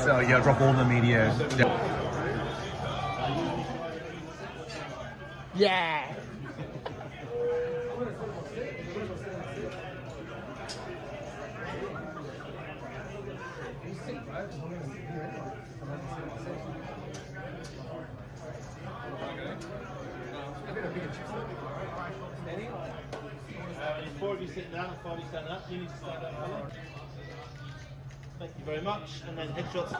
So yeah, drop all the media. Yeah. Before you sit down and finally stand up, you need to stand up. Thank you very much. And then headshots.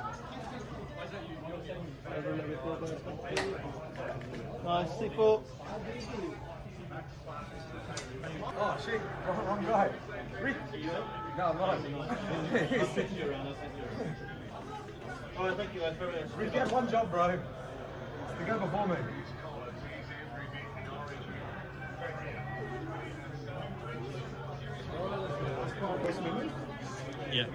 Nice, C4. Oh shit, wrong guy. Rick. No, I'm not. Alright, thank you guys very much. Rick, you had one job, bro. You go before me. Yeah.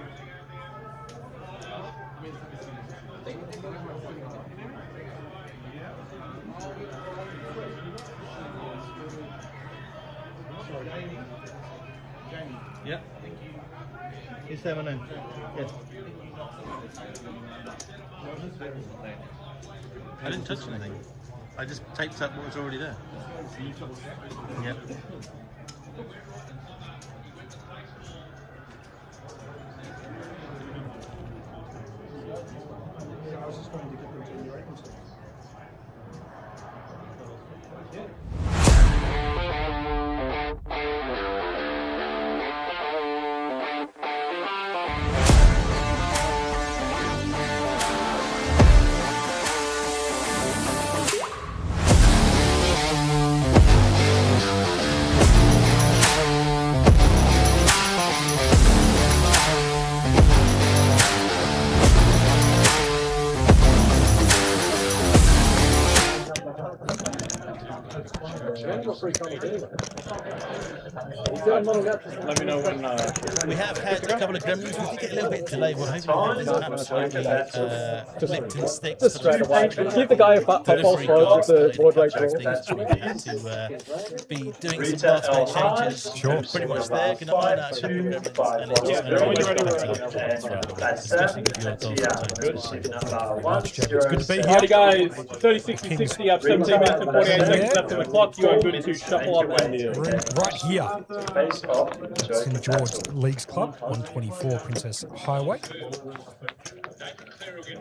Yeah. You say my name? Yes. I didn't touch anything. I just taped up what was already there. Yeah. I was just trying to get them to your ankles. Let me know when. We have had a couple of gremlins. We did get a little bit delayed. We're hoping this absolutely flipped and sticks. Just straight away. Give the guy a false road with the board rate roll. To be doing some last minute changes. Sure. Pretty much there. Going to iron out a couple of gremlins. And it's just going to be especially with your goals. It's good to be here. Alrighty guys, 30, 60, 60 up, 17 minutes and 48 seconds left on the clock. You are good to shuffle up and here. Right here. St George Leagues Club, 124 Princess Highway.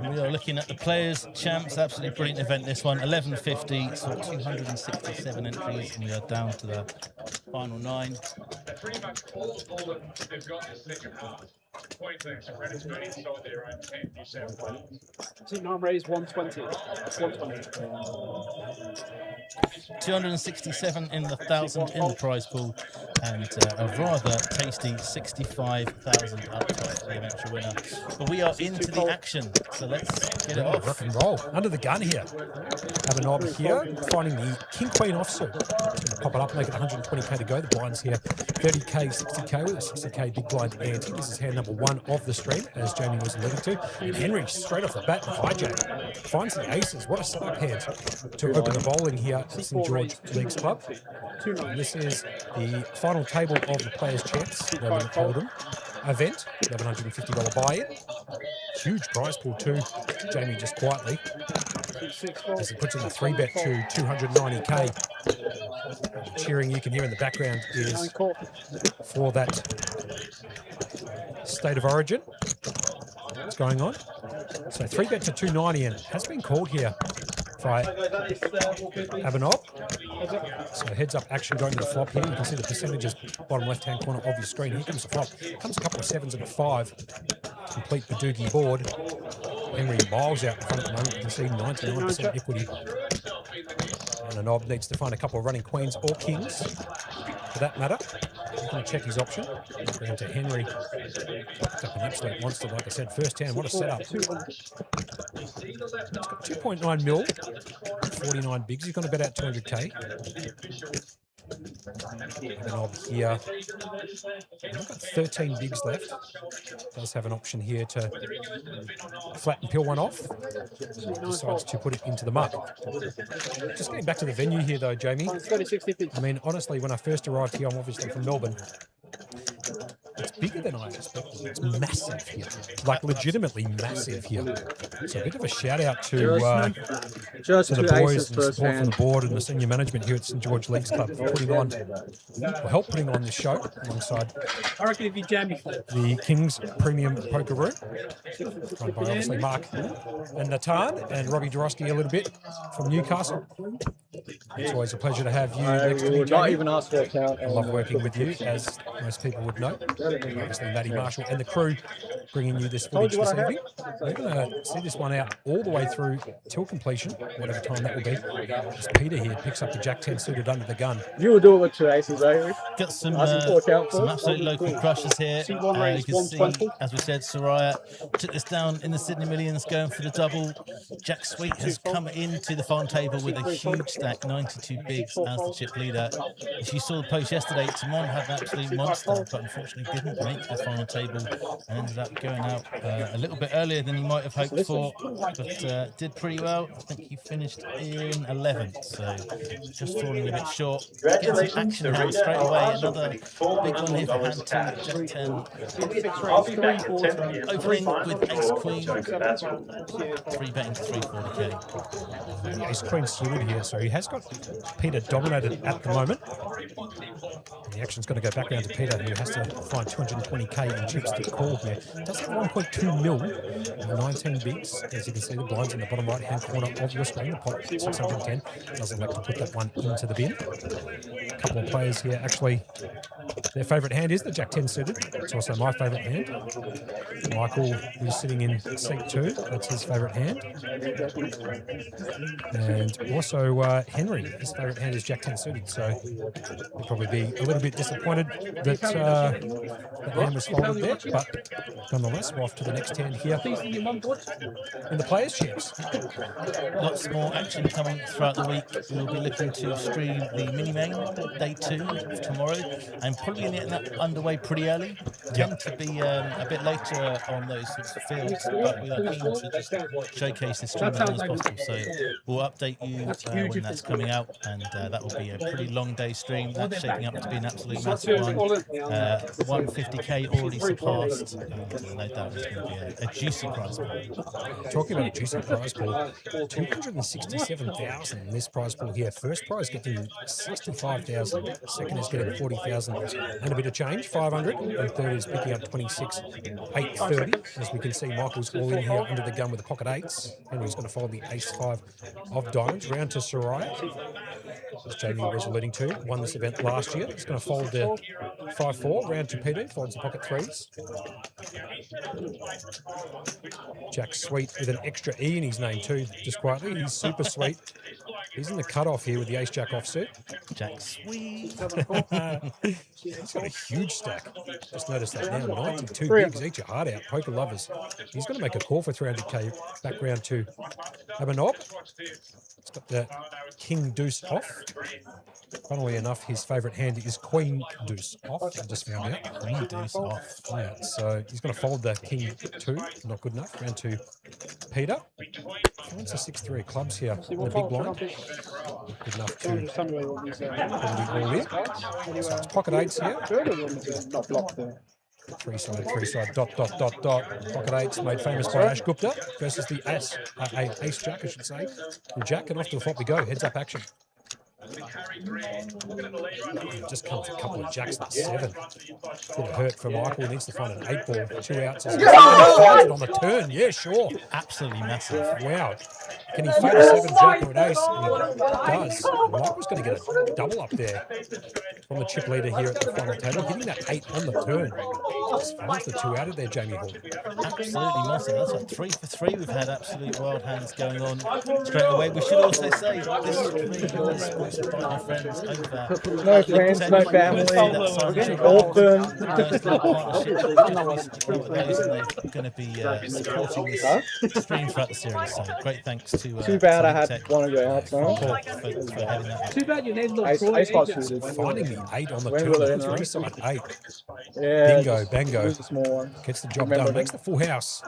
We are looking at the Players Champs. Absolutely brilliant event, this one. 1150, so 267 entries, and we are down to the final 9. Pretty much all of them they've got this second half. Queensland Credit's been inside their own 10, New South Wales. Team arm raise 120. 120. 267 in the 1,000 in the prize pool, and a rather tasty 65,000 up top for the eventual winner. But we are into the action, so let's get it off. Rock and roll. Under the gun here. Have a knob here, finding the King Queen offsuit. It's going to pop it up, make it 120k to go. The blinds here, 30k, 60k with a 60k big blind ante. This is hand number 1 of the stream, as Jamie was alluding to. And Henry, straight off the bat, the hijack. Finds the aces. What a setup hand to open the bowling here at St George Leagues Club. And this is the final table of the Players' Champs, Roman Oldham event. $1,150 buy-in. Huge prize pool too. Jamie just quietly, as he puts in a 3-bet to 290k. The cheering you can hear in the background is for that State of Origin. What's going on? So 3-bet to 290, and has been called here by Abanob. So heads up action going to the flop here. You can see the percentages bottom left hand corner of your screen. Here comes the flop. Comes a couple of 7s and a 5 to complete the doogie board. Henry miles out in front at the moment. You can see 99% equity. And a knob needs to find a couple of running queens or kings, for that matter. He's going to check his option. Down to Henry. It's up an absolute monster, like I said. First hand, what a setup. It's got 2.9 mil, 49 bigs. He's going to bet out 200k. And knob here. I've got 13 bigs left. Does have an option here to flatten pill one off. Decides to put it into the mud. Just getting back to the venue here though, Jamie. I mean, honestly, when I first arrived here, I'm obviously from Melbourne. It's bigger than I expected. It's massive here, like legitimately massive here. So a bit of a shout out to the boys and support from the board and the senior management here at St George Leagues Club for putting on, or help putting on this show alongside the Kings Premium Poker Room, run by obviously Mark and Natan and Robbie Dorosky a little bit from Newcastle. It's always a pleasure to have you next to me, Jamie. I love working with you, as most people would know. Obviously, Matty Marshall and the crew bringing you this footage this evening. We're going to see this one out all the way through till completion, whatever time that will be. As Peter here picks up the Jack 10 suited under the gun. You will do it with 2 aces, eh? Got some absolute local crushes here. You can see, as we said, Soraya took this down in the Sydney Millions, going for the double. Jack Sweet has come into the farm table with a huge stack, 92 bigs as the chip leader. If you saw the post yesterday, Timon had an absolute monster, but unfortunately didn't make the final table and ended up going out a little bit earlier than he might have hoped for, but did pretty well. I think he finished in 11th, so just falling a bit short. Getting some action hand straight away. Another big one here for hand 2, Jack 10. Opening with Ace Queen. 3 betting to 340k. The Ace Queen suited here, so he has got Peter dominated at the moment. And the action's going to go back down to Peter, who has to find 220k in chips to call here. Does have 1.2 mil, 19 bigs. As you can see, the blinds in the bottom right-hand corner of your screen. The pot 610 doesn't like to put that one into the bin. A couple of players here, actually, their favourite hand is the Jack 10 suited. It's also my favourite hand. Michael, who's sitting in seat 2, that's his favourite hand. And also Henry, his favourite hand is Jack 10 suited. So he'll probably be a little bit disappointed that the hand was folded there, but nonetheless, we're off to the next hand here in the players' chips. Lots more action coming throughout the week. We'll be looking to stream the mini main day 2 of tomorrow, and probably getting that underway pretty early. Tend to be a bit later on those sorts of fields, but we are keen to just showcase the stream as long as possible. So we'll update you when that's coming out, and that will be a pretty long day stream. That's shaping up to be an absolute massive one. 150k already surpassed. No doubt it's going to be a juicy prize pool. Talking about a juicy prize pool, 267,000 in this prize pool here. First prize getting 65,000. Second is getting 40,000 and a bit of change, 500. And third is picking up 26,830. As we can see, Michael's all in here under the gun with the pocket 8s. Henry's going to fold the ace 5 of diamonds. Round to Soraya, as Jamie was alluding to, won this event last year. He's going to fold the 5-4. Round to Peter, folds the pocket 3s. Jack Sweet with an extra E in his name too, just quietly. He's super sweet. He's in the cutoff here with the ace-jack offset. Jack Sweet. He's got a huge stack. Just noticed that now. 92 bigs. Eat your heart out, poker lovers. He's going to make a call for 300k. Back round to Abanob. He's got the King Deuce off. Funnily enough, his favourite hand is Queen Deuce off. I just found out. Queen Deuce off. Yeah, so he's going to fold the King 2. Not good enough. Round to Peter. Finds a 6-3 of clubs here in the big blind. Good enough to probably all in. So it's pocket 8s here. Three side, dot. Pocket 8s made famous by Ash Gupta versus the ace jack, I should say. The jack, and off to the flop we go. Heads up action. Just comes a couple of jacks at 7. Bit of hurt for Michael. He needs to find an 8 ball, 2 outs. Finds it on the turn. Yeah, sure. Absolutely massive. Wow. Can he fade a 7 jack or an ace? And he does. Michael's going to get a double up there from the chip leader here at the final table, hitting that 8 on the turn. Just finds the 2 out of there, Jamie Hall. Absolutely massive. That's a 3 for 3. We've had absolute wild hands going on straight away. We should also say this is sponsored by my friends over. No friends, no family, orphan. They're going to be supporting this stream throughout the series. So great thanks to too bad I had one of your outs, man. Too bad you need a little finding the 8 on the turn, 3 side 8. Yeah, bingo, bango. The small one. Gets the job done, makes the full house.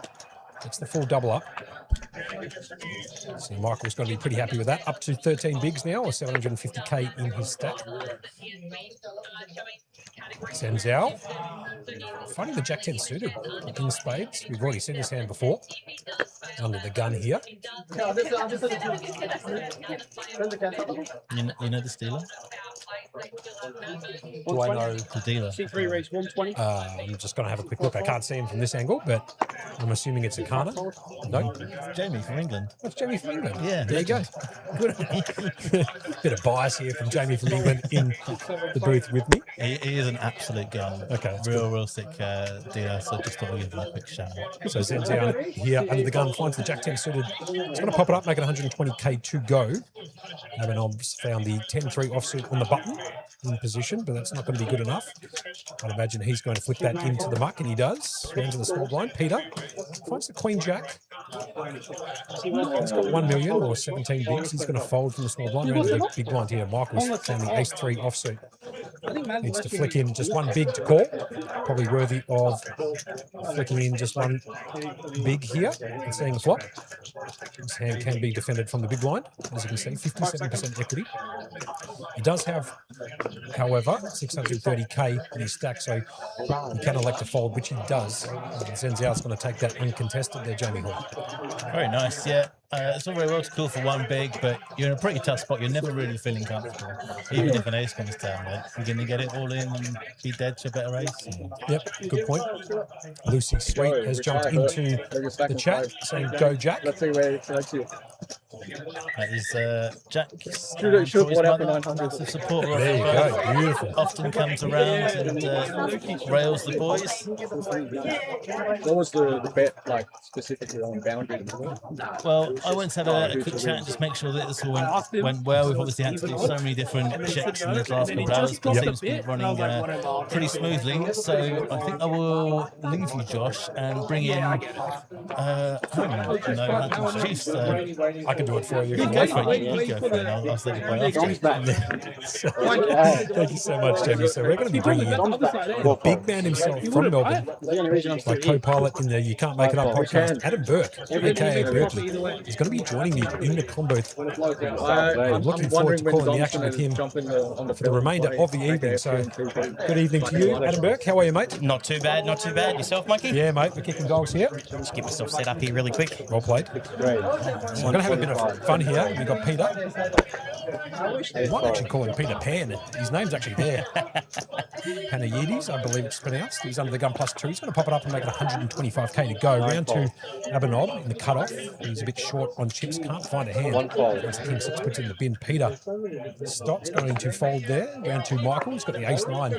It's the full double up. So Michael's going to be pretty happy with that. Up to 13 bigs now, or 750k in his stack. Sends out. Finding the Jack 10 suited in spades. We've already seen this hand before. Under the gun here. You know this dealer? Do I know? The dealer. C3 race 120. I'm just going to have a quick look. I can't see him from this angle, but I'm assuming it's a Kana. No? Jamie from England. That's Jamie from England. Yeah. There you go. Good. Bit of bias here from Jamie from England in the booth with me. He is an absolute gun. Okay. Real sick dealer. So just thought we'd give him a quick shout out. So sends out here under the gun, finds the Jack 10 suited. It's going to pop it up, make it 120k to go. Abenob's found the 10-3 offsuit on the button in position, but that's not going to be good enough. I'd imagine he's going to flip that into the muck, and he does. Round to the small blind. Peter finds the Queen Jack. He's got 1 million or 17 bigs. He's going to fold from the small blind. Round to the big blind here. Michael's found the Ace-3 offsuit. Needs to flick in just one big to call. Probably worthy of flicking in just one big here and seeing a flop. This hand can be defended from the big blind, as you can see, 57% equity. He does have, however, 630k in his stack, so he can elect to fold, which he does. Zenziao's going to take that uncontested there, Jamie Hall. Very nice, yeah. It's all very well to call for one big, but you're in a pretty tough spot. You're never really feeling comfortable. Even if an ace comes down, right? You're going to get it all in and be dead to a better ace. Yep, good point. Lucy Sweet has jumped into the chat saying, go Jack. Let's see where it's actually. That is Jack's Should his what happened mother. 900. It's a support role. There you go, beautiful. Often comes around and rails the boys. What was the bet like specifically on boundary? Well, I wanted to have a quick chat and just make sure that this all went well. We've obviously had to do so many different checks in the last couple of hours, but it seems to be running pretty smoothly. So I think I will leave you, Josh, and bring in Chiefs. I can do it for you. You go for it. You go for it. I'll say goodbye after. Thank you so much, Jamie. So we're going to be bringing in the big man himself from Melbourne, my co-pilot in the You Can't Make It Up podcast, Adam Burke, aka Berkeley. He's going to be joining me in the combo. I'm looking forward to calling the action with him for the remainder of the evening. So good evening to you, Adam Burke. How are you, mate? Not too bad, not too bad. Yourself, Monkey? Yeah, mate. We're kicking goals here. Just get myself set up here really quick. Well played. So we're going to have a bit of fun here. We've got Peter. I might actually call him Peter Pan. His name's actually there. Panayides, I believe it's pronounced. He's under the gun +2. He's going to pop it up and make it 125k to go. Round to Abenob in the cutoff. He's a bit short on chips. Can't find a hand. As the King 6 puts in the bin. Peter Stott's going to fold there. Round to Michael. He's got the Ace-9.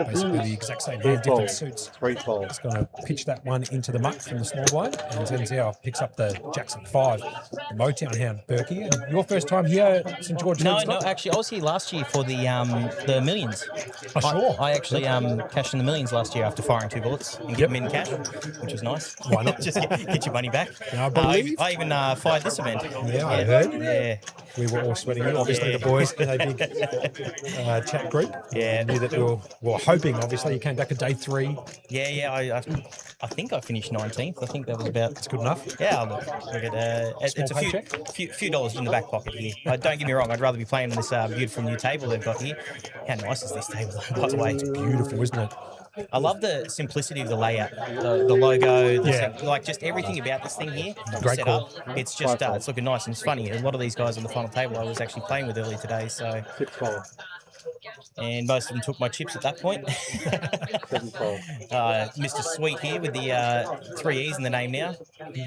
Basically the exact same hand, different suits. He's going to pitch that one into the muck from the small blind. And Zenziao picks up the Jackson 5. The Motown hound, Berkey. And your first time here, St. George? No, actually, I was here last year for the millions. Oh, sure. I actually cashed in the millions last year after firing 2 bullets and get them in cash, which was nice. Why not? Just get your money back. I believe. I even fired this event. Yeah, I heard. Yeah. We were all sweating you. Obviously, the boys in a big chat group. Yeah. Knew that we were hoping, obviously. You came back to day 3. Yeah. I think I finished 19th. I think that was about... That's good enough. Yeah, look it's a few dollars in the back pocket here. Don't get me wrong, I'd rather be playing on this beautiful new table they've got here. How nice is this table, by the way? It's beautiful, isn't it? I love the simplicity of the layout, the logo, like just everything about this thing here. Great set call. up. It's just it's looking nice and it's funny. A lot of these guys on the final table I was actually playing with earlier today, so. And most of them took my chips at that point. Mr. Sweet here with the 3 E's in the name now.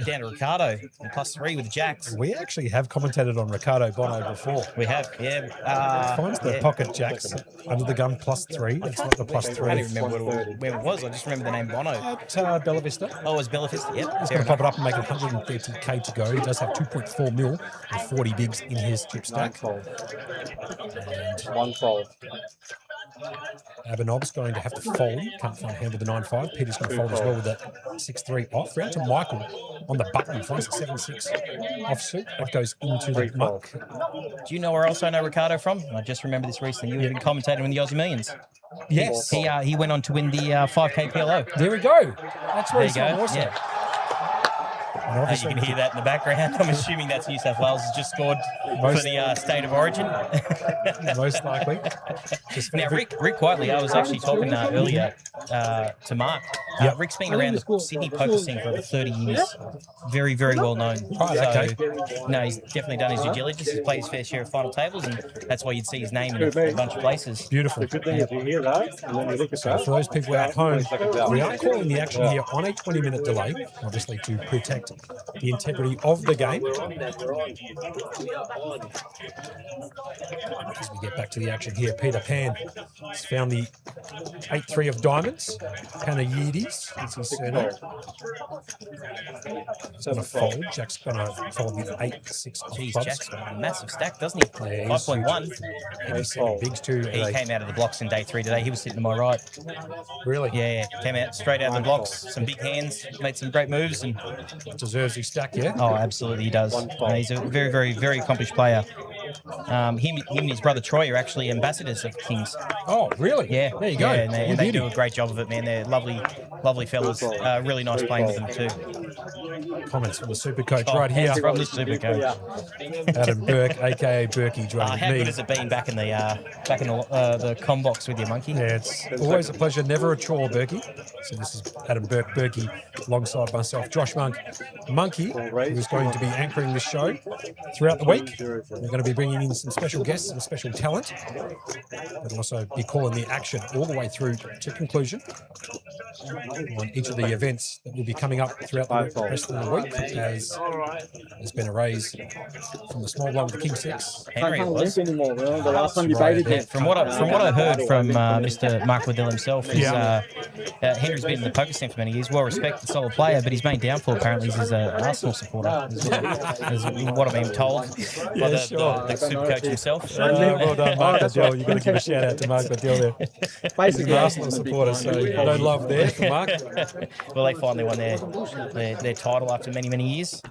Down to Ricardo and +3 with the Jacks. We actually have commentated on Ricardo Bono before. We have, yeah. Finds the pocket Jacks under the gun +3. That's not the +3. I don't even remember where it was. I just remember the name Bono. At Bella Vista. Oh, it was Bella Vista, yep. He's going to pop it up and make it 130k to go. He does have 2.4 mil and 40 bigs in his chip stack. One fold. Abenob's going to have to fold. Can't find a hand with the 9-5. Peter's going to fold as well with the 6-3 off. Round to Michael on the button. Finds the 7-6 offsuit. That goes into the muck. Do you know where else I know Ricardo from? I just remember this recently. You were even commentating in the Aussie Millions. Yes. He went on to win the 5K PLO. There we go. That's where There you go. also. Yeah. And You obviously, can hear that in the background. I'm assuming that's New South Wales has just scored for the state of origin. most likely. Just Now, Rick quietly, I was actually talking earlier to Mark. Yep. Rick's been around the Sydney poker scene for over 30 years. Very, very well known. Right, so, okay. No, he's definitely done his due diligence. He's played his fair share of final tables, and that's why you'd see his name in a bunch of places. Beautiful. The good thing is you hear that, and then you look at So that. for those people at home, we are calling the action here on a 20-minute delay, obviously to protect the integrity of the game. As we get back to the action here, Peter Pan has found the 8-3 of diamonds. Panayides is his surname. He's going to fold. Jack's going to fold the 8-6 of Jeez, clubs. Jack's got a massive stack, doesn't he? Yeah, he's 5.1. 87 bigs too. He came out of the blocks in day 3 today. He was sitting to my right. Really? Yeah, came out straight out of the blocks. Some big hands, made some great moves, and Deserves his stack, yeah? oh, absolutely he does. He's a very, very, very accomplished player. Him and his brother Troy are actually ambassadors of Kings. Oh, really? Yeah, There you go. Yeah, and Good they beauty. do a great job of it, man. They're lovely, lovely fellas. Really nice playing with them too. Comments from the super coach right here. Hands from the super coach. Adam Burke, aka Berkey, joining How me. good has it been back in the com box with your monkey? Yeah, it's always a pleasure, never a chore, Berkey. So this is Adam Burke, Berkey, alongside myself, Josh Monk, Monkey, who's going to be anchoring this show throughout the week. We're going to be bringing in some special guests and special talent, but also be calling the action all the way through to conclusion on each of the events that will be coming up throughout the rest of the week, as there's been a raise from the small blind with the King 6. Henry it was. anymore. The last time you Right. baited Yeah, from what I heard from Mr. Mark Waddell himself is Henry's been in the poker scene for many years, well respected, solid player, but his main downfall apparently is he's an Arsenal supporter. Is what I'm being told by the super coach himself. Well done, Mark Waddell. You've got to give a shout out to Mark Waddell there. Basically, An Arsenal supporter, so no love there for Mark. Well, they finally won their title after many, many years.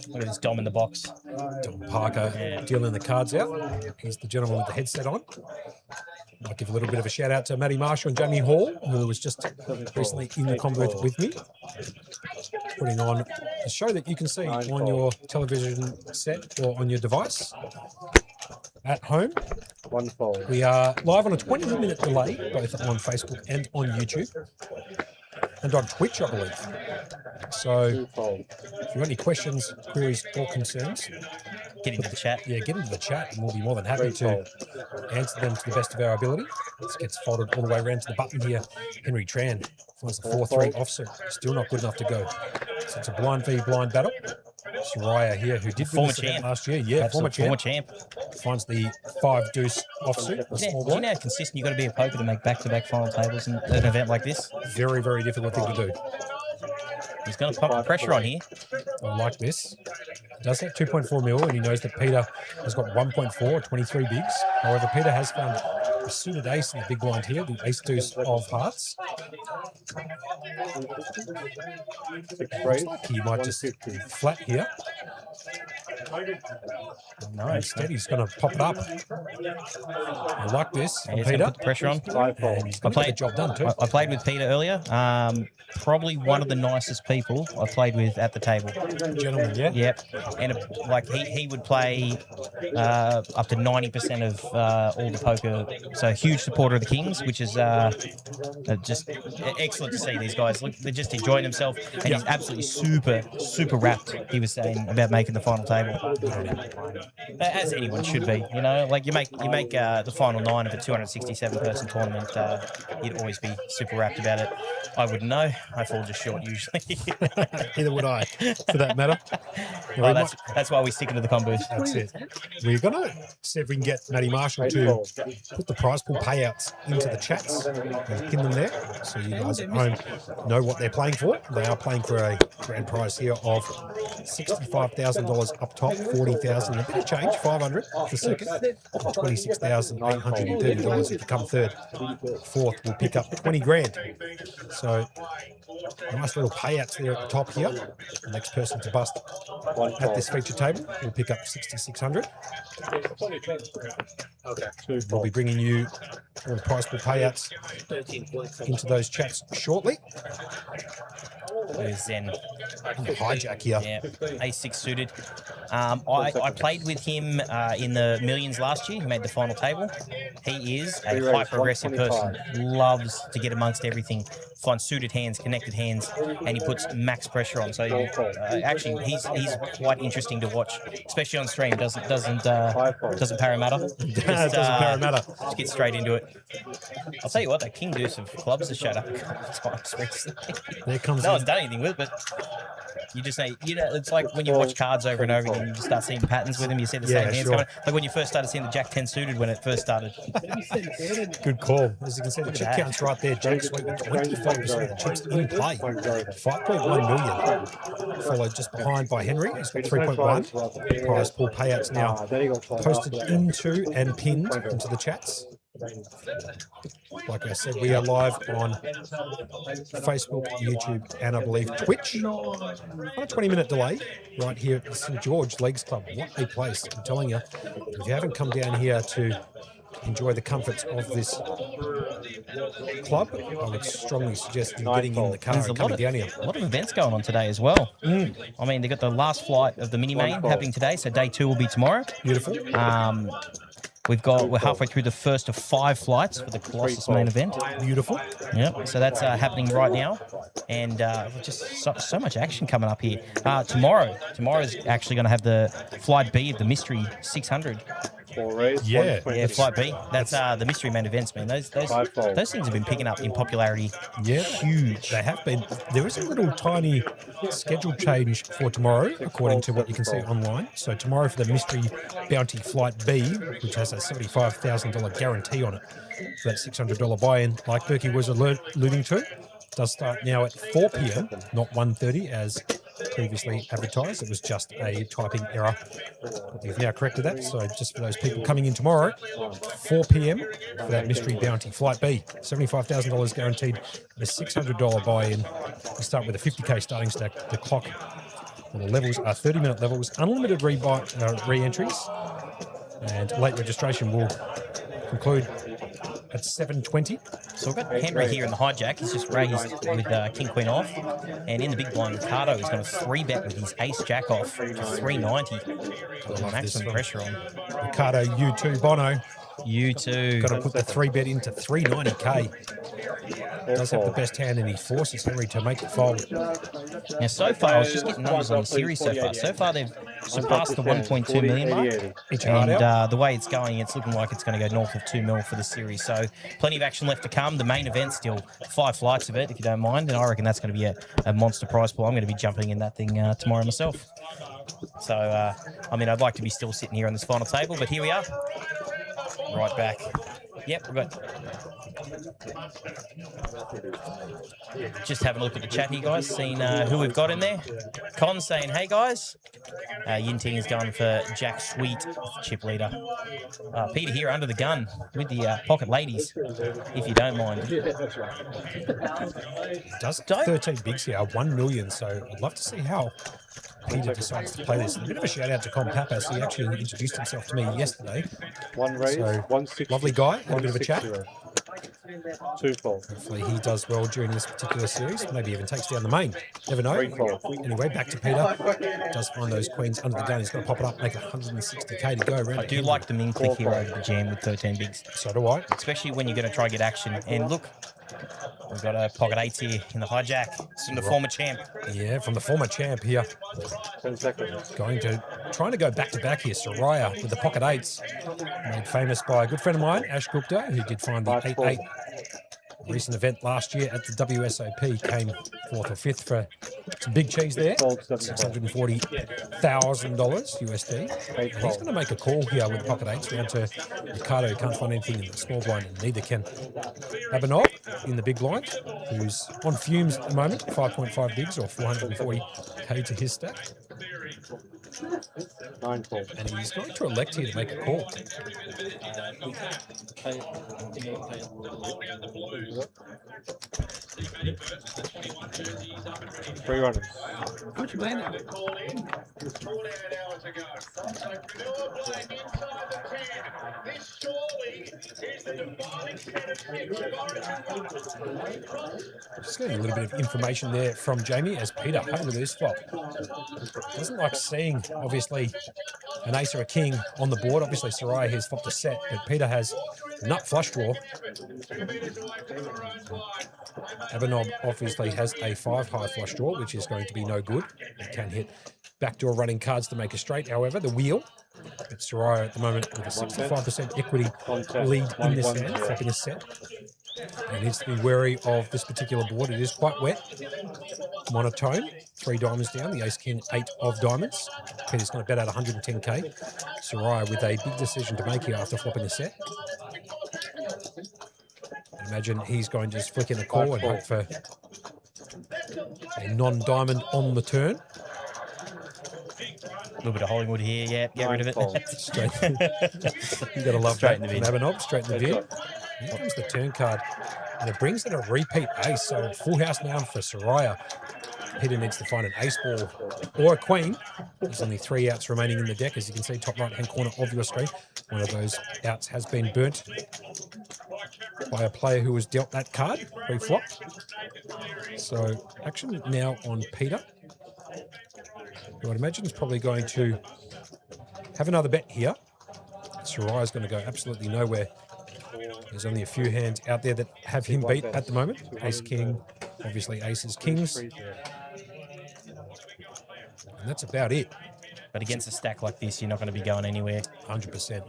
Look at this Dom in the box. Don Parker dealing the cards out. Here's the gentleman with the headset on. I'll give a little bit of a shout out to Matty Marshall and Jamie Hall, who was just recently in the com booth with me, putting on a show that you can see on your television set or on your device at home. We are live on a 20-minute delay, both on Facebook and on YouTube, and on Twitch, I believe. So if you've got any questions, queries, or concerns, Get into the chat. yeah, get into the chat and we'll be more than happy to answer them to the best of our ability. This gets folded all the way around to the button here. Henry Tran finds the 4-3 offsuit. Still not good enough to go. So it's a blind v blind battle. Soraya here, who did win Former this event champ. last year. Yeah, former champ. Finds the 5-deuce offsuit. The Do small you blind. know how consistent you've got to be at poker to make back-to-back final tables in an event like this? Very, very difficult thing to do. He's going to pump the pressure on here. I like this. He does have 2.4 mil, and he knows that Peter has got 1.4, 23 bigs. However, Peter has found a suited ace in the big blind here, the ace-deuce of hearts. Looks like he might just sit flat here. No, Instead, he's going to pop it up. I like this from he's going Peter. to put the pressure on. And he's going to get the job done too. I played with Peter earlier. Probably one of the nicest people I played with at the table. Gentlemen, yeah? Yep, and like he would play up to 90% of all the poker. So a huge supporter of the Kings, which is just excellent to see. These guys look, they're just enjoying themselves, and he's absolutely super wrapped. He was saying about making the final table, as anyone should be. You know, like you make the final 9 of a 267 person tournament. You'd always be super wrapped about it. I wouldn't know. I fall just short usually. Either would I, for that matter. Oh, that's why we stick into the com booth. That's it. We're going to see if we can get Matty Marshall to put the prize pool payouts into the chats and pin them there so you guys at home know what they're playing for. They are playing for a grand prize here of $65,000 up top, $40,000 a bit of change, $500 for second, $26,830 if you come third. Fourth will pick up 20 grand. So nice little payouts there at the top here. The next person to bust at this feature table will pick up $6,600. We'll be bringing you all the prize pool payouts into those chats shortly. There's Zen. Hijack here. Yeah, A6 suited. I played with him in the Millions last year. He made the final table. He is a hyper-aggressive person. Loves to get amongst everything. Finds suited hands, connected hands, and he puts max pressure on. So actually, he's quite interesting to watch, especially on stream. Doesn't parramatter. Doesn't parramatter. Just get straight into it. I'll tell you what, that King Deuce of clubs has shut up a couple of times recently. There comes No one's done anything with it, but you just say, it's like when you watch cards over and over again, you just start seeing patterns with them. You see the same hands coming. Like when you first started seeing the Jack 10 suited when it first started. Good call. As you can see, the chip count's right there. Jack Sweet with 25% of the chips in play. 5.1 million. Followed just behind by Henry. He's got 3.1. Prize pool payouts now posted into and pinned into the chats. Like I said, we are live on Facebook, YouTube, and I believe Twitch. On a 20-minute delay right here at the St. George Leagues Club. What a place, I'm telling you. If you haven't come down here to enjoy the comforts of this club, I would strongly suggest you getting in the car and coming down here. A lot of events going on today as well. I mean, they've got the last flight of the mini-main happening today, so day 2 will be tomorrow. Beautiful. We're halfway through the first of 5 flights for the Colossus main event. Beautiful. Yep. So that's happening right now, and just so much action coming up here. Tomorrow's actually going to have the Flight B of the Mystery 600. Yeah, Flight B. That's the mystery main events, man. Those things have been picking up in popularity. Yeah, huge. They have been. There is a little tiny schedule change for tomorrow, according to what you can see online. So tomorrow for the mystery bounty Flight B, which has a $75,000 guarantee on it, so that $600 buy-in, like Berkey was alluding to, does start now at 4 p.m, not 1:30 as previously advertised. It was just a typing error. But we've now corrected that. So just for those people coming in tomorrow, 4 p.m. for that mystery bounty Flight B, $75,000 guaranteed, a $600 buy-in. We start with a 50K starting stack. The clock, the levels are 30-minute levels, unlimited re-entries, and late registration will conclude at 7:20. So we've got Henry here in the hijack. He's just raised with King Queen off, and in the big blind, Ricardo is going to 3-bet with his Ace Jack off to 390. Maximum pressure on Ricardo U2 Bono. U2. Got to put the 3-bet into 390K. Does have the best hand, and he forces Henry to make the fold. Now, so far, I was just getting numbers on the series so far. So far, they've surpassed the 1.2 million mark. And the way it's going, it's looking like it's going to go north of 2 mil for the series. So plenty of action left to come. The main event still 5 flights of it, if you don't mind. And I reckon that's going to be a monster prize pool. I'm going to be jumping in that thing tomorrow myself. So, I mean, I'd like to be still sitting here on this final table, but here we are. Right back. Yep, we've got... Just having a look at the chat here, guys, seeing who we've got in there. Con saying, hey, guys. Yinting is going for Jack Sweet, chip leader. Peter here under the gun with the pocket ladies, if you don't mind. Does 13 bigs here, 1 million, so I'd love to see how Peter decides to play this. A bit of a shout out to Con Pappas. He actually introduced himself to me yesterday. Lovely guy, had a bit of a chat. Hopefully he does well during this particular series. Maybe even takes down the main. Never know. Anyway, back to Peter. Does find those queens under the gun. He's got to pop it up, make 160K to go around. I do like the min click here over the jam with 13 bigs. So do I. Especially when you're going to try and get action. And look, we've got a pocket 8 here in the hijack. It's from the former champ. Yeah, from the former champ here. 10 seconds. Trying to go back-to-back here. Soraya with the pocket 8s. Made famous by a good friend of mine, Ash Gupta, who did find the 8-8 recent event last year at the WSOP. Came 4th or 5th for some big cheese there. $640,000 USD. And he's going to make a call here with the pocket 8s round to Ricardo, who can't find anything in the small blind, and neither can Abanob in the big blind, who's on fumes at the moment, 5.5 bigs or 440K to his stack. 9 call. And he's going to elect here to make a call. Three runners. Called in 48 hours ago. So Canoa playing inside the 10. This surely is the defining set of six of Origin 1. Just getting a little bit of information there from Jamie as Peter. Have a look at this flop. Doesn't like seeing, obviously, an ace or a king on the board. Obviously, Soraya has flopped a set, but Peter has a nut flush draw. Abenob obviously has a 5 high flush draw, which is going to be no good. He can hit backdoor running cards to make a straight. However, the wheel, it's Soraya at the moment with a 65% equity lead in this hand, flipping a set. And needs to be wary of this particular board. It is quite wet. Monotone, 3 diamonds down, the ace, king, 8 of diamonds. Peter's going to bet out 110k. Soraya with a big decision to make here after flopping a set. I imagine he's going to just flick in a call and hope for a non-diamond on the turn. A little bit of Hollywood here, yeah. Get rid of it. Straight. You got to love Straight that. in the bin. Abenob, straight in the bin. Here comes the turn card, and it brings in a repeat ace. So full house now for Soraya. Peter needs to find an ace ball or a queen. There's only 3 outs remaining in the deck, as you can see, top right-hand corner of your screen. One of those outs has been burnt by a player who was dealt that card pre-flop. So action now on Peter, who I'd imagine is probably going to have another bet here. Soraya's going to go absolutely nowhere. There's only a few hands out there that have him beat at the moment. Ace, king, obviously aces, kings. And that's about it. But against a stack like this, you're not going to be going anywhere. 100%.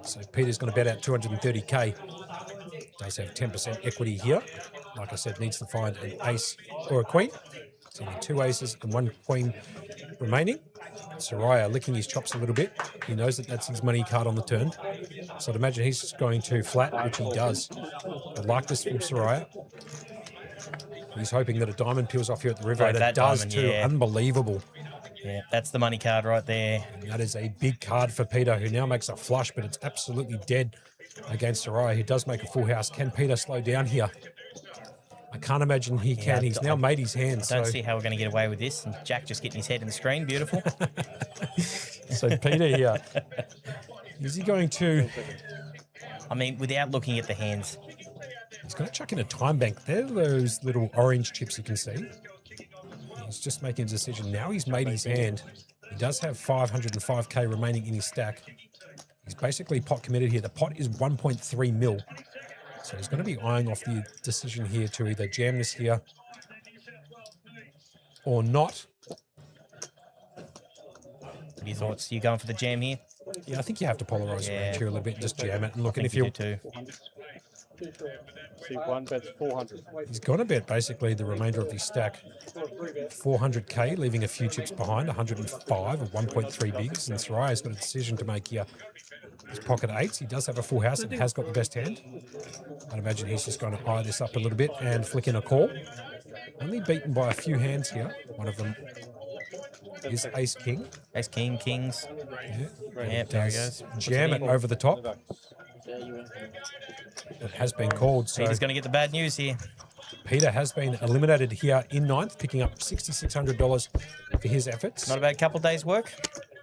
So Peter's going to bet out 230k. Does have 10% equity here. Like I said, needs to find an ace or a queen. So only 2 aces and 1 queen remaining. Soraya licking his chops a little bit. He knows that that's his money card on the turn. So I'd imagine he's just going to flat, which he does. I like this from Soraya. He's hoping that a diamond peels off here at the river, and it does diamond, too. yeah. Unbelievable. Yeah, that's the money card right there. And that is a big card for Peter, who now makes a flush, but it's absolutely dead against Soraya. He does make a full house. Can Peter slow down here? I can't imagine he can. He's now made his hand. I don't see how we're going to get away with this. And Jack just getting his head in the screen. Beautiful. So Peter here, is he going to... I mean, without looking at the hands. He's going to chuck in a time bank. They're those little orange chips you can see. He's just making a decision. Now he's made his hand. He does have 505k remaining in his stack. He's basically pot committed here. The pot is 1.3 mil. So he's going to be eyeing off the decision here to either jam this here or not. What are your thoughts? You going for the jam here? Yeah, I think you have to polarize the range here a little bit and just jam it. And look, and if you you do too. See, 1 bet's 400. He's going to bet basically the remainder of his stack, 400k, leaving a few chips behind, 105 or 1.3 bigs. And Soraya's got a decision to make here. His pocket 8s. He does have a full house and has got the best hand. I'd imagine he's just going to eye this up a little bit and flick in a call. Only beaten by a few hands here. One of them is Ace King. Ace King, Kings. Yeah, Yeah, there he goes. jam it over the top. It has been called. So Peter's going to get the bad news here. Peter has been eliminated here in 9th, picking up $6,600 for his efforts. Not a bad couple of days' work.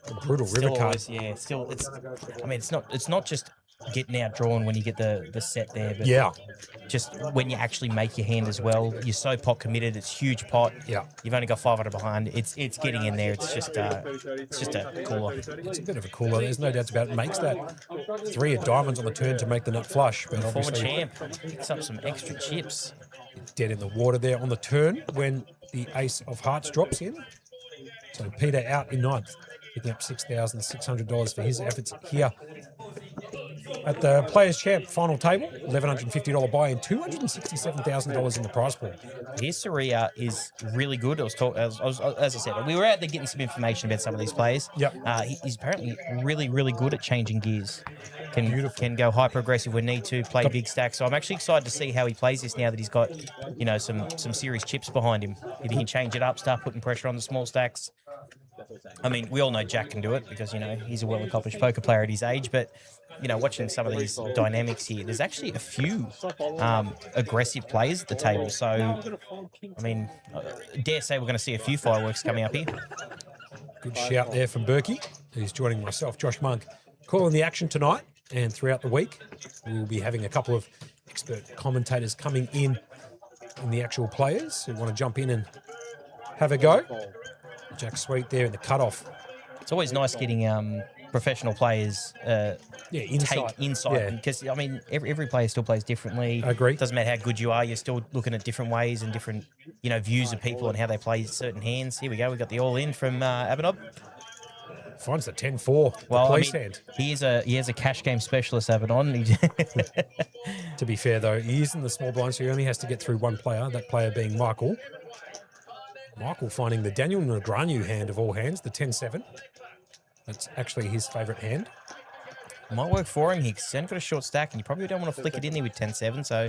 A brutal Still river card. always, yeah. Still, it's. I mean, it's not just getting outdrawn when you get the set there, but Yeah, just when you actually make your hand as well. You're so pot committed. It's huge pot. yeah. You've only got 500 behind. It's getting in there. It's just a cooler. It's a bit of a cooler. There's no doubts about it. Makes that 3 of diamonds on the turn to make the nut flush. But Former obviously champ picks up some extra chips. dead in the water there on the turn when the ace of hearts drops in. So Peter out in 9th, picking up $6,600 for his efforts here at the Players Champ final table. $1,150 buy-in, $267,000 in the prize pool. His Saria is really good. As I said, we were out there getting some information about some of these players. Yep. He's apparently really, really good at changing gears. Can go hyper aggressive when need to, play big stacks. So I'm actually excited to see how he plays this now that he's got, some serious chips behind him. If he can change it up, start putting pressure on the small stacks. I mean, we all know Jack can do it because, you know, he's a well-accomplished poker player at his age. But, you know, watching some of these dynamics here, there's actually a few aggressive players at the table. So, I mean, I dare say we're going to see a few fireworks coming up here. Good shout there from Berkey, who's joining myself, Josh Monk, calling the action tonight. And throughout the week, we'll be having a couple of expert commentators coming in the actual players who want to jump in and have a go. Jack Sweet there in the cutoff. It's always nice getting professional players insight. take insight because, I mean, every player still plays differently. I agree. Doesn't matter how good you are, you're still looking at different ways and different, you know, views of people and how they play certain hands. Here we go. We've got the all-in from Abanob. Finds the 10-4, well, police I mean, hand. He is a cash game specialist, Abaddon. To be fair, though, he is in the small blind, so he only has to get through one player, that player being Michael. Michael finding the Daniel Negreanu hand of all hands, the 10-7. That's actually his favourite hand. Might work for him here because he's only got a short stack and you probably don't want to flick it in there with 10-7, so...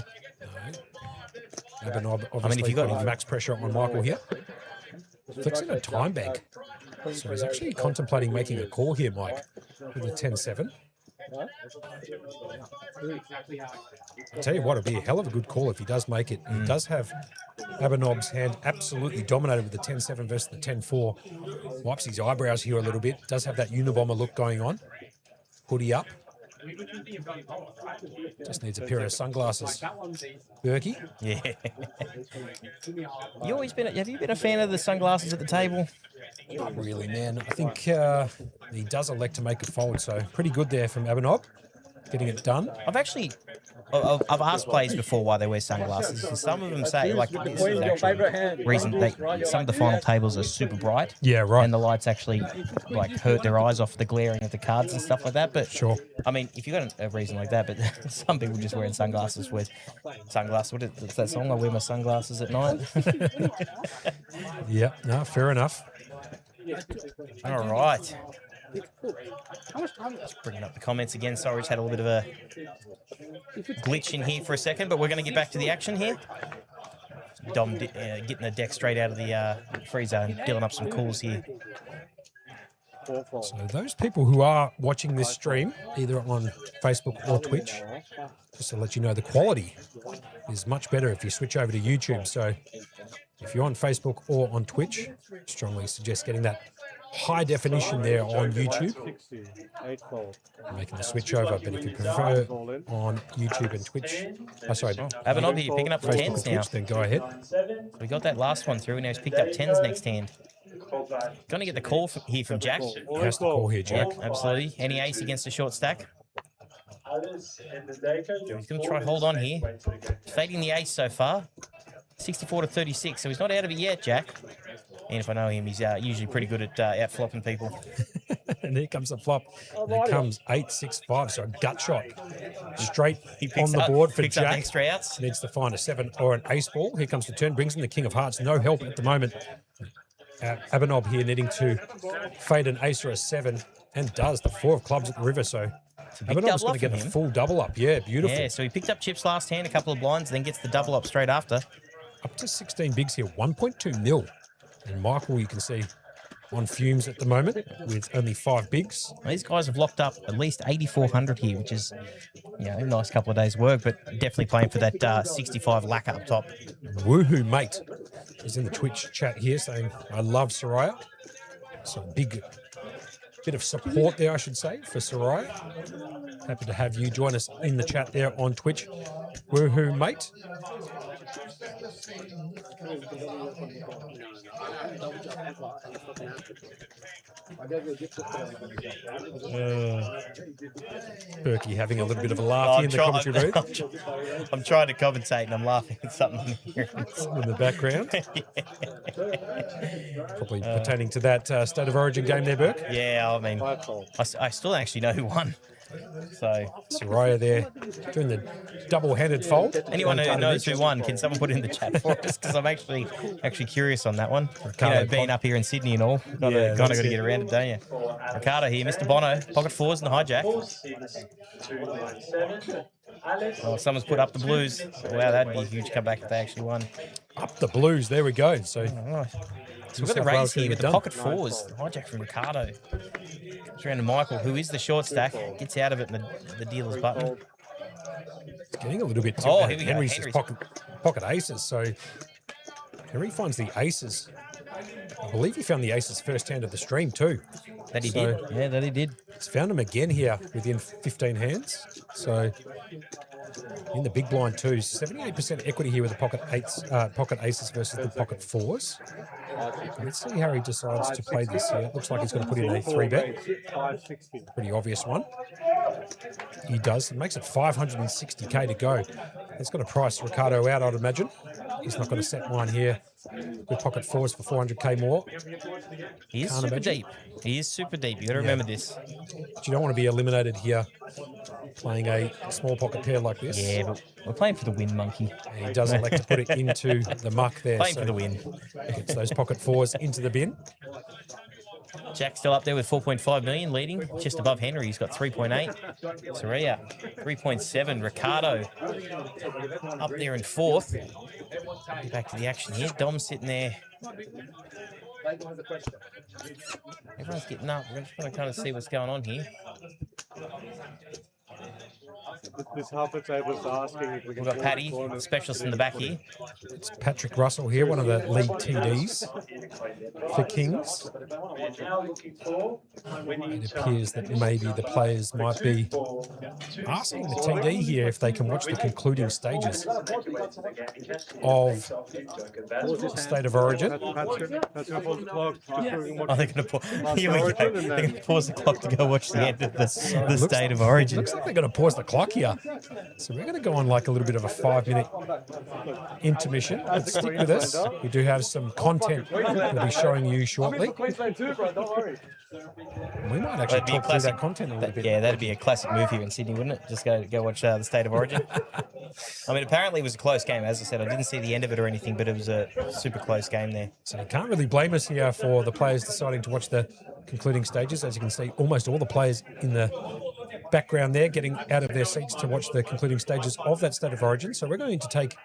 Abanob obviously putting max pressure on Michael here. Flicks in a time bank. So he's actually contemplating making a call here, Mike, with a 10-7. I'll tell you what, it'll be a hell of a good call if he does make it. He does have Abanob's hand absolutely dominated with the 10-7 versus the 10-4. Wipes his eyebrows here a little bit. Does have that Unabomber look going on. Hoodie up. Just needs a pair of sunglasses. Berkey? Yeah. Have you been a fan of the sunglasses at the table? Not really, man. I think he does elect to make a fold, so pretty good there from Abanob, getting it done. I've asked players before why they wear sunglasses. And some of them say, like, this is actually reason some of the final tables are super bright. Yeah, right. And the lights actually, like, hurt their eyes off the glaring of the cards and stuff like that. But, sure. I mean, if you've got a reason like that, but some people just wearing sunglasses with sunglasses. What is that song? I wear my sunglasses at night. Yeah, no, fair enough. All right. Just bringing up the comments again. Sorry, we just had a little bit of a glitch in here for a second, but we're going to get back to the action here. Dom getting the deck straight out of the free zone, dealing up some calls here. So those people who are watching this stream, either on Facebook or Twitch, just to let you know, the quality is much better if you switch over to YouTube. So if you're on Facebook or on Twitch, strongly suggest getting that high definition there on YouTube. Making the switch over, but if you prefer on YouTube and Twitch, Abanob here picking up the Facebook 10s and now. Twitch, then go ahead. We got that last one through, and now he's picked up 10s next hand. Going to get the call here from Jack. He has to call here, Jack. Yep, absolutely. Any ace against a short stack? He's going to try hold on here. Fading the ace so far. 64-36, so he's not out of it yet, Jack. And if I know him, he's usually pretty good at out-flopping people. And here comes the flop. And there comes 8-6-5, so a gut shot. Straight on the board for picks up Jack. extra outs. Needs to find a 7 or an ace ball. Here comes the turn, brings in the king of hearts. No help at the moment. Abanob here needing to fade an ace or a 7, and does. The 4 of clubs at the river, so Abanob's going to get a full double up. Yeah, beautiful. Yeah, so he picked up chips last hand, a couple of blinds, then gets the double up straight after. Up to 16 bigs here, 1.2 mil. And Michael, you can see, on fumes at the moment with only 5 bigs. Well, these guys have locked up at least 8,400 here, which is, you know, a nice couple of days' work, but definitely playing for that 65 lacquer up top. Woohoo, mate. He's in the Twitch chat here saying, I love Soraya. So big bit of support there, I should say, for Soraya. Happy to have you join us in the chat there on Twitch. Woohoo, mate. Berkey having a little bit of a laugh here in the commentary booth. I'm trying to compensate and I'm laughing at something here in the background. Probably pertaining to that State of Origin game there, Burke. Yeah, I mean, I still actually know who won. So Soraya there doing the double-handed fold. Anyone who knows who won, can someone put it in the chat for us? Because I'm actually curious on that one. Ricardo, you know, being up here in Sydney and all, kind of got to get around it, don't you? Ricardo here, Mr. Bono, pocket 4s and the hijack. Oh, someone's put up the blues. Wow, that'd be a huge comeback if they actually won. Up the blues, there we go. So So we've got the raise here with the pocket fours. The hijack from Ricardo. Comes around to Michael, who is the short stack. Gets out of it in the dealer's button. It's getting a little bit Oh, here we go. Henry's Henry's pocket aces. So Henry finds the aces. I believe he found the aces first hand of the stream too. That he did. Yeah, that he did. He's found them again here within 15 hands. So in the big blind too, 78% equity here with the pocket aces versus the pocket fours. Let's see how he decides to play this here. It looks like he's going to put in a 3-bet. Pretty obvious one. He does. It makes it 560k to go. That's going to price Ricardo out, I'd imagine. He's not going to set mine here with pocket fours for 400k more. He is super deep. He is super deep. You got to remember this. But you don't want to be eliminated here playing a small pocket pair like this. Yeah, but we're playing for the win, Monkey. And he does elect to put it into the muck there. Playing for the win. Gets those pocket fours into the bin. Jack still up there with 4.5 million, leading just above Henry. He's got 3.8. Soria, 3.7. Ricardo up there in fourth. Back to the action here. Dom's sitting there. Everyone's getting up. We're just going to kind of see what's going on here. This half the table's asking if we can. We've got Paddy, the specialist in the back here. It's Patrick Russell here, one of the lead TDs for Kings. It appears that maybe the players might be asking the TD here if they can watch the concluding stages of the State of Origin. That's going to pause the clock. Oh, they're going to pause. Here we go. They're going to pause the clock to go watch the end of the State of Origin. Looks like they're going to pause the clock here. So we're going to go on like a little bit of a 5-minute intermission. But stick with us. We do have some content we'll be showing you shortly. We might actually talk through that content a little bit. Yeah, that'd be a classic move here in Sydney, wouldn't it? Just go watch the State of Origin. I mean, apparently it was a close game. As I said, I didn't see the end of it or anything, but it was a super close game there. So you can't really blame us here for the players deciding to watch the concluding stages. As you can see, almost all the players in the background there getting out of their seats to watch the concluding stages of that State of Origin. So we're going to take a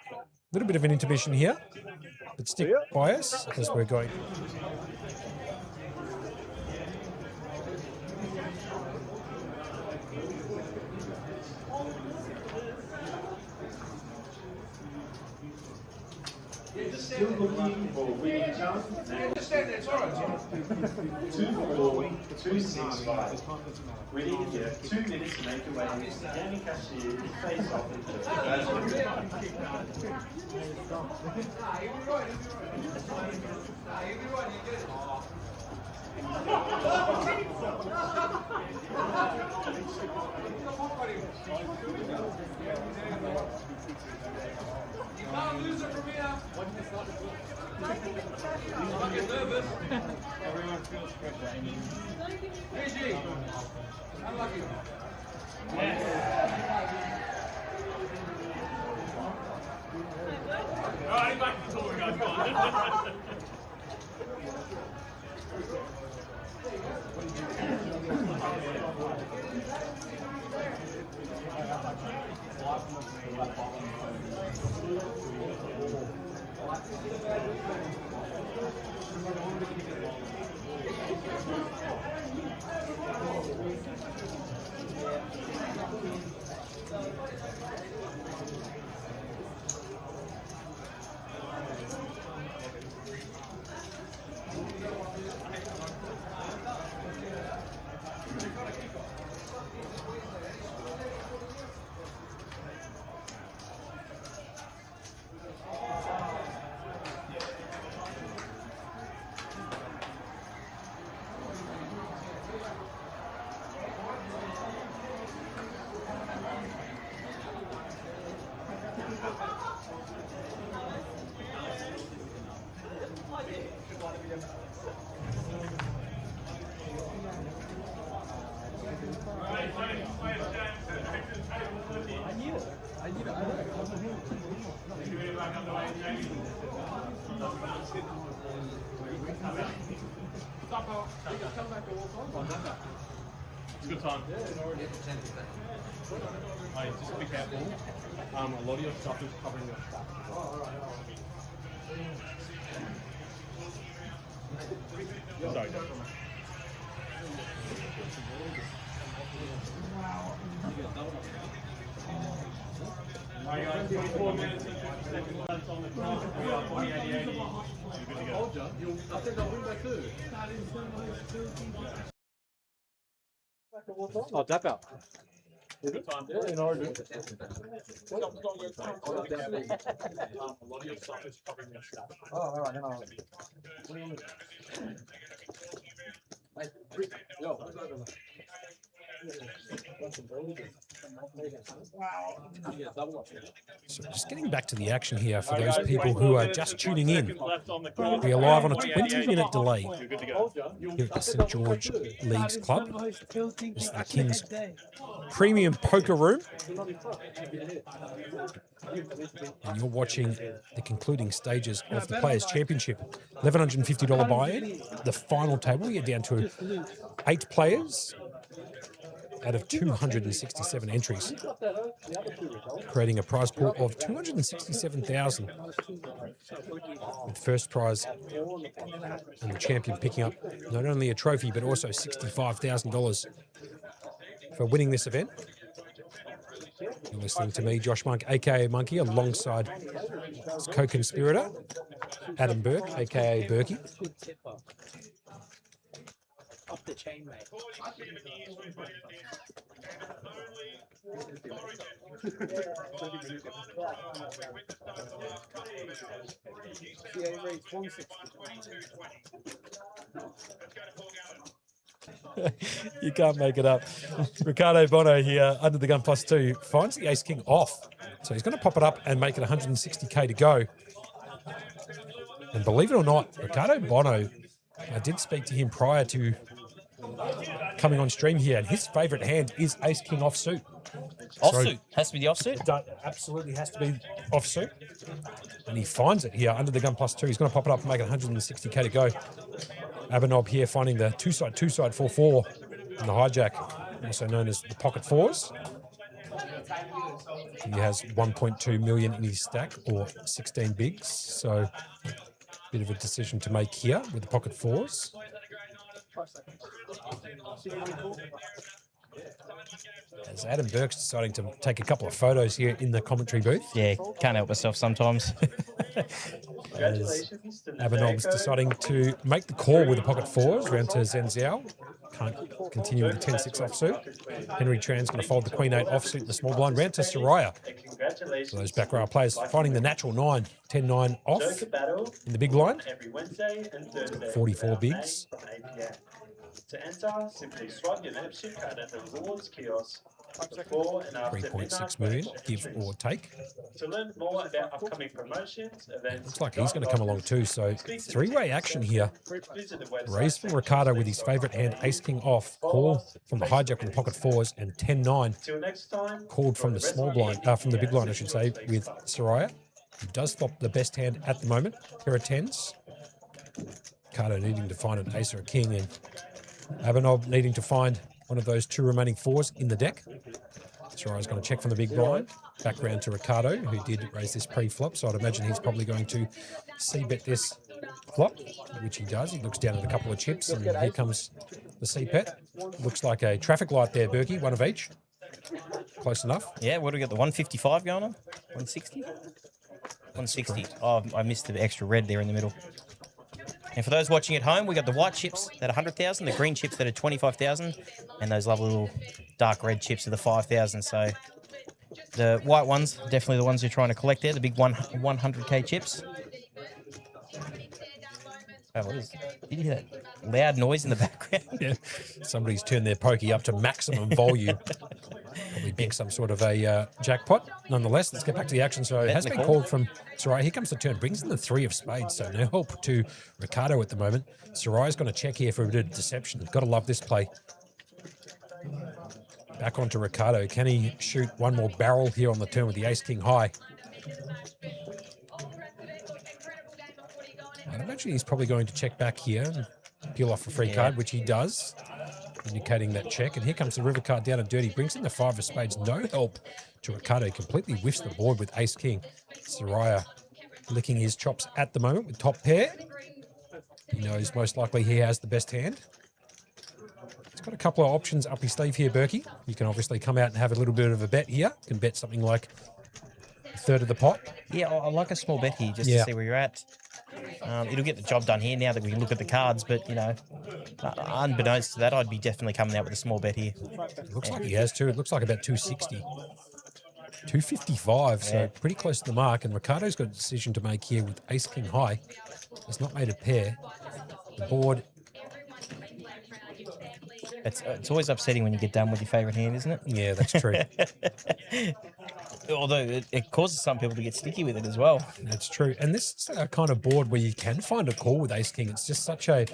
little bit of an intermission here, but stick by us as we're going. Still looking for winning time. 2-4-2-6-5. Ready to get 2 minutes to make your way to the standing cashier to face off with You can't lose it from here. Don't get nervous. Everyone feels pressure. Easy. Unlucky. Alright, back to the tour, guys. Go on. It's a good time. Hey, just be careful. A lot of your stuff is covering your strap. Sorry. Oh, tap out. In origin. Oh, all right, no. So just getting back to the action here for those people who are just tuning in. We are live on a 20-minute delay here at the St. George Leagues Club. This is the King's Premium Poker Room. And you're watching the concluding stages of the Players' Championship. $1,150 buy-in. The final table, we are down to 8 players out of 267 entries, creating a prize pool of $267,000. With first prize and the champion picking up not only a trophy but also $65,000 for winning this event. You're listening to me, Josh Monk, aka Monkey, alongside his co-conspirator, Adam Burke, aka Berkey. Off the chain, mate. You can't make it up. Ricardo Bono here, under the gun +2, finds the ace-king off. So he's going to pop it up and make it 160k to go. And believe it or not, Ricardo Bono, I did speak to him prior to coming on stream here, and his favourite hand is ace-king offsuit. Offsuit? Has to be the offsuit? It absolutely has to be offsuit. And he finds it here under the gun +2. He's going to pop it up and make it 160k to go. Abenob here finding the two-side 4-4 in the hijack, also known as the pocket fours. He has 1.2 million in his stack, or 16 bigs, so bit of a decision to make here with the pocket fours. As Adam Burke's deciding to take a couple of photos here in the commentary booth. Yeah, can't help myself sometimes. As Abenob's deciding to make the call with the pocket fours, round to Zhen Zhao. Can't continue with the 10-6 offsuit. Henry Tran's going to fold the Queen-8 offsuit in the small blind, round to Soraya. So those back row players finding the natural 9, 10-9 off in the big blind. 44 bigs. To enter, simply swipe your membership card at the rewards kiosk. Before and after 3.6 million, give or take. To learn more about upcoming promotions, events, looks like he's going to come along too. So three-way action here. Raised from Ricardo with his favourite hand, ace-king off. Call from the hijack with the pocket fours, and 10-9. Called from the small blind, from the big blind, I should say, with Soraya. He does flop the best hand at the moment. Pair of 10s. Ricardo needing to find an ace or a king, and Abenob needing to find one of those 2 remaining 4s in the deck. Soraya's going to check from the big blind. Back round to Ricardo, who did raise this pre-flop, so I'd imagine he's probably going to c-bet this flop, which he does. He looks down at a couple of chips, and here comes the c-bet. Looks like a traffic light there, Berkey, one of each. Close enough. Yeah, what do we got, the 155 going on? 160? 160. Oh, I missed the extra red there in the middle. And for those watching at home, we got the white chips that are 100,000, the green chips that are 25,000, and those lovely little dark red chips are the 5,000. So the white ones, definitely the ones you're trying to collect there, the big 100k chips. Oh, what is? Did you hear that loud noise in the background? Yeah, somebody's turned their pokey up to maximum volume. Probably being some sort of a jackpot. Nonetheless, let's get back to the action. So it has been called from Soraya. Here comes the turn. Brings in the 3 of spades. So no help to Ricardo at the moment. Soraya's going to check here for a bit of deception. Got to love this play. Back onto Ricardo. Can he shoot one more barrel here on the turn with the ace-king high? I'd imagine he's probably going to check back here and peel off a free card, which he does, indicating that check. And here comes the river card down and dirty. Brings in the 5 of spades. No help to Ricardo. Completely whiffs the board with ace-king. Soraya licking his chops at the moment with top pair. He knows most likely he has the best hand. He's got a couple of options up his sleeve here, Berkey. You can obviously come out and have a little bit of a bet here. You can bet something like a third of the pot. Yeah, I like a small bet here just to see where you're at. It'll get the job done here now that we can look at the cards, but, you know, unbeknownst to that, I'd be definitely coming out with a small bet here. It looks like he has too. It looks like about 260. 255, so pretty close to the mark. And Ricardo's got a decision to make here with ace king high. He's not made a pair. The board. It's always upsetting when you get done with your favourite hand, isn't it? Yeah, that's true. Although it causes some people to get sticky with it as well. That's true. And this is a kind of board where you can find a call with ace king. It's just such a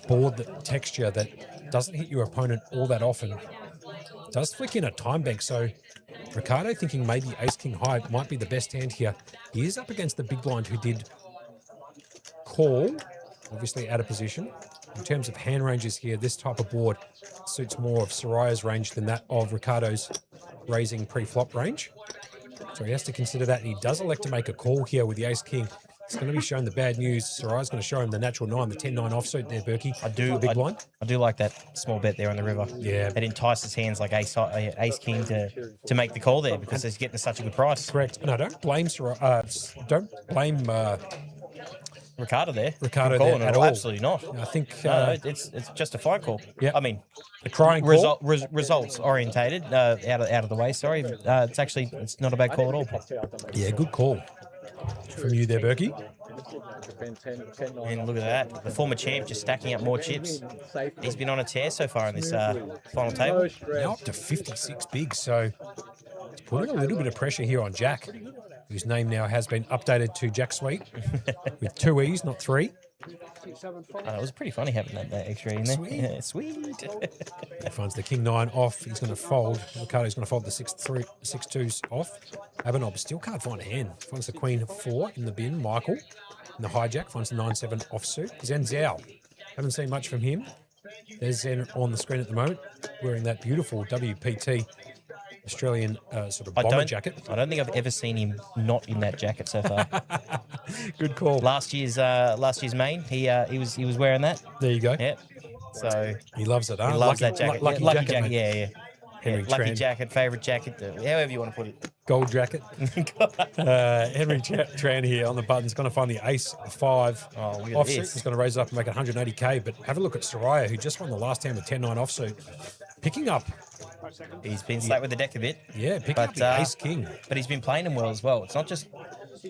board texture that doesn't hit your opponent all that often. It does flick in a time bank, so Ricardo thinking maybe ace king high might be the best hand here. He is up against the big blind who did call, obviously out of position. In terms of hand ranges here, this type of board suits more of Soraya's range than that of Ricardo's raising pre-flop range. So he has to consider that, and he does elect to make a call here with the ace king. It's going to be shown the bad news. Soraya's going to show him the natural 9, the 10-9 offsuit there, Berkey. Big blind. I do like that small bet there on the river. Yeah. It entices hands like ace king to make the call there because he's getting such a good price. Correct. No, don't blame Ricardo there. Ricardo there at all. Absolutely not. I think it's just a fine call. Yeah. I mean, the crying call. Results orientated, out of the way. Sorry, it's not a bad call at all. Yeah, good call from you there, Berkey. And look at that, the former champ just stacking up more chips. He's been on a tear so far in this final table. Now up to 56 big, so it's putting a little bit of pressure here on Jack, whose name now has been updated to Jack Sweet with 2 E's, not 3. It was pretty funny having that extra in there. Sweet. Yeah, sweet. He finds the king 9 off. He's going to fold. Ricardo's going to fold the 6-2s off. Abenob still can't find a hand. Finds the queen 4 in the bin. Michael in the hijack finds the 9-7 offsuit. Zen Zhao. Haven't seen much from him. There's Zen on the screen at the moment, wearing that beautiful WPT Australian sort of bomber jacket. I don't think I've ever seen him not in that jacket so far. Good call. Last year's main, he was wearing that. There you go. Yeah. So he loves it. Huh? He loves that jacket. Lucky jacket. Yeah. Henry lucky Tran. jacket, favourite jacket, however you want to put it. Gold jacket. Henry Tran here on the button is going to find the ace 5 offsuit. He's going to raise it up and make it 180k. But have a look at Soraya, who just won the last hand with 10-9 offsuit, picking up. He's been slapped with the deck a bit. Yeah, picking up the ace king. But he's been playing them well as well. It's not just.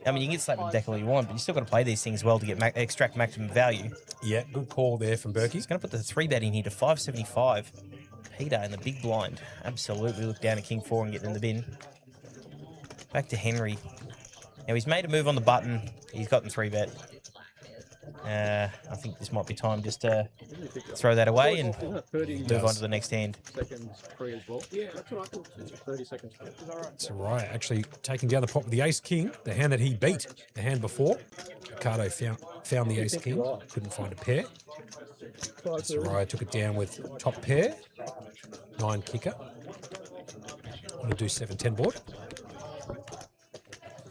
I mean, you can get slapped with the deck all you want, but you still got to play these things well to get extract maximum value. Yeah, good call there from Berkey. He's going to put the 3-bet in here to 575. Peter in the big blind. Absolutely look down at king 4 and get in the bin. Back to Henry. Now he's made a move on the button. He's gotten 3-bet. I think this might be time just to throw that away and move on to the next hand. It's all right. Actually taking down the pot with the ace king, the hand that he beat the hand before. Ricardo found the ace king, couldn't find a pair. Soraya took it down with top pair, 9 kicker. I'm going to do 7-10 board.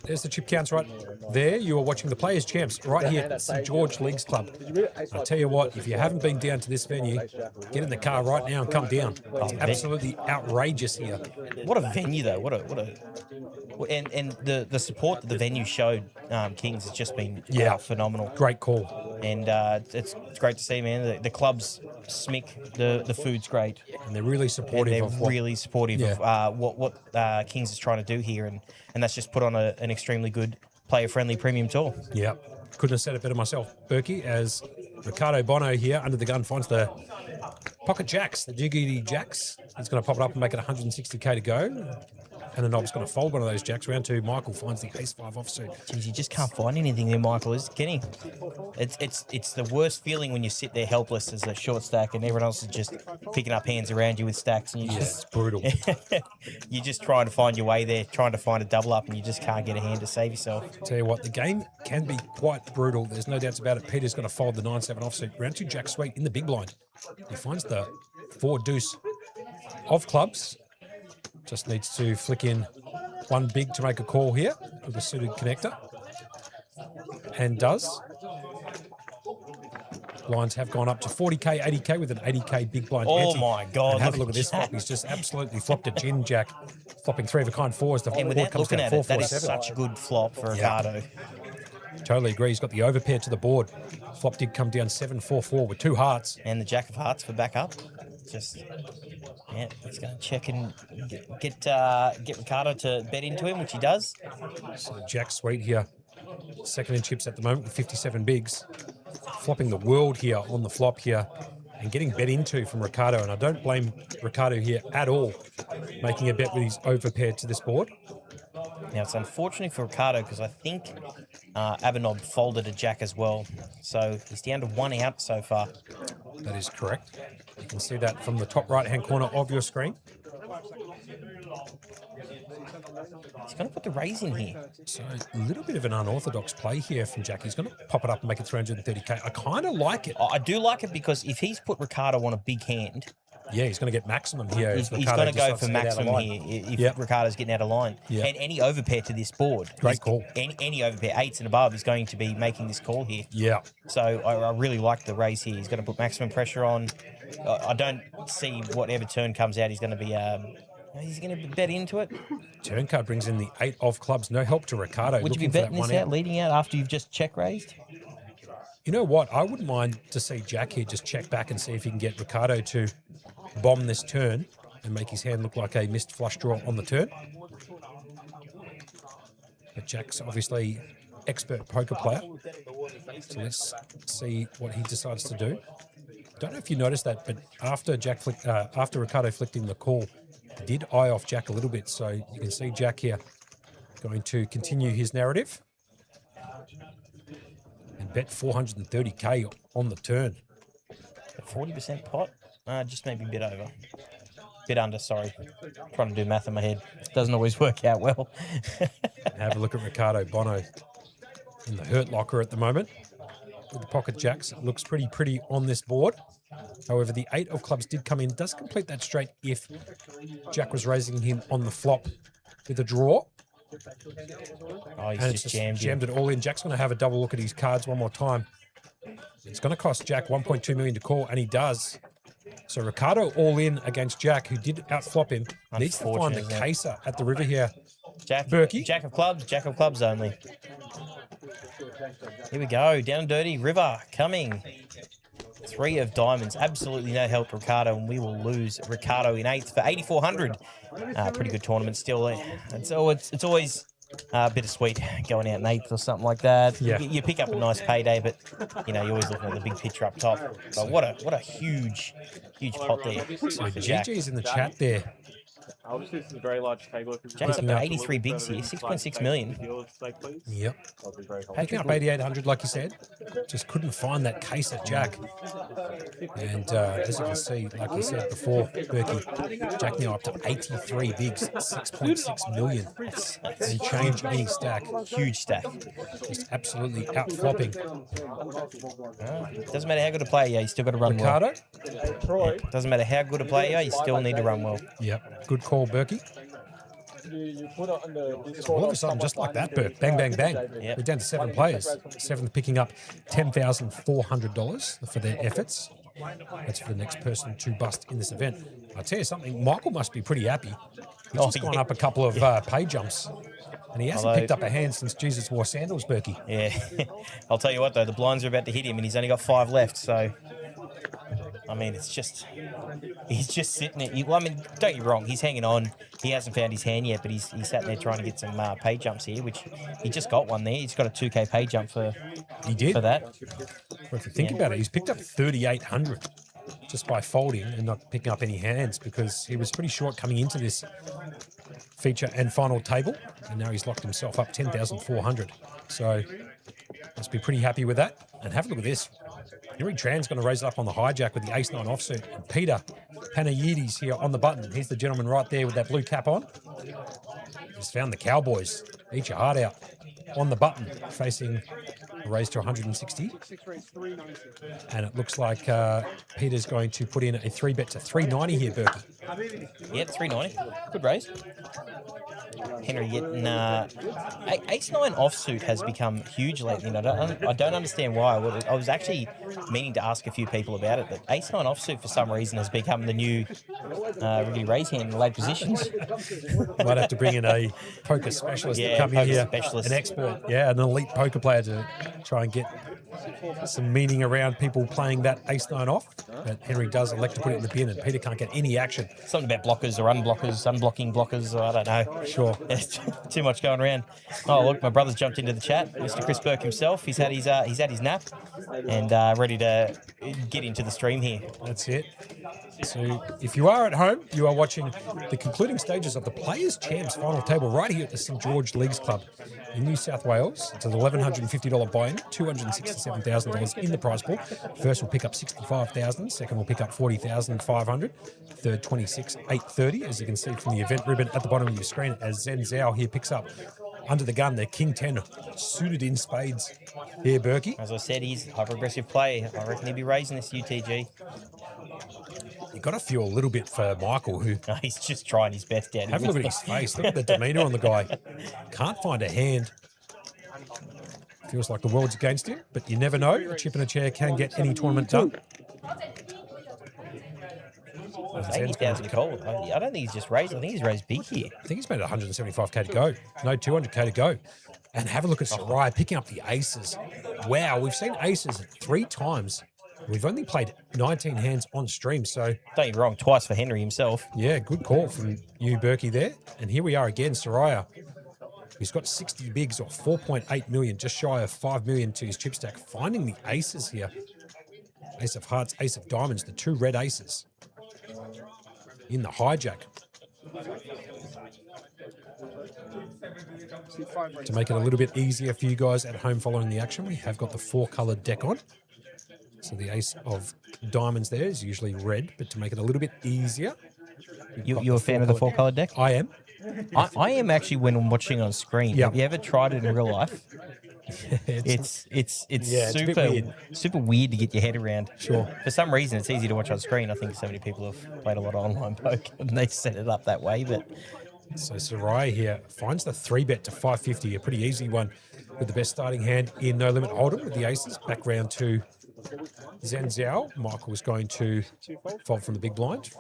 There's the chip counts right there. You are watching the Players Champs right here at St George Leagues Club. I'll tell you what, if you haven't been down to this venue, get in the car right now and come down. It's absolutely outrageous here. What a venue, though. And the support that the venue showed Kings has just been phenomenal. Great call. And it's great to see, man. The club's smick. The food's great. And they're really supportive of what Kings is trying to do here. And that's just put on an extremely good player-friendly premium tour. Yeah. Couldn't have said it better myself, Berkey, as Ricardo Bono here under the gun finds the pocket jacks, the jiggity jacks. He's going to pop it up and make it 160k to go. And the knob's going to fold one of those jacks. Round 2, Michael finds the ace-5 offsuit. Jeez, you just can't find anything there, Michael, can he? It's the worst feeling when you sit there helpless as a short stack and everyone else is just picking up hands around you with stacks. And it's brutal. You're just trying to find your way there, trying to find a double up, and you just can't get a hand to save yourself. Tell you what, the game can be quite brutal. There's no doubts about it. Peter's going to fold the 9-7 offsuit. Round 2, Jack Sweet in the big blind. He finds the 4 deuce of clubs. Just needs to flick in 1 big to make a call here with a suited connector. And does. blinds have gone up to 40k, 80k with an 80k big blind. Oh ante. my God! And have a look at this flop. He's just absolutely flopped a gin, Jack, flopping 3 of a kind fours. The And board without comes looking down at it, that is 447. such a good flop for Ricardo. Totally agree. He's got the overpair to the board. Flop did come down 7-4-4 with 2 hearts. And the Jack of Hearts for backup. Just, yeah, he's going to check and get Ricardo to bet into him, which he does. So Jack Sweet here, second in chips at the moment with 57 bigs. Flopping the world here on the flop here and getting bet into from Ricardo. And I don't blame Ricardo here at all, making a bet with his overpair to this board. Now, it's unfortunate for Ricardo because I think Abenob folded a Jack as well. So he's down to 1 out so far. That is correct. You can see that from the top right-hand corner of your screen. He's going to put the raise in here. So a little bit of an unorthodox play here from Jack. He's going to pop it up and make it 330k. I kind of like it. I do like it because if he's put Ricardo on a big hand, yeah, he's going to get maximum here. He's going to go for maximum here if Ricardo's getting out of line. Yep. And any overpair to this board. Great call. Any overpair, 8s and above, is going to be making this call here. Yeah. So I really like the raise here. He's going to put maximum pressure on. I don't see whatever turn comes out, he's going to be... he's going to bet into it. Turn card brings in the 8 of clubs. No help to Ricardo. Would you be betting this out, leading out after you've just check raised? You know what? I wouldn't mind to see Jack here just check back and see if he can get Ricardo to bomb this turn and make his hand look like a missed flush draw on the turn. But Jack's obviously expert poker player. So let's see what he decides to do. Don't know if you noticed that, but after Ricardo flicked in the call, he did eye off Jack a little bit. So you can see Jack here going to continue his narrative and bet 430k on the turn. 40% pot? Just maybe a bit over. Bit under, sorry. Trying to do math in my head. Doesn't always work out well. Have a look at Ricardo Bono in the hurt locker at the moment. With the pocket jacks, it looks pretty on this board. However, the 8 of clubs did come in. Does complete that straight if Jack was raising him on the flop with a draw. Oh, he's and just jammed it all in. Jack's going to have a double look at his cards one more time. It's going to cost Jack 1.2 million to call, and he does. So Ricardo all in against Jack, who did outflop him. Needs to find the caser at the river here. Berkey. Jack of clubs only. Here we go, down and dirty, river coming. 3 of diamonds, absolutely no help Ricardo, and we will lose Ricardo in 8th for 8,400. Pretty good tournament still. It's always bittersweet going out in 8th or something like that. Yeah. You pick up a nice payday, but you're always looking at the big picture up top. But what a huge pot there. So GG's in the chat there. Obviously, this is a very large table. Jack's up to 83 bigs here, 6.6 million. Yep. Picking up 8,800, like you said. Just couldn't find that case at Jack. And as you can see, like you said before, Berkey, Jack now up to 83 bigs, 6.6 million. And change any stack. Huge stack. Just absolutely out-flopping. Doesn't matter how good a player you are, you still got to run Ricardo? well. Yeah. Doesn't matter how good a player you are, you still need to run well. Yep. Good call, Berkey. All of a sudden, just like that, Burke, bang, bang, bang. Yep. We're down to 7 players. 7th picking up $10,400 for their efforts. That's for the next person to bust in this event. I'll tell you something, Michael must be pretty happy. He's just gone up a couple of pay jumps. And he hasn't picked up a hand since Jesus wore sandals, Berkey. Yeah. I'll tell you what, though, the blinds are about to hit him, and he's only got 5 left, so... I mean, he's just sitting there. Well, I mean, don't get me wrong, he's hanging on. He hasn't found his hand yet, but he's sat there trying to get some pay jumps here, which he just got one there. He's got a 2K pay jump for that. Well, if you think about it, he's picked up 3,800 just by folding and not picking up any hands because he was pretty short coming into this feature and final table, and now he's locked himself up 10,400. So must be pretty happy with that. And have a look at this. Henry Tran's going to raise it up on the hijack with the ace-9 offsuit. And Peter Panayides here on the button. He's the gentleman right there with that blue cap on. He's found the Cowboys. Eat your heart out. On the button, facing a raise to 160. And it looks like Peter's going to put in a 3-bet to 390 here, Berkey. Yeah, 390. Good raise. Henry getting ace-9 offsuit has become huge lately. And I don't understand why. I was actually meaning to ask a few people about it, but ace-9 offsuit for some reason has become the new really raise hand in late positions. Might have to bring in a poker specialist to come in here, an expert, an elite poker player to try and get some meaning around people playing that ace-9 off. But Henry does elect to put it in the bin, and Peter can't get any action. Something about blockers or unblocking blockers, or I don't know. Sure. There's too much going around. Oh, look, my brother's jumped into the chat. Mr. Chris Burke himself. He's had his nap and ready to get into the stream here. That's it. So if you are at home, you are watching the concluding stages of the Players' Champs final table right here at the St George Leagues Club in New South Wales. It's an $1,150 buy-in, $267,000 in the prize pool. First will pick up $65,000, second will pick up $40,500, third $26,830, as you can see from the event ribbon at the bottom of your screen, as Zen Zhao here picks up under the gun, their King 10 suited in spades here, Berkey. As I said, he's a hyper-aggressive play. I reckon he'll be raising this UTG. You've got to feel a little bit for Michael, who... He's just trying his best down. Have a look at his face. Look at the demeanour on the guy. Can't find a hand. Feels like the world's against him, but you never know. A chip in a chair can get any tournament done. 80,000 cold. I don't think he's just raised. I think he's raised big here. I think he's made 175k to go. No, 200k to go. And have a look at Soraya picking up the aces. Wow, we've seen aces 3 times. We've only played 19 hands on stream, so... Don't get me wrong, twice for Henry himself. Yeah, good call from you, Berkey, there. And here we are again, Soraya. He's got 60 bigs, or 4.8 million, just shy of 5 million to his chip stack. Finding the aces here. Ace of hearts, ace of diamonds, the 2 red aces in the hijack. To make it a little bit easier for you guys at home following the action, we have got the 4-coloured deck on. So the ace of diamonds there is usually red, but to make it a little bit easier... You're a fan of the 4-coloured deck? I am. I am actually when I'm watching on screen. Yep. Have you ever tried it in real life? It's super weird to get your head around. Sure. For some reason, it's easy to watch on screen. I think so many people have played a lot of online poker and they set it up that way. But so Soraya here finds the 3-bet to 550, a pretty easy one with the best starting hand in No Limit Hold'em with the aces. Back round to Zen Zhao. Michael was going to fold from the big blind.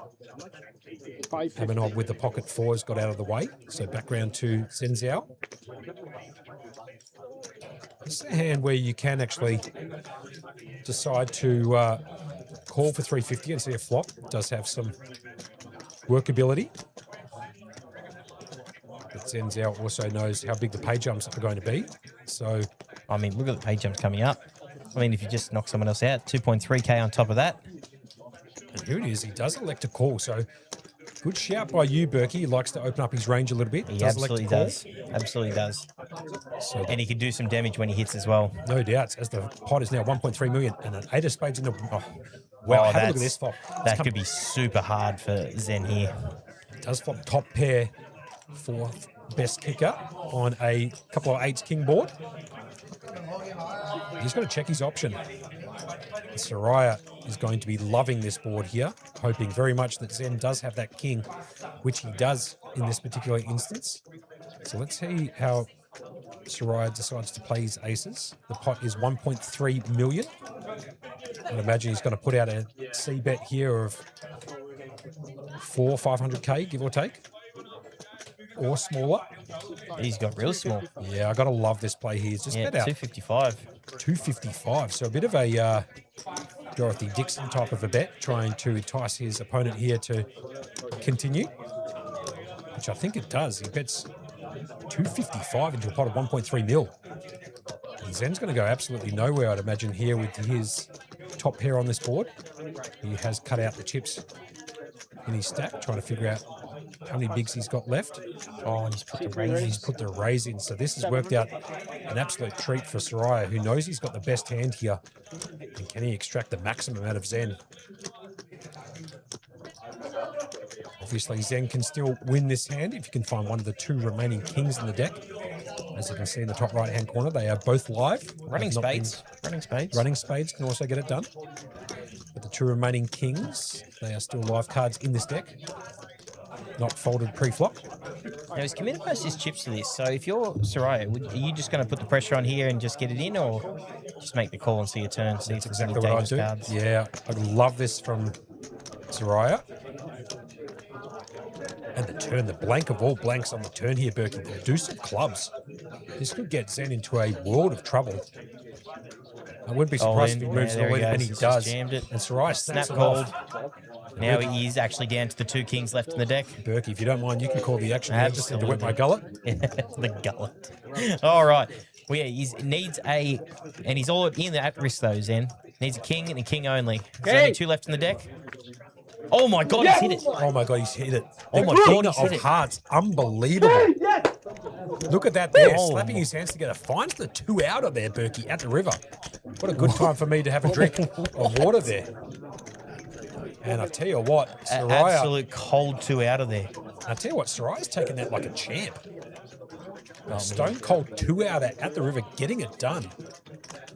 Hamanov with the pocket 4s got out of the way. So back round to Zen Zhao. It's a hand where you can actually decide to call for 350 and see a flop. It does have some workability. But Zen Zhao also knows how big the pay jumps are going to be. So, I mean, look at the pay jumps coming up. I mean, if you just knock someone else out, 2.3k on top of that. And here it is. He does elect to call. So good shout by you, Berkey. He likes to open up his range a little bit. He absolutely does. Absolutely does. So, and he can do some damage when he hits as well. No doubts, as the pot is now 1.3 million and an 8 of spades in the... Oh, wow, have a look at this flop. That could be super hard for Zen here. It does flop top pair for best kicker on a couple of 8s king board. He's got to check his option. Soraya is going to be loving this board here, hoping very much that Zen does have that king, which he does in this particular instance. So let's see how Soraya decides to play his aces. The pot is 1.3 million. I'd imagine he's going to put out a C bet here of 500k, give or take, or smaller. He's got real small. Yeah, I got to love this play here. He's just bet out 255. 255. So a bit of a Dorothy Dixon type of a bet, trying to entice his opponent here to continue, which I think it does. He bets 255 into a pot of 1.3 mil. And Zen's going to go absolutely nowhere, I'd imagine, here with his top pair on this board. He has cut out the chips in his stack, trying to figure out how many bigs he's got left. Oh, and he's put the raise. He's put the raise in. So this has worked out an absolute treat for Soraya, who knows he's got the best hand here. And can he extract the maximum out of Zen? Obviously, Zen can still win this hand if you can find one of the 2 remaining kings in the deck. As you can see in the top right-hand corner, they are both live. Running spades. Running spades can also get it done. But the 2 remaining kings, they are still live cards in this deck. Not folded pre-flop. Now, he's committed most of his chips to this, so if you're Soraya, are you just going to put the pressure on here and just get it in, or just make the call and see your turn, see if it's any Exactly what I dangerous do. cards? Yeah, I love this from Soraya. And the turn, the blank of all blanks on the turn here, Berkey. The deuce of clubs. This could get Zen into a world of trouble. I wouldn't be surprised if he moves the lead, and he does. Jammed it. And Soraya Snap snaps it called. off. Now he is actually down to the 2 kings left in the deck. Berkey, if you don't mind, you can call the action. I just need to wet my gullet. The gullet. All right. Well, yeah, he needs a, and he's all in at risk though, Zen. Needs a king and a king only. There's only 2 left in the deck. Oh my God, he's hit it. Oh my God, he's hit it. Oh my The God, corner he's hit of it. hearts, unbelievable. Look at that there, Oh. slapping his hands together. Finds the 2 out of there, Berkey, at the river. What a good time for me to have a drink of water there. And I tell you what, Soraya, Absolute cold 2 out of there. I tell you what, Soraya's taken that like a champ. Stone cold 2 out at the river, getting it done.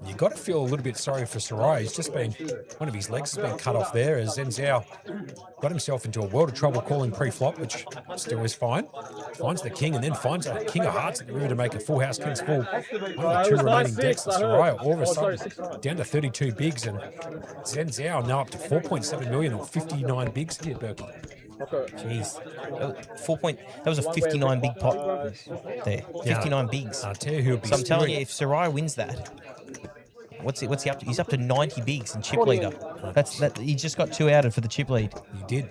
You got to feel a little bit sorry for Soraya. He's just been, one of his legs has been cut off there as Zen Zhao got himself into a world of trouble calling pre-flop, which still is fine. Finds the king and then finds a king of hearts at the river to make a full house, king's full. One of the 2 remaining decks, and Soraya all of a sudden down to 32 bigs, and Zen Zhao now up to 4.7 million or 59 bigs here, Berkey. Jeez. That was a 59 big pot there. 59 bigs. I'll tell you who'll be So I'm telling you, spewing. if Soraya wins that, what's he up to? He's up to 90 bigs in chip leader. That he just got 2 outed for the chip lead. He did.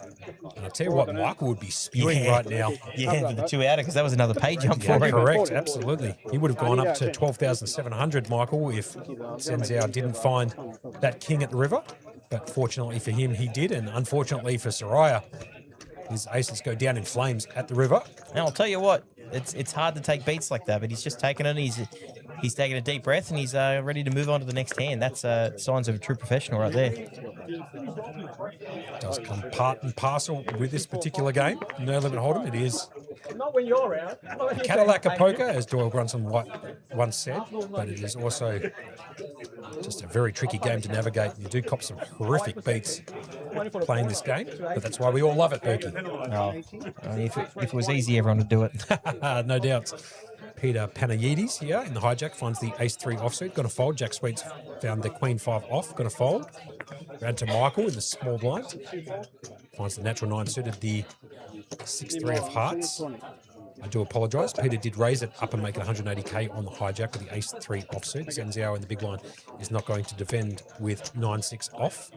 And I'll tell you what, Michael would be spewing right now. Yeah, for the 2 outer, because that was another pay jump Yeah, for him. correct, absolutely. He would have gone up to 12,700, Michael, if Zen Zhao didn't find that king at the river. But fortunately for him, he did. And unfortunately for Soraya, his aces go down in flames at the river. Now, I'll tell you what, it's hard to take beats like that, but he's just taken it. He's taking a deep breath and he's ready to move on to the next hand. That's signs of a true professional right there. Does come part and parcel with this particular game. No limit hold'em. It is Not when you're out. Cadillac of poker, as Doyle Brunson once said, but it is also just a very tricky game to navigate. You do cop some horrific beats playing this game, but that's why we all love it, Berkey. I mean, if it was easy, everyone would do it. No doubts. Peter Panayides here in the hijack finds the ace-3 offsuit. Going to fold. Jack Sweets found the queen-5 off. Going to fold. Round to Michael in the small blind. Finds the natural 9 suited, the 6-3 of hearts. I do apologise. Peter did raise it up and make it 180k on the hijack with the ace-3 offsuit. Zen Zhao in the big line is not going to defend with 9-6 off.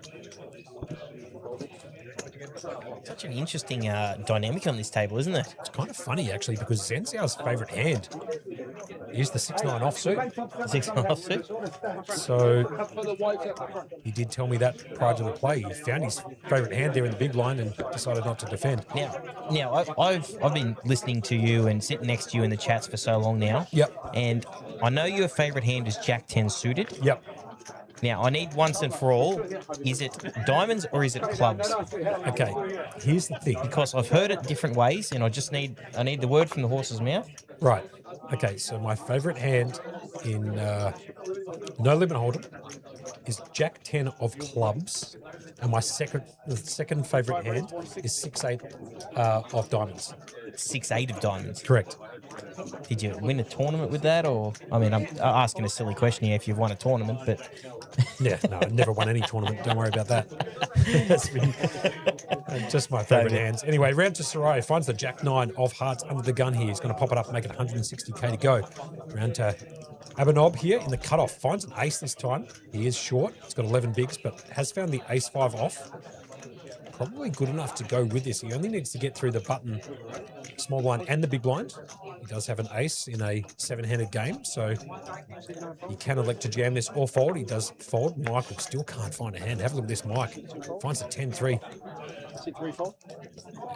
Such an interesting dynamic on this table, isn't it? It's kind of funny, actually, because Zen Zhao's favourite hand is the 6-9 offsuit. 6-9 offsuit. So he did tell me that prior to the play. He found his favourite hand there in the big line and decided not to defend. Now I've been listening to you and sitting next to you in the chats for so long now. Yep. And I know your favourite hand is Jack 10 suited. Yep. Now, I need once and for all, is it diamonds or is it clubs? Okay, here's the thing. Because I've heard it different ways, and I need the word from the horse's mouth. Right. Okay, so my favourite hand in No Limit Hold'em is Jack 10 of clubs, and my second favourite hand is 6-8 of diamonds. 6-8 of diamonds. Correct. Did you win a tournament with that, or I mean, I'm asking a silly question here if you've won a tournament, but Yeah, no, I never won any tournament. Don't worry about that. That's been just my favourite hands. Anyway, round to Soraya. Finds the Jack 9 of hearts under the gun here. He's going to pop it up and make it 160k to go. Round to Abanob here in the cutoff. Finds an ace this time. He is short. He's got 11 bigs, but has found the ace-5 off. Probably good enough to go with this. He only needs to get through the button, small blind and the big blind. He does have an ace in a 7-handed game, so he can elect to jam this or fold. He does fold. Michael still can't find a hand. Have a look at this, Mike. Finds a 10-3.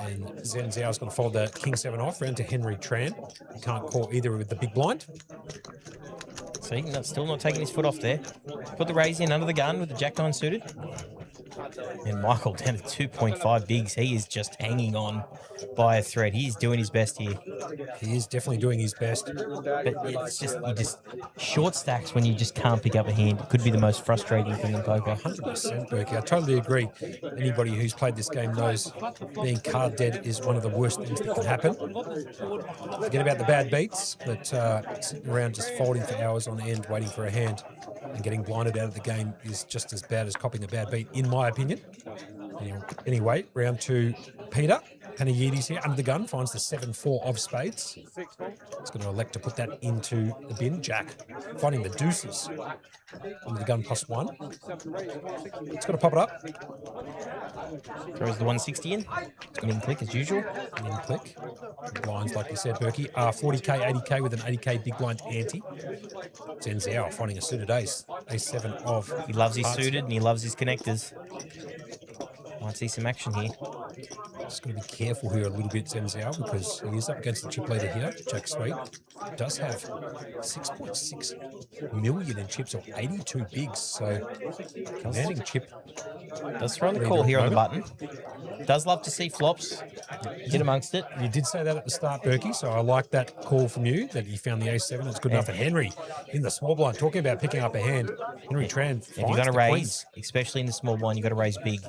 And Zen Zhao's going to fold the King 7 off. Round to Henry Tran. He can't call either with the big blind. see, still not taking his foot off there. Put the raise in under the gun with the Jack 9 suited. And Michael down to 2.5 bigs. He is just hanging on by a thread. He's doing his best here. He is definitely doing his best. But it's just, you just short stacks when you just can't pick up a hand. It could be the most frustrating thing in poker. 100%, Berkey. I totally agree. Anybody who's played this game knows being card dead is one of the worst things that can happen. Forget about the bad beats, but sitting around just folding for hours on end, waiting for a hand, and getting blinded out of the game is just as bad as copping a bad beat, in my opinion. Anyway, round 2, Peter. Panayiotis here under the gun, finds the 7-4 of spades. It's going to elect to put that into the bin. Jack finding the deuces under the gun +1. It's going to pop it up. Throws the 160 in. In click as usual. In click. Blinds, like you said, Berkey, are 40k, 80k with an 80k big blind ante. Zenzao finding a suited ace. Ace-7 of He loves his hearts. suited and he loves his connectors. Might see some action here. Just got to be careful here a little bit, Zenzao, because he is up against the chip leader here. Jack Sweet does have 6.6 million in chips, or 82 bigs. So, commanding chip. Does throw the call here on the button. Does love to see flops. Get amongst it. You did say that at the start, Berkey, so I like that call from you, that he found the ace-7. It's good enough. And Henry in the small blind, talking about picking up a hand. Henry Tran If you're going to the raise, queens. especially in the small blind, you've got to raise big.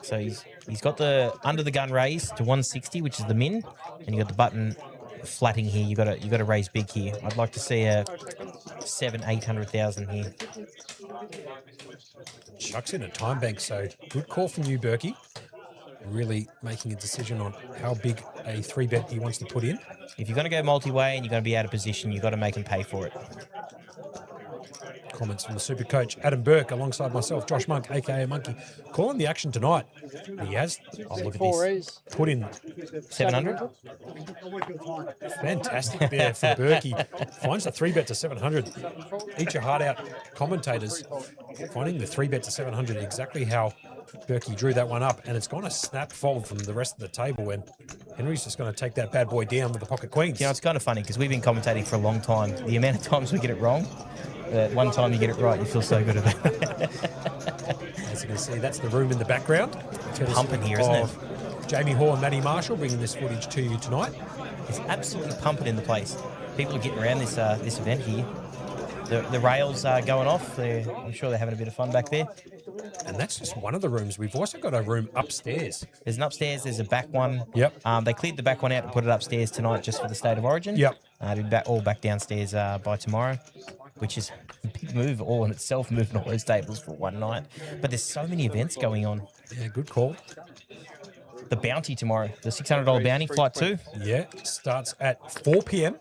So he's got the under the gun raise to 160, which is the min, and you got the button flatting here. You got to raise big here. I'd like to see a 700,000-800,000 here. Chucks in a time bank, so good call from you, Berkey. Really making a decision on how big a 3-bet he wants to put in. If you're going to go multi-way and you're going to be out of position, you've got to make him pay for it. Comments from the super coach, Adam Burke, alongside myself, Josh Monk, a.k.a. Monkey, calling the action tonight. He has, oh, look at this, put in 700? Fantastic there for Berkey. Finds the 3-bet to 700. Eat your heart out, commentators, finding the 3-bet to 700, exactly how Berkey drew that one up, and it's gone a snap fold from the rest of the table, and Henry's just going to take that bad boy down with the pocket queens. You know, it's kind of funny because we've been commentating for a long time. The amount of times we get it wrong, one time you get it right, you feel so good about it. As you can see, that's the room in the background. It's pumping here, isn't it? Jamie Hall and Matty Marshall bringing this footage to you tonight. It's absolutely pumping in the place. People are getting around this this event here. The rails are going off. I'm sure they're having a bit of fun back there. And that's just one of the rooms. We've also got a room upstairs. There's an upstairs. There's a back one. Yep. They cleared the back one out and put it upstairs tonight just for the State of Origin. Yep. It'll be all back downstairs by tomorrow, which is a big move all in itself, moving all those tables for one night. But there's so many events going on. Yeah, good call. The bounty tomorrow, the $600 bounty, flight 2. Yeah, starts at 4 p.m,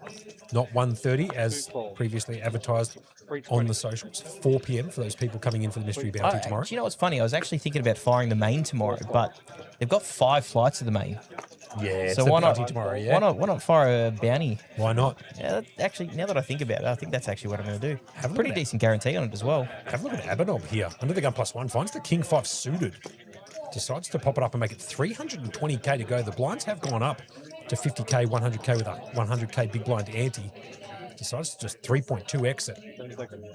not 1:30 as previously advertised on the socials. 4 p.m. for those people coming in for the mystery bounty tomorrow. Do you know what's funny? I was actually thinking about firing the main tomorrow, but they've got 5 flights of the main. Yeah, so it's why the bounty not tomorrow? Yeah, why not fire a bounty? Why not? Yeah, actually, now that I think about it, I think that's actually what I'm going to do. Have a Pretty look at decent guarantee on it as well. Have a look at Abanob here. Under the gun +1, finds the King 5 suited. Decides to pop it up and make it 320k to go. The blinds have gone up to 50k, 100k with a 100k big blind ante. Decides to just 3.2x it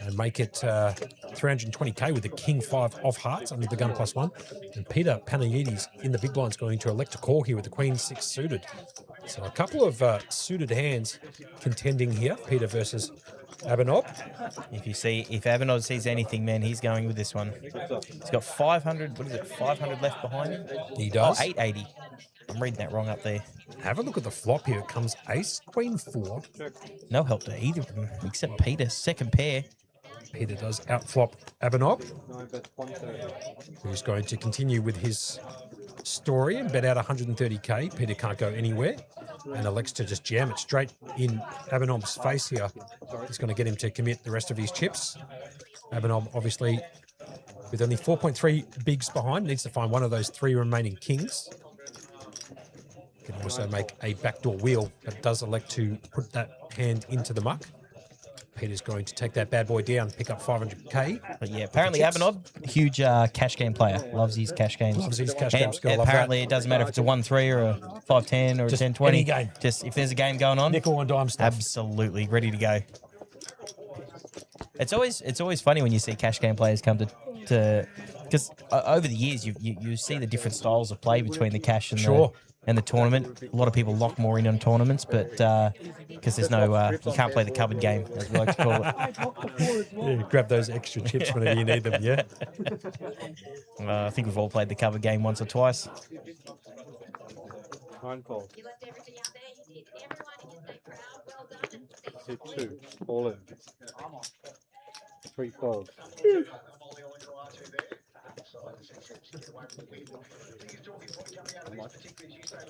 and make it 320k with the King 5 off hearts under the gun +1. And Peter Panayiotis in the big blind's going to elect a call here with the Queen 6 suited. So a couple of suited hands contending here. Peter versus Abanob. If Abanob sees anything, man, he's going with this one. He's got 500, 500 left behind him? He does. Oh, 880. I'm reading that wrong up there. Have a look at the flop here. It comes ace, queen 4. No help to either of them, except Peter, second pair. Peter does outflop Abanob, who's going to continue with his story and bet out 130k. Peter can't go anywhere and elects to just jam it straight in Abanob's face here. He's going to get him to commit the rest of his chips. Abanob, obviously, with only 4.3 bigs behind, needs to find one of those 3 remaining kings. Can also make a backdoor wheel, but does elect to put that hand into the muck. Peter's going to take that bad boy down, pick up 500k. But yeah, apparently Abanob, huge cash game player. Loves his cash games. Loves his cash games. Apparently it doesn't matter if it's a 1-3 or a 5-10 or a 10-20. Any game. Just if there's a game going on. Nickel and dime stuff. Absolutely, ready to go. It's always funny when you see cash game players come to because over the years you see the different styles of play between the cash and Sure. the tournament. A lot of people lock more in on tournaments, but because there's no you can't play the cupboard game, as we like to call it. Yeah, grab those extra chips whenever you need them. Yeah. I think we've all played the cupboard game once or twice. 9 calls. You left everything out there. You did. Everyone in your state crowd. Well done. Hit 2. All in. 3 calls.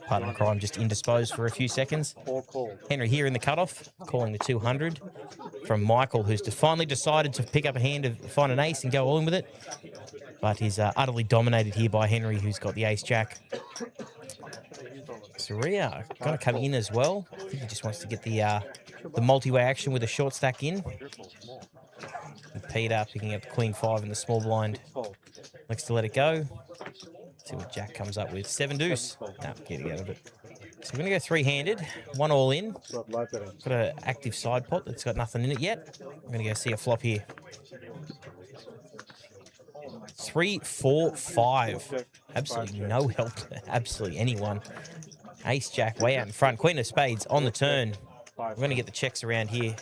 Partner in crime just indisposed for a few seconds. 4 calls. Henry here in the cutoff, calling the 200 from Michael, who's finally decided to pick up a hand to find an ace and go all in with it. But he's utterly dominated here by Henry, who's got the ace-jack. Saria going to come in as well. I think he just wants to get the multi-way action with a short stack in. And Peter picking up the queen 5 in the small blind. Likes to let it go. See what Jack comes up with. 7 deuce. No, getting out of it. So we're going to go 3-handed. 1 all in. Got an active side pot that's got nothing in it yet. I'm going to go see a flop here. 3, 4, 5. Absolutely no help to absolutely anyone. Ace Jack way out in front. Queen of spades on the turn. We're going to get the checks around here.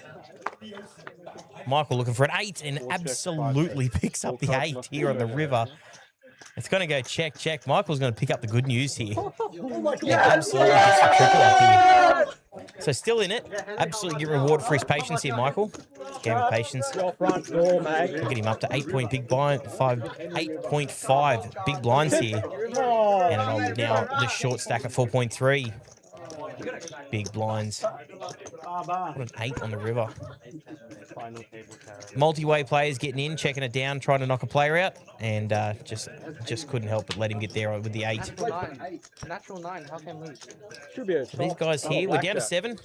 Michael looking for an 8 and absolutely picks up the 8 here on the river. It's going to go check, check. Michael's going to pick up the good news here. Yeah, absolutely gets the triple up here. So still in it. Absolutely get reward for his patience here, Michael. Game of patience. Look at him up to 8 big blind, 8.5 big blinds here. And now the short stack at 4.3. Big blinds. What an 8 on the river. Multi-way players getting in, checking it down, trying to knock a player out, and just couldn't help but let him get there with the 8. Natural 9, how can we? So these guys here, we're down to 7.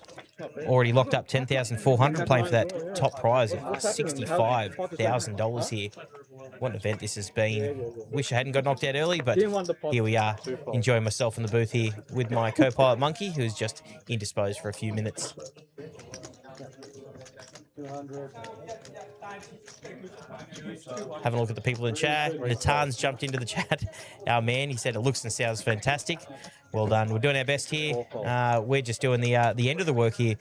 Already locked up 10,400, playing for that top prize of $65,000 here. What an event this has been. Wish I hadn't got knocked out early, but here we are, enjoying myself in the booth here with my co-pilot Monkey, who's just indisposed for a few minutes. Having a look at the people in chat. Natan's jumped into the chat. Our man, he said it looks and sounds fantastic. Well done. We're doing our best here. We're just doing the end of the work here.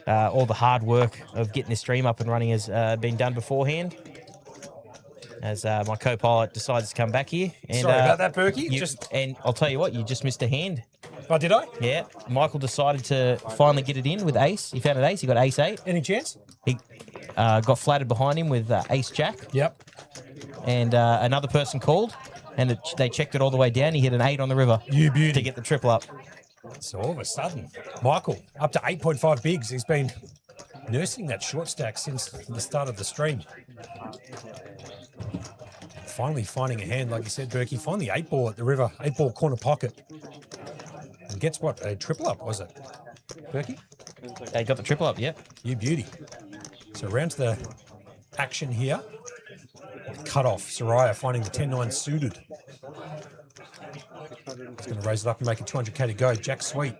All the hard work of getting this stream up and running has been done beforehand. As my co-pilot decides to come back here. And, sorry about that, Berkey. And I'll tell you what, you just missed a hand. Oh, did I? Yeah. Michael decided to finally get it in with ace. He found an ace. He got ace 8. Any chance? He got flattered behind him with ace jack. Yep. And another person called, and they checked it all the way down. He hit an 8 on the river. You beauty. To get the triple up. So all of a sudden, Michael, up to 8.5 bigs. He's been nursing that short stack since the start of the stream. Finally finding a hand, like you said, Berkey. Find the 8-ball at the river, 8-ball corner pocket. And gets what? A triple up, was it? Berkey? They got the triple up, yep. You beauty. So round to the action here. Cut off. Saria finding the 10-9 suited. He's going to raise it up and make it 200k to go. Jack Sweet.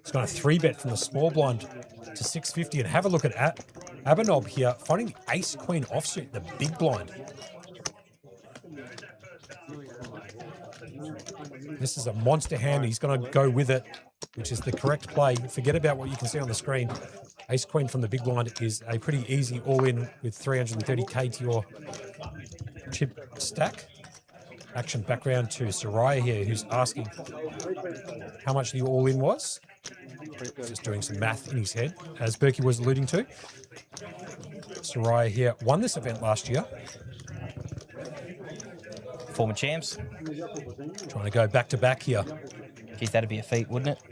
He's going to 3-bet from the small blind to 650. And have a look at Abanob here, finding the ace-queen offsuit, the big blind. This is a monster hand. He's going to go with it, which is the correct play. Forget about what you can see on the screen. Ace-queen from the big blind is a pretty easy all-in with 330k to your chip stack. Action background to Saria here, who's asking how much the all-in was. Just doing some math in his head, as Berkey was alluding to. Saria here won this event last year. Former champs. Trying to go back-to-back here. Geez, that'd be a feat, wouldn't it?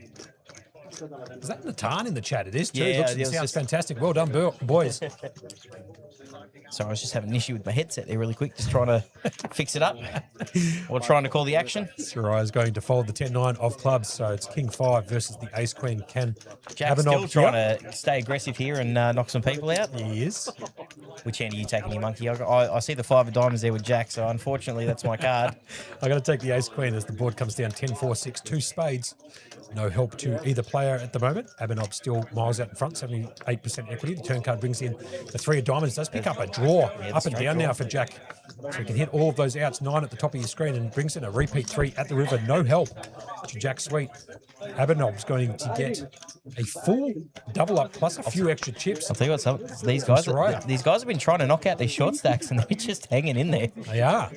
Is that Natan in the chat? It is too. Yeah, Looks and sounds fantastic. Well done, boys. Sorry, I was just having an issue with my headset there really quick, just trying to fix it up. Or trying to call the action. Saria's going to fold the 10-9 of clubs, so it's King 5 versus the Ace-Queen. Can Jack's still trying to stay aggressive here and knock some people out. He is. Which hand are you taking here, Monkey? I see the 5 of diamonds there with Jack, so unfortunately that's my card. I'm going to take the Ace-Queen as the board comes down 10-4-6, 2 spades. No help to either player. player at the moment. Abenob still miles out in front, 78% equity. The turn card brings in the 3 of diamonds. Does pick up a draw, up and down now for Jack. So he can hit all of those outs, 9 at the top of your screen, and brings in a repeat 3 at the river. No help to Jack Sweet. Abenob's going to get a full double up plus a few extra chips. I'll tell you what, these guys have been trying to knock out these short stacks, and they're just hanging in there. They are.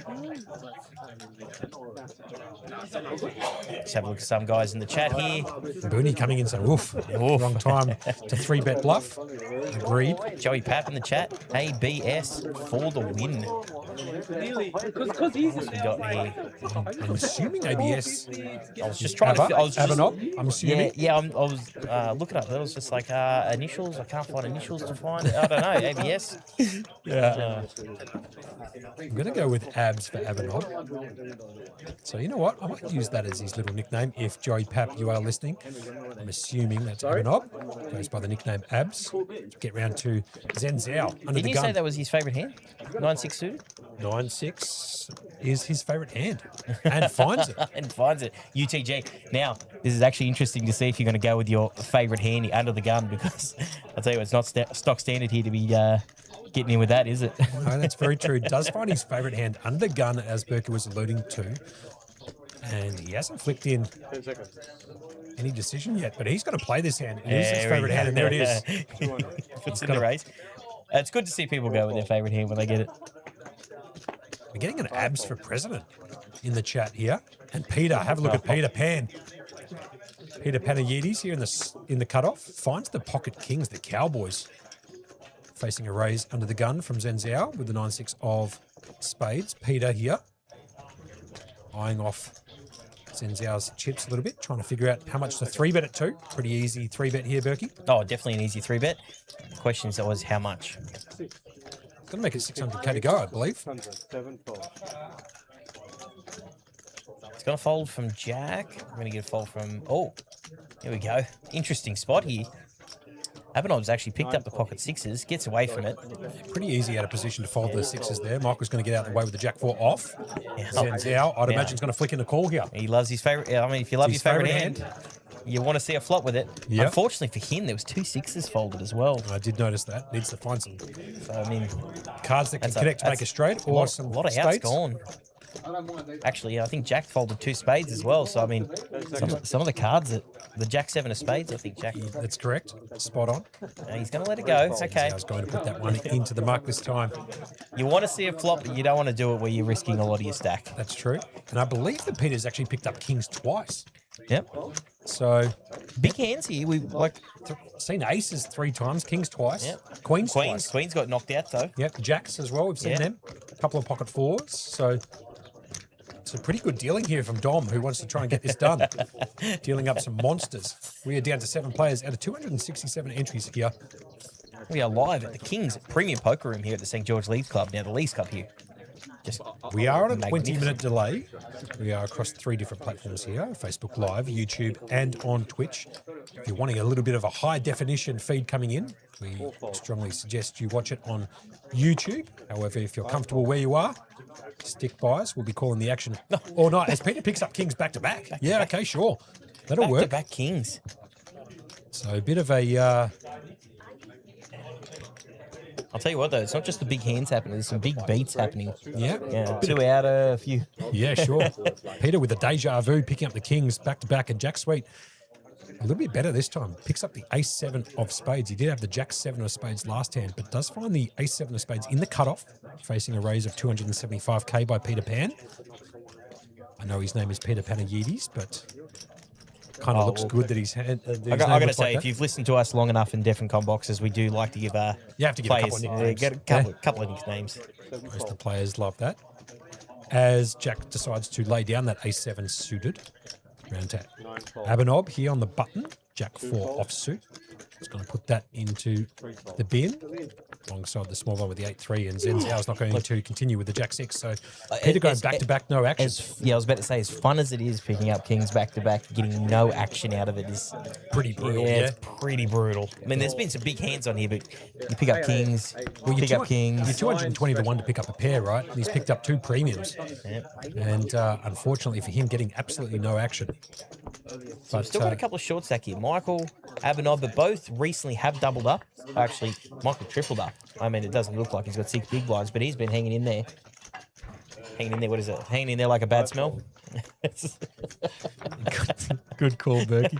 Let's have a look at some guys in the chat here. Booney coming in saying, oof, wrong time to 3-bet bluff. Agreed. Joey Pap in the chat. ABS for the win. Because he's What we got here? I'm assuming ABS. I was just trying to. Abenob, I'm assuming. Yeah, I was looking up. It was just like initials. I can't find initials to find it. I don't know. ABS. Yeah. I'm going to go with Abs for Abenob. So you know what? I might use that as his little nickname. If Joey Pap, you are listening, I'm assuming that's Abenob. Goes by the nickname Abs. Get round to Zen Zhao under Didn't the you gun. say that was his favourite hand? 9-6 suited? 9-6 is his favourite hand. And finds it. And finds it. UTG. Now, this is actually interesting to see if you're going to go with your favourite hand under the gun, because I'll tell you what, it's not stock standard here to be getting in with that, is it? No, that's very true. Does find his favourite hand under the gun, as Burker was alluding to. And he hasn't flicked in any decision yet, but he's going to play this hand. It is his favourite hand, and there it is. Puts in the race. It's good to see people go with their favourite hand when they get it. We're getting an Abs for president in the chat here. And Peter, have a look at Peter Pan. Peter Panayides here in the cutoff finds the pocket kings, the Cowboys, facing a raise under the gun from Zen Zhao with the 9-6 of spades. Peter here eyeing off Zen Zhao's chips a little bit, trying to figure out how much to 3-bet it to. Pretty easy 3-bet here, Berkey. Oh, definitely an easy 3-bet. The question is always how much. It's going to make it 600k to go, I believe. It's going to fold from Jack. I'm going to get a fold from... Oh, here we go. Interesting spot here. Abenob's actually picked up the pocket 6s, gets away from it. Pretty easy out of position to fold the 6s there. Michael's going to get out of the way with the Jack 4 off. Yeah. Zen Zhao, I'd imagine, is going to flick in the call here. He loves his favourite... I mean, if you love your favourite hand, you want to see a flop with it. Yep. Unfortunately for him, there was 2 6s folded as well. I did notice that. Needs to find some So, I mean... cards that can connect to make a straight, or some a lot of spades. outs gone. Actually, I think Jack folded 2 spades as well. So, I mean, some of the cards that... The Jack 7 of spades, I think, Jack. That's correct. Spot on. He's going to let it go. Okay. I was going to put that one into the muck this time. You want to see a flop, but you don't want to do it where you're risking a lot of your stack. That's true. And I believe that Peter's actually picked up kings twice. Yep. So big hands here. We've seen aces 3 times, kings twice, yep. Queens twice. Queens got knocked out though. Yep. Jacks as well. We've seen them. A couple of pocket 4s. So it's a pretty good dealing here from Dom, who wants to try and get this done. Dealing up some monsters. We are down to 7 players out of 267 entries here. We are live at the Kings Premium Poker Room here at the St. George Leagues Club. Now, the Leagues Club here. We are on a 20-minute delay. We are across 3 different platforms here, Facebook Live, YouTube, and on Twitch. If you're wanting a little bit of a high-definition feed coming in, we strongly suggest you watch it on YouTube. However, if you're comfortable where you are, stick by us. We'll be calling the action all night as Peter picks up kings back-to-back. Yeah, okay, sure. That'll work. Back-to-back kings. So a bit of a... I'll tell you what, though, it's not just the big hands happening. There's some big beats happening. Yeah. 2 out of a few. Yeah, sure. Peter with a deja vu, picking up the kings back-to-back, and Jack Sweet a little bit better this time. Picks up the ace-7 of spades. He did have the Jack-7 of spades last hand, but does find the ace-7 of spades in the cutoff, facing a raise of 275k by Peter Pan. I know his name is Peter Panayides, but kind of looks good that he's had. I got to say, if you've listened to us long enough in different com boxes, we do like to give you have to give players, a couple of nicknames. Get a couple of nicknames. Most of the players love that. As Jack decides to lay down that ace-7 suited. Round to Abenob here on the button. Jack 4 offsuit. Just going to put that into the bin. alongside the small one with the 8-3, and Zen Zhao's not going to continue with the Jack-6. So Peter going back-to-back, no action. I was about to say, as fun as it is picking up kings back-to-back, getting no action out of it is pretty brutal. Yeah, it's pretty brutal. I mean, there's been some big hands on here, but you pick up kings, pick up kings. You're 220 to 1 to pick up a pair, right? And he's picked up 2 premiums. And unfortunately for him, getting absolutely no action. So we've still got a couple of short stack here. Michael, Abinov, but both recently have doubled up. Actually, Michael tripled up. I mean, it doesn't look like he's got 6 big blinds, but he's been hanging in there. Hanging in there, what is it? Hanging in there like a bad smell? Good call, Berkey.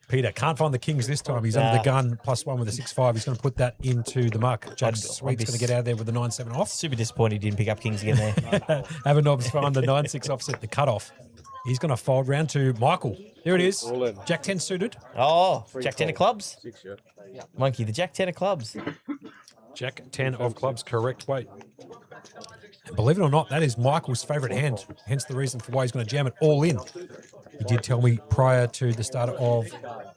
Peter can't find the kings this time. He's under the gun, +1 with a 6-5. He's going to put that into the muck. Jack's Sweet's going to get out there with the 9-7 off. Super disappointed he didn't pick up kings again there. Avanov's found the 9-6 offset, the cutoff. He's going to fold round to Michael. There it is. Jack 10 suited. Oh, Jack 10 of clubs. Monkey, the Jack 10 of clubs. Jack 10 of clubs, correct weight. And believe it or not, that is Michael's favourite hand, hence the reason for why he's going to jam it all in. He did tell me prior to the start of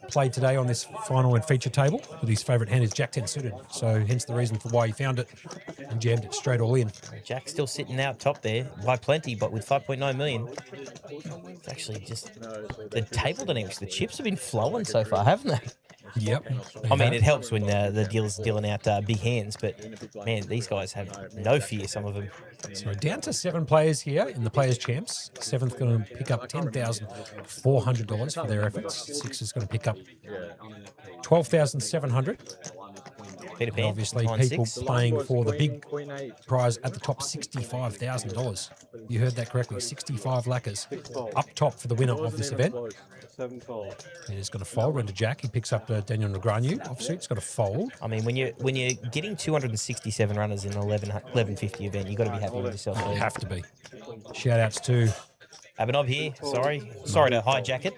play today on this final and feature table that his favourite hand is Jack 10 suited. So hence the reason for why he found it and jammed it straight all in. Jack's still sitting out top there by plenty, but with 5.9 million. It's actually just the table dynamics. The chips have been flowing so far, haven't they? Yep. I mean, it helps when the dealer's dealing out big hands, but man, these guys have no fear, some of them. So down to 7 players here in the Players' Champs. 7th going to pick up $10,400 for their efforts. 6th is going to pick up $12,700. Peter Pan, obviously, people playing for the big prize at the top, $65,000. You heard that correctly, 65 lacquers up top for the winner of this event. He's going to fold into Jack. He picks up Daniel Negreanu offsuit. He's got to fold. I mean, when you're getting 267 runners in an 1150 event, you've got to be happy with yourself. You have to be. Shout outs to Abinov here. Sorry to hijack it,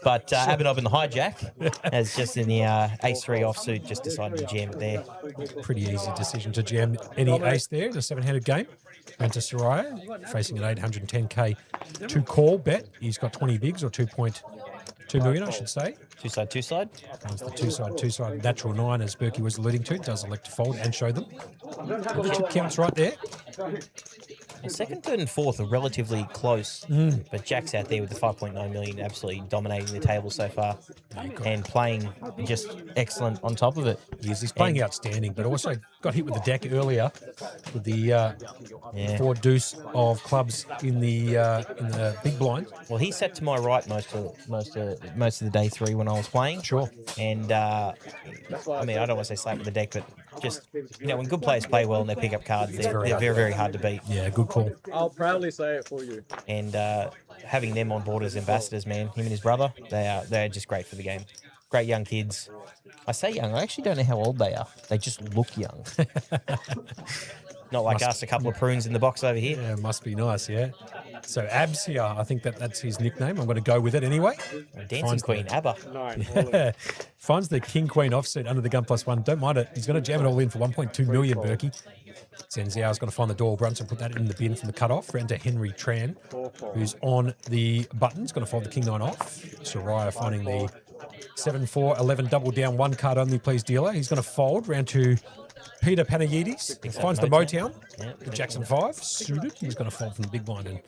but Abinov in the hijack has just in the ace-3 offsuit just decided to jam it there. Pretty easy decision to jam any ace there in a 7-handed game. Went to Soraya, facing an 810k to call bet. He's got 20 bigs or 2.2 million, I should say. Two side. That's the two side natural 9, as Berkey was alluding to. Does elect to fold and show them. Well, the chip counts right there. The second, third, and fourth are relatively close, but Jack's out there with the 5.9 million, absolutely dominating the table so far, and playing just excellent on top of it. He's playing outstanding, but also got hit with the deck earlier with the 4 deuce of clubs in the big blind. Well, he sat to my right most of the day 3 when I was playing. Sure. And I mean, I don't want to say slap with the deck, but just when good players play well and they pick up cards, they're very, very hard to beat. Yeah, good call. I'll proudly say it for you. And having them on board as ambassadors, man, him and his brother, they're just great for the game. Great young kids. I say young, I actually don't know how old they are. They just look young. Not like us, a couple of prunes in the box over here. Yeah, must be nice, yeah. So Abs here, I think that's his nickname. I'm going to go with it anyway. Dancing Queen, ABBA. Finds the King Queen offsuit under the gun +1. Don't mind it. He's going to jam it all in for 1.2 million, Berkey. Zen Zhao's going to find the door Brunson, put that in the bin from the cutoff. Round to Henry Tran, who's on the buttons. Going to fold the King 9 off. Soraya finding the 7-4, 11 double down, 1 card only, please, dealer. He's going to fold round to Peter Panagidis. Finds the Motown. The Jackson 5 suited. He's going to fold from the big blind, and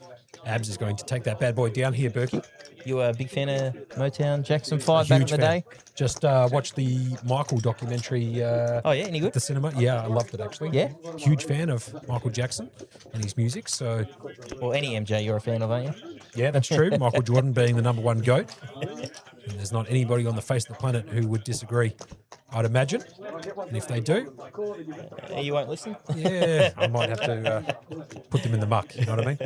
Abs is going to take that bad boy down here, Berkey. You a big fan of Motown Jackson 5 back in the day? Just watched the Michael documentary. Oh, yeah, any good? At the cinema. Yeah, I loved it, actually. Yeah? Huge fan of Michael Jackson and his music, so... Well, any MJ you're a fan of, aren't you? Yeah, that's true. Michael Jordan being the #1 GOAT. And there's not anybody on the face of the planet who would disagree, I'd imagine. And if they do... you won't listen? Yeah, I might have to put them in the muck, you know what I mean?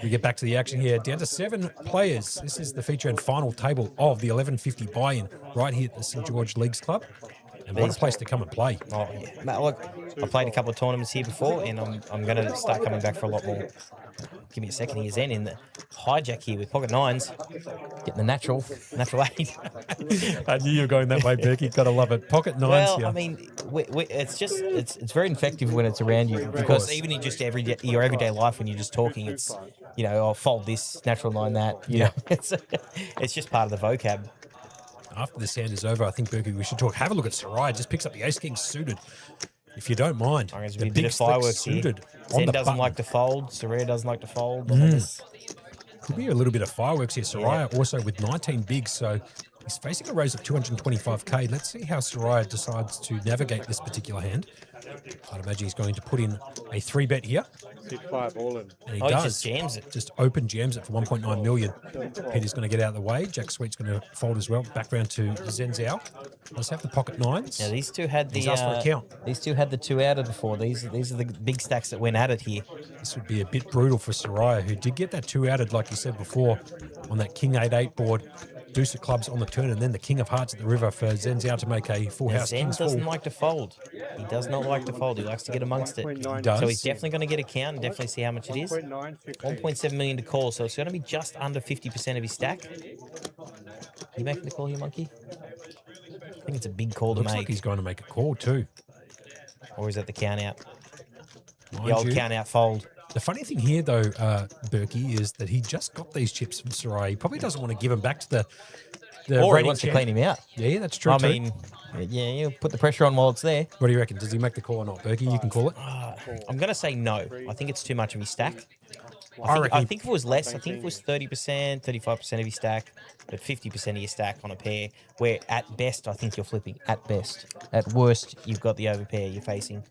We get back to the action here. Down to 7 players. This is the feature and final table of the 1150 buy-in right here at the St George Leagues Club. And what a place to come and play. Oh, yeah. Matt, look, I've played a couple of tournaments here before, and I'm going to start coming back for a lot more. Give me a second here, Zen, in the hijack here with pocket 9s. Getting the natural 8. I knew you were going that way, Berkey. Got to love it. Pocket 9s well, here. I mean, it's very effective when it's around you, because even in just your everyday life when you're just talking, it's, I'll fold this, natural 9 that. You know, it's just part of the vocab. After this hand is over, I think, Berkey, we should talk. Have a look at Soraya. Just picks up the Ace King suited. if you don't mind. I guess The we did a big slick fireworks here. suited on Zen the doesn't button. like to fold. Soraya doesn't like to fold. Could be a little bit of fireworks here. Soraya also with 19 bigs, so he's facing a raise of 225k. Let's see how Soraya decides to navigate this particular hand. I'd imagine he's going to put in a 3-bet here. 6-5 all in. And he He does. just jams it. Just open jams it for 1.9 million. Peter's going to get out of the way. Jack Sweet's going to fold as well. Back round to Zen Zhao. Let's have the pocket nines. Yeah, these two had the He's asked for a count. These two had the 2-outer before. These are the big stacks that went at it here. This would be a bit brutal for Soraya, who did get that 2-outed, like you said before, on that King 8-8 board. Deuce of clubs on the turn, and then the King of hearts at the river for Zen Zhao to make a full house. Zen King's doesn't full. like to fold. He does not like to fold. He likes to get amongst it. He does. So he's definitely going to get a count and definitely see how much it is. 1.7 million to call, so it's going to be just under 50% of his stack. You making the call here, Monkey? I think it's a big call to Looks make. like he's going to make a call too. Or is that the count out? Mind The old you, count out fold. The funny thing here, though, Berkey, is that he just got these chips from Soraya. He probably doesn't want to give them back to the Or he reigning wants to champ. clean him out. Yeah, that's true. I too. mean, yeah, you put the pressure on while it's there. What do you reckon? Does he make the call or not, Berkey? You can call it. I'm going to say no. I think it's too much of his stack. I reckon I think if it was less, I think if it was 30%, 35% of your stack, but 50% of your stack on a pair, where at best, I think you're flipping. At best. At worst, you've got the overpair you're facing.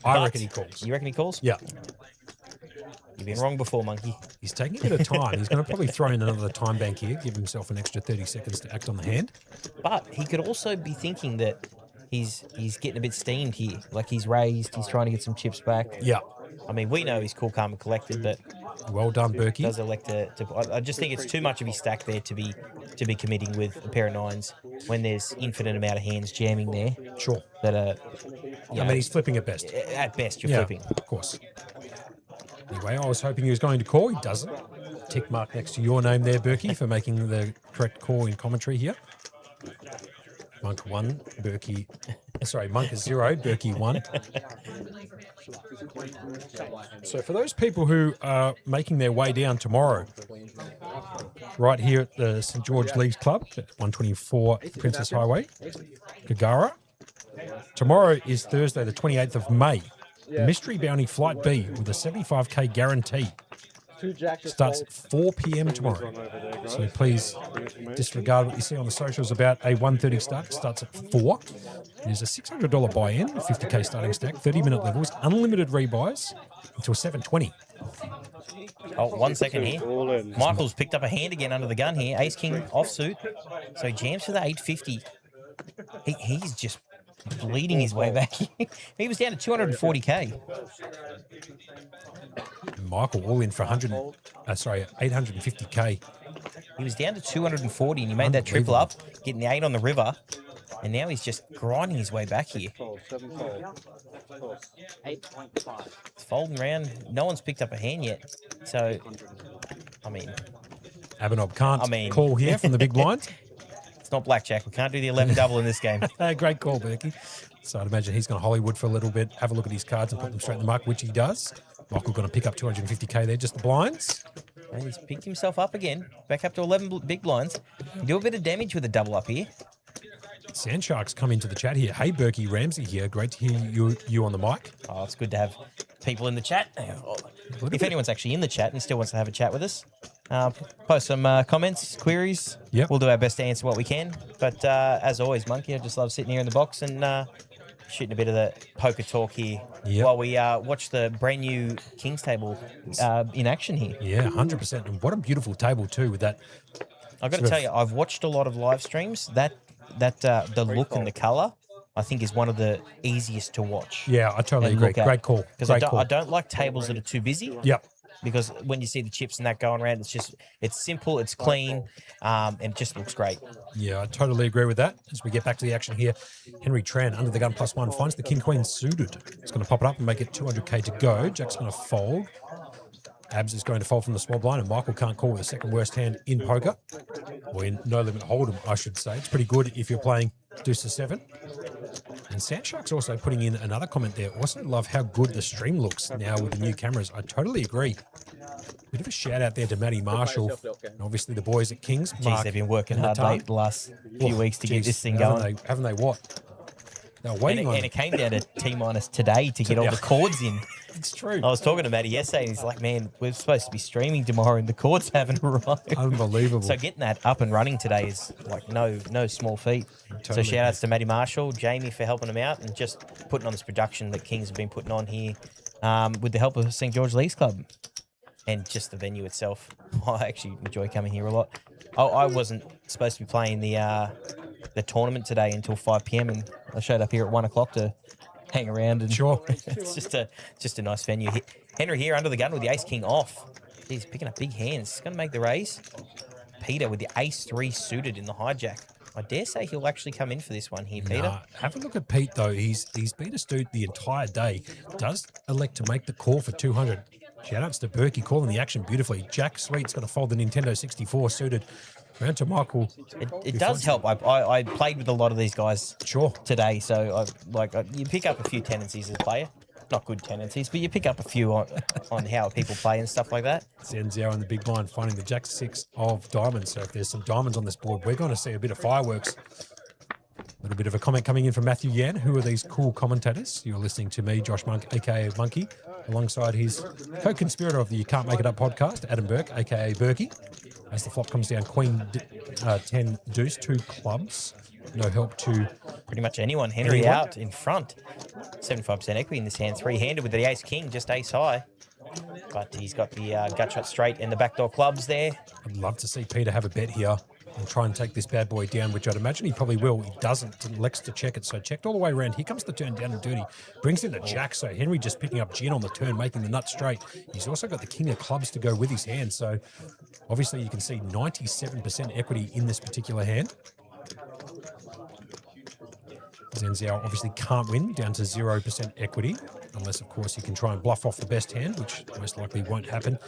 I But reckon he calls. You reckon he calls? Yeah. You've been wrong before, Monkey. He's taking a bit of time. He's going to probably throw in another time bank here, give himself an extra 30 seconds to act on the hand. But he could also be thinking that he's getting a bit steamed here. Like he's raised, he's trying to get some chips back. Yeah. I mean, we know he's cool, calm, and collected, but Well done, Berkey. does elect to I just think it's too much of his stack there to be committing with a pair of nines when there's infinite amount of hands jamming there. Sure. That are. I mean, he's flipping at best. At best, you're Yeah, flipping. of course. Anyway, I was hoping he was going to call. He doesn't. Tick mark next to your name there, Berkey, for making the correct call in commentary here. Monk 1, Berkey. Sorry, Monk is 0, Berkey 1. So for those people who are making their way down tomorrow, right here at the St. George Leagues Club at 124 Princess Highway, Gagara. Tomorrow is Thursday, the 28th of May. Mystery Bounty Flight B with a 75k guarantee. Starts at 4 p.m. tomorrow. So please disregard what you see on the socials about a 1:30 start. Starts at 4. There's a $600 buy-in, 50k starting stack, 30-minute levels, unlimited rebuys until 7:20. Oh, 1 second here. Michael's picked up a hand again under the gun here. Ace King offsuit. So he jams for the 850. He's just bleeding his way back. He was down to 240k. Michael all in for 850k. He was down to 240 and he made that triple up, getting the 8 on the river. And now he's just grinding his way back here. It's folding around. No one's picked up a hand yet. So, I mean... Abhinav can't call here from the big blind. It's not blackjack. We can't do the 11 double in this game. Great call, Berkey. So I'd imagine he's going to Hollywood for a little bit, have a look at his cards and put them straight in the muck, which he does. Michael going to pick up 250k there, just the blinds. And he's picked himself up again. Back up to 11 big blinds. You do a bit of damage with a double up here. Sandshark's come into the chat here. Hey, Berkey Ramsey here. Great to hear you on the mic. Oh, it's good to have people in the chat. If anyone's actually in the chat and still wants to have a chat with us, post some comments, queries. Yep. We'll do our best to answer what we can. But as always, Monkey, I just love sitting here in the box and shooting a bit of the poker talk here while we watch the brand new Kings table in action here. Yeah, 100%. And what a beautiful table too with that. I've got to tell you, I've watched a lot of live streams. The look and the colour, I think, is one of the easiest to watch. Yeah, I totally agree. Great call. Because I don't like tables that are too busy. Yep. Because when you see the chips and that going around, it's simple, it's clean, and it just looks great. Yeah, I totally agree with that. As we get back to the action here, Henry Tran under the gun +1 finds the King Queen suited. He's going to pop it up and make it 200k to go. Jack's going to fold. Abs is going to fold from the small blind, and Michael can't call with the second worst hand in poker, or in no limit hold'em, I should say. It's pretty good if you're playing deuce to 7. And Sandshark's also putting in another comment there. Also love how good the stream looks now with the new cameras. I totally agree. Bit of a shout out there to Matty Marshall and obviously the boys at Kings. Jeez, they've been working hard late the last few weeks to get this thing going. Haven't they what? They're waiting on and it came down to T- today to get all the chords in. It's true. I was talking to Matty yesterday, and he's like, man, we're supposed to be streaming tomorrow, and the chords haven't arrived. Unbelievable. So getting that up and running today is like no small feat. Totally. So shout outs to Matty Marshall, Jamie for helping him out, and just putting on this production that Kings have been putting on here with the help of St. George Leagues Club. And just the venue itself. I actually enjoy coming here a lot. I wasn't supposed to be playing the tournament today until 5 p.m. and I showed up here at 1 o'clock to hang around. And sure. It's just a nice venue. Henry here under the gun with the ace-king off. He's picking up big hands. He's going to make the raise. Peter with the ace-3 suited in the hijack. I dare say he'll actually come in for this one here, Peter. Nah, have a look at Pete, though. He's been astute the entire day. Does elect to make the call for 200. Shout-outs to Berkey calling the action beautifully. Jack Sweet's going to fold the Nintendo 64 suited. Round to Michael. It does help. I played with a lot of these guys today, so you pick up a few tendencies as a player. Not good tendencies, but you pick up a few on how people play and stuff like that. Zenziao on the big blind finding the Jack 6 of diamonds. So if there's some diamonds on this board, we're going to see a bit of fireworks. A little bit of a comment coming in from Matthew Yan. Who are these cool commentators? You're listening to me, Josh Monk, a.k.a. Monkey, alongside his co-conspirator of the You Can't Make It Up podcast, Adam Burke, a.k.a. Berkey. As the flop comes down, Queen 10 deuce, 2 clubs. No help to pretty much anyone. Henry out in front. 75% equity in this hand. Three-handed with the ace-king, just ace high. But he's got the gut shot straight and the backdoor clubs there. I'd love to see Peter have a bet here and try and take this bad boy down, which I'd imagine he probably will. He doesn't. Elects to check it. So checked all the way around. Here comes the turn down and dirty. Brings in the jack. So Henry just picking up gin on the turn, making the nut straight. He's also got the king of clubs to go with his hand. So obviously you can see 97% equity in this particular hand. Zenziao obviously can't win, down to 0% equity, unless, of course, he can try and bluff off the best hand, which most likely won't happen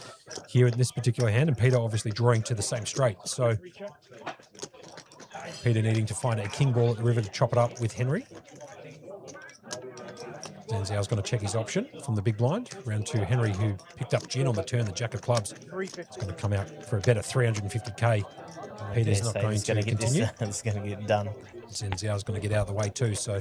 here in this particular hand. And Peter obviously drawing to the same straight. So Peter needing to find a king ball at the river to chop it up with Henry. Zenziao's going to check his option from the big blind. Round two, Henry, who picked up gin on the turn, the jack of clubs, is going to come out for a better 350k. Peter's not going to continue. It's going to get done. Zenziao's going to get out of the way too. So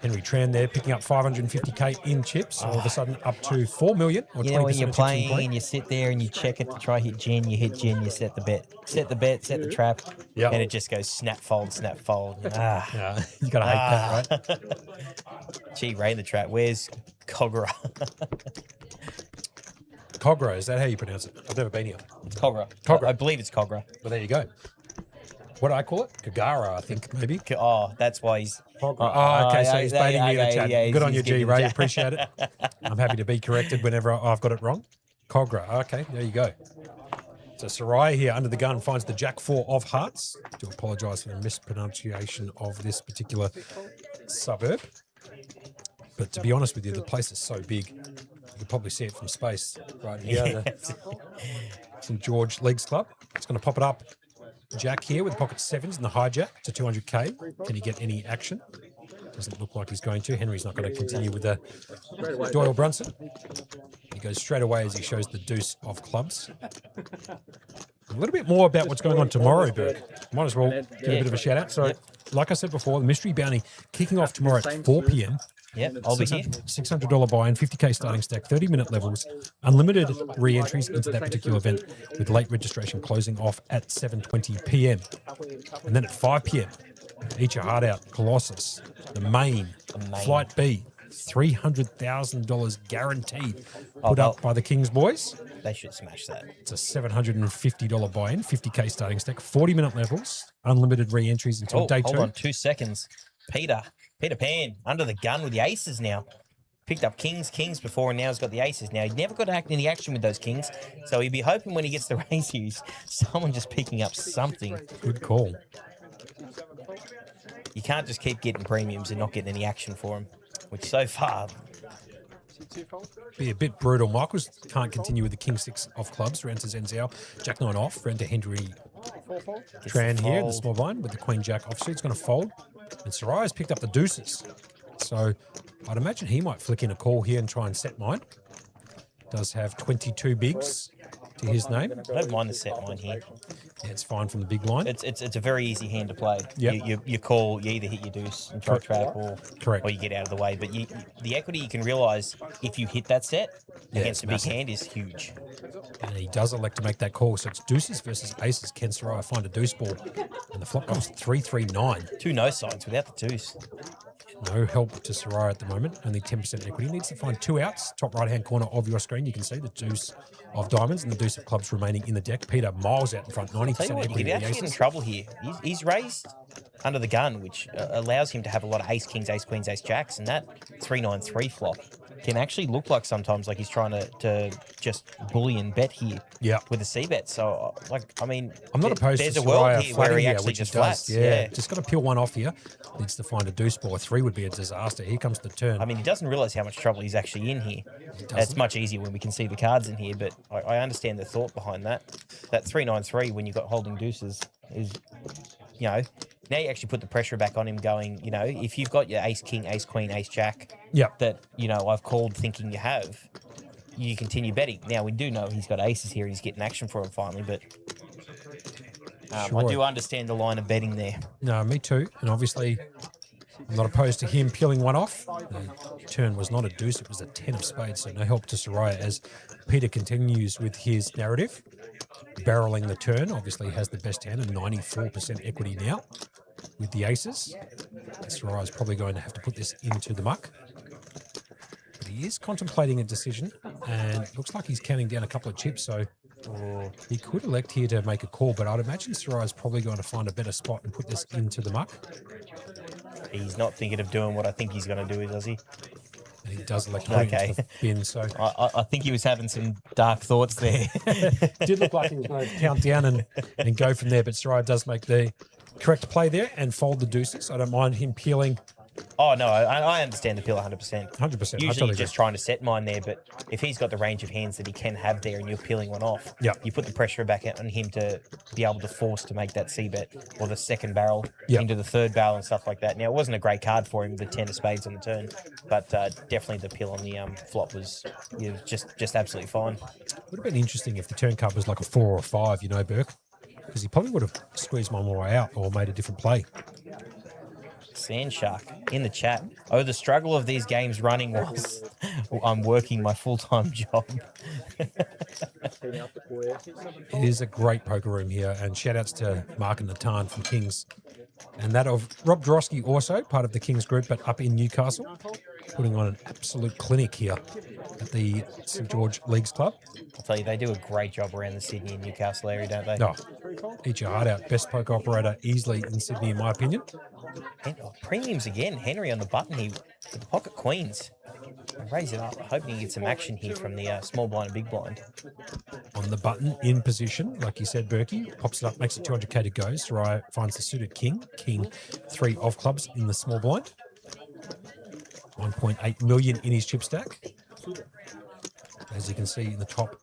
Henry Tran there picking up 550k in chips. All of a sudden up to 4 million. Or you know, when you're playing and you sit there and you check it to try hit gin, you hit gin, you set the bet. Set the bet, set the trap, and it just goes snap, fold, snap, fold. You got to hate that, right? Gee, Ray the trap. Where's Cogra? Cogra, is that how you pronounce it? I've never been here. It's Cogra. I believe it's Cogra. Well, there you go. What do I call it? Kagara, I think, maybe. Oh, that's why he's... okay, so he's baiting me in the chat. Yeah, good on you, G. Ray. Appreciate it. I'm happy to be corrected whenever I've got it wrong. Cogra. Okay, there you go. So Soraya here under the gun finds the Jack 4 of hearts. I do apologise for the mispronunciation of this particular suburb. But to be honest with you, the place is so big. You can probably see it from space right here. St. George Leagues Club. It's going to pop it up. Jack here with pocket sevens and the hijack to 200k. Can he get any action? Doesn't look like he's going to. Henry's not going to continue with the Doyle Brunson. He goes straight away as he shows the deuce of clubs. A little bit more about what's going on tomorrow, Burke. Might as well give a bit of a shout out. So, like I said before, the mystery bounty kicking off tomorrow at 4 p.m. Yep, I'll be here. $600 buy-in, 50k starting stack, 30-minute levels, unlimited re-entries into that particular event with late registration closing off at 7:20 p.m. And then at 5 p.m, Eat Your Heart Out, Colossus, the main. Flight B, $300,000 guaranteed put up by the Kings boys. They should smash that. It's a $750 buy-in, 50k starting stack, 40-minute levels, unlimited re-entries until day 2. Hold on 2 seconds. Peter Pan, under the gun with the aces now. Picked up kings before, and now he's got the aces. Now, he never got any action with those kings, so he'd be hoping when he gets the raise use, someone just picking up something. Good call. You can't just keep getting premiums and not getting any action for him, which so far... Be a bit brutal. Michaels can't continue with the king 6 of clubs. Round to Zenziao. Jack 9 off. Round to Henry Tran here in the small blind with the queen jack offsuit. It's going to fold. And Soraya's picked up the deuces. So I'd imagine he might flick in a call here and try and set mine. Does have 22 bigs. to his name. I don't mind the set line here. Yeah, it's fine from the big blind. It's a very easy hand to play. Yep. You call, you either hit your deuce and try trap, or you get out of the way. But the equity you can realise if you hit that set against a big hand is huge. And he does elect to make that call. So it's deuces versus aces. Can Soraya find a deuce ball? And the flop comes 3-3-9. Two no sides without the deuce. No help to Soraya at the moment. Only 10% equity. Needs to find 2 outs. Top right-hand corner of your screen, you can see the deuce of diamonds and the deuce of clubs remaining in the deck. Peter miles out in front, 90% Tell you what, equity. you could actually get in trouble here. He's raised under the gun, which allows him to have a lot of ace kings, ace queens, ace jacks, and that 3-9-3 flop can actually look like sometimes like he's trying to just bully and bet here with a C-bet. So, I mean, I'm not opposed there's to a world Soraya here where flatting he here, actually which just he does. flats. Yeah, just got to peel one off here. Needs to find a deuce ball. A 3 would be a disaster. Here comes the turn. I mean, he doesn't realise how much trouble he's actually in here. It's much easier when we can see the cards in here, but I understand the thought behind that. That 3-9-3 when you've got holding deuces is, you know, now you actually put the pressure back on him going, you know, if you've got your ace king, ace queen, ace jack that, you know, I've called thinking you have, you continue betting. Now, we do know he's got aces here. He's getting action for him finally, but I do understand the line of betting there. No, me too. And obviously, I'm not opposed to him peeling one off. The turn was not a deuce, it was a 10 of spades, so no help to Soraya as Peter continues with his narrative. Barreling the turn, obviously has the best hand and 94% equity now with the aces. Soraya's probably going to have to put this into the muck. But he is contemplating a decision, and it looks like he's counting down a couple of chips, so he could elect here to make a call, but I'd imagine Soraya's probably going to find a better spot and put this into the muck. He's not thinking of doing what I think he's going to do, does he? And he does elect to put it into the bin, so... I think he was having some dark thoughts there. Did look like he was going to count down and go from there, but Soraya does make the correct play there and fold the deuces. I don't mind him peeling. Oh, no, I understand the peel 100%. 100%. Usually you're just trying to set mine there, but if he's got the range of hands that he can have there and you're peeling one off, you put the pressure back on him to be able to force to make that C-bet or the second barrel into the third barrel and stuff like that. Now, it wasn't a great card for him, the 10 of spades on the turn, but definitely the peel on the flop was just absolutely fine. Would have been interesting if the turn card was like a 4 or a 5, you know, Burke, because he probably would have squeezed one more way out or made a different play. Sand Shark in the chat. Oh, the struggle of these games running whilst I'm working my full-time job. It is a great poker room here, and shout-outs to Mark and Natan from Kings. And that of Rob Drosky, also part of the Kings group, but up in Newcastle, putting on an absolute clinic here at the St George Leagues Club. I'll tell you, they do a great job around the Sydney and Newcastle area, don't they? No, eat your heart out. Best poker operator easily in Sydney, in my opinion. And, premiums again. Henry on the button here with the pocket queens. Raise it up, hoping you get some action here from the small blind and big blind. On the button, in position, like you said, Berkey, pops it up, makes it 200k to go. Soraya finds the suited king. King 3 of clubs in the small blind. 1.8 million in his chip stack. As you can see in the top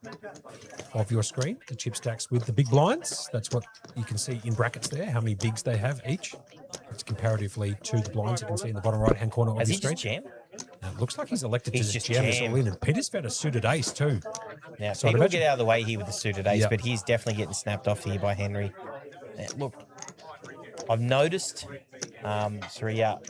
of your screen, the chip stacks with the big blinds. That's what you can see in brackets there, how many bigs they have each. It's comparatively to the blinds you can see in the bottom right-hand corner of your screen. Has he just jammed? It looks like he's elected to just jam us all in. And Peter's found a suited ace too. Now, so Peter will get out of the way here with the suited ace, but he's definitely getting snapped off here by Henry. Now, look, I've noticed Soraya,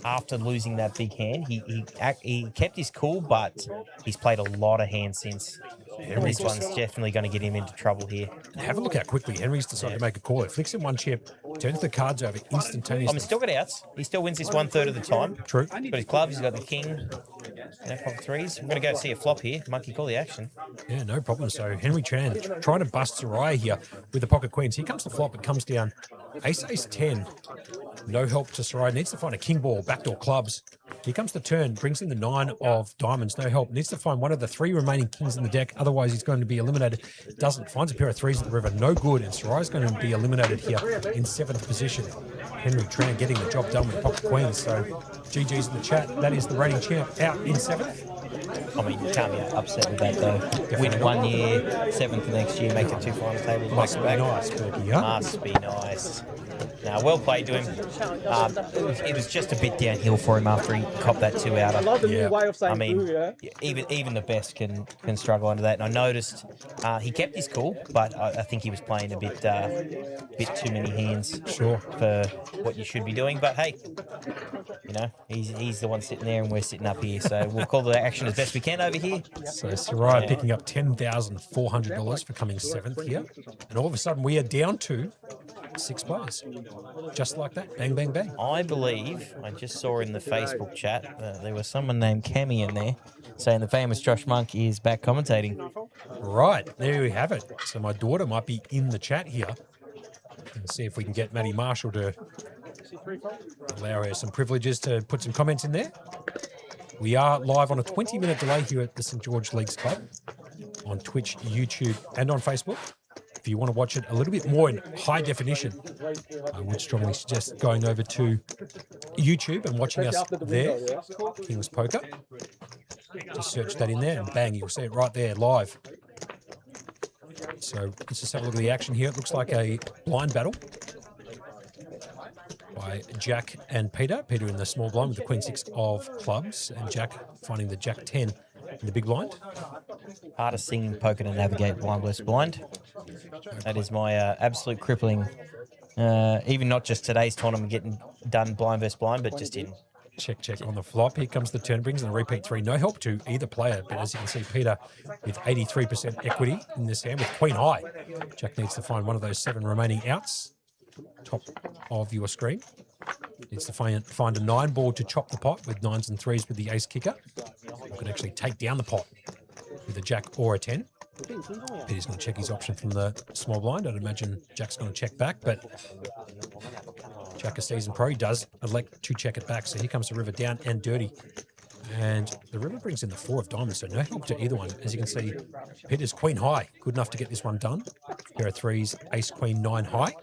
after losing that big hand, he kept his cool, but he's played a lot of hands since. This one's definitely going to get him into trouble here. Have a look how quickly Henry's decided to make a call. It flicks him one chip, turns the cards over instantaneously. He's still got outs. He still wins this 1/3 of the time. True. He's got his clubs, he's got the king. No pocket threes. I'm going to go see a flop here. Monkey, call the action. Yeah, no problem. So Henry Chan trying to bust Soraya here with the pocket queens. Here comes the flop. It comes down. Ace, ace, 10. No help to Soraya. Needs to find a king ball, backdoor clubs. Here comes the turn. Brings in the 9 of diamonds. No help. Needs to find one of the 3 remaining kings in the deck. Otherwise, he's going to be eliminated. Doesn't. Finds a pair of 3s at the river. No good. And Soraya's going to be eliminated here in 7th position. Henry Tran getting the job done with pocket queens. So GG's in the chat. That is the reigning champ out in 7th. I mean, you can't be upset with that, though. Win 1 year, 7th the next year, make it 2 final tables. Must be nice, Berkey, huh? Must be nice. Now, well played to him. It was just a bit downhill for him after he copped that 2-outer. I love the new way of saying I mean, boo, yeah. even the best can struggle under that. And I noticed he kept his cool, but I think he was playing a bit too many hands for what you should be doing. But hey, you know, he's the one sitting there and we're sitting up here. So we'll call the action as best we can over here. So Soraya picking up $10,400 for coming 7th here. And all of a sudden we are down to 6 players. Just like that. Bang, bang, bang. I believe I just saw in the Facebook chat there was someone named Cammy in there saying the famous Josh Monk is back commentating. Right. There we have it. So my daughter might be in the chat here. And see if we can get Maddie Marshall to allow her some privileges to put some comments in there. We are live on a 20-minute delay here at the St. George Leagues Club on Twitch, YouTube, and on Facebook. If you want to watch it a little bit more in high definition, I would strongly suggest going over to YouTube and watching us there, King's Poker. Just search that in there and bang, you'll see it right there live. So let's just have a look at the action here. It looks like a blind battle by Jack and Peter. Peter in the small blind with the Queen 6 of clubs, and Jack finding the Jack 10 in the big blind. Hardest thing in poker to navigate blind versus blind. That is my absolute crippling. Even not just today's tournament getting done blind versus blind, but just in. Check on the flop. Here comes the turn brings and a repeat 3. No help to either player, but as you can see, Peter with 83% equity in this hand with Queen High. Jack needs to find one of those 7 remaining outs. Top of your screen. Needs to find a 9 ball to chop the pot with 9s and 3s with the ace kicker. You can actually take down the pot with a Jack or a 10. Peter's going to check his option from the small blind. I'd imagine Jack's going to check back, but Jack, a seasoned pro, he does elect to check it back. So here comes the river down and dirty. And the river brings in the 4 of diamonds, so no help to either one. As you can see, Peter's Queen High. Good enough to get this one done. Pair of 3s, Ace, Queen, 9 high.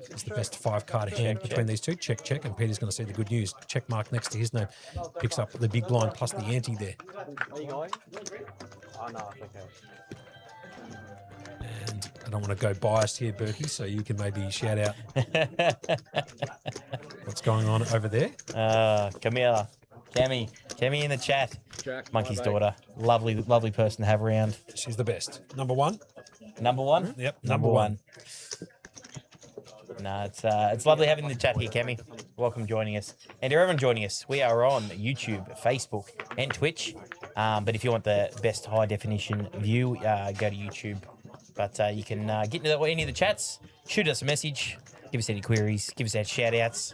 It's the best 5-card hand between these two. Check, and Peter's going to see the good news. Check mark next to his name. Picks up the big blind plus the ante there. And I don't want to go biased here, Berkey, so you can maybe shout out what's going on over there. Come here. Cammy in the chat. Jack, Monkey's daughter. Lovely person to have around. She's the best. Number 1. Number 1? Yep, number 1. No, it's lovely having the chat here, Cammy. Welcome joining us. And to everyone joining us, we are on YouTube, Facebook, and Twitch. But if you want the best high definition view, go to YouTube. But you can get into any of the chats, shoot us a message, give us any queries, give us our shout outs,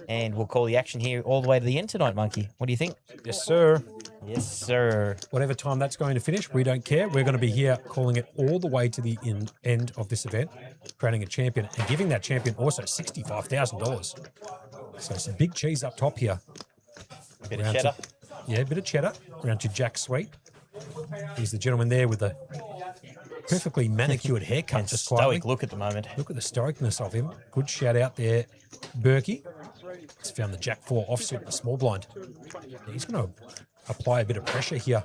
and we'll call the action here all the way to the end tonight, Monkey. What do you think? Yes, sir. Yes, sir. Whatever time that's going to finish, we don't care. We're going to be here calling it all the way to the end of this event, crowning a champion, and giving that champion also $65,000. So some big cheese up top here. Bit of cheddar. Yeah, a bit of cheddar. Around to Jack Sweet. He's the gentleman there with the perfectly manicured haircut. And just stoic quietly. look at the moment. Look at the stoicness of him. Good shout out there, Berkey. He's found the Jack 4 offsuit in the small blind. He's going to apply a bit of pressure here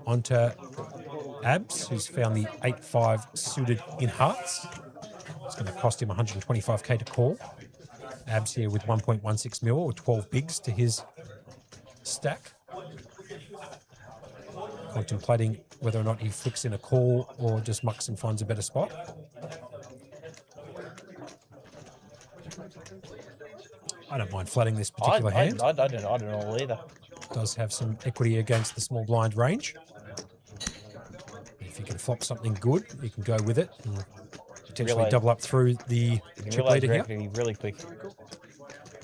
onto Abs, who's found the 8-5 suited in hearts. It's going to cost him $125K to call. Abs here with 1.16 mil or 12 bigs to his stack. Contemplating whether or not he flicks in a call or just mucks and finds a better spot. I don't mind flooding this particular hand. I don't know either. Does have some equity against the small blind range. If you can flop something good, you can go with it and potentially double up through the chip leader here. Really quick.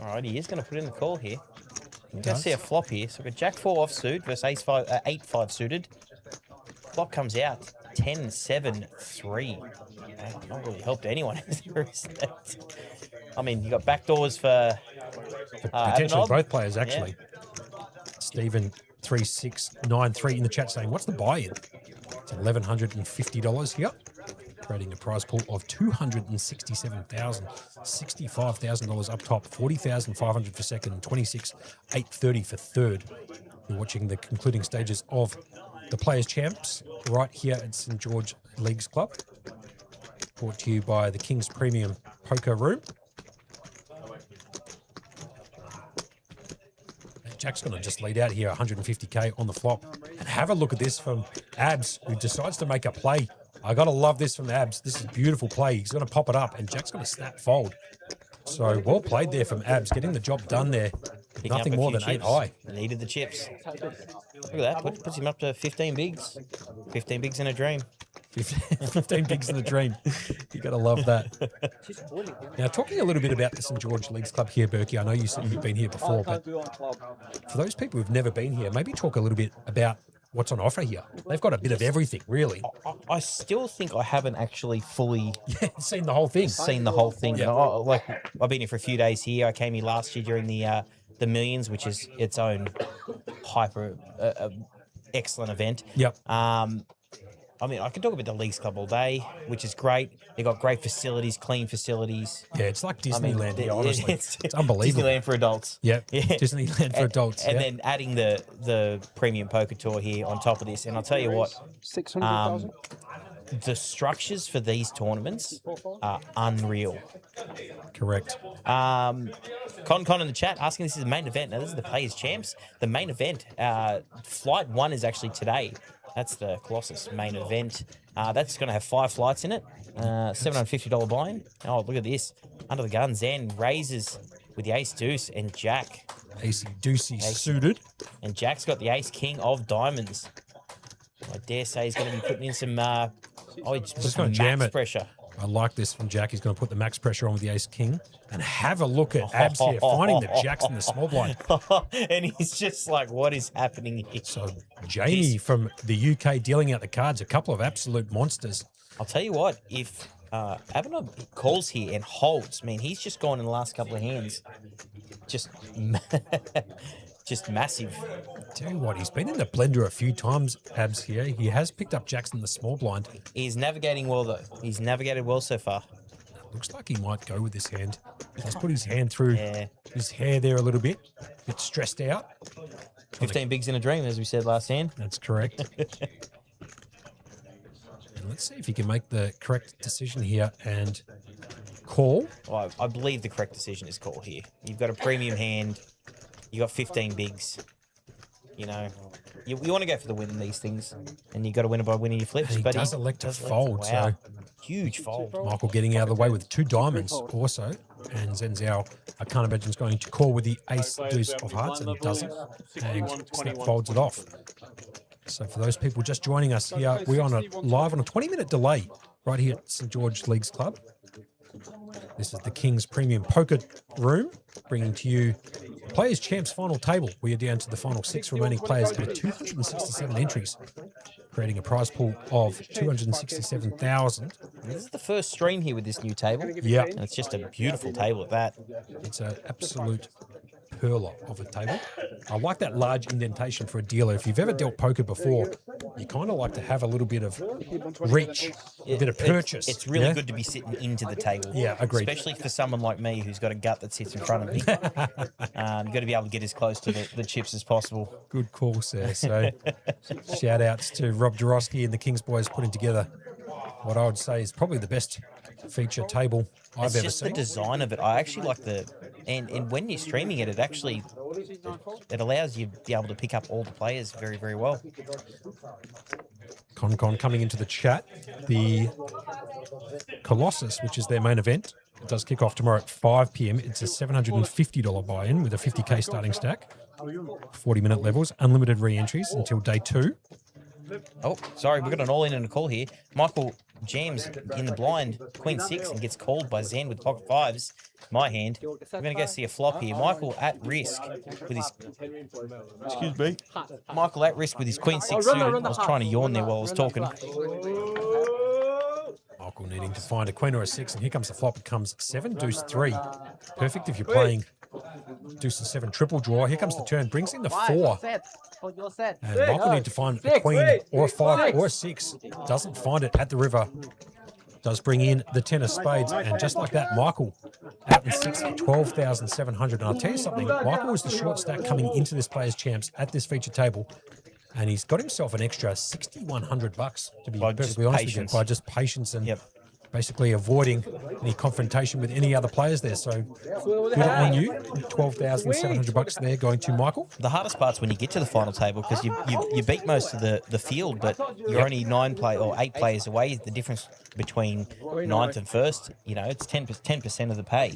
All right, he is going to put in the call here. You're going to see a flop here. So we've got Jack 4 offsuit versus Ace 5, 8-5 suited. Flop comes out 10-7-3. Not really helped anyone. I mean, you got backdoors for potentially Abenob. both players actually. Yeah. Stephen 3693 in the chat saying, "What's the buy-in?" It's $1,150 here. Trading a prize pool of $267,000, $65,000 up top, $40,500 for second, $26,830 for third. You're watching the concluding stages of the Players Champs right here at St. George Leagues Club. Brought to you by the King's Premium Poker Room. Jack's going to just lead out here, 150k on the flop. And have a look at this from Abs, who decides to make a play. I got to love this from Abs. This is a beautiful play. He's going to pop it up, and Jack's going to snap fold. So well played there from Abs, getting the job done there. Picking Nothing up a more few than 8 chips. high. Needed the chips. Look at that. Puts him up to 15 bigs. 15 bigs in a dream. 15 bigs in a dream. You got to love that. Now, talking a little bit about the St George Leagues Club here, Berkey. I know you said you've been here before, but for those people who've never been here, maybe talk a little bit about what's on offer here. They've got a bit of everything, really. I still think I haven't actually fully seen the whole thing. Seen the whole thing. Yeah. I've been here for a few days here. I came here last year during the Millions, which is its own hyper excellent event. Yep. I mean, I can talk about the Leagues Club all day, which is great. They've got great facilities, clean facilities. Yeah, it's like Disneyland here, honestly. It's unbelievable. Disneyland for adults. Yep. Yeah, Disneyland for adults. And then adding the premium poker tour here on top of this. And I'll tell you what, 600,000. the structures for these tournaments are unreal. Correct. Con in the chat asking this is the main event. Now, this is the Players Champs. The main event, Flight 1 is actually today. That's the Colossus main event. That's going to have 5 flights in it. $750 buy-in. Oh, look at this. Under the gun, Zen raises with the Ace Deuce and Jack. Ace Deucey suited. And Jack's got the Ace King of Diamonds. I dare say he's going to be putting in some just going to jam it. Pressure. I like this from Jack. He's going to put the max pressure on with the Ace King. And have a look at Abs here, finding the jacks in the small blind. And he's just like, what is happening here? So Jamie from the UK dealing out the cards, a couple of absolute monsters. I'll tell you what, if Abenob calls here and holds, man, he's just gone in the last couple of hands. Just massive. Tell you what, he's been in the blender a few times, Abs here. He has picked up jacks in the small blind. He's navigating well, though. He's navigated well so far. Looks like he might go with this hand. He's put his hand through his hair there a little bit. Bit stressed out. 15 bigs in a dream, as we said last hand. That's correct. And let's see if he can make the correct decision here and call. Well, I believe the correct decision is call here. You've got a premium hand. You got 15 bigs. You know, you want to go for the win in these things, and you got to win it by winning your flips. And he but does elect to fold. Wow. So huge fold. Michael getting out of the way with 2 diamonds also. And Zenzao, I can't imagine, is going to call with the Ace Deuce of Hearts, and he doesn't. And Snap folds it off. So for those people just joining us here, we're on live on a 20-minute delay right here at St George Leagues Club. This is the King's Premium Poker Room, bringing to you Players Champs final table. We are down to the final 6 remaining players out of 267 entries, creating a prize pool of 267,000. This is the first stream here with this new table. Yeah. And it's just a beautiful table at that. It's an absolute perler of a table. I like that large indentation for a dealer. If you've ever dealt poker before, you kind of like to have a little bit of reach, a bit of purchase. It's really good to be sitting into the table. Yeah, agreed. Especially for someone like me who's got a gut that sits in front of me. You've got to be able to get as close to the chips as possible. Good call, sir. So shout outs to Rob Jarosky and the Kings boys putting together what I would say is probably the best feature table I've ever just seen. The design of it. I actually like and when you're streaming it, it actually it allows you to be able to pick up all the players very, very well. Con coming into the chat. The Colossus, which is their main event, it does kick off tomorrow at 5 p.m. It's a $750 buy-in with a 50k starting stack, 40-minute levels, unlimited re-entries until day 2. Oh, sorry, we've got an all-in and a call here. Michael jams in the blind, Queen 6, and gets called by Zen with pocket 5s. My hand. We're going to go see a flop here. Michael at risk with his... Excuse me. Michael at risk with his Queen 6 suited. I was trying to yawn there while I was talking. Michael needing to find a queen or a 6, and here comes the flop. It comes 7, deuce 3. Perfect if you're playing deuce and 7 triple draw. Here comes the turn, brings in the 4. And Michael needs to find a queen or a 5 or a 6. Doesn't find it at the river. Does bring in the 10 of spades, and just like that, Michael out in 6 for 12,700. And I'll tell you something, Michael was the short stack coming into this Players Champs at this feature table, and he's got himself an extra $6,100 to be perfectly honest with you, by just patience and basically avoiding any confrontation with any other players there. So good on you. $12,700 there going to Michael. The hardest part's when you get to the final table because you beat most of the field, but you're only 8 players away. The difference between 9th and 1st, it's 10% of the pay.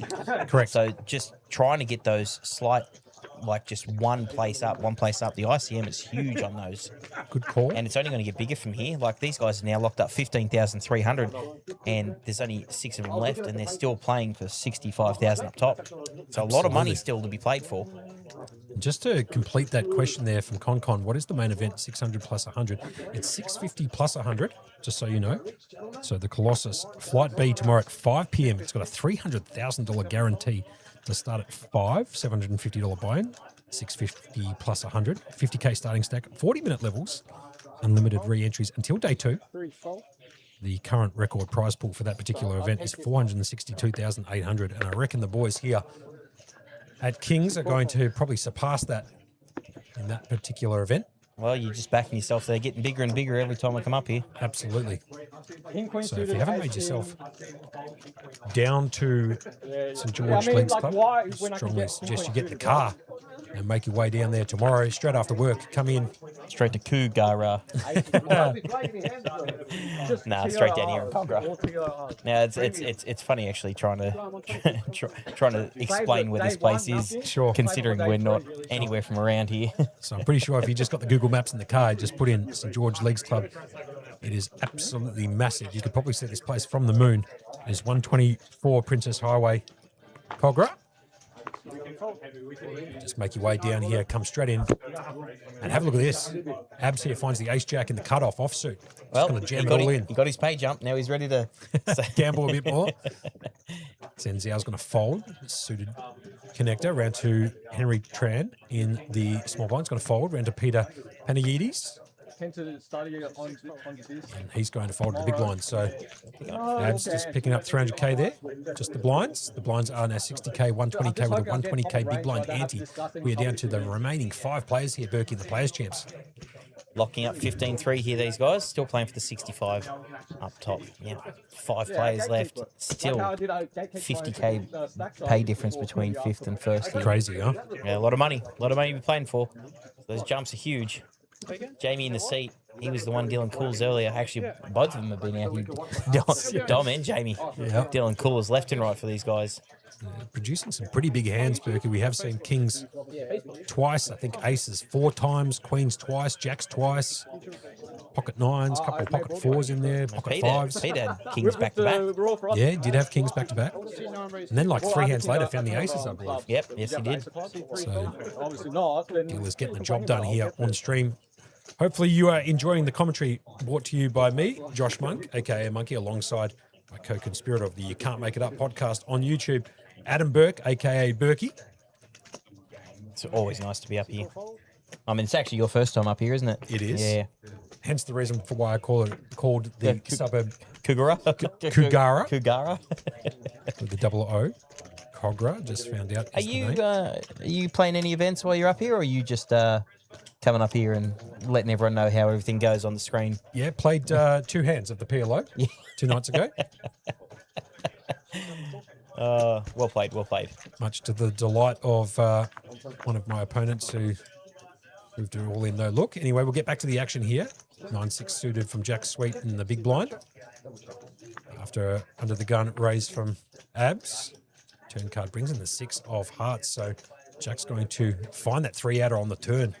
Correct. So just trying to get those slight, like just one place up. The ICM is huge on those. Good call. And it's only going to get bigger from here. Like these guys are now locked up 15,300, and there's only 6 of them left, and they're still playing for 65,000 up top. So a lot of money still to be played for. Just to complete that question there from ConCon, what is the main event? 600 plus 100. It's 650 plus 100, just so you know. So the Colossus, Flight B tomorrow at 5 p.m. It's got a $300,000 guarantee to start at $750 buy-in, 650 plus 100, 50K starting stack, 40-minute levels, unlimited re-entries until day 2. The current record prize pool for that particular event is $462,800, and I reckon the boys here at Kings are going to probably surpass that in that particular event. Well, you're just backing yourself. They're getting bigger and bigger every time I come up here. Absolutely. So if you haven't made yourself down to St. George Leagues Club, I strongly suggest you get in the car and make your way down there tomorrow, straight after work. Come in. Straight to Coogara. Straight down here in Coogara. Now, it's funny actually trying to explain where this place is, considering we're not anywhere from around here. So I'm pretty sure if you just got the Google Maps in the car, just put in St. George Leagues Club. It is absolutely massive. You could probably see this place from the moon. It is 124 Princess Highway, Cogra. Just make your way down here, come straight in, and have a look at this. Abs here finds the ace jack in the cutoff offsuit. Well, going to jam it all in. He got his pay jump. Now he's ready to gamble a bit more. Senziao's going to fold. Suited connector round to Henry Tran in the small blind. He's going to fold round to Peter Panagides. And he's going to fold to the big blind. So Abs just picking up 300K there. Just the blinds. The blinds are now 60K, 120K with a 120K big blind ante. We are down to the remaining 5 players here, Berkey, the Players Champs. Locking up 15-3 here, these guys. Still playing for the 65 up top. Yeah, 5 players left. Still 50K pay difference between 5th and 1st here. Crazy, huh? Yeah, a lot of money. A lot of money to be playing for. Those jumps are huge. Jamie in the seat. He was the one dealing cools earlier. Actually, both of them have been out here. Dom and Jamie dealing coolers left and right for these guys. Producing some pretty big hands, Berkey. We have seen Kings twice. I think Aces 4 times, Queens twice, Jacks twice, pocket 9s, couple of pocket 4s in there, pocket 5s. Peter had Kings back to back. Yeah, he did have Kings back to back. And then like 3 hands later found the Aces, I believe. Yep, yes he did. So he was getting the job done here on stream. Hopefully you are enjoying the commentary brought to you by me, Josh Monk, aka Monkey, alongside my co-conspirator of the You Can't Make It Up podcast on YouTube, Adam Burke, aka Berkey. It's always nice to be up here. I mean, it's actually your first time up here, isn't it? It is. Yeah. Hence the reason for why I called the suburb Coogara. Coogara. With the double O. Cogra, just found out. Are you playing any events while you're up here, or are you just coming up here and letting everyone know how everything goes on the screen? Yeah, played 2 hands of the PLO 2 nights ago. Well played, well played. Much to the delight of one of my opponents who moved to all in no look. Anyway, we'll get back to the action here. 9-6 suited from Jack Sweet in the big blind. After under the gun raise from Abs. Turn card brings in the 6 of hearts. So Jack's going to find that 3-outer on the turn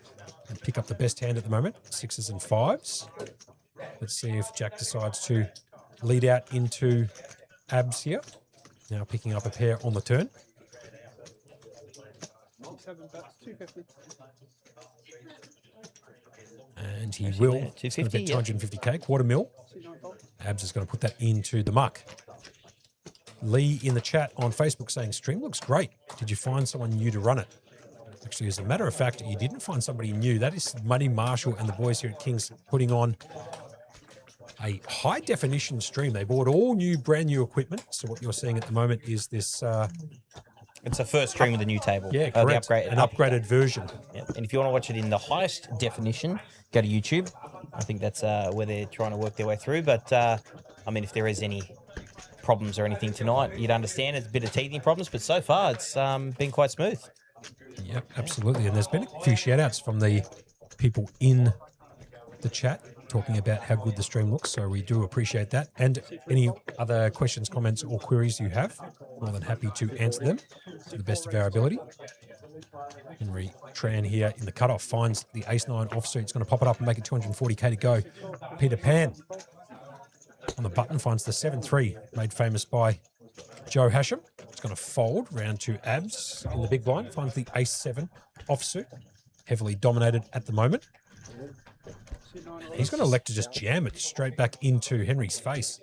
and pick up the best hand at the moment. 6s and 5s. Let's see if Jack decides to lead out into Abs here. Now picking up a pair on the turn. And he will. 250, 250K, quarter mil. Abs is going to put that into the muck. Lee in the chat on Facebook saying, stream looks great. Did you find someone new to run it? Actually, as a matter of fact, you didn't find somebody new. That is Money Marshall and the boys here at Kings putting on a high definition stream. They bought all new, brand new equipment. So what you're seeing at the moment is this. It's the first stream with a new table. Yeah, correct. An upgraded version. Yeah. And if you want to watch it in the highest definition, go to YouTube. I think that's where they're trying to work their way through. But I mean, if there is any problems or anything tonight. You'd understand it's a bit of teething problems, but so far it's been quite smooth. Yep, absolutely. And there's been a few shout-outs from the people in the chat talking about how good the stream looks, so we do appreciate that. And any other questions, comments, or queries you have, more than happy to answer them to the best of our ability. Henry Tran here in the cutoff finds the ace-9 offsuit. It's going to pop it up and make it 240k to go. Peter Pan on the button finds the 7-3 made famous by Joe Hasham. It's going to fold round to abs in the big blind. Finds the ace-7 offsuit, heavily dominated at the moment. He's going to elect to just jam it straight back into Henry's face.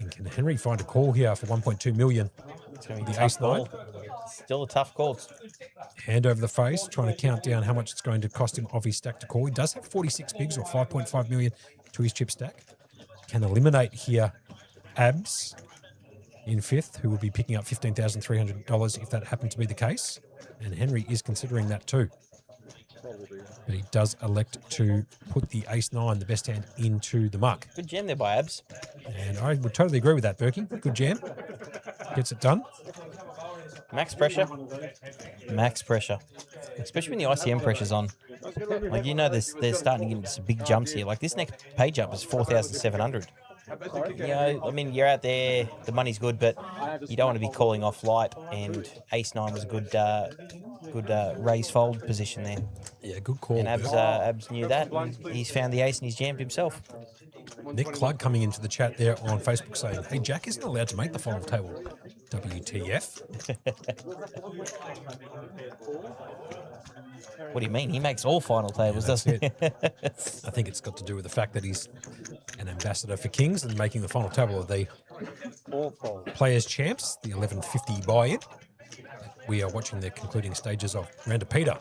And can Henry find a call here for 1.2 million? It's going to be the a tough ace-9. call. Still a tough call. Hand over the face, trying to count down how much it's going to cost him off his stack to call. He does have 46 bigs or 5.5 million to his chip stack. Can eliminate here abs in fifth, who will be picking up $15,300 if that happened to be the case. And Henry is considering that too. But he does elect to put the ace-9, the best hand, into the muck. Good jam there by abs. And I would totally agree with that, Berkey. Good jam. Gets it done. Max pressure. Max pressure. Especially when the ICM pressure's on. Like, you know, they're starting to get into some big jumps here. Like, this next pay jump is 4,700. You know, I mean, you're out there, the money's good, but you don't want to be calling off light, and ace-9 was a good raise fold position there. Yeah, good call. And Abs knew that, and he's found the ace and he's jammed himself. Nick Klug coming into the chat there on Facebook saying, hey, Jack isn't allowed to make the final table. WTF? What do you mean? He makes all final tables, doesn't he? I think it's got to do with the fact that he's an ambassador for Kings and making the final table of the Players' Champs, the 1150 buy-in. We are watching the concluding stages of round of Peter.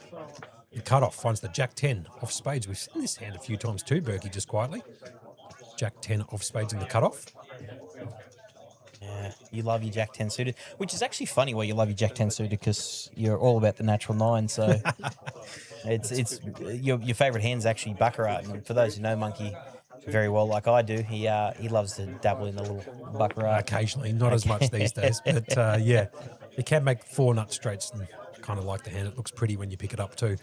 The cutoff finds the Jack-10 off spades. We've seen this hand a few times too, Berkey, just quietly. Jack-10 off spades in the cutoff. Yeah, you love your Jack-10 suited, which is actually funny why you love your Jack-10 suited, because you're all about the natural 9. So it's your favourite hand's actually Baccarat. And for those who know Monkey very well, like I do, he loves to dabble in a little Baccarat. Occasionally, not as much these days, but yeah, he can make 4 nut straights and kind of like the hand. It looks pretty when you pick it up too.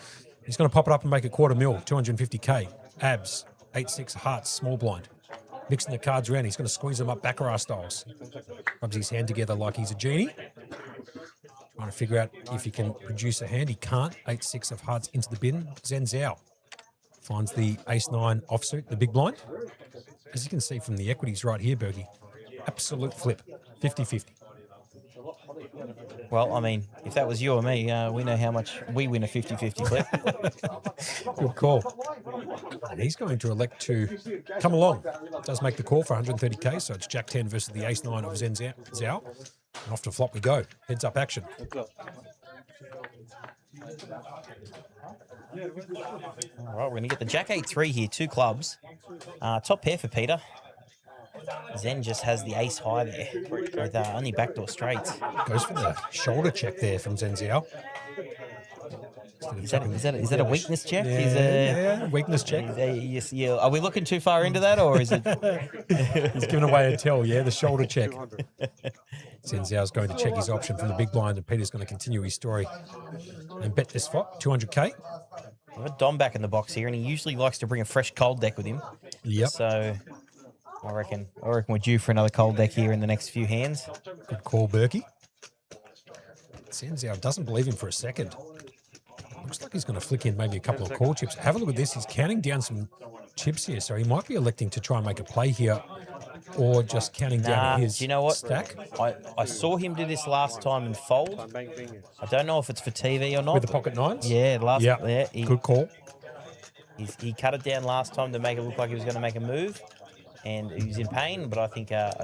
He's going to pop it up and make a $250,000, 250k. Abs, 8-6 hearts, small blind. Mixing the cards around, he's going to squeeze them up Baccarat styles. Rubs his hand together like he's a genie. Trying to figure out if he can produce a hand. He can't. 8-6 of hearts into the bin. Zhen Zhao finds the ace-9 offsuit, the big blind. As you can see from the equities right here, Bergie, absolute flip, 50-50. Well, I mean, if that was you or me, we know how much we win a 50-50 flip. Good call. And he's going to elect to come along. Does make the call for 130k, so it's Jack-10 versus the ace-9 of Zhen Zhao. And off to flop we go. Heads up action. All right, we're going to get the Jack-8-3 here, 2 clubs. Top pair for Peter. Zen just has the ace high there with only backdoor straights. Goes for the shoulder check there from Zhen Zhao. Is that a weakness check? Yeah, weakness check. Are we looking too far into that, or is it? He's giving away a tell, yeah, the shoulder check. Zhen Zhao's going to check his option from the big blind, and Peter's going to continue his story and bet this flop, 200k. We've got Dom back in the box here, and he usually likes to bring a fresh cold deck with him. Yep. So I reckon we're due for another cold deck here in the next few hands. Good call, Berkey. Zhen Zhao doesn't believe him for a second. Looks like he's going to flick in maybe a couple of call chips. Have a look at this. He's counting down some chips here, so he might be electing to try and make a play here, or just counting down his do you know what? stack. I saw him do this last time and fold. I don't know if it's for TV or not. With the pocket 9s? Yeah, Good call. He cut it down last time to make it look like he was going to make a move, and he was in pain. But I think I'm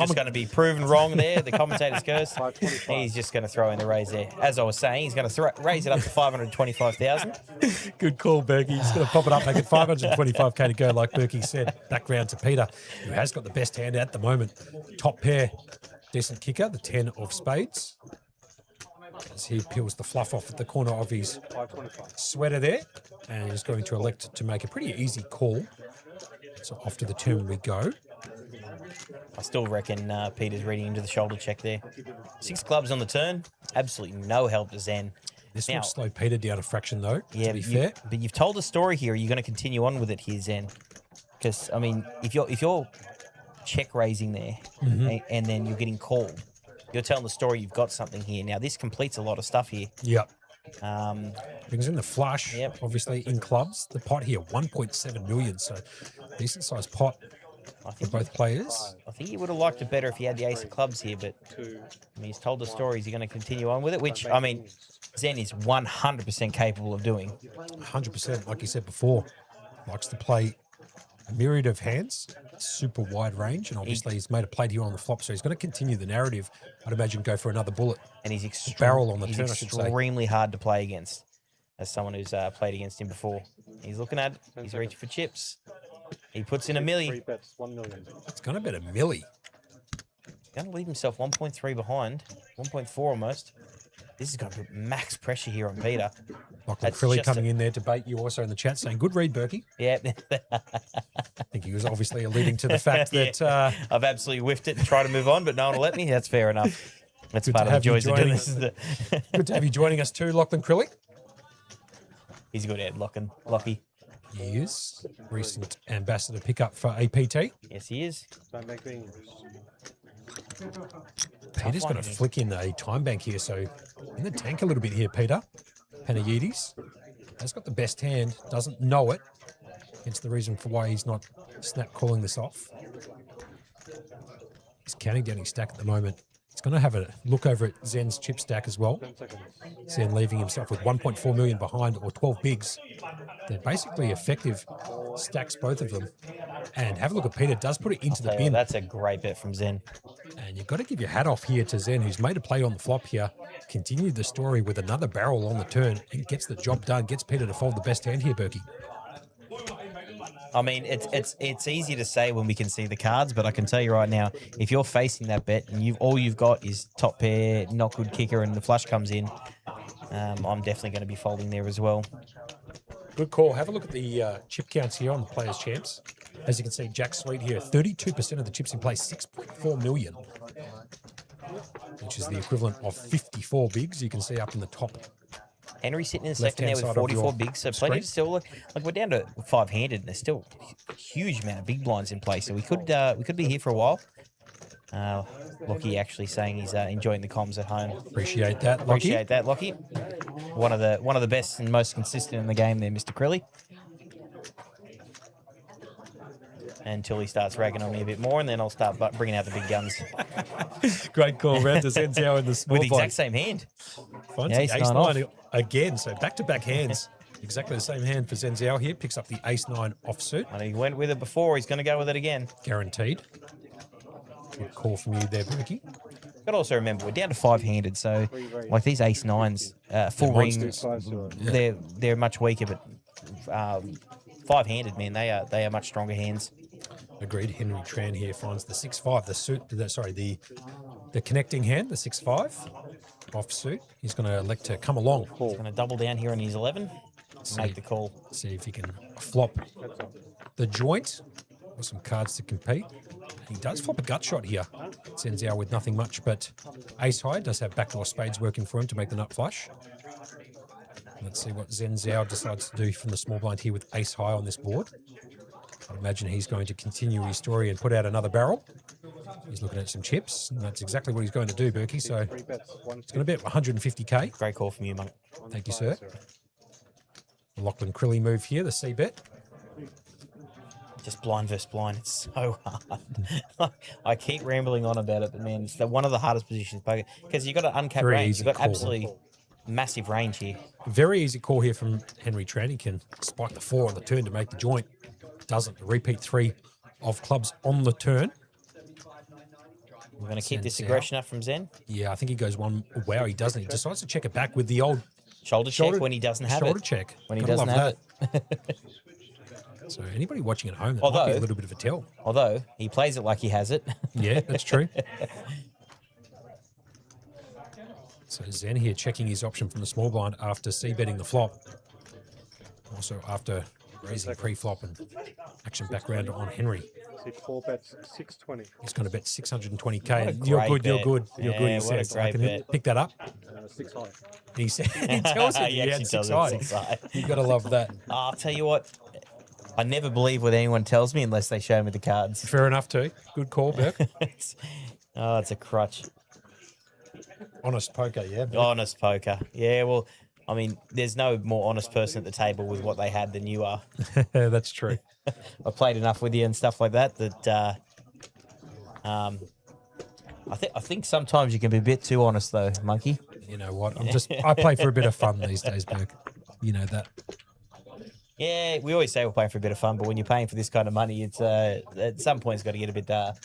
just going to be proven wrong there. The commentator's curse. He's just going to throw in the raise there. As I was saying, he's going to raise it up to 525,000. Good call, Berkey. He's going to pop it up, make it 525k to go, like Berkey said. Back round to Peter, who has got the best hand at the moment. Top pair, decent kicker, the 10 of spades. As he peels the fluff off at the corner of his sweater there, and he's going to elect to make a pretty easy call. So off to the turn we go. I still reckon Peter's reading into the shoulder check there. 6 clubs on the turn. Absolutely no help to Zen. This Now, will slow Peter down a fraction, though, yeah, to be fair. But you've told a story here. Are you going to continue on with it here, Zen? Because, I mean, if you're check raising there and then you're getting called, you're telling the story you've got something here. Now, this completes a lot of stuff here. Yep. Brings in the flush, obviously, in clubs. The pot here, 1.7 million, so decent-sized pot for both players. I think he would have liked it better if he had the ace of clubs here, but I mean, he's told the story. Is he going to continue on with it? Which, I mean, Zen is 100% capable of doing. 100%, like you said before. Likes to play a myriad of hands, super wide range, and obviously he's made a plate here on the flop, so he's going to continue the narrative. I'd imagine go for another bullet. And he's barrel on the turn, I should say. Extremely hard to play against, as someone who's played against him before. He's looking at, he's reaching for chips. He puts in a milli. 3 bets, 1 million. It's going to bet a milli. Going to leave himself 1.3 behind, 1.4 almost. This is going to put max pressure here on Peter. Lachlan Crilly coming in there to bait you also in the chat, saying, good read, Berkey. Yeah. I think he was obviously alluding to the fact that... I've absolutely whiffed it and tried to move on, but no one will let me. That's fair enough. That's part of the joys of doing this. Good to have you joining us too, Lachlan Crilly. He's a good ad, Lockie. He is. Recent ambassador pickup for APT. Yes, he is. Peter's going to flick in a time bank here, so in the tank a little bit here, Peter. Panayides has got the best hand, doesn't know it. Hence the reason for why he's not snap calling this off. He's counting down his stack at the moment. He's going to have a look over at Zen's chip stack as well. Zen leaving himself with 1.4 million behind, or 12 bigs. They're basically effective stacks, both of them. And have a look at Peter, does put it into the bin. That's a great bet from Zen. And you've got to give your hat off here to Zen, who's made a play on the flop here, continued the story with another barrel on the turn, and gets the job done, gets Peter to fold the best hand here, Berkey. I mean, it's easy to say when we can see the cards, but I can tell you right now, if you're facing that bet and all you've got is top pair, not good kicker, and the flush comes in, I'm definitely going to be folding there as well. Good call. Have a look at the chip counts here on the Players' Champs. As you can see, Jack Sweet here, 32% of the chips in play, 6.4 million, which is the equivalent of 54 bigs. You can see up in the top. Henry sitting in the second there with 44 bigs, so plenty to still like we're down to 5-handed, and there's still a huge amount of big blinds in play, so we could be here for a while. Lockie actually saying he's enjoying the comms at home. Appreciate that, Lockie. Appreciate that, Lockie. One of the best and most consistent in the game there, Mr. Crilly. Until he starts ragging on me a bit more, and then I'll start bringing out the big guns. Great call, round to Zenzao in the small with the exact same hand. Finds the ace-9 again, so back-to-back hands. Exactly the same hand for Zenzao here. Picks up the ace-9 offsuit. And he went with it before. He's going to go with it again. Guaranteed. Good call from you there, Berkey. Got to also remember, we're down to 5-handed, so like these ace-9s, full rings, they're much weaker, but 5-handed, man, they are much stronger hands. Agreed. Henry Tran here finds the 6-5, the connecting hand, the 6-5 offsuit. He's going to elect to come along. He's going to double down here on his 11, make the call. See if he can flop the joint or some cards to compete. He does flop a gut shot here. Sends out with nothing much, but ace high does have backdoor spades working for him to make the nut flush. Let's see what Zenzao decides to do from the small blind here with ace high on this board. I imagine he's going to continue his story and put out another barrel. He's looking at some chips, and that's exactly what he's going to do, Berkey. So it's going to bet 150k. Great call from you, Monk. Thank you, sir. The Lachlan Crilly move here, the C bet. Just blind versus blind. It's so hard. I keep rambling on about it, but man, it's one of the hardest positions because you've got an uncapped range. You've got absolutely massive range here. Very easy call here from Henry Tran. He can spike the 4 on the turn to make the joint. Doesn't. Repeat 3 of clubs on the turn. We're going to keep this aggression up from Zen. Yeah, I think he goes one. Wow, he doesn't. He decides to check it back with the old shoulder check when he doesn't have it. Shoulder check. When he doesn't have it. So anybody watching at home, that might be a little bit of a tell. Although he plays it like he has it. Yeah, that's true. So Zen here checking his option from the small blind after c-betting the flop. Also after raising pre-flop and action back round on Henry. See, 4 bets, 620. He's going to bet 620k. What a And you're great good, you're bet. good, you're good. Yeah, He what a says, I great can bet. pick that up. 6 high. He said, he tells him he actually had 6 tells him high. 6 high. You got to love that. I'll tell you what, I never believe what anyone tells me unless they show me the cards. Fair enough too. Good call, Burke. it's a crutch. Honest poker, yeah. Burke. Honest poker. Yeah, well, I mean, there's no more honest person at the table with what they had than you are. That's true. I played enough with you and stuff like that I think sometimes you can be a bit too honest though, Monkey. You know what? I play for a bit of fun these days, Burke. You know that. Yeah, we always say we're playing for a bit of fun, but when you're paying for this kind of money, it's at some point it's got to get a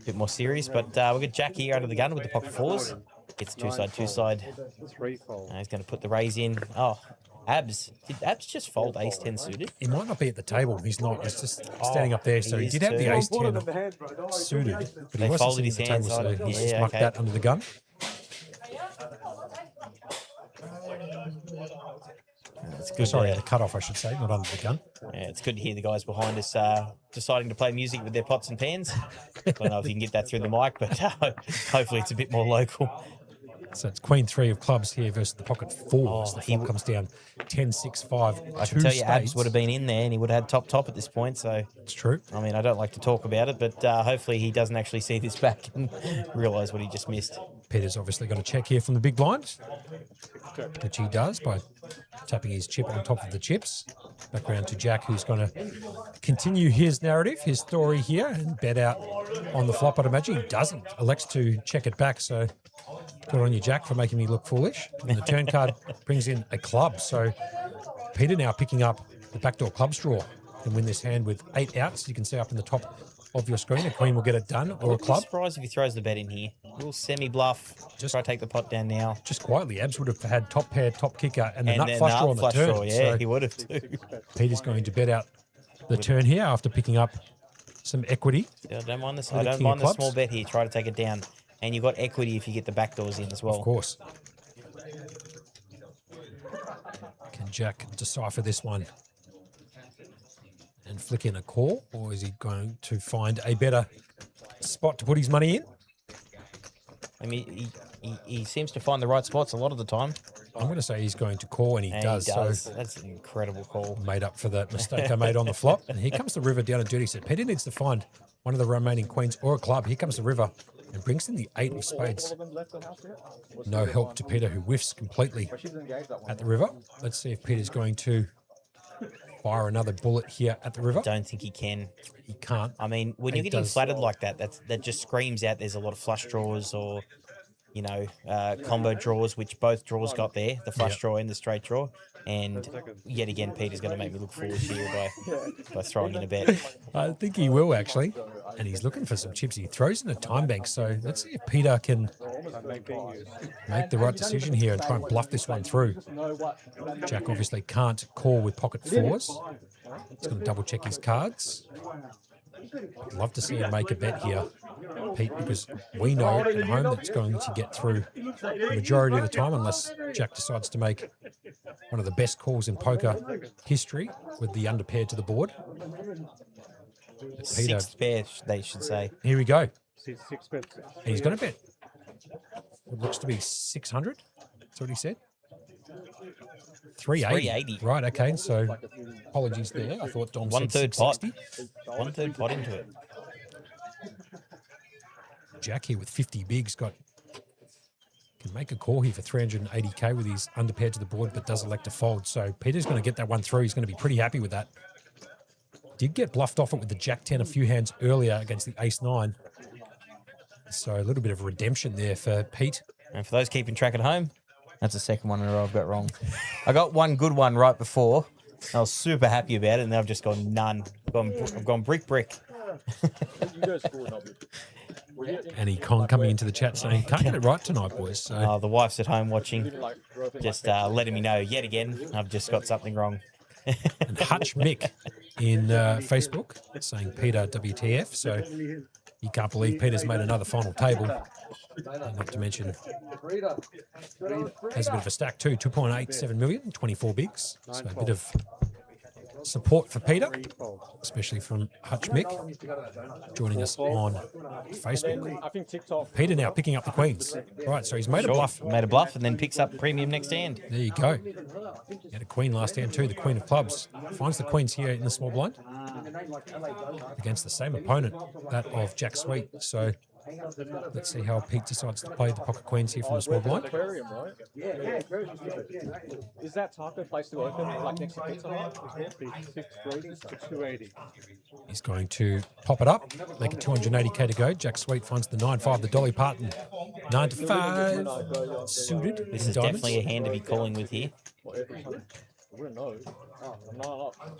bit more serious. But we've got Jack here under the gun with the pocket fours. It's two side. He's going to put the raise in. Oh, Abs. Did Abs just fold ace 10 suited? He might not be at the table. He's not. He's just standing up there. So he did have the ace 10 suited, but he wasn't folded sitting his at the table, hands so on. he's Yeah, just mucked okay. that under the gun. It's good. Sorry, the cutoff, I should say, not under the gun. Yeah, it's good to hear the guys behind us deciding to play music with their pots and pans. I don't know if you can get that through the mic, but hopefully it's a bit more local. So it's Queen 3 of clubs here versus the pocket 4. Oh, The flop comes down 10, 6, 5, I 2 can tell you, Abs spades. would have been in there and he would have had top at this point. So It's true. I mean, I don't like to talk about it, but hopefully he doesn't actually see this back and realise what he just missed. Peter's obviously got a check here from the big blind, which he does by tapping his chip on top of the chips. Back round to Jack, who's going to continue his narrative, his story here, and bet out on the flop. I'd imagine he doesn't. Elects to check it back, so good on you, Jack, for making me look foolish. And the turn card brings in a club, so Peter now picking up the backdoor clubs draw and win this hand with 8 outs. You can see up in the top of your screen, a queen will get it done, or a I'm club. surprised if he throws the bet in here. A little semi-bluff. Just try to take the pot down now. Just quietly, Abs would have had top pair, top kicker, and the And nut then flush the draw on the flush turn. draw, yeah, So he would have too. Peter's going to bet out the turn here after picking up some equity. Yeah, I don't mind this. With I the don't king of mind the clubs. small bet here. Try to take it down. And you've got equity if you get the backdoors in as well. Of course. Can Jack decipher this one and flick in a call, or is he going to find a better spot to put his money in? I mean, he seems to find the right spots a lot of the time. I'm going to say he's going to call, and he does. So That's an incredible call. made up for that mistake I made on the flop. And here comes the river down a dirty set. Peter needs to find one of the remaining queens or a club. Here comes the river and brings in the 8 of spades. No help to Peter, who whiffs completely at the river. Let's see if Peter's going to fire another bullet here at the river. Don't think he can. He can't. I mean, when He you're getting does. flattered like that, that just screams out there's a lot of flush draws or, you know, combo draws, which both draws got there, the flush Yep. draw and the straight draw. And yet again, Peter's going to make me look foolish here by throwing in a bet. I think he will, actually. And he's looking for some chips. He throws in a time bank. So let's see if Peter can make the right decision here and try and bluff this one through. Jack obviously can't call with pocket 4s. He's going to double check his cards. I'd love to see him make a bet here, Pete, because we know at home that it's going to get through the majority of the time unless Jack decides to make one of the best calls in poker history with the underpair to the board. Peter, Sixth pair, they should say. here we go. 6 bets. And he's going to bet what looks to be 600. That's what he said. 380. 380. Right, okay. So apologies there. I thought Dom One said third pot. 660. 1/3 pot into it. Jack here with 50 bigs can make a call here for 380k with his underpair to the board, but does elect to fold. So Peter's going to get that one through. He's going to be pretty happy with that. Did get bluffed off it with the Jack 10 a few hands earlier against the Ace 9. So a little bit of redemption there for Pete. And for those keeping track at home, that's the second one in a row I've got wrong. I got one good one right before. I was super happy about it, and then I've just gone none. I've gone brick. Annie Con coming into the chat saying, can't get it right tonight, boys. So The wife's at home watching, just letting me know yet again I've just got something wrong. and Hutch Mick in Facebook saying Peter WTF. So you can't believe Peter's made another final table. And not to mention, has a bit of a stack too, 2.87 million, 24 bigs. So a bit of support for Peter, especially from Hutch Mick, joining us on Facebook. I think TikTok. Peter now picking up the queens. Right, so he's made a bluff. Made a bluff and then picks up premium next hand. There you go. He had a queen last hand too, the queen of clubs. Finds the queens here in the small blind against the same opponent, that of Jack Sweet. So let's see how Pete decides to play the pocket queens here from the small blind. Aquarium, right? Is that type of place to open, like next to Pizza Hut? 280. He's going to pop it up, make it 280k to go. Jack Sweet finds the 9-5, the Dolly Parton 9-5 suited. This is definitely a hand to be calling with here.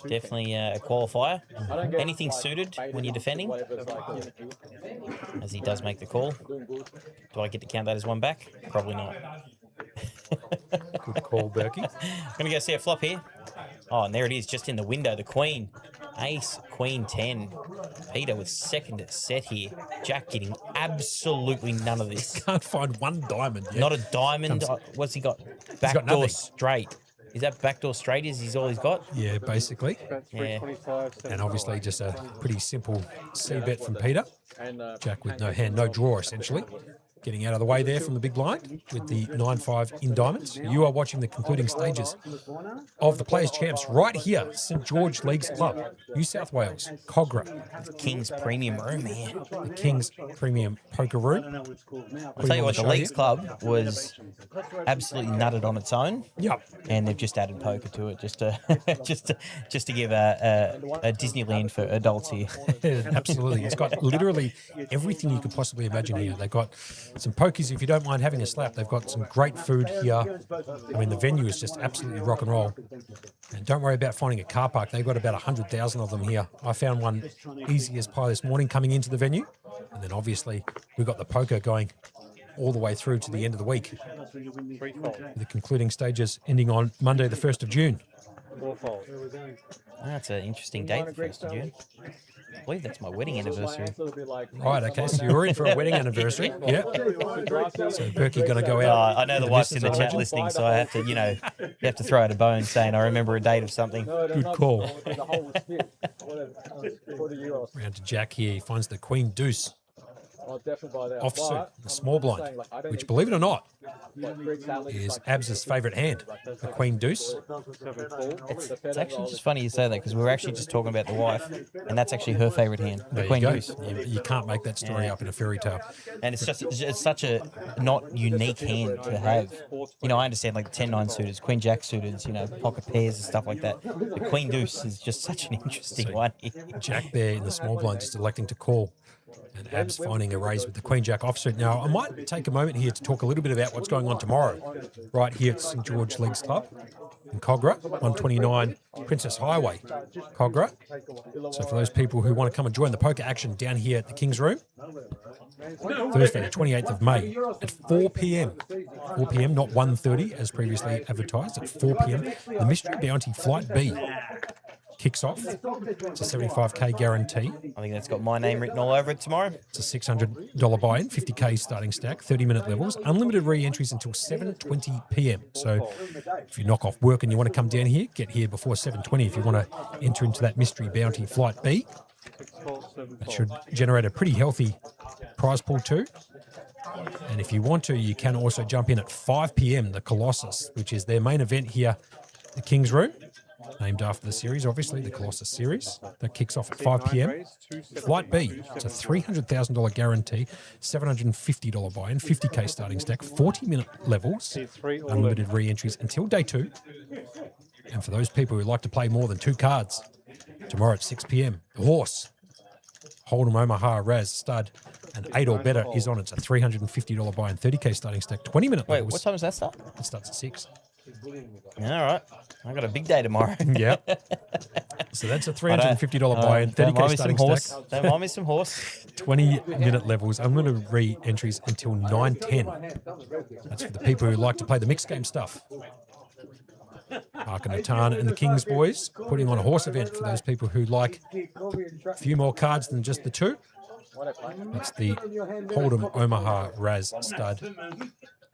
Definitely a qualifier. Anything suited when you're defending, as he does make the call. Do I get to count that as one back? Probably not. Good call, Berkey. Gonna go see a flop here. Oh, and there it is, just in the window, the queen. Ace, queen 10. Peter with second set here. Jack getting absolutely none of this. Can't find one diamond yet. Not a diamond. What's he got? Backdoor straight. Is that backdoor straight? Is all he's got? Yeah, basically. Yeah. And obviously just a pretty simple C bet from Peter. Jack with no hand, no draw, essentially. Getting out of the way there from the big blind with the 9-5 in diamonds. You are watching the concluding stages of the Players' Champs right here, St George Leagues Club, New South Wales, Cogra. King's Premium Room here. The King's Premium Poker Room. I'll tell you what, the Leagues Club was absolutely nutted on its own. Yep. And they've just added poker to it just to just to give a Disneyland for adults here. Absolutely. It's got literally everything you could possibly imagine here. They've got some pokies if you don't mind having a slap. They've got some great food here. I mean, the venue is just absolutely rock and roll. And don't worry about finding a car park. They've got about 100,000 of them here. I found one easy as pie this morning coming into the venue. And then obviously we've got the poker going all the way through to the end of the week. The concluding stages ending on Monday, the 1st of June. That's an interesting date, the 1st of June. I believe that's my wedding anniversary. Right, okay, so you're in for a wedding anniversary. Yeah. So Berkey going to go out. I know the wife's in the chat listening, so I have to, you have to throw out a bone saying I remember a date of something. Good call. Round to Jack here. He finds the Queen Deuce. Offsuit, the small blind, which, believe it or not, is Abs's favourite hand, the Queen Deuce. It's actually just funny you say that because we were actually just talking about the wife, and that's actually her favourite hand, the Queen Deuce. You can't make that story up in a fairy tale. And it's such a not unique hand to have. I understand like 10-9 suitors, Queen Jack suitors, pocket pairs and stuff like that. The Queen Deuce is just such an interesting one. Jack there in the small blind just electing to call. And Abs finding a raise with the Queen Jack offsuit. Now, I might take a moment here to talk a little bit about what's going on tomorrow, right here at St George Leagues Club in Cogra, 129 Princess Highway, Cogra. So for those people who want to come and join the poker action down here at the King's Room, Thursday, the 28th of May at 4 p.m. 4 p.m, not 1:30 as previously advertised, at 4 p.m. The Mystery Bounty Flight B kicks off. It's a 75k guarantee. I think that's got my name written all over it tomorrow. It's a $600 buy-in, 50k starting stack, 30-minute levels, unlimited re-entries until 7:20 p.m. So if you knock off work and you want to come down here, get here before 7:20 if you want to enter into that Mystery Bounty Flight B. That should generate a pretty healthy prize pool too. And if you want to, you can also jump in at 5 p.m, the Colossus, which is their main event here, the King's Room. Named after the series, obviously, the Colossus series. That kicks off at 5 p.m. Flight B, it's a $300,000 guarantee, $750 buy-in, 50k starting stack, 40-minute levels, unlimited re-entries until day 2. And for those people who like to play more than 2 cards, tomorrow at 6 p.m, the Horse, Hold'em Omaha Raz Stud, and 8 or better is on. It's a $350 buy-in, 30k starting stack, 20-minute levels. Wait, what time does that start? It starts at 6. All right. I've got a big day tomorrow. Yeah. So that's a $350 buy-in, 30k starting stack. Don't mind me some horse. 20-minute levels, unlimited re-entries until 9:10. That's for the people who like to play the mixed game stuff. Ark and Natan and the Kings boys putting on a horse event for those people who like a few more cards than just the 2. That's the Hold'em Omaha Raz Stud.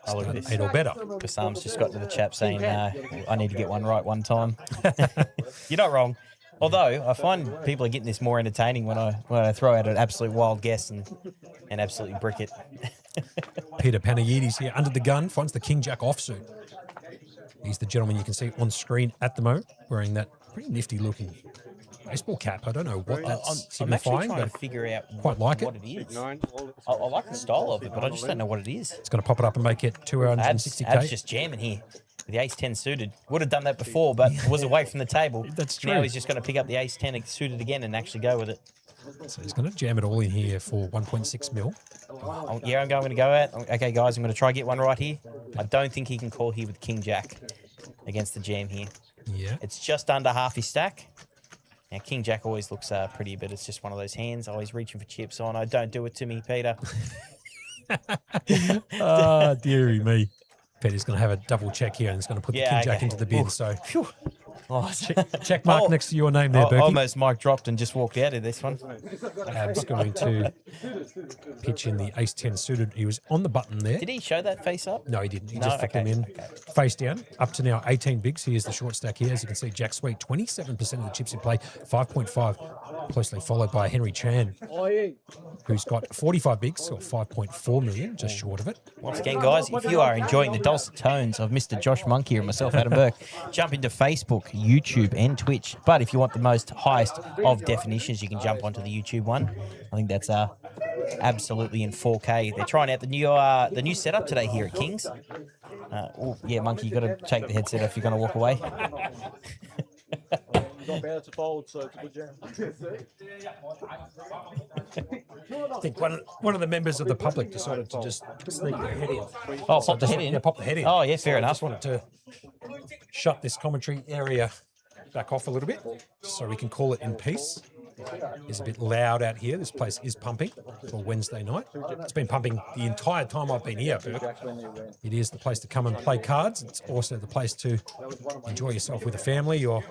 Oh, look at this. 8 or better. Kasam's just got to the chap saying, I need to get one right one time. You're not wrong. Although I find people are getting this more entertaining when I throw out an absolute wild guess and absolutely brick it. Peter Panayiotis here under the gun, finds the King Jack offsuit. He's the gentleman you can see on screen at the moment, wearing that pretty nifty looking baseball cap. I don't know what that's I'm actually signifying, trying to but figure out quite like what it. it is. I like the style of it, but I just don't know what it is. It's going to pop it up and make it 260k. Ab's just jamming here with the ace-10 suited. Would have done that before, but was away from the table. That's true. Now he's just going to pick up the ace-10 suited again and actually go with it. So he's going to jam it all in here for 1.6 mil. Yeah, I'm going to go at. Okay, guys, I'm going to try get one right here. I don't think he can call here with King Jack against the jam here. Yeah. It's just under half his stack. Now, King Jack always looks pretty, but it's just one of those hands. Always reaching for chips on. Don't do it to me, Peter. Ah, dearie me. Peter's going to have a double check here and he's going to put the King Jack into the bin. So check mark next to your name there, Berkey. Almost Mike dropped and just walked out of this one. Ab's going to pitch in the ace-10 suited. He was on the button there. Did he show that face up? No, he didn't. He just flicked them in face down. Up to now 18 bigs. Here's the short stack here. As you can see, Jack Sweet, 27% of the chips in play, 5.5. Closely followed by Henry Chan, who's got 45 bigs, or 5.4 million, just short of it. Once again, guys, if you are enjoying the dulcet tones of Mr. Josh Monkey and myself, Adam Burke, jump into Facebook, YouTube, and Twitch. But if you want the most highest of definitions, you can jump onto the YouTube one. I think that's absolutely in 4K. They're trying out the new setup today here at Kings. Oh, yeah, Monkey, you got to take the headset off. You're going to walk away. Got better to fold, so it's a good jam. I think one of the members of the public decided to just sneak their head in. Oh, pop the head in? Yeah, pop the head in. Oh, yeah, fair enough. I just wanted to shut this commentary area back off a little bit so we can call it in peace. It's a bit loud out here. This place is pumping for Wednesday night. It's been pumping the entire time I've been here, Burke. It is the place to come and play cards. It's also the place to enjoy yourself with a family, or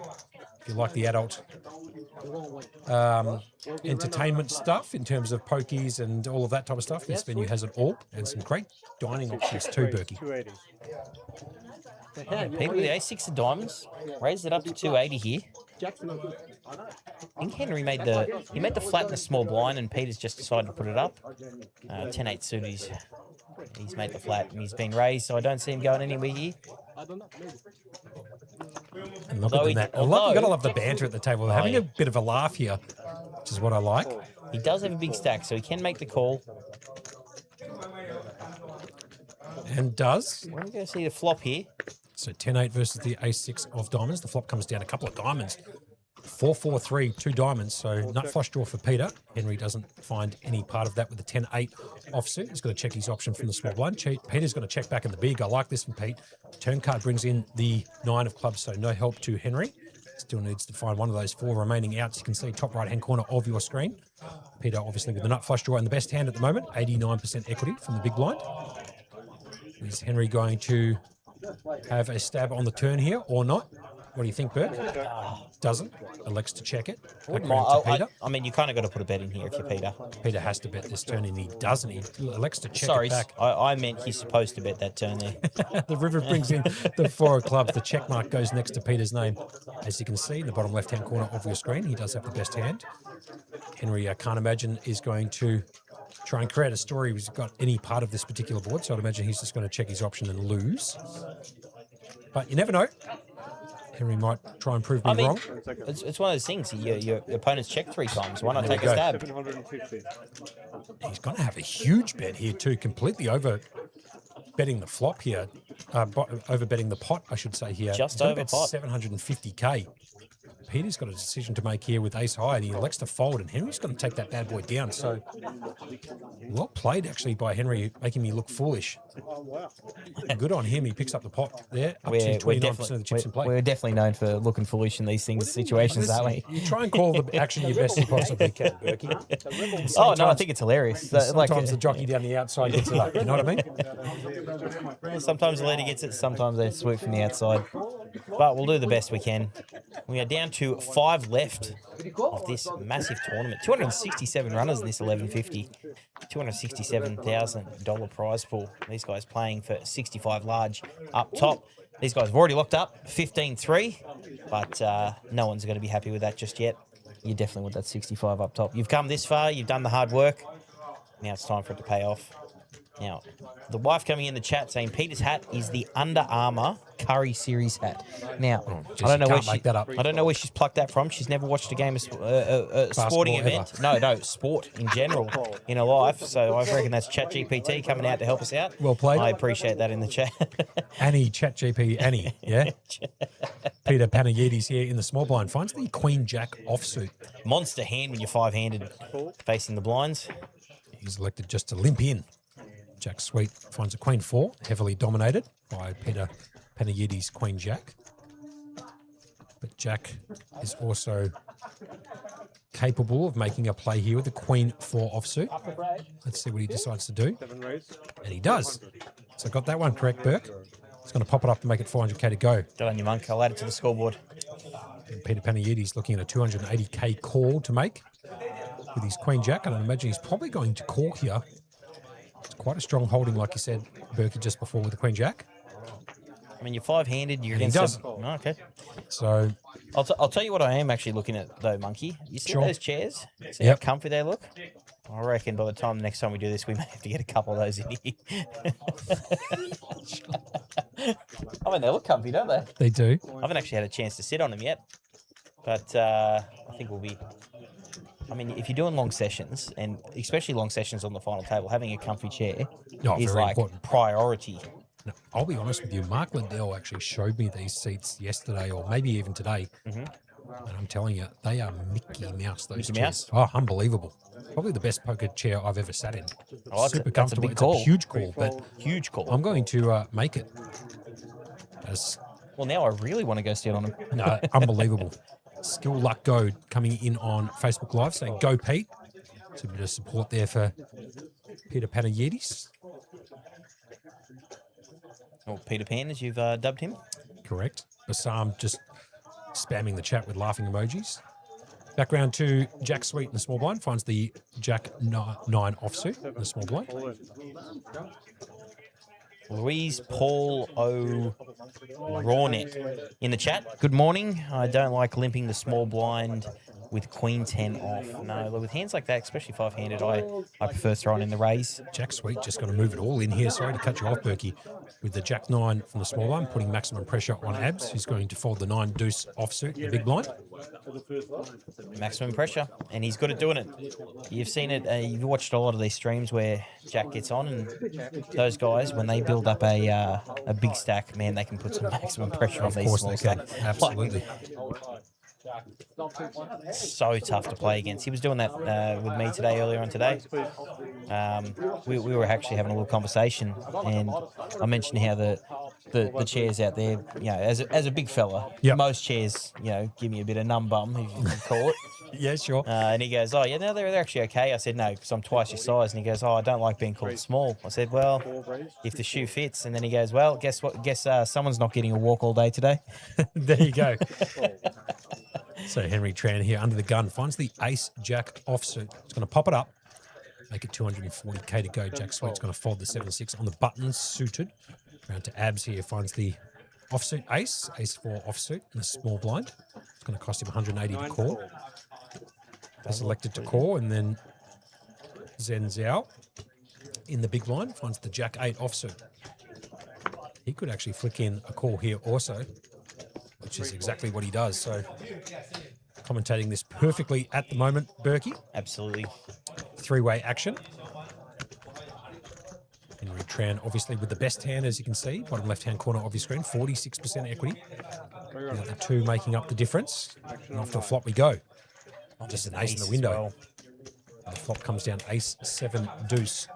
if you like the adult entertainment stuff in terms of pokies and all of that type of stuff. This venue has it all, and some great dining options too, Berkey. People with the ace-6 of diamonds raised it up to 280 here. I think Henry made the flat in the small blind, and Peter's just decided to put it up. 10-8 suited. He's made the flat and he's been raised, so I don't see him going anywhere here. And look at that. You got to love the banter at the table. They're having a bit of a laugh here, which is what I like. He does have a big stack, so he can make the call. And does. We're going to see the flop here. So 10-8 versus the ace-6 of diamonds. The flop comes down a couple of diamonds. 4-4-3, 2 diamonds. So nut flush draw for Peter. Henry doesn't find any part of that with the 10-8 offsuit. He's got to check his option from the small blind. Peter's got to check back in the big. I like this from Pete. Turn card brings in the 9 of clubs, so no help to Henry. Still needs to find one of those 4 remaining outs. You can see top right-hand corner of your screen. Peter obviously with the nut flush draw and the best hand at the moment. 89% equity from the big blind. Is Henry going to have a stab on the turn here or not? What do you think, Burke? Doesn't. Elects to check it. I mean, you kind of got to put a bet in here if you're Peter. Peter has to bet this turn, and he doesn't. He elects to check it back. I meant he's supposed to bet that turn there. The river brings in the 4 of clubs. The check mark goes next to Peter's name. As you can see in the bottom left-hand corner of your screen, he does have the best hand. Henry, I can't imagine, is going to try and create a story who's got any part of this particular board, so I'd imagine he's just going to check his option and lose. But you never know. Henry might try and prove me wrong. It's one of those things. Your opponent's checked 3 times. Why not take a stab? He's going to have a huge bet here too, completely over betting the flop here. Over betting the pot, I should say here. Just over pot. 750k. Peter's got a decision to make here with ace high, and he elects to fold, and Henry's going to take that bad boy down. So, well played actually by Henry, making me look foolish. Good on him. He picks up the pot there, up to 29% of the chips in play. We're definitely known for looking foolish in these situations, aren't we? You try and call the action your best you possibly can, Berkey. Oh, no, I think it's hilarious. Sometimes the jockey down the outside gets it up, you know what I mean? Sometimes the leader gets it, sometimes they swoop from the outside. But we'll do the best we can. We are down to 5 left of this massive tournament. 267 runners in this 1150. $267,000 prize pool. These guys playing for 65 large up top. These guys have already locked up 15-3, but no one's going to be happy with that just yet. You definitely want that 65 up top. You've come this far. You've done the hard work. Now it's time for it to pay off. Now, the wife coming in the chat saying Peter's hat is the Under Armour Curry Series hat. Now, I don't know where I don't know where she's plucked that from. She's never watched a game of sporting event. No, sport in general in her life. So I reckon that's ChatGPT coming out to help us out. Well played. I appreciate that in the chat. Annie, ChatGPT, Annie, yeah. Peter Panagidis here in the small blind finds the Queen Jack offsuit. Monster hand when you're 5-handed facing the blinds. He's elected just to limp in. Jack Sweet finds a Queen 4, heavily dominated by Peter Panagidis' Queen Jack. But Jack is also capable of making a play here with the Queen 4 offsuit. Let's see what he decides to do. And he does. So got that one correct, Burke. He's going to pop it up to make it 400k to go. Good on you, Monk. I'll add it to the scoreboard. And Peter Panagidis looking at a 280k call to make with his Queen Jack. And I imagine he's probably going to call here. It's quite a strong holding, like you said, Berkey, just before with the Queen Jack. I mean, you're 5-handed. You're against. He does. Oh, okay. So I'll tell you what I am actually looking at though, Monkey. You see those chairs? See how comfy they look? I reckon by the time next time we do this, we may have to get a couple of those in here. I mean, they look comfy, don't they? They do. I haven't actually had a chance to sit on them yet, but I think we'll be. I mean, if you're doing long sessions, and especially long sessions on the final table, having a comfy chair is like important. Priority. No, I'll be honest with you. Mark Liddell actually showed me these seats yesterday, or maybe even today. And I'm telling you, they are Mickey Mouse, those Mickey chairs. Mouse? Oh, unbelievable. Probably the best poker chair I've ever sat in. Oh, Super that's a comfortable. big call. It's a huge call, but huge call. I'm going to make it. Well, now I really want to go sit on them. No, unbelievable. Skill Luck Go coming in on Facebook Live saying, go Pete. It's a bit of support there for Peter Panagidis. Or Peter Pan, as you've dubbed him. Correct. Bassam just spamming the chat with laughing emojis. Back round to Jack Sweet in the small blind. Finds the Jack 9 offsuit in the small blind. Louise Paul O'Rawnet in the chat. Good morning. I don't like limping the small blind with Queen 10 off. No, with hands like that, especially 5-handed, I prefer throwing in the raise. Jack Sweet just going to move it all in here. Sorry to cut you off, Berkey. With the Jack 9 from the small blind, putting maximum pressure on Abs, who's going to fold the 9 deuce offsuit in the big blind. Maximum pressure, and he's good at doing it. You've seen it. You've watched a lot of these streams where Jack gets on, and those guys, when they build up a big stack, man, they can put some maximum pressure on these small stacks. Absolutely. So tough to play against. He was doing that with me today, earlier on today. We were actually having a little conversation, and I mentioned how the chairs out there, you know, as a big fella, most chairs, you know, give me a bit of numb bum, if you can call it. Yeah, sure. And he goes, oh, yeah, no, they're actually okay. I said, no, because I'm twice your size. And he goes, oh, I don't like being called small. I said, well, if the shoe fits. And then he goes, well, guess what? Guess someone's not getting a walk all day today. There you go. So Henry Tran here under the gun finds the Ace Jack offsuit. It's going to pop it up, make it 240k to go. Jack Sweet's going to fold the 7-6 on the buttons suited. Round to Abs here, finds the offsuit Ace 4 offsuit in the small blind. It's going to cost him 180 to call. Has elected to call, and then Zen Zhao in the big blind finds the Jack 8 offsuit. He could actually flick in a call here also, which is exactly what he does. So commentating this perfectly at the moment, Berkey. Absolutely. Three-way action. Henry Tran, obviously with the best hand, as you can see, bottom left-hand corner of your screen, 46% equity. The other two making up the difference. And off to a flop we go. Just an ace in the window. Well. And the flop comes down ace 7 deuce.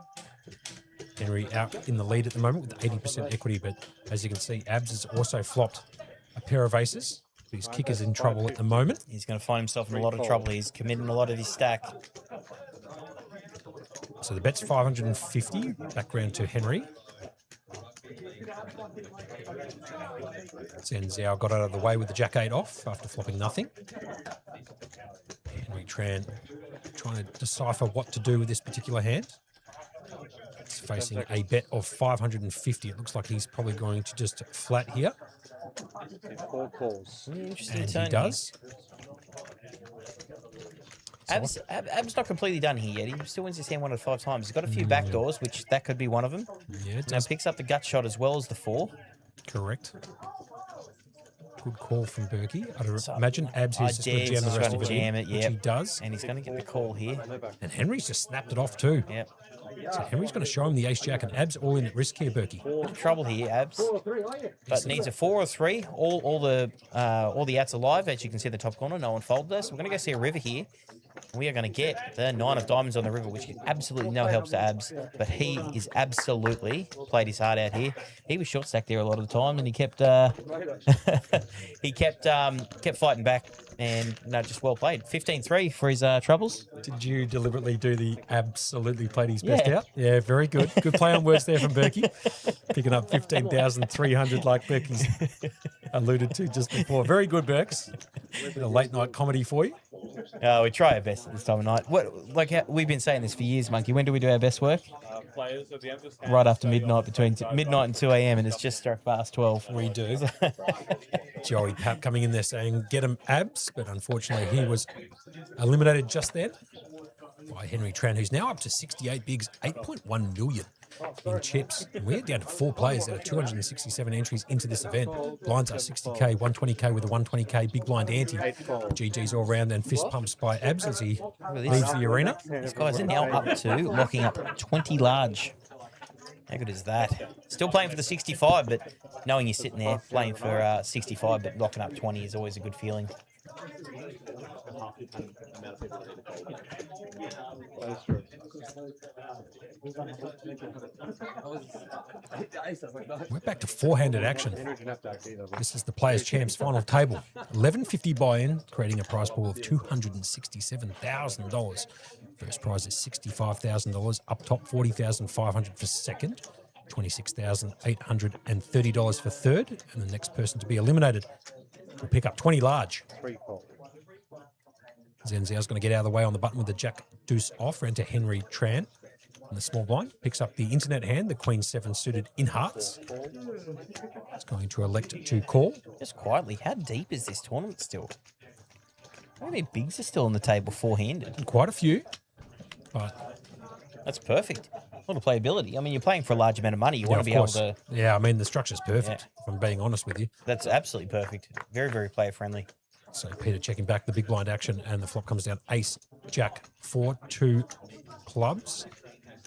Henry out in the lead at the moment with 80% equity, but as you can see, Abs has also flopped a pair of aces. His kicker's in trouble at the moment. He's going to find himself in a lot of trouble. He's committing a lot of his stack. So the bet's 550. Back round to Henry. Zen Zhao got out of the way with the Jack 8 off after flopping nothing. Henry Tran trying to decipher what to do with this particular hand. He's facing a bet of 550. It looks like he's probably going to just flat here. 4 calls. Interesting And turn he does. Ab's not completely done here yet. He still wins his hand 1 out of 5 times. He's got a few back doors, which that could be one of them. Yeah, it Now does. picks up the gut shot as well as the 4. Correct. Good call from Berkey. I'd imagine Abs I is just going to dare jam the he's rest going of to it, jam it, which yeah. he does. And he's going to get the call here. And Henry's just snapped it off too. Yep. So Henry's going to show him the ace jack, and Abs all in at risk here, Berkey. Bit of trouble here, Abs. But needs a 4 or 3. All the outs alive, as you can see in the top corner. No one folded us. We're going to go see a river here. We are going to get the 9 of diamonds on the river, which is absolutely no helps to Abs. But he is absolutely played his heart out here. He was short stacked there a lot of the time, and he kept kept fighting back. And no, just well played. 15-3 for his troubles. Did you deliberately do the absolutely played his best Yeah. out? Yeah, very good. Good play on words there from Berkey. Picking up 15,300 like Berkey's alluded to just before. Very good, Berks. A late night comedy for you. We try our best at this time of night. We've been saying this for years, Monkey. When do we do our best work? Players at the end of this Right after midnight, between midnight and 2 a.m. and it's just struck past 12. We do. Joey Pap coming in there saying, get him Abs, but unfortunately he was eliminated just then by Henry Tran, who's now up to 68 bigs, 8.1 million in chips. And we're down to 4 players out of 267 entries into this event. Blinds are 60k, 120k with a 120k big blind ante. GG's all round and fist pumps by Abs as he leaves the arena. These guys are now up to locking up 20 large. How good is that? Still playing for the 65, but knowing you're sitting there playing for 65, but locking up 20 is always a good feeling. We're back to 4-handed action. This is the Players' Champs final table. 11.50 buy-in, creating a prize pool of $267,000. First prize is $65,000. Up top, $40,500 for second. $26,830 for third. And the next person to be eliminated will pick up 20 large. 3 calls. Zenziao's going to get out of the way on the button with the Jack Deuce off. Ran to Henry Tran in the small blind. Picks up the internet hand, the Queen 7 suited in hearts. It's going to elect to call. Just quietly, how deep is this tournament still? How many bigs are still on the table 4-handed? Quite a few, but that's perfect. A lot of playability. I mean, you're playing for a large amount of money. You want to be able to... Yeah, I mean, the structure's perfect, if I'm being honest with you. That's absolutely perfect. Very, very player-friendly. So Peter checking back the big blind action, and the flop comes down ace, jack, 4, 2 clubs.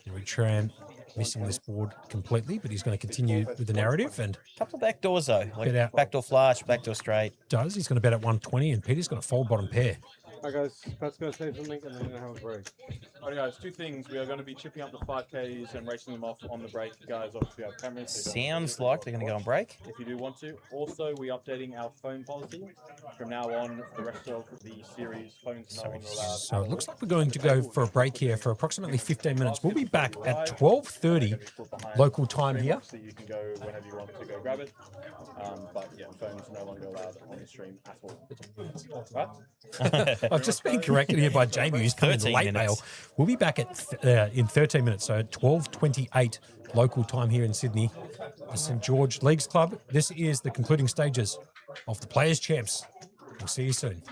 Henry Tran missing this board completely, but he's going to continue with the narrative. And couple of back doors, though. Like bet out. Backdoor flush, backdoor straight. He's going to bet at 120, and Peter's going to fold bottom pair. Hi guys, Pat's going to say something and then we're going to have a break. Alright guys, 2 things. We are going to be chipping up the 5Ks and racing them off on the break. Guys, obviously we have cameras. So sounds like they're going to go on break. If you do want to. Also, we're updating our phone policy. From now on, for the rest of the series, phones no longer allowed. So it looks like we're going to go for a break here for approximately 15 minutes. We'll be back at 12:30 local time here. So you can go whenever you want to go grab it. But yeah, phones no longer allowed on the stream at all. Right? I've just been corrected here by Jamie, who's coming in late mail. We'll be back at in 13 minutes, so 12:28 local time here in Sydney. The St George Leagues Club. This is the concluding stages of the Players' Champs. We'll see you soon.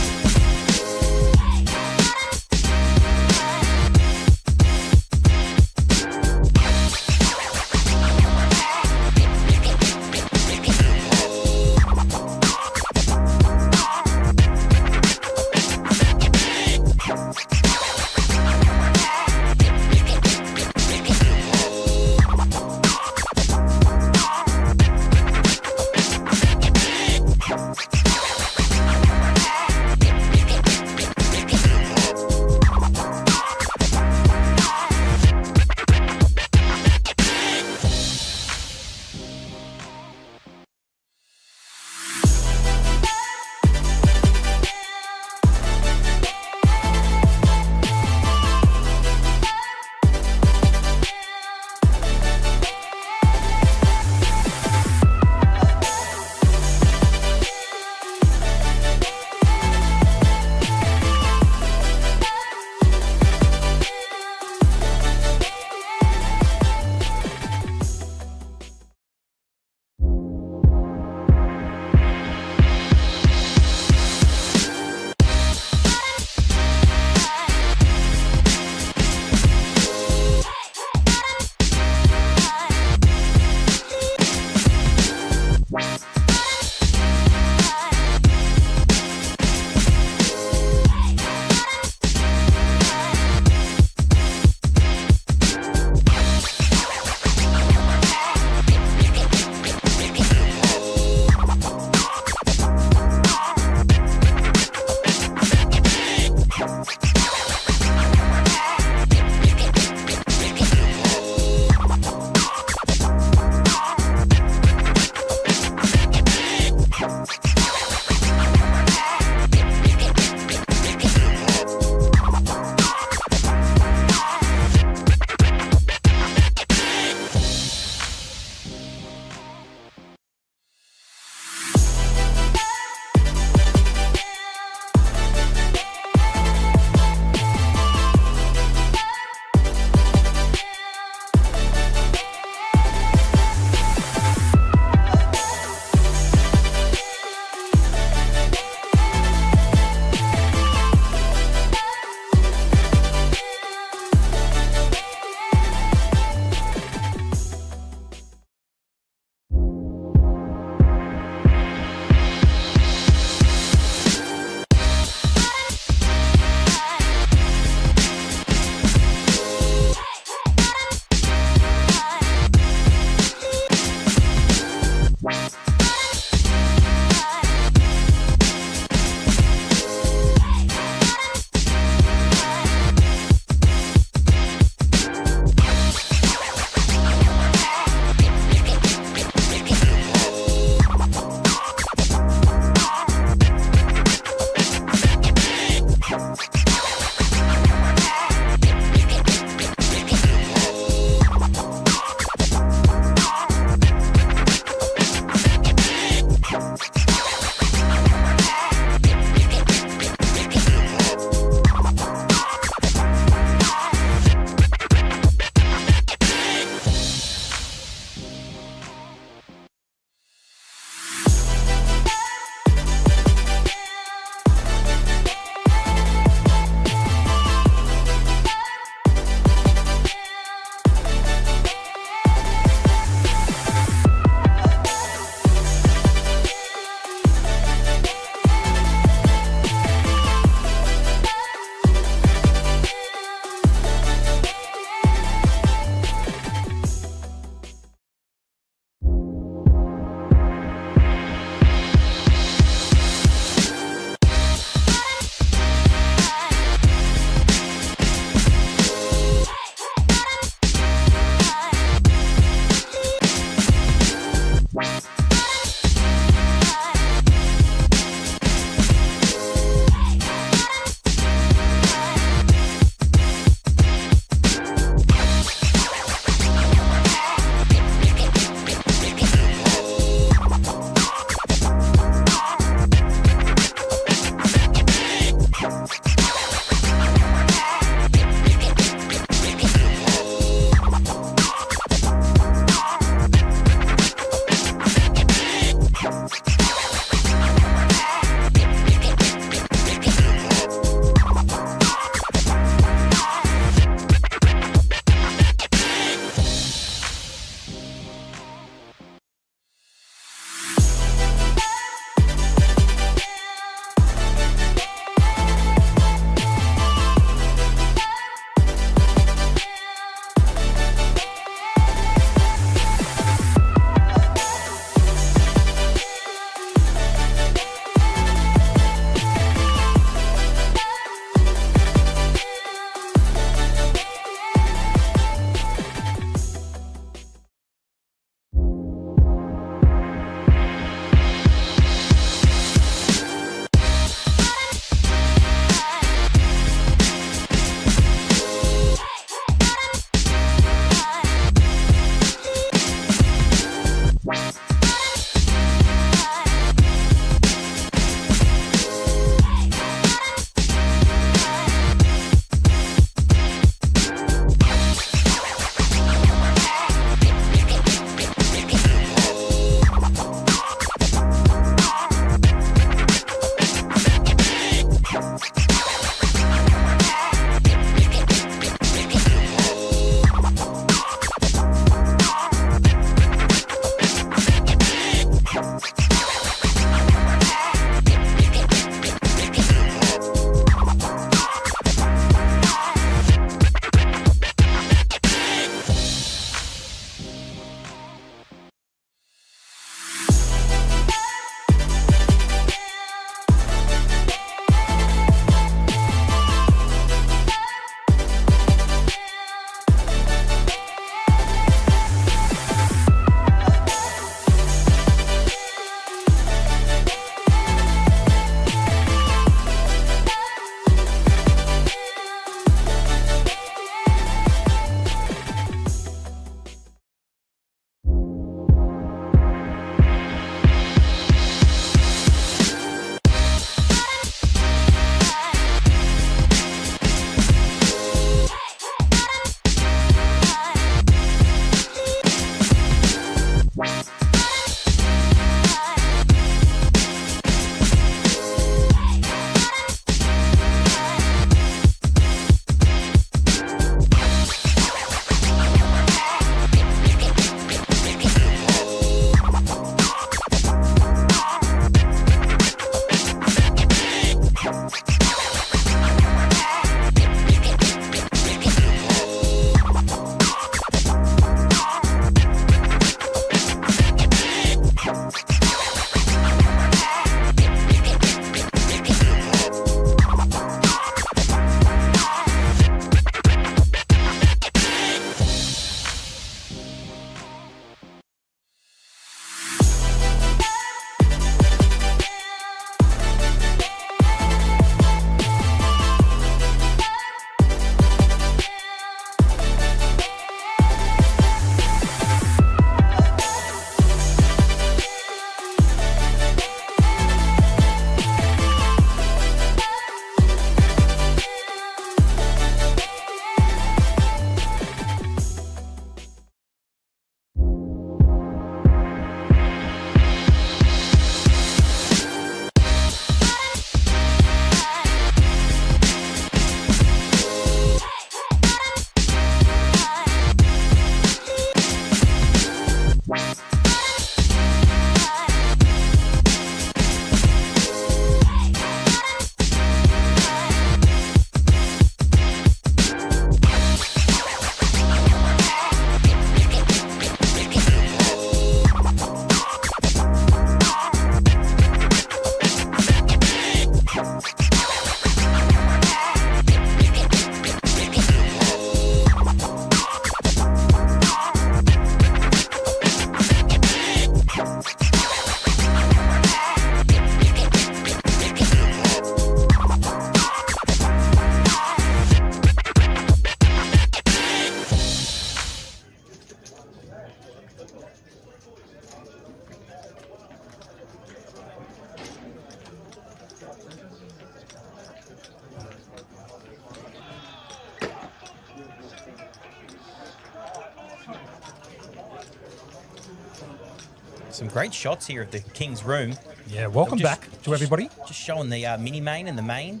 Some great shots here at the King's Room. Yeah, welcome back to everybody. Just showing the mini main and the main,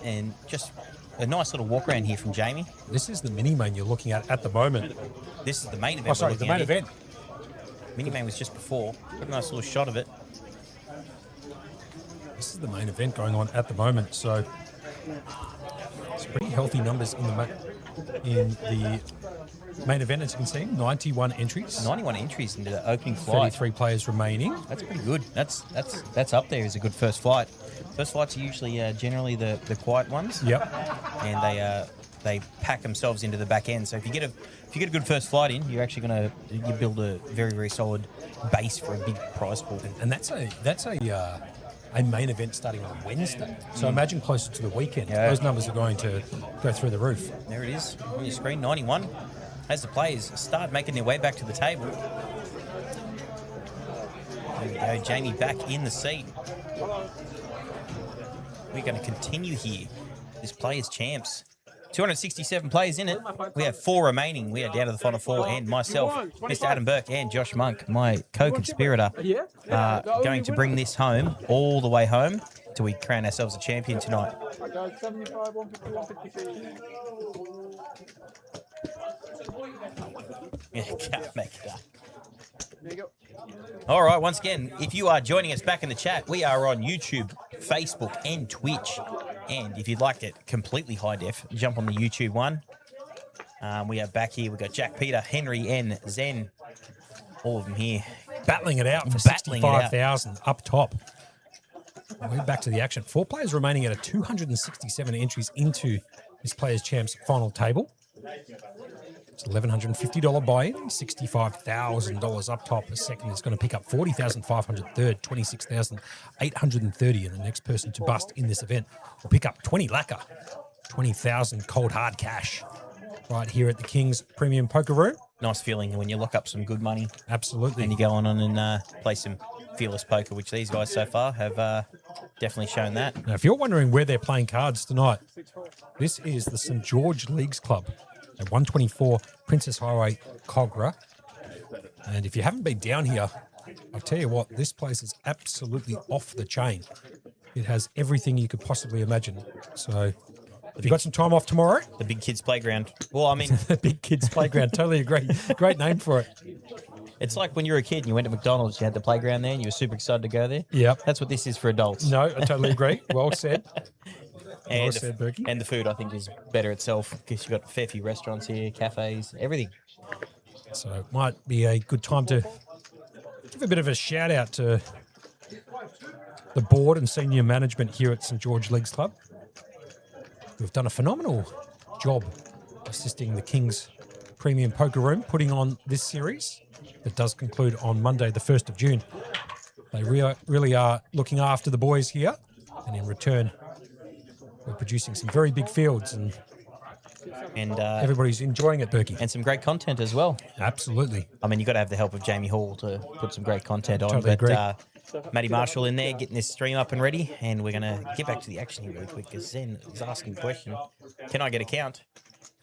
and just a nice little walk around here from Jamie. This is the mini main you're looking at the moment. This is the main event. Oh, sorry, the main event. Mini main was just before. Got a nice little shot of it. This is the main event going on at the moment, so it's pretty healthy numbers in the main event, as you can see. 91 entries. 91 entries into the opening flight. 33 players remaining. That's pretty good. That's up there as a good first flight. First flights are usually generally the quiet ones. Yep. And they pack themselves into the back end. So if you get a good first flight in, you're actually you build a very, very solid base for a big prize pool. And that's a main event starting on Wednesday. So imagine closer to the weekend. Yeah. Those numbers are going to go through the roof. There it is on your screen, 91. As the players start making their way back to the table. There we go, Jamie back in the seat. We're going to continue here. This Players Champs. 267 players in it. We have 4 remaining. We are down to the final 4, and myself, Mr. Adam Burke, and Josh Monk, my co-conspirator, are going to bring this home, all the way home, till we crown ourselves a champion tonight. Yeah, can't make it up. All right, once again, if you are joining us back in the chat, we are on YouTube, Facebook, and Twitch. And if you'd like it completely high def, jump on the YouTube one. We are back here. We've got Jack, Peter, Henry, and Zen. All of them here. Battling it out for 65,000 up top. We're back to the action. 4 players remaining at a 267 entries into this Players Champs final table. It's $1,150 buy-in, $65,000 up top. The second is going to pick up $40,500. Third, $26,830. And the next person to bust in this event will pick up 20 lacquer, 20,000 cold hard cash right here at the King's Premium Poker Room. Nice feeling when you lock up some good money. Absolutely. And you go on and play some fearless poker, which these guys so far have definitely shown that. Now, if you're wondering where they're playing cards tonight, this is the St. George Leagues Club at 124 Princess Highway, Cogra. And if you haven't been down here, I'll tell you what, this place is absolutely off the chain. It has everything you could possibly imagine. So if you've got some time off tomorrow. The Big Kids Playground. Well, I mean... the Big Kids Playground. Totally agree. Great name for it. It's like when you were a kid and you went to McDonald's, you had the playground there and you were super excited to go there. Yep. That's what this is for adults. No, I totally agree. Well said. And, well said, Berkey. And the food, I think, is better itself because you've got a fair few restaurants here, cafes, everything. So it might be a good time to give a bit of a shout out to the board and senior management here at St. George Leagues Club. We've done a phenomenal job assisting the King's Premium Poker Room, putting on this series that does conclude on Monday, the 1st of June. They really are looking after the boys here, and in return, we're producing some very big fields, and everybody's enjoying it, Berkey. And some great content as well. Absolutely. I mean, you've got to have the help of Jamie Hall to put some great content on. Totally agree. Matty Marshall in there getting this stream up and ready, and we're going to get back to the action here really quick because Zen is asking the question, can I get a count?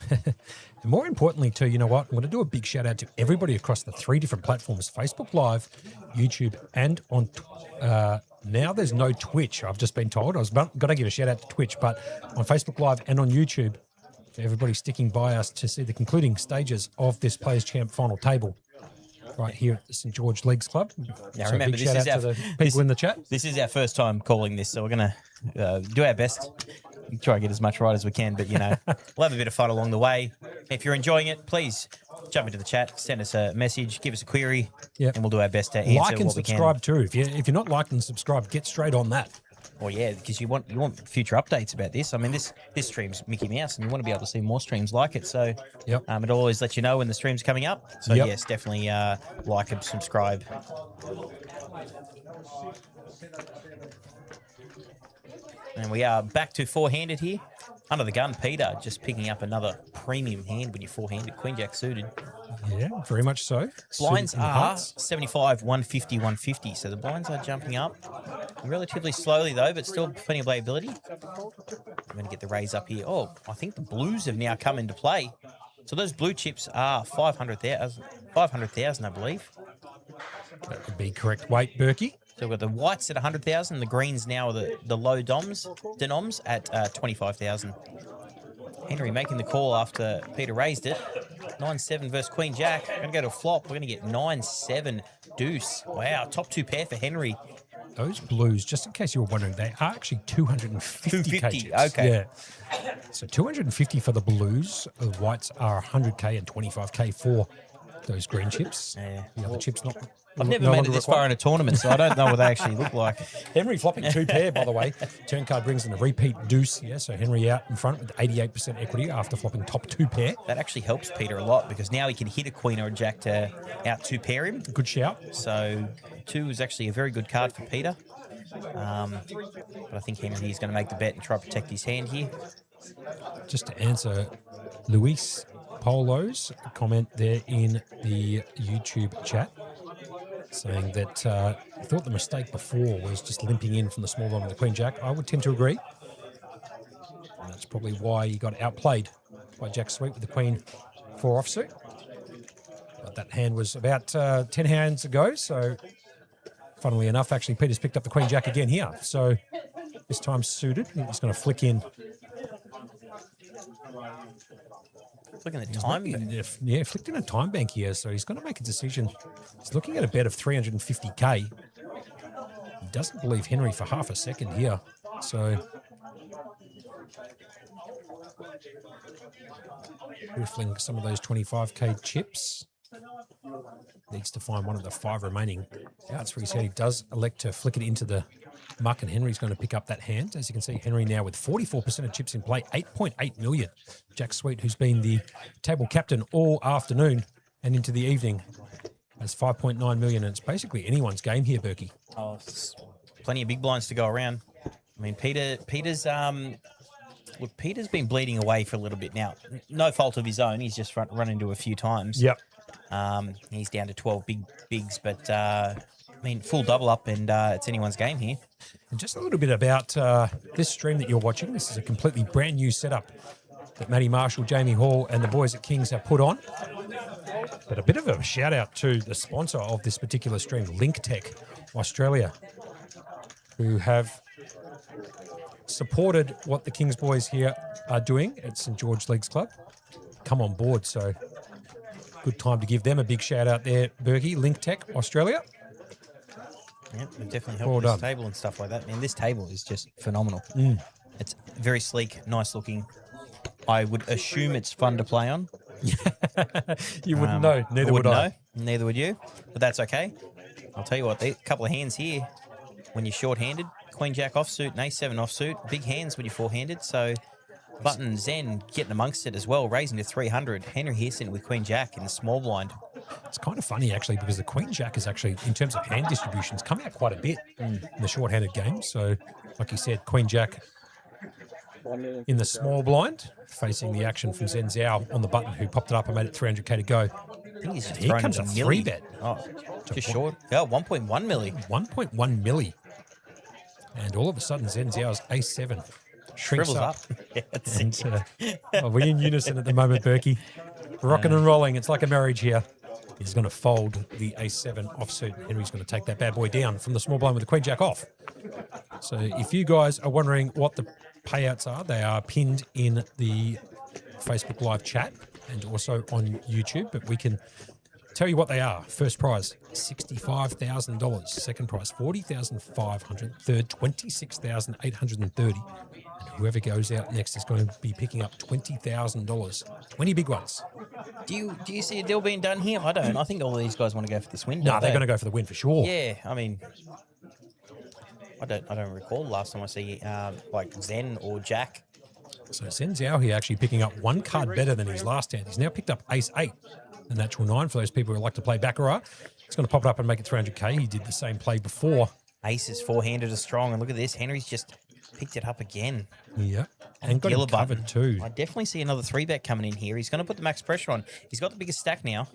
And more importantly, too, you know what? I'm going to do a big shout out to everybody across the 3 different platforms, Facebook Live, YouTube, and on now there's no Twitch, I've just been told. I was going to give a shout out to Twitch, but on Facebook Live and on YouTube, for everybody sticking by us to see the concluding stages of this Players Champ final table right here at the St. George Leagues Club. Now, so remember, big shout out to the people in the chat. This is our first time calling this, so we're going to do our best. Try and get as much right as we can, but, you know, we'll have a bit of fun along the way. If you're enjoying it, please jump into the chat, send us a message, give us a query, and we'll do our best to answer what we can. Like and subscribe too. If you're not liked and subscribed, get straight on that. Well, yeah, because you want future updates about this. I mean, this stream's Mickey Mouse, and you want to be able to see more streams like it. So it'll always let you know when the stream's coming up. So, yes, definitely like and subscribe. And we are back to four-handed here. Under the gun, Peter just picking up another premium hand when you're four-handed. Queen Jack suited. Yeah, very much so. Blinds are 75, 150, 150. So the blinds are jumping up relatively slowly, though, but still plenty of playability. I'm going to get the raise up here. Oh, I think the blues have now come into play. So those blue chips are 500,000, I believe. That would be correct weight, Berkey. So we've got the whites at 100,000. The greens now are the low denoms at 25,000. Henry making the call after Peter raised it. 9-7 versus Queen Jack. We're going to go to a flop. We're going to get 9-7 deuce. Wow, top 2 pair for Henry. Those blues, just in case you were wondering, they are actually 250 kgs. Okay. Yeah. So 250 for the blues. The whites are 100k and 25k for those green chips. Yeah. The other chips not. I've never no made it longer this required. far in a tournament, so I don't know what they actually look like. Henry flopping 2 pair, by the way. Turn card brings in a repeat deuce here. So Henry out in front with 88% equity after flopping top 2 pair. That actually helps Peter a lot because now he can hit a queen or a jack to out 2 pair him. Good shout. So 2 is actually a very good card for Peter. But I think Henry is going to make the bet and try to protect his hand here. Just to answer Luis Polo's comment there in the YouTube chat, saying that he thought the mistake before was just limping in from the small blind with the Queen Jack. I would tend to agree. And that's probably why he got outplayed by Jack Sweet with the Queen 4 offsuit. But that hand was about 10 hands ago, so funnily enough, actually, Peter's picked up the Queen Jack again here. So this time suited. He's going to flick in. Look at the time. Yeah, flicked in a time bank here, so he's going to make a decision. He's looking at a bet of 350k. He doesn't believe Henry for half a second here, so riffling some of those 25k chips. Needs to find one of the 5 remaining outs for his head. He does elect to flick it into the muck, and Henry's going to pick up that hand. As you can see, Henry now with 44% of chips in play, 8.8 million. Jack Sweet, who's been the table captain all afternoon and into the evening, has 5.9 million, and it's basically anyone's game here, Berkey. Oh, plenty of big blinds to go around. I mean, Peter's been bleeding away for a little bit now. No fault of his own. He's just run into a few times. Yep. He's down to 12 bigs, but I mean, full double up, and it's anyone's game here. And just a little bit about this stream that you're watching. This is a completely brand new setup that Matty Marshall, Jamie Hall, and the boys at Kings have put on. But a bit of a shout out to the sponsor of this particular stream, LinkTech Australia, who have supported what the Kings boys here are doing at St George Leagues Club. Come on board, so good time to give them a big shout out there, Berkey. LinkTech Australia. Yeah, it definitely helped this table and stuff like that. Man, this table is just phenomenal. It's very sleek, nice looking. I would assume it's fun to play on. You wouldn't know. Neither would I. Neither would you. But that's okay. I'll tell you what, a couple of hands here when you're short-handed. Queen Jack offsuit and A7 offsuit. Big hands when you're four-handed. So Button Zen getting amongst it as well, raising to 300. Henry here sitting with Queen Jack in the small blind. It's kind of funny, actually, because the Queen Jack is actually, in terms of hand distributions, come out quite a bit in the short-handed game. So, like you said, Queen Jack in the small blind, facing the action from Zen Zhao on the button, who popped it up and made it 300k to go. I think he's just Here comes a 3-bet. Oh, just short. Yeah, 1.1 milli. 1.1 milli. And all of a sudden, Zen Zhao's A7 shrinks up. Yeah, and, we're in unison at the moment, Berkey. Rocking and rolling. It's like a marriage here. He's going to fold the A7 offsuit. Henry's going to take that bad boy down from the small blind with the Queen Jack off. So if you guys are wondering what the payouts are, they are pinned in the Facebook live chat and also on YouTube, but we can tell you what they are. First prize, $65,000. Second prize, $40,500. Third, $26,830. And whoever goes out next is going to be picking up $20,000. 20 big ones. Do you see a deal being done here? I don't. I think all of these guys want to go for this win. No, they're going to go for the win for sure. Yeah, I mean, I don't recall the last time I see like Zen or Jack. So Zen Zhao here actually picking up one card better than his last hand. He's now picked up Ace-8, the natural 9 for those people who like to play Baccarat. He's going to pop it up and make it 300k. He did the same play before. Ace is four-handed as strong, and look at this. Henry's just picked it up again. Yeah, and got it covered too. I definitely see another 3-bet coming in here. He's going to put the max pressure on. He's got the biggest stack now.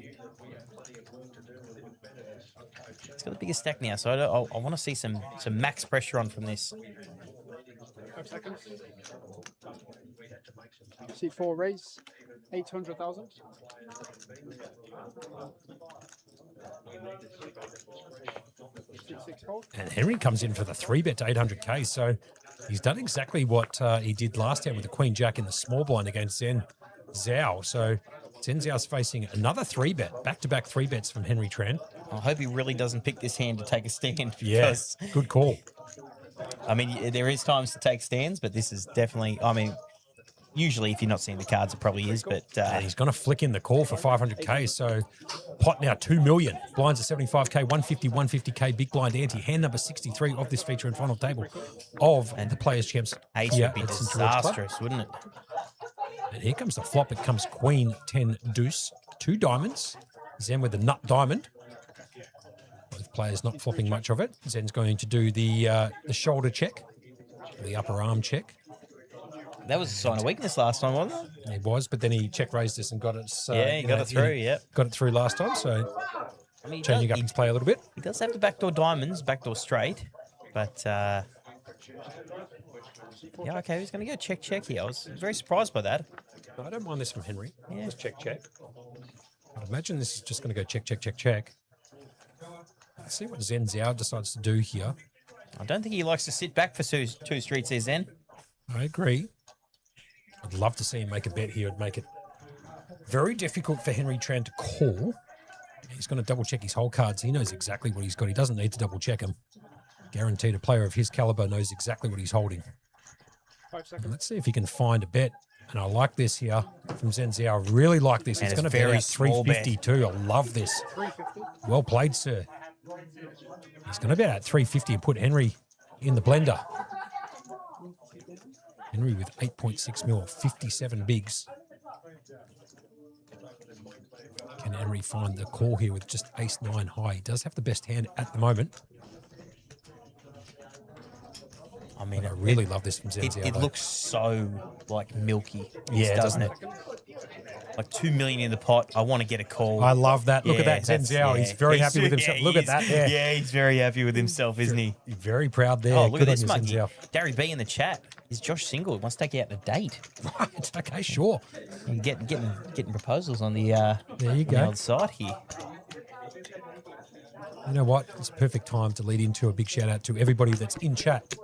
He's got the biggest stack now, so I want to see some max pressure on from this. 5 seconds. C4 raise, 800,000. And Henry comes in for the 3-bet to 800k. So he's done exactly what he did last time with the Queen Jack in the small blind against Zen Zhao. So Zen Zhao's facing another 3-bet, back-to-back 3-bets from Henry Tran. I hope he really doesn't pick this hand to take a stand. Yes, good call. I mean, there is times to take stands, but this is definitely, I mean, usually if you're not seeing the cards, it probably is, but... and he's going to flick in the call for 500k, so pot now 2 million. Blinds are 75k, 150, 150k, big blind ante. Hand number 63 of this feature and final table of the Players' Champs. Ace would be disastrous, wouldn't it? And here comes the flop. It comes Queen, 10, deuce, 2 diamonds. Zen with the nut diamond. Both players not flopping much of it. Zen's going to do the shoulder check, the upper arm check. That was a sign of weakness last time, wasn't it? It was, but then he check raised us and got it. Yeah, he got it through, yeah. Got it through last time, so I mean, changing up his play a little bit. He does have the backdoor diamonds, backdoor straight, but yeah, okay, he's going to go check here. I was very surprised by that. I don't mind this from Henry. Yeah. Just check. I'd imagine this is just going to go check. Let's see what Zen Zhao decides to do here. I don't think he likes to sit back for two streets there, Zen. I agree. I'd love to see him make a bet here. It'd make it very difficult for Henry Tran to call. He's going to double check his whole cards. He knows exactly what he's got. He doesn't need to double check them. Guaranteed a player of his caliber knows exactly what he's holding. 5 seconds. And let's see if he can find a bet. And I like this here from Zen Zhao. I really like this. And it's going to be very at small 350 too. I love this. 350. Well played, sir. He's going to bet at 350 and put Henry in the blender. Henry with 8.6 mil, 57 bigs. Can Henry find the call here with just ace-9 high? He does have the best hand at the moment. I mean, I really love this from Zen Zhao. It looks so, like, milky. Yeah, doesn't it? Like 2 million in the pot. I want to get a call. I love that. Look at that, Zen Zhao. He's very happy with himself. Look at that there. Yeah, he's very happy with himself, isn't he? He's very proud there. Oh, look Good at this, on you, Zen monkey. Zhao. Gary B in the chat. Is Josh single? He wants to take you out on a date. Right. Okay, sure. You getting proposals on the there you go. on the old side here. You know what? It's a perfect time to lead into a big shout out to everybody that's in chat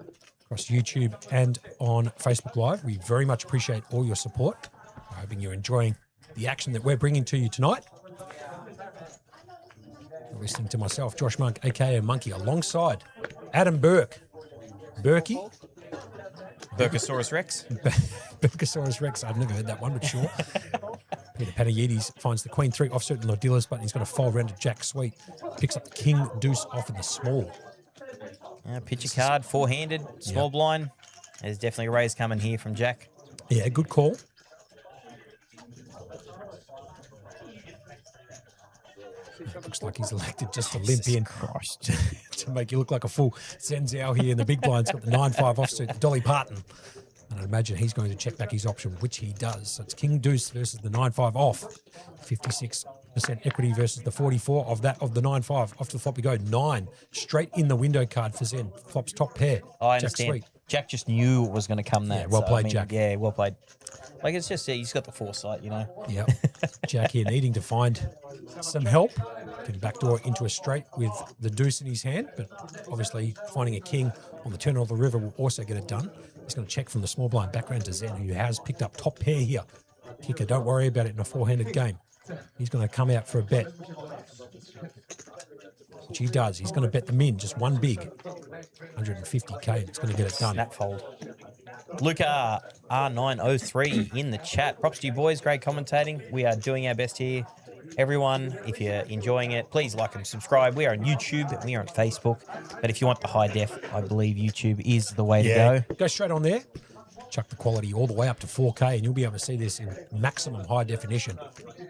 across YouTube and on Facebook Live. We very much appreciate all your support. I'm hoping you're enjoying the action that we're bringing to you tonight. You're listening to myself, Josh Monk, aka Monkey, alongside Adam Burke. Berkey. Burkosaurus Rex. Burkosaurus Rex. I've never heard that one, but sure. Peter Panayides finds the Queen 3 offsuit in the dealer's button. He's got a fold round to Jack Sweet. Picks up the King Deuce off in the small. Picture card, four-handed, small blind. There's definitely a raise coming here from Jack. Yeah, good call. Looks like he's elected just to limp in to make you look like a fool. Zen Zhao here in the big blind's got the 9-5 offsuit, Dolly Parton. And I imagine he's going to check back his option, which he does. So it's King Deuce versus the 9-5 off. 56% equity versus the 44 of that of the 9-5. Off to the flop we go. 9 straight in the window card for Zen. Flop's top pair. I understand. Jack just knew it was going to come that. Yeah, well played, Jack. Yeah, well played. Like, it's just, he's got the foresight, you know. Yeah. Jack here needing to find some help. Getting backdoor into a straight with the deuce in his hand, but obviously finding a king on the turn of the river will also get it done. He's going to check from the small blind background to Zen, who has picked up top pair here. Kicker, don't worry about it in a four-handed game. He's going to come out for a bet. Which he does. He's going to bet the min, just one big. 150k, it's going to get it done. Snap fold. Luca R903 in the chat. Props to you boys, great commentating. We are doing our best here. Everyone, if you're enjoying it, please like and subscribe. We are on YouTube and we are on Facebook. But if you want the high def, I believe YouTube is the way to go. Go straight on there. Chuck the quality all the way up to 4K and you'll be able to see this in maximum high definition.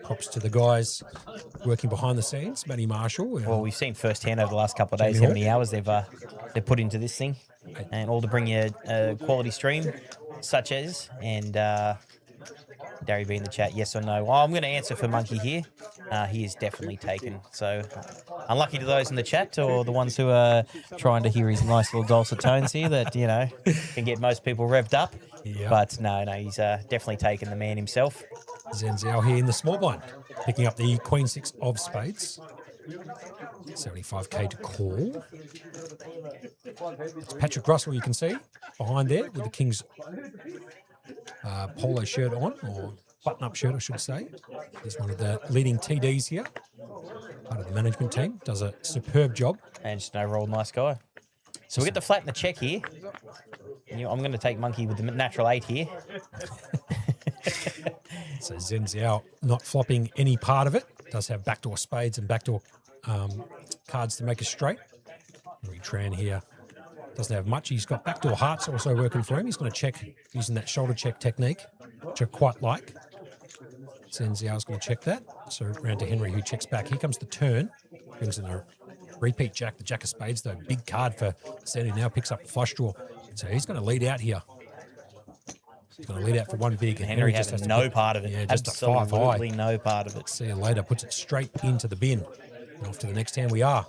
Props to the guys working behind the scenes, Matty Marshall. Well, we've seen firsthand over the last couple of days how many hours they've put into this thing, and all to bring you a quality stream, such as, and Darry B in the chat, yes or no. Well, I'm going to answer for Monkey here. He is definitely taken. So unlucky to those in the chat or the ones who are trying to hear his nice little dulcet tones here that, you know, can get most people revved up. Yep. But no, he's definitely taken the man himself. Zen Zhao here in the small blind, picking up the Queen 6 of spades. 75k to call. It's Patrick Russell, you can see, behind there with the Kings polo shirt on, or button-up shirt, I should say. He's one of the leading TDs here. Part of the management team. Does a superb job. And just an overall nice guy. So we get the flat and the check here. I'm going to take Monkey with the natural 8 here. So Zen Zhao not flopping any part of it. Does have backdoor spades and backdoor cards to make a straight. Henry Tran here doesn't have much. He's got backdoor hearts also working for him. He's going to check using that shoulder check technique, which I quite like. Zen Zhao's going to check that. So round to Henry, who checks back. Here comes the turn. Brings in a repeat jack. The jack of spades, though. Big card for Zen, who now picks up the flush draw. So he's going to lead out here. He's going to lead out for one big. And Henry has no part of it. Yeah, just absolutely a 5-high. no part of it. See you later. Puts it straight into the bin. And off to the next hand we are.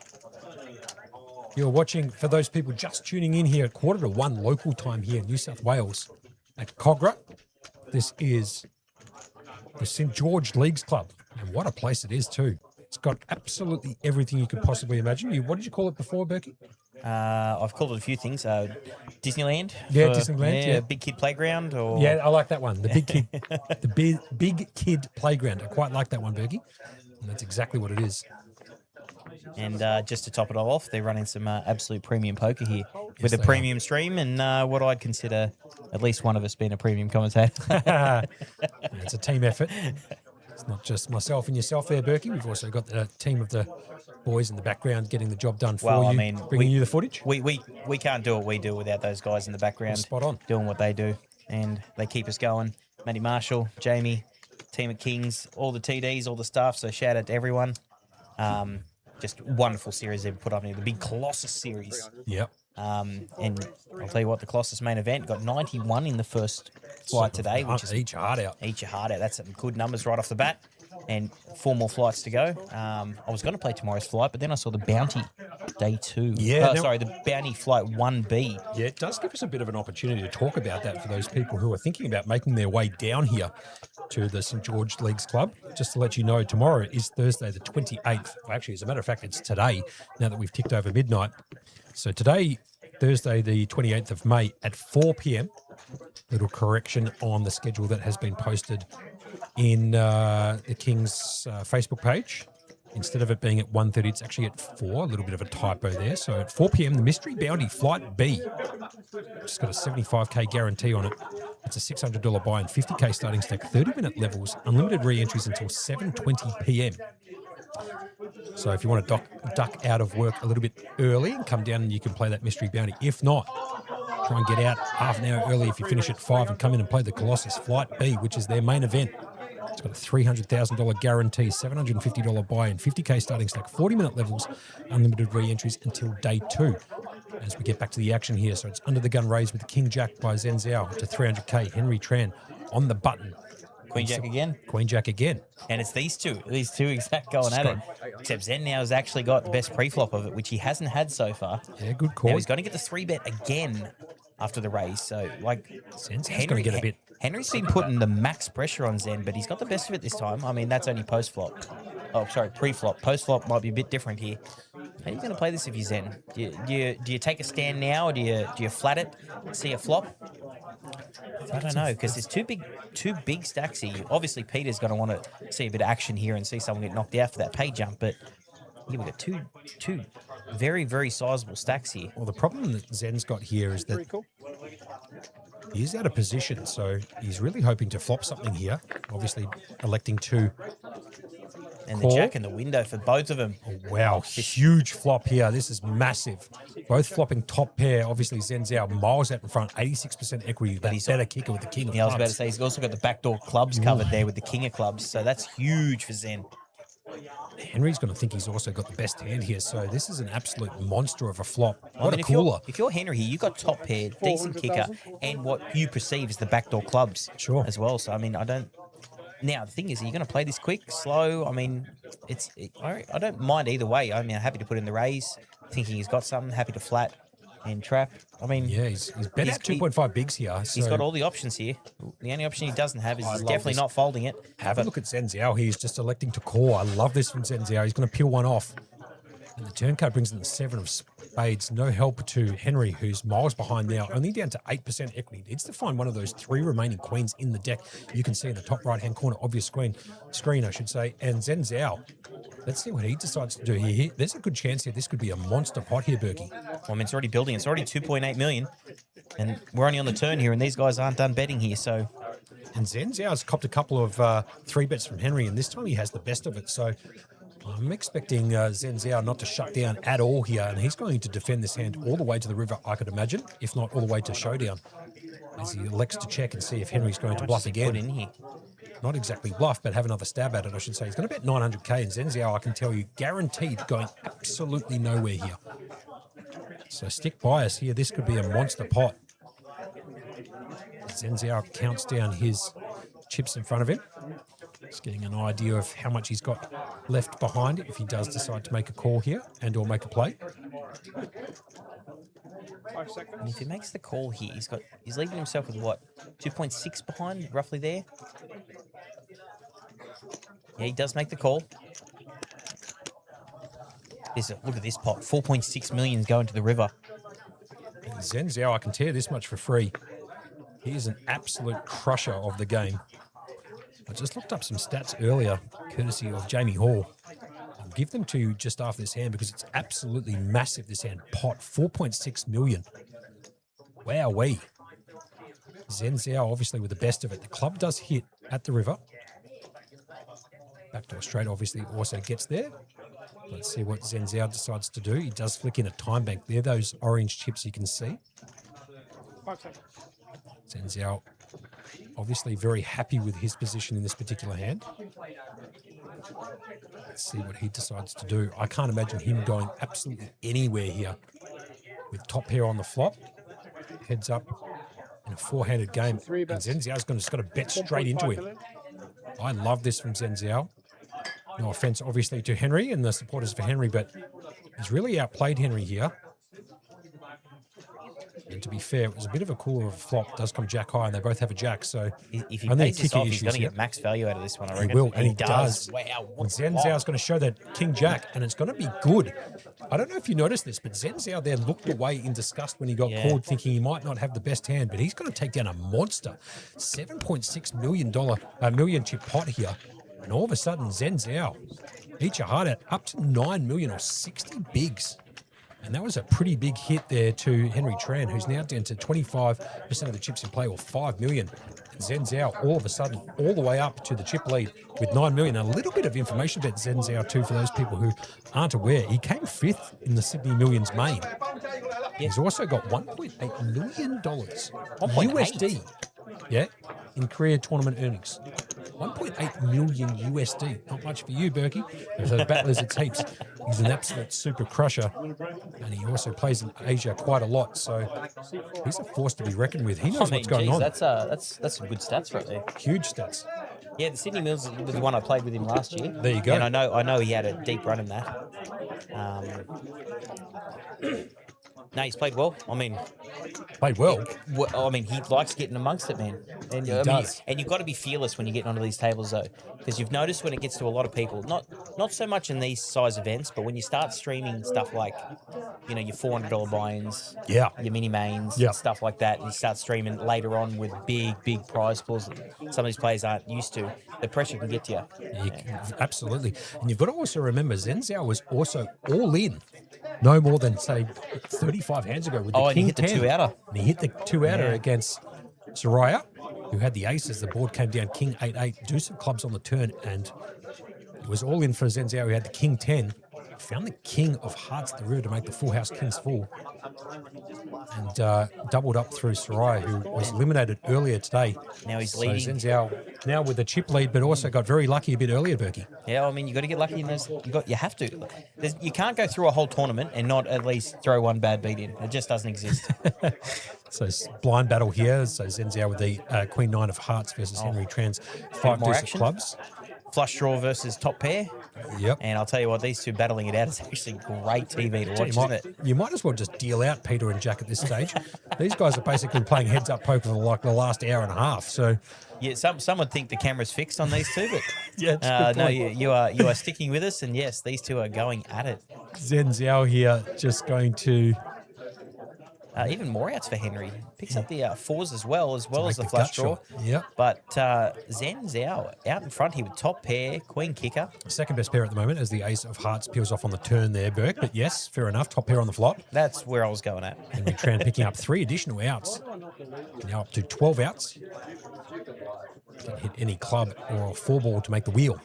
You're watching, for those people just tuning in here, at 1:45 local time here in New South Wales at Cogra. This is the St George Leagues Club. And what a place it is too. It's got absolutely everything you could possibly imagine. What did you call it before, Berkey? I've called it a few things. Disneyland. Yeah, Disneyland. Yeah, big kid playground. Or yeah, I like that one. The big kid, the big kid playground. I quite like that one, Berkey. And that's exactly what it is. And just to top it all off, they're running some absolute premium poker here with a premium stream, and what I'd consider at least one of us being a premium commentator. It's a team effort. It's not just myself and yourself there, Berkey. We've also got the team of the boys in the background getting the job done for you. I mean, bringing you the footage. We can't do what we do without those guys in the background. Spot on. Doing what they do, and they keep us going. Matty Marshall, Jamie, team at Kings, all the TDs, all the staff. So shout out to everyone. Just wonderful series they've put up here. The big Colossus series. Yep. And I'll tell you what, the Colossus main event got 91 in the first flight today, which is each your heart out. Each your heart out. That's some good numbers right off the bat. And 4 more flights to go. I was going to play tomorrow's flight, but then I saw the Bounty Day 2. Yeah. The Bounty Flight 1B. Yeah, it does give us a bit of an opportunity to talk about that for those people who are thinking about making their way down here to the St George Leagues Club. Just to let you know, tomorrow is Thursday the 28th. Well, actually, as a matter of fact, it's today, now that we've ticked over midnight. So today, Thursday the 28th of May at 4 p.m, little correction on the schedule that has been posted in the Kings Facebook page. Instead of it being at 1:30, it's actually at 4. A little bit of a typo there. So at 4 p.m, the Mystery Bounty Flight B. Just got a 75k guarantee on it. It's a $600 buy and 50k starting stake, 30-minute levels, unlimited re-entries until 7:20 p.m. So if you want to duck out of work a little bit early and come down, and you can play that Mystery Bounty. If not, try and get out half an hour early if you finish at 5 and come in and play the Colossus Flight B, which is their main event. It's got a $300,000 guarantee, $750 buy and 50k starting stake, 40-minute levels, unlimited re-entries until day 2. As we get back to the action here, so it's under the gun raised with the King Jack by Zen Zhao to 300k. Henry Tran on the button. Queen Jack again. Queen Jack again. And it's these two exact going at it. Except Zen now has actually got the best pre-flop of it, which he hasn't had so far. Yeah, good call. Now he's going to get the 3-bet again after the raise. So, like, Zen's going to get a bit. Henry's been putting the max pressure on Zen, but he's got the best of it this time. I mean, that's only post-flop. Oh, sorry, pre-flop. Post-flop might be a bit different here. How are you going to play this if you're Zen? Do you take a stand now, or do you flat it, see a flop? I don't know, because there's two big stacks here. Obviously, Peter's going to want to see a bit of action here and see someone get knocked out for that pay jump, but yeah, we've got two very, very sizable stacks here. Well, the problem that Zen's got here is that he's out of position, so he's really hoping to flop something here. Obviously, electing to and call. The jack in the window for both of them. Oh, wow, huge flop here. This is massive. Both flopping top pair. Obviously, Zen Zhao miles out in front, 86% equity. But he's better kicker with the king of Yeah, I was clubs. about to say, he's also got the backdoor clubs covered there with the king of clubs, so that's huge for Zen. Henry's going to think he's also got the best hand here, so this is an absolute monster of a flop. I What mean, a cooler. If you're Henry here, you've got top pair, decent kicker, and what you perceive as the backdoor clubs as well. So, I mean, I don't... Now, the thing is, are you going to play this quick, slow? I mean, I don't mind either way. I mean, I'm happy to put in the raise, thinking he's got something, happy to flat and trap. I mean... Yeah, he's better at 2.5 bigs here. So he's got all the options here. The only option he doesn't have is he's definitely not folding it. Have a look at Zen Zhao. He's just electing to call. I love this from Zen Zhao. He's going to peel one off. And the turn card brings in the 7 of spades. No help to Henry, who's miles behind now, only down to 8% equity. Needs to find one of those 3 remaining queens in the deck. You can see in the top right-hand corner of your screen, I should say. And Zhen Zhao, let's see what he decides to do here. There's a good chance here. This could be a monster pot here, Berkey. Well, I mean, it's already building. It's already 2.8 million. And we're only on the turn here, and these guys aren't done betting here, so... And Zhen Zhao's copped a couple of 3 bets from Henry, and this time he has the best of it. So I'm expecting Zhen Zhao not to shut down at all here, and he's going to defend this hand all the way to the river, I could imagine, if not all the way to showdown, as he elects to check and see if Henry's going to bluff again. In here? Not exactly bluff, but have another stab at it, I should say. He's going to bet 900k, and Zhen Zhao, I can tell you, guaranteed going absolutely nowhere here. So stick by us here. This could be a monster pot. Zhen Zhao counts down his chips in front of him. Just getting an idea of how much he's got left behind if he does decide to make a call here and or make a play. 5 seconds. And if he makes the call here, he's leaving himself with what, 2.6 behind, roughly there. Yeah, he does make the call. Look at this pot, 4.6 million is going to the river. And Zhen Zhao, I can tear this much for free. He is an absolute crusher of the game. I just looked up some stats earlier, courtesy of Jamie Hall. I'll give them to you just after this hand because it's absolutely massive, this hand. Pot, 4.6 million. Wowee. Zhen Zhao, obviously, with the best of it. The club does hit at the river. Backdoor straight, obviously, also gets there. Let's see what Zhen Zhao decides to do. He does flick in a time bank there. Those orange chips you can see. 5 seconds. Zhen Zhao, obviously very happy with his position in this particular hand. Let's see what he decides to do. I can't imagine him going absolutely anywhere here with top pair on the flop. Heads up in a 4-handed game. And Zhen Zhao's just got to bet straight into him. I love this from Zhen Zhao. No offense, obviously, to Henry and the supporters for Henry, but he's really outplayed Henry here. And to be fair, it was a bit of a cooler of a flop. It does come jack high, and they both have a jack, so if he pays this off, he's going to get max value out of this one, I reckon. He will, and he does. Wow. And Zhen Zhao's going to show that king jack, and it's going to be good. I don't know if you noticed this, but Zhen Zhao there looked away in disgust when he got called, thinking he might not have the best hand, but he's going to take down a monster. $7.6 million chip pot here. And all of a sudden, Zhen Zhao, eat your heart out, up to 9 million or 60 bigs. And that was a pretty big hit there to Henry Tran, who's now down to 25% of the chips in play, or 5 million. And Zhen Zhao, all of a sudden, all the way up to the chip lead with 9 million. A little bit of information about Zhen Zhao, too, for those people who aren't aware. He came 5th in the Sydney Millions main. He's also got $1.8 million USD. Yeah, in career tournament earnings. 1.8 million USD. Not much for you, Berkey. For the battlers, it's heaps. He's an absolute super crusher. And he also plays in Asia quite a lot. So he's a force to be reckoned with. He knows what's going on. That's some good stats right there. Huge stats. Yeah, the Sydney Mills was the one I played with him last year. There you go. And I know he had a deep run in that. No, he's played well. I mean, played well. I mean, he likes getting amongst it, man. And he does. And you've got to be fearless when you get onto these tables, though, because you've noticed when it gets to a lot of people, not so much in these size events, but when you start streaming stuff like, you know, your $400 buy-ins, your mini mains, and stuff like that, and you start streaming later on with big prize pools that some of these players aren't used to, the pressure can get to you. Absolutely. And you've got to also remember, Zhen Zhao was also all in. No more than, say, 35 hands ago with the and King he hit the 10. 2-outer. And he hit the 2-outer against Soraya, who had the aces. The board came down King 8-8, deuce of clubs on the turn, and it was all in for Zhen Zhao, who had the King 10. Found the King of Hearts at the river to make the full house Kings full. And doubled up through Soraya, who was eliminated earlier today. Now he's leading. So Zhen Zhao now with the chip lead, but also got very lucky a bit earlier, Berkey. Yeah, I mean, you got to get lucky in those. You have to. You can't go through a whole tournament and not at least throw one bad beat in. It just doesn't exist. So blind battle here. So Zhen Zhao with the Queen 9 of Hearts versus Henry Tran's 5 deuce of clubs. Flush draw versus top pair. Yep. And I'll tell you what, these two battling it out is actually great TV to watch, isn't it? You might as well just deal out Peter and Jack at this stage. These guys are basically playing heads-up poker for like the last hour and a half. So yeah, some would think the camera's fixed on these two, but yeah, no, you are sticking with us, and yes, these two are going at it. Zhen Zhao here just going to even more outs for Henry. Picks up the fours as well as make the the flush gut draw. shot. Yep. But Zhen Zhao out in front here with top pair, queen kicker. Second best pair at the moment as the ace of hearts peels off on the turn there, Burke. But yes, fair enough. Top pair on the flop. That's where I was going at. Henry Tran picking up 3 additional outs. Now up to 12 outs. Didn't hit any club or a 4-ball to make the wheel.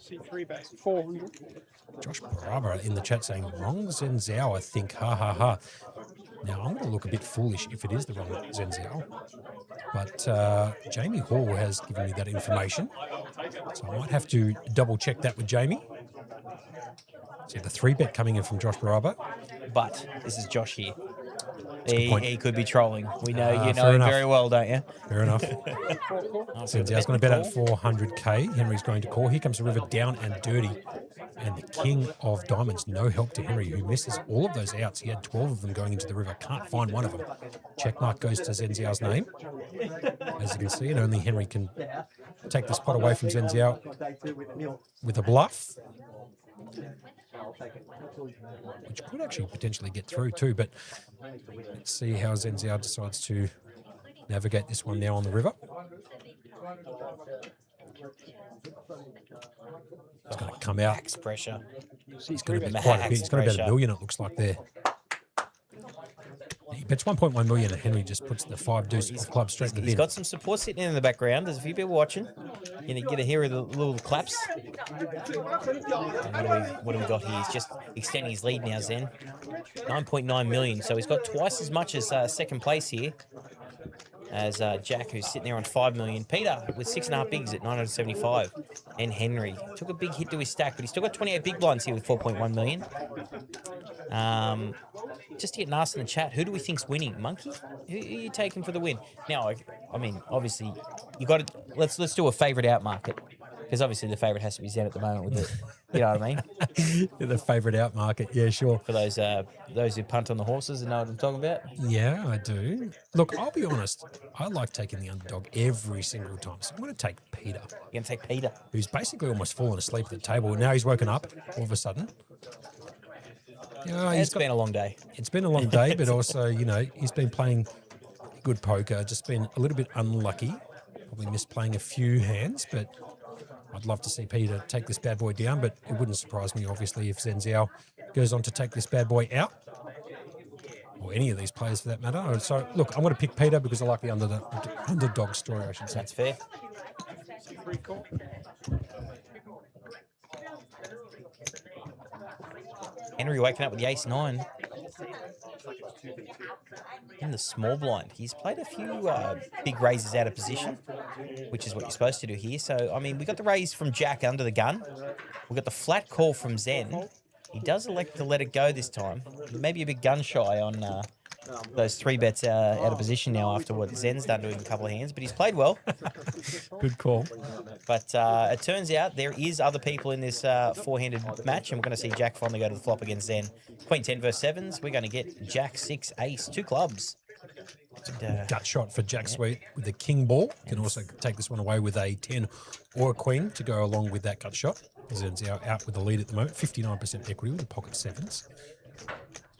C3 bet 400. Josh Baraba in the chat saying, wrong Zhen Zhao, I think. Ha, ha, ha. Now, I'm going to look a bit foolish if it is the wrong Zhen Zhao. But Jamie Hall has given me that information. So I might have to double-check that with Jamie. See the 3-bet coming in from Josh Baraba. But this is Josh here. point. He could be trolling. We know you know fair him enough. very well, don't you? Fair enough. Zhen Zhao's going to bet at 400k. Henry's going to call. Here comes the river down and dirty. And the king of diamonds, no help to Henry, who misses all of those outs. He had 12 of them going into the river. Can't find one of them. Checkmark goes to Zhen Zhao's name. As you can see, and only Henry can take this pot away from Zhen Zhao with a bluff, which could actually potentially get through too. But let's see how Zhen Zhao decides to navigate this one now on the river. He's going to come out. Max pressure. He's going to bet quite a bit. He's going to bet $1 million, it looks like there. He bets 1.1 million, and Henry just puts the 5 deuce of clubs straight in the bin. He's got some support sitting in the background. There's a few people watching. You get to hear the little claps. And what do we got here? He's just extending his lead now, Zen. 9.9 million. So he's got twice as much as second place here as Jack, who's sitting there on 5 million. Peter with 6.5 bigs at 975. And Henry took a big hit to his stack, but he's still got 28 big blinds here with 4.1 million. Just getting asked in the chat, who do we think's winning? Monkey? Who are you taking for the win? Now, I mean, obviously, you got to let's do a favourite out market, because obviously the favourite has to be Zen at the moment with it. You know what I mean? The favourite out market, yeah, sure. For those who punt on the horses and know what I'm talking about. Yeah, I do. Look, I'll be honest. I like taking the underdog every single time. So I'm going to take Peter. You're going to take Peter? Who's basically almost fallen asleep at the table. Now he's woken up all of a sudden. It's been a long day. It's been a long day, but also, he's been playing good poker, just been a little bit unlucky. Probably missed playing a few hands, but I'd love to see Peter take this bad boy down, but it wouldn't surprise me, obviously, if Zhen Zhao goes on to take this bad boy out. Or any of these players, for that matter. So, look, I'm going to pick Peter because I like the underdog story, I should say. That's fair. Henry waking up with the ace-9 in the small blind. He's played a few big raises out of position, which is what you're supposed to do here. So, I mean, we got the raise from Jack under the gun. We got the flat call from Zen. He does elect to let it go this time. Maybe a bit gun shy on those 3 bets out of position now after what Zen's done to him a couple of hands, but he's played well. Good call. But it turns out there is other people in this 4-handed match, and we're going to see Jack finally go to the flop against Zen. Queen 10 versus 7s. We're going to get Jack 6 ace, 2 clubs. Gut shot for Jack Sweet with the king ball. Can also take this one away with a 10 or a queen to go along with that gut shot. Zen's out with the lead at the moment, 59% equity with the pocket 7s.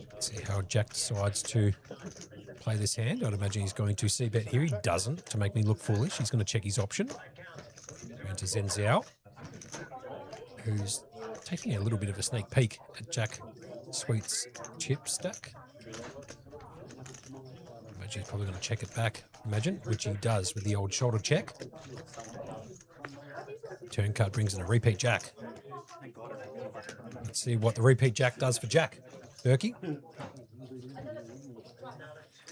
Let's see how Jack decides to play this hand. I'd imagine he's going to c-bet here. He doesn't, to make me look foolish. He's going to check his option. Going to Zhen Zhao, who's taking a little bit of a sneak peek at Jack Sweet's chip stack. I imagine he's probably going to check it back, which he does with the old shoulder check. Turn card brings in a repeat Jack. Let's see what the repeat Jack does for Jack. Berkey?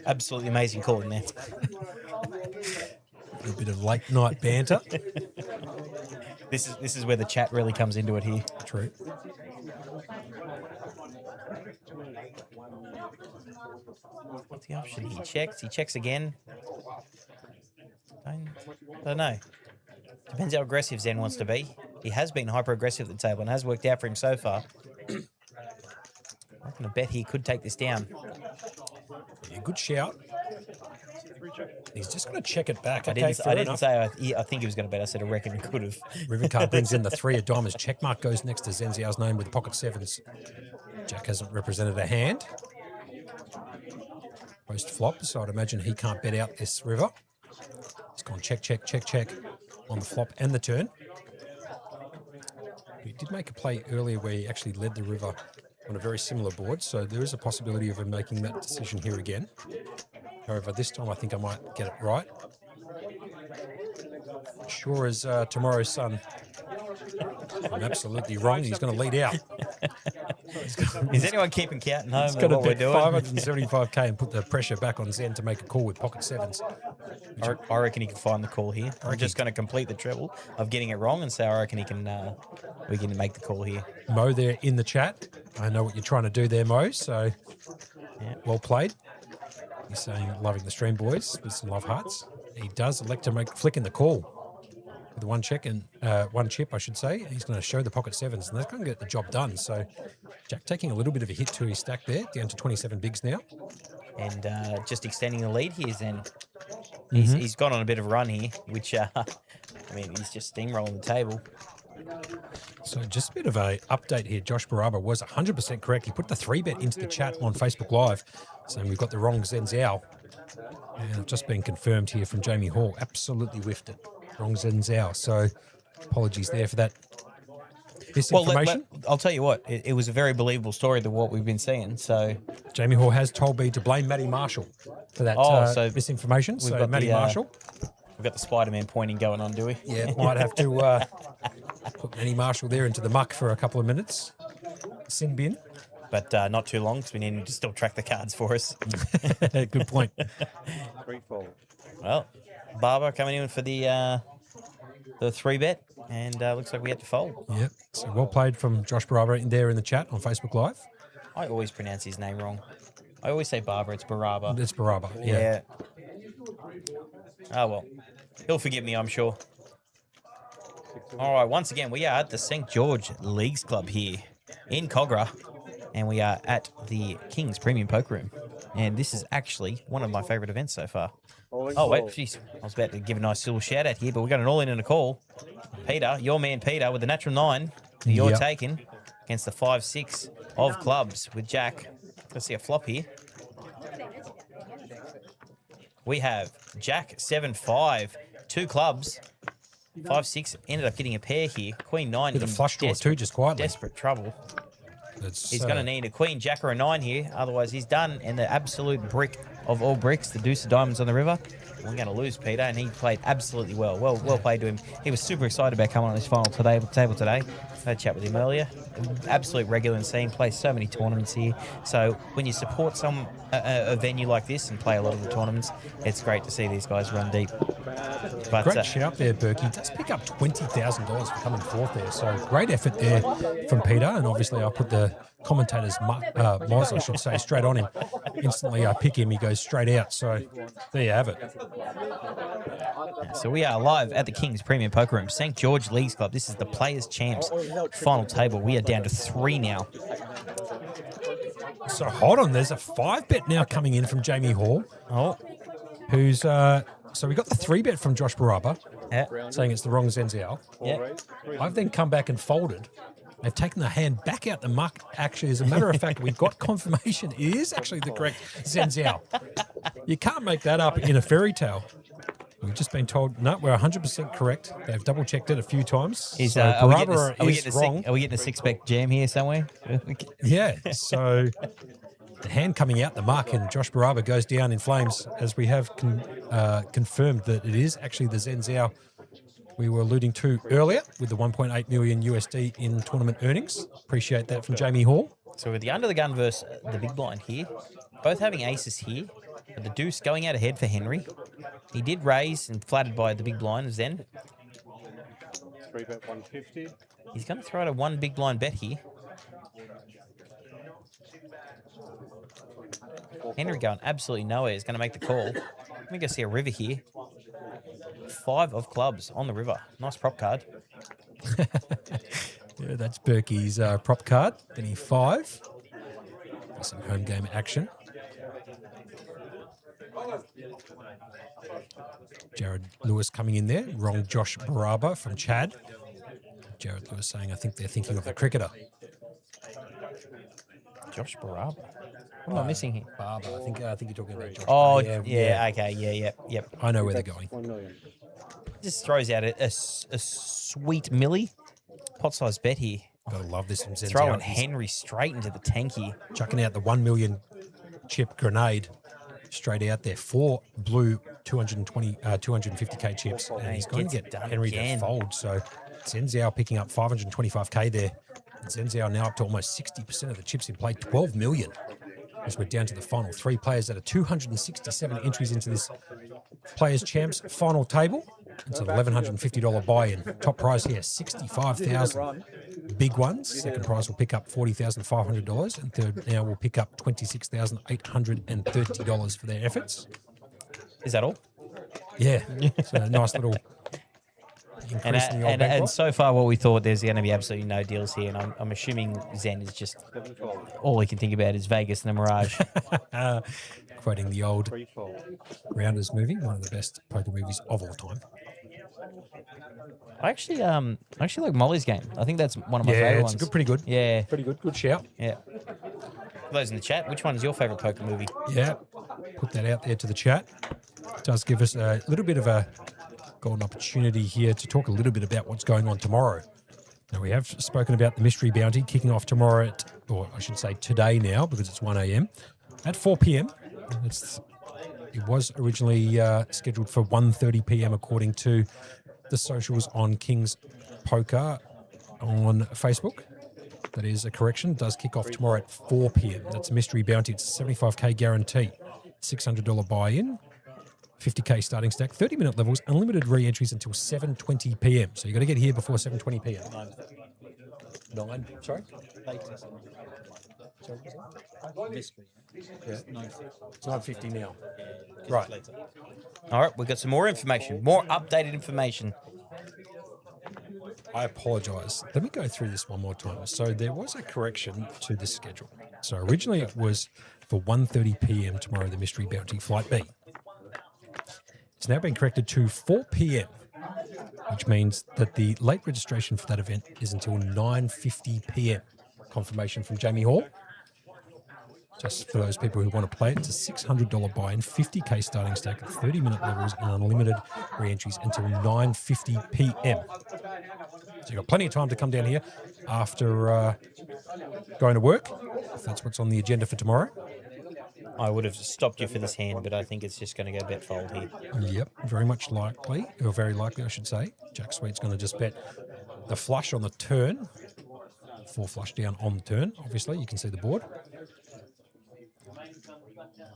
Absolutely amazing call in there. A little bit of late night banter. This is where the chat really comes into it here. True. What's the option? He checks again. Don't know. Depends how aggressive Zen wants to be. He has been hyper-aggressive at the table and has worked out for him so far. I'm going to bet he could take this down. Yeah, good shout. He's just going to check it back. I Okay, didn't fair enough. say I think he was going to bet. I said I reckon he could have. River card brings in the 3 of diamonds. Checkmark goes next to Zenziao's name with the pocket 7s. Jack hasn't represented a hand. Post flop, so I'd imagine he can't bet out this river. He's gone check, check, check, check on the flop and the turn. He did make a play earlier where he actually led the river on a very similar board, so there is a possibility of him making that decision here again. However, this time I think I might get it right. Sure as tomorrow's sun. I'm absolutely wrong. He's going to lead out. Is anyone keeping count at home? He's got to what we're bet doing? 575k and put the pressure back on Zen to make a call with pocket 7s. I reckon he can find the call here. I'm just going to complete the treble of getting it wrong and say I reckon he can. We can make the call here. Mo there in the chat. I know what you're trying to do there, Mo. So well played. He's saying loving the stream, boys, with some love hearts. He does elect to make flick in the call with one check and one chip, I should say. He's going to show the pocket 7s, and that's going to get the job done. So Jack taking a little bit of a hit to his stack there, down to 27 bigs now. And just extending the lead here, Zen. He's gone on a bit of a run here, which, I mean, he's just steamrolling the table. So just a bit of a update here. Josh Baraba was 100% correct. He put the 3-bet into the chat on Facebook Live, saying we've got the wrong Zen Zhao. And it's just been confirmed here from Jamie Hall. Absolutely whiffed it. Wrong Zen Zhao. So apologies there for that misinformation. Well, I'll tell you what, it was a very believable story than what we've been seeing. So Jamie Hall has told me to blame Matty Marshall for that misinformation. So Matty Marshall. We've got the Spider-Man pointing going on, do we? Yeah, might have to put Matty Marshall there into the muck for a couple of minutes. Sin bin. But not too long because we need him to still track the cards for us. Good point. 3-4. Well, Barber coming in for the 3-bet, and looks like we had to fold. Yep. So well played from Josh Baraba in there in the chat on Facebook Live. I always pronounce his name wrong. I always say Barber, it's Baraba. It's Baraba, yeah. Oh, well. He'll forgive me, I'm sure. All right, once again, we are at the St. George Leagues Club here in Cogra, and we are at the King's Premium Poker Room. And this is actually one of my favourite events so far. Oh, wait, jeez. I was about to give a nice little shout out here, but we got an all-in and a call. Peter, your man Peter, with the natural 9, you're taking against the 5-6 of clubs with Jack. Let's see a flop here. We have Jack 7-5, 2 clubs, 5-6. Ended up getting a pair here. Queen 9 with a flush draw too, just quietly. Desperate trouble. He's going to need a queen, jack, or a 9 here. Otherwise, he's done. And the absolute brick of all bricks, the deuce of diamonds on the river. We're going to lose Peter, and he played absolutely well. Well played to him. He was super excited about coming on this final table today. I had a chat with him earlier. Absolute regular in the scene, plays so many tournaments here. So when you support a venue like this and play a lot of the tournaments, it's great to see these guys run deep. But, great shout there, Berkey. He does pick up $20,000 for coming fourth there. So great effort there from Peter. And obviously I put the commentator's Moz, I should say, straight on him. Instantly I pick him, he goes straight out. So there you have it. So we are live at the King's Premium Poker Room, St. George Leagues Club. This is the Players' Champs final table. We are down to 3 now. So hold on, there's a 5-bet now coming in from Jamie Hall. Oh. Who's, so we got the 3-bet from Josh Baraba, saying it's the wrong Zenziao. Yeah. I've then come back and folded. They've taken the hand back out the muck. Actually, as a matter of fact, we've got confirmation. It is actually the correct Zenziao. You can't make that up in a fairy tale. We've just been told, no, we're 100% correct. They've double-checked it a few times. So Baraba is wrong. Are we getting a 6-bet jam here somewhere? Yeah, so the hand coming out the muck and Josh Baraba goes down in flames as we have confirmed that it is actually the Zenziao we were alluding to earlier with the 1.8 million USD in tournament earnings. Appreciate that from Jamie Hall. So with the under the gun versus the big blind here, both having aces here, but the deuce going out ahead for Henry. He did raise and flattered by the big blind, Zen. 3-bet 150. He's going to throw out a 1 big blind bet here. Henry going absolutely nowhere. He's going to make the call. Let me go see a river here. 5 of clubs on the river. Nice prop card. Yeah, that's Berkey's prop card. Then he 5. Some home game action. Jared Lewis coming in there. Wrong Josh Baraba from Chad. Jared Lewis saying, I think they're thinking of the cricketer. Josh Baraba. What am I missing here? Barber. I think you're talking about Josh. Oh, Barber. yeah. Okay. Yep. I know where they're going. 1 million. Just throws out a sweet millie. Pot-sized bet here. Gotta love this from Zenzi. Throwing Henry straight into the tanky. Chucking out the 1 million chip grenade straight out there. 4 blue 250k chips. And he's going to get Henry to fold. So Zenziao picking up 525k there. And Zenziao now up to almost 60% of the chips in play. 12 million. As we're down to the final 3 players that are 267 entries into this Players Champs final table. It's an $1,150 buy-in. Top prize here, $65,000. Big ones. Second prize will pick up $40,500, and third now will pick up $26,830 for their efforts. Is that all? Yeah, it's a nice little increase in the old and so far, what we thought, there's going to be absolutely no deals here, and I'm assuming Zen is just all he can think about is Vegas and the Mirage. Quoting the old Rounders movie, one of the best poker movies of all time. I actually like Molly's Game. I think that's one of my favorite ones. Yeah, it's pretty good. Yeah, pretty good. Good shout. Yeah. For those in the chat, which one is your favorite poker movie? Yeah, put that out there to the chat. It does give us a little bit of a golden opportunity here to talk a little bit about what's going on tomorrow. Now, we have spoken about the mystery bounty kicking off tomorrow or I should say today now, because it's 1 a.m. at 4 p.m. It was originally scheduled for 1:30 p.m. according to the socials on King's Poker on Facebook. That is a correction. It does kick off tomorrow at 4 p.m. That's a mystery bounty. It's a 75k guarantee. $600 buy-in. 50k starting stack, 30-minute levels, unlimited re-entries until 7:20 p.m. So you got to get here before 7:20 p.m. 9. Sorry? Mystery. Yeah. It's 9:50 now. Right. All right, we've got some more information, more updated information. I apologise. Let me go through this one more time. So there was a correction to the schedule. So originally it was for 1:30 p.m. tomorrow, the mystery bounty flight B. It's now been corrected to 4 p.m., which means that the late registration for that event is until 9:50 p.m. Confirmation from Jamie Hall. Just for those people who want to play it, it's a $600 buy-in, 50k starting stack, 30-minute levels, and unlimited re-entries until 9:50 p.m. So you've got plenty of time to come down here after going to work, if that's what's on the agenda for tomorrow. I would have stopped you for this hand, but I think it's just going to go bet fold here. Yep, very much likely, or very likely, I should say. Jack Sweet's going to just bet the flush on the turn. 4 flush down on the turn, obviously. You can see the board.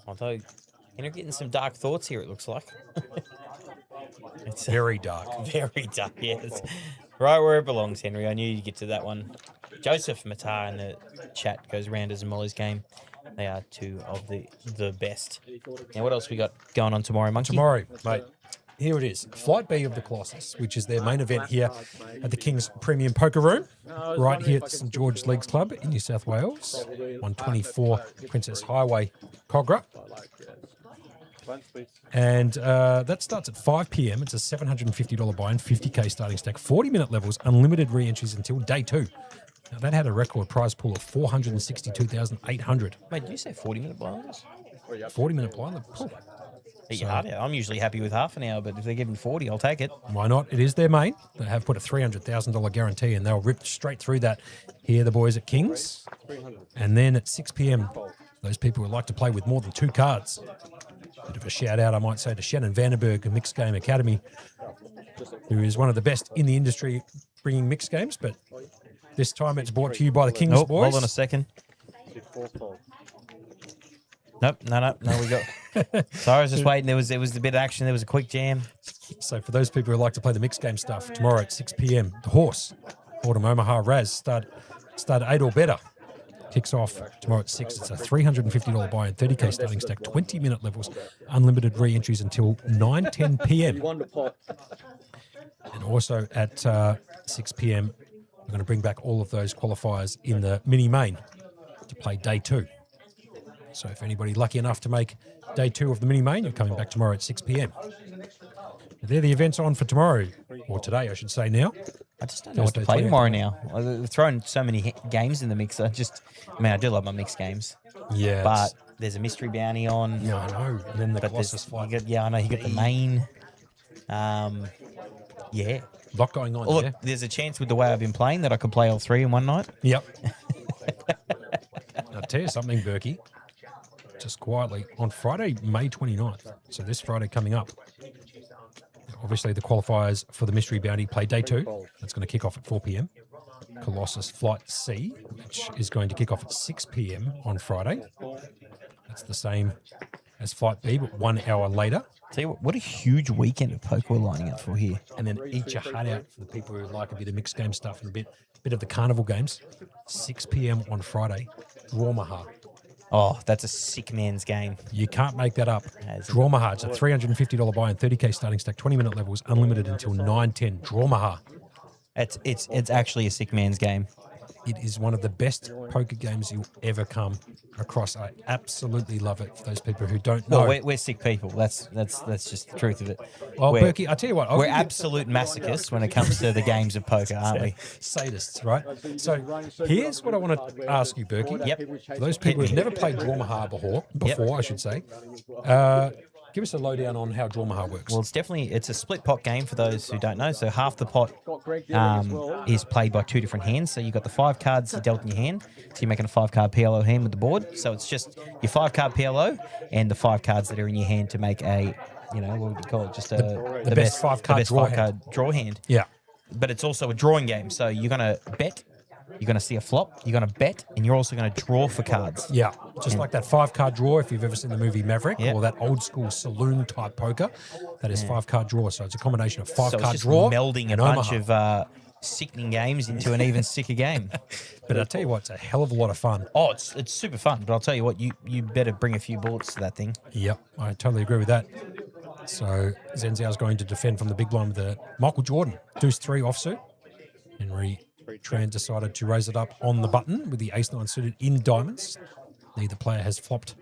Although, you're getting some dark thoughts here, it looks like. It's very dark. Very dark, yes. Right where it belongs, Henry. I knew you'd get to that one. Joseph Matar in the chat goes Rounders and Molly's Game. They are 2 of the best. Now, what else we got going on tomorrow, Monkey? Tomorrow, mate. Here it is. Flight B of the Colossus, which is their main event here at the King's Premium Poker Room, right here at St George Leagues Club in New South Wales, on 24 Princess Highway, Cogra. And that starts at 5 p.m. It's a $750 buy-in, 50k starting stack, 40-minute levels, unlimited re-entries until day 2. Now, that had a record prize pool of $462,800. Mate, did you say 40-minute blinds? 40-minute blind. Cool. I'm usually happy with half an hour, but if they're giving 40, I'll take it. Why not? It is their main. They have put a $300,000 guarantee, and they'll rip straight through that here, the boys at Kings. And then at 6 p.m., those people who like to play with more than 2 cards. Bit of a shout-out, I might say, to Shannon Vandenberg, Mixed Game Academy, who is one of the best in the industry bringing mixed games, but this time it's brought to you by the Kings boys. Hold on a second. Nope, no, we got... Sorry, I was just waiting. There was a bit of action. There was a quick jam. So for those people who like to play the mixed game stuff, tomorrow at 6 p.m, the Horse, Autumn Omaha Raz, start 8 or better. Kicks off tomorrow at 6. It's a $350 buy-in, 30k starting stack, 20-minute levels, unlimited re-entries until 9:10 p.m. And also at 6 p.m, we're going to bring back all of those qualifiers in the mini main to play day 2. So if anybody lucky enough to make day 2 of the mini main, you're coming back tomorrow at 6 p.m. They're the events on for tomorrow, or today, I should say now. I just don't know what to play tomorrow now. They're throwing so many games in the mix. I do love my mixed games. Yeah. But there's a mystery bounty on. Yeah, I know. And then the Colossus fight. I know. You got the main. Yeah. A lot going on. Look, there's a chance with the way I've been playing that I could play all 3 in one night. Yep. I'll tell you something, Berkey. Just quietly, on Friday, May 29th, so this Friday coming up, obviously the qualifiers for the Mystery Bounty play day 2. That's going to kick off at 4 p.m. Colossus Flight C, which is going to kick off at 6 p.m. on Friday. That's the same as Flight B, but 1 hour later. Tell you what a huge weekend of poker we're lining up for here. And then eat your heart out for the people who like a bit of mixed game stuff and a bit of the carnival games. 6 p.m. on Friday, Drawmaha. Oh, that's a sick man's game. You can't make that up. Drawmaha, it's a $350 buy and 30K starting stack, 20-minute levels, unlimited until 9:10. Drawmaha. It's actually a sick man's game. It is one of the best poker games you'll ever come across. I absolutely love it for those people who don't know. Well, we're sick people. That's just the truth of it. Well, Berkey, I tell you what. We're absolute masochists when it comes to the games of poker, aren't we? Sadists, right? So here's what I want to ask you, Berkey. Yep. For those people who've never played Drawmaha before, I should say, give us a lowdown on how Drawmaha works. Well, it's a split pot game for those who don't know. So half the pot is played by 2 different hands. So you've got the 5 cards you dealt in your hand. So you're making a 5-card PLO hand with the board. So it's just your 5-card PLO and the 5 cards that are in your hand to make a, what would you call it? Just the best 5-card draw hand. Yeah. But it's also a drawing game. So you're going to bet. You're going to see a flop, you're going to bet, and you're also going to draw for cards. Yeah, just like that 5-card draw, if you've ever seen the movie Maverick, or that old-school saloon-type poker, that is 5-card draw. So it's a combination of 5-card draw melding a bunch of sickening games into an even sicker game. But I'll tell you what, it's a hell of a lot of fun. Oh, it's super fun, but I'll tell you what, you better bring a few bullets to that thing. Yep, I totally agree with that. So Zenziao's going to defend from the big blind with the Michael Jordan, deuce 3 offsuit. Henry Tran decided to raise it up on the button with the ace-9 suited in diamonds. Neither player has flopped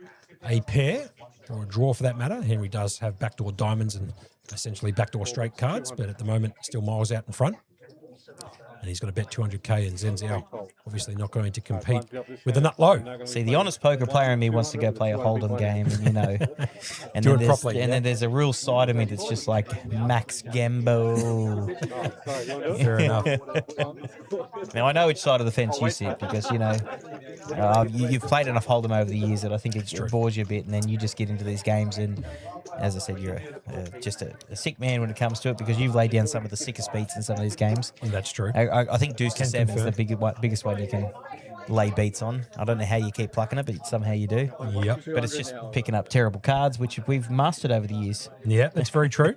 a pair or a draw for that matter. Henry does have backdoor diamonds and essentially backdoor straight cards, but at the moment still miles out in front. And he's going to bet 200K, and Zenziao obviously not going to compete with the nut low. See, the honest poker player in me wants to go play a Hold'em game, and then there's a real side of me that's just like Max Gambo. Fair enough. Now I know which side of the fence you sit because you've played enough Hold'em over the years that I think it bores you a bit, and then you just get into these games and. As I said, you're just a sick man when it comes to it because you've laid down some of the sickest beats in some of these games. And that's true. I think deuce to 7 is the biggest one you can lay beats on. I don't know how you keep plucking it, but somehow you do. Yep. But it's just picking up terrible cards, which we've mastered over the years. Yeah, that's very true.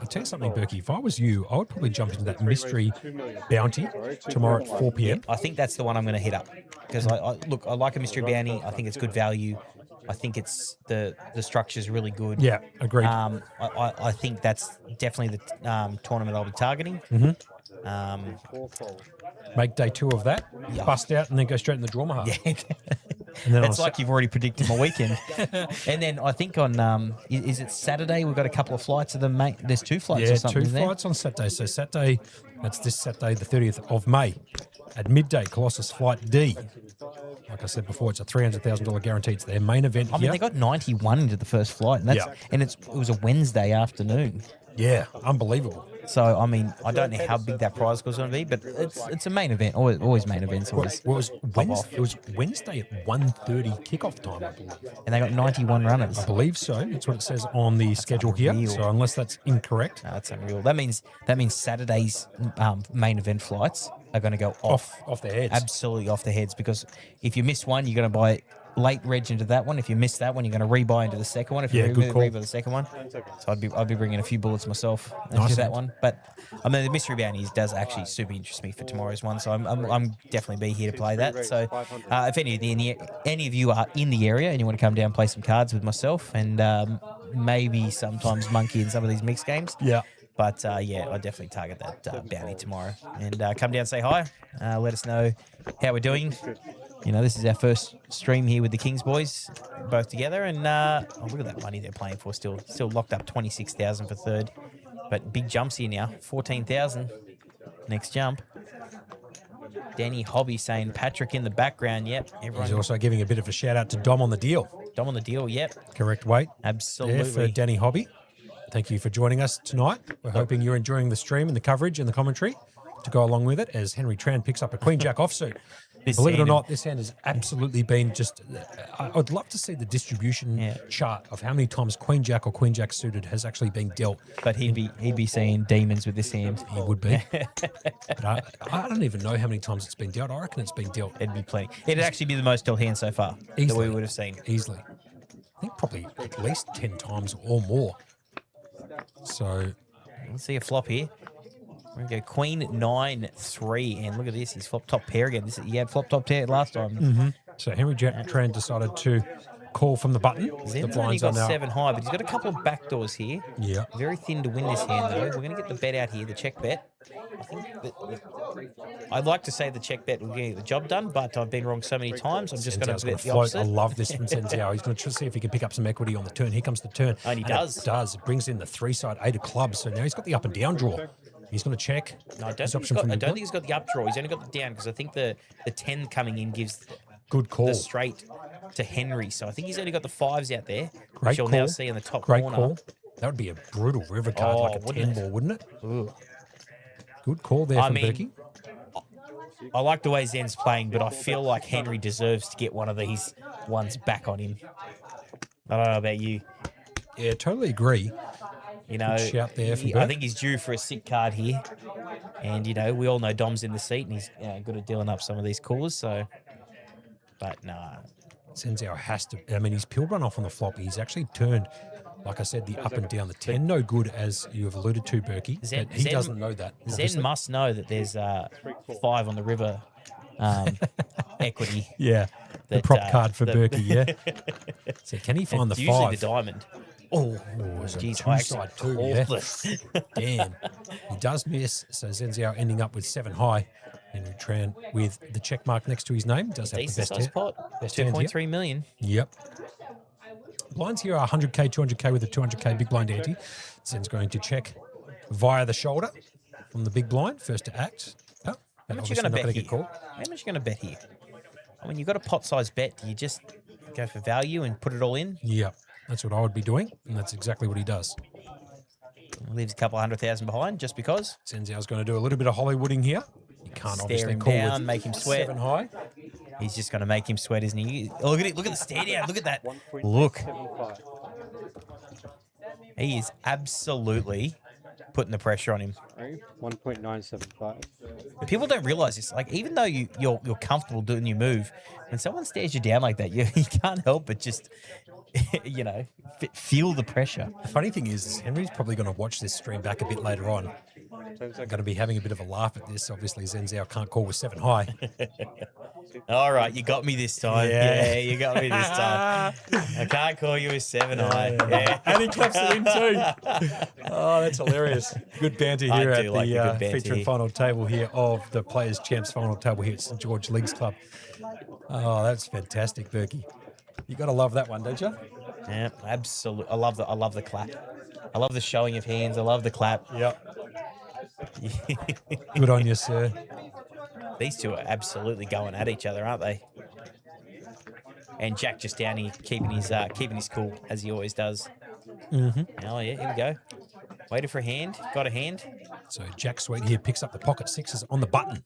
I'll tell you something, Berkey. If I was you, I would probably jump into that mystery bounty tomorrow at 4 p.m. Yeah, I think that's the one I'm going to hit up because I like a mystery bounty. I think it's good value. I think it's the structure's really good. Yeah, agreed. I think that's definitely the tournament I'll be targeting. Make day 2 of that, bust out, and then go straight in the Drawmaha. Yeah. And then it's like you've already predicted my weekend. And then I think on, is it Saturday? We've got a couple of flights of them, mate. There's 2 flights or something. 2 flights on Saturday. So Saturday, that's this Saturday, the 30th of May. At midday, Colossus Flight D. Like I said before, it's a $300,000 guarantee. It's their main event here. I mean, they got 91 into the first flight, and it was a Wednesday afternoon. Yeah, unbelievable. So, I mean, I don't know how big that prize was going to be, but it's a main event. Always main events. It was Wednesday at 1:30 kickoff time, I believe. And they got 91 runners. I believe so. That's what it says on the schedule here. So unless that's incorrect. No, that's unreal. That means Saturday's main event flights are going to go off their heads. Absolutely off their heads, because if you miss one, you're going to buy late reg into that one. If you miss that one, you're going to rebuy into the second one. If you rebuy the second one, so I'd be bringing a few bullets myself into that one. But I mean, the mystery bounties does actually super interest me for tomorrow's one, so I'm definitely be here to play that. So if any of you are in the area and you want to come down and play some cards with myself and maybe sometimes monkey in some of these mixed games, But yeah, I definitely target that bounty tomorrow. And come down, say hi, let us know how we're doing. You know, this is our first stream here with the Kings boys, both together. And oh, look at that money they're playing for. Still locked up 26,000 for third. But big jumps here now. 14,000. Next jump. Danny Hobby saying Patrick in the background. Yep. Everyone. He's also giving a bit of a shout out to Dom on the deal. Dom on the deal. Yep. Correct weight. Absolutely. There for Danny Hobby. Thank you for joining us tonight. We're hoping you're enjoying the stream and the coverage and the commentary to go along with it as Henry Tran picks up a Queen Jack offsuit. Believe it or not, this hand has absolutely been just... I'd love to see the distribution chart of how many times Queen Jack or Queen Jack suited has actually been dealt. But he'd be seeing demons with this hand. He would be. But I don't even know how many times it's been dealt. I reckon it's been dealt. It'd be plenty. It'd actually be the most dealt hand so far that we would have seen. Easily. I think probably at least 10 times or more. So... Let's see a flop here. We're going to go Queen 9-3, and look at this. He's flop top pair again. He had flop top pair last time. So Henry Tran decided to call from the button. Zen's only got 7 high, but he's got a couple of backdoors here. Yeah. Very thin to win this hand, though. We're going to get the bet out here, the check bet. I think I'd like to say the check bet will get the job done, but I've been wrong so many times. I'm just going to bet the opposite. I love this from Senziao. He's going to see if he can pick up some equity on the turn. Here comes the turn. And he does. It does. It brings in the 3-side 8 of clubs. So now he's got the up and down draw. He's going to check. No, I don't think he's got the up draw. He's only got the down because I think the 10 coming in gives good call the straight to Henry. So I think he's only got the 5s out there, Great which you'll call. now see in the top Great corner. Call. That would be a brutal river card, like a 10 ball, wouldn't it? Ooh. Good call there from Berkey. I like the way Zen's playing, but I feel like Henry deserves to get one of these ones back on him. I don't know about you. Yeah, totally agree. You know, shout there from I think he's due for a sick card here. And, you know, we all know Dom's in the seat and he's good at dealing up some of these calls. So, but nah. Senziao has to. I mean, he's pilled one off on the flop. He's actually turned, like I said, the up and down. The 10 no good, as you have alluded to, Berkey. But he doesn't know that. Zen must know that there's 5 on the river equity. Yeah, the prop card for Berkey, yeah. So can he find the 5? Usually the diamond. Oh, it's a 2-side 2, yeah. Damn. He does miss, so Senziao ending up with 7 high. Henry Tran with the check mark next to his name. Does have decent the best pot. 2.3 million. Yep. Blinds here are 100k, 200k with a 200k big blind ante. Zen's going to check via the shoulder from the big blind, first to act. Oh, how much are you going to bet here? How much are you going to bet here? I mean, you've got a pot-sized bet. Do you just go for value and put it all in? Yep. That's what I would be doing, and that's exactly what he does. Leaves a couple 100,000 behind just because. Senziao's going to do a little bit of Hollywooding here. You can't stare obviously him call down, with make him sweat. 7 high. He's just going to make him sweat, isn't he? Oh, look at it. Look at the stare down. Look at that. Look. He is absolutely putting the pressure on him. 1.975. People don't realize this. Like, even though you're comfortable doing your move, when someone stares you down like that, you can't help but just, you know, feel the pressure. The funny thing is Henry's probably going to watch this stream back a bit later on. I'm going to be having a bit of a laugh at this. Obviously, Senziao can't call with 7 high. All right, you got me this time. Yeah, you got me this time. I can't call you with 7 high. Yeah. And he claps it in too. Oh, that's hilarious. Good banter here at the featuring final table here of the Players' Champs final table here at St George Leagues Club. Oh, that's fantastic, Berkey. You got to love that one, don't you? Yeah, absolutely. I love the clap. I love the showing of hands. I love the clap. Yep. Good on you, sir. These two are absolutely going at each other, aren't they? And Jack just down here keeping his cool as he always does. Mm-hmm. Oh yeah, here we go. Waited for a hand. Got a hand. So Jack Sweet here picks up the pocket 6s on the button.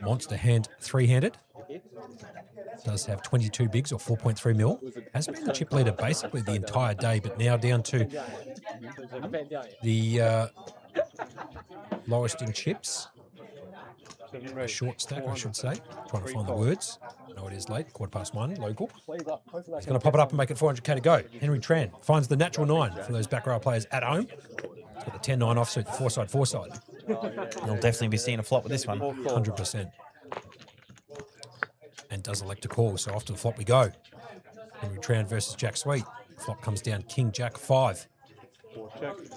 Monster hand 3-handed. Does have 22 bigs or 4.3 mil. Has been the chip leader basically the entire day, but now down to the lowest in chips. A short stack, I should say. Trying to find the words. I know it is late, 1:15 local. He's going to pop it up and make it 400k to go. Henry Tran finds the natural 9 for those back row players at home. He's got the 10-9 offsuit, the 4-side. You'll definitely be seeing a flop with this one. 100%. And does elect to call, so off to the flop we go. Henry Tran versus Jack Sweet. Flop comes down King Jack 5.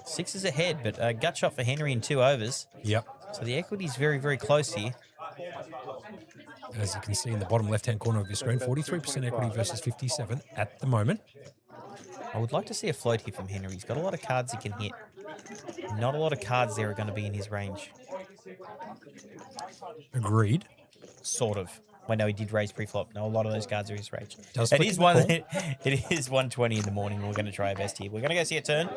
6 is ahead, but gut shot for Henry in 2 overs. Yep. So the equity's very, very close here. As you can see in the bottom left-hand corner of your screen, 43% equity versus 57 at the moment. I would like to see a float here from Henry. He's got a lot of cards he can hit. Not a lot of cards there are going to be in his range. Agreed. Sort of. I know he did raise pre-flop. No, a lot of those cards are his range. It is 1:20 in the morning. We're going to try our best here. We're going to go see a turn.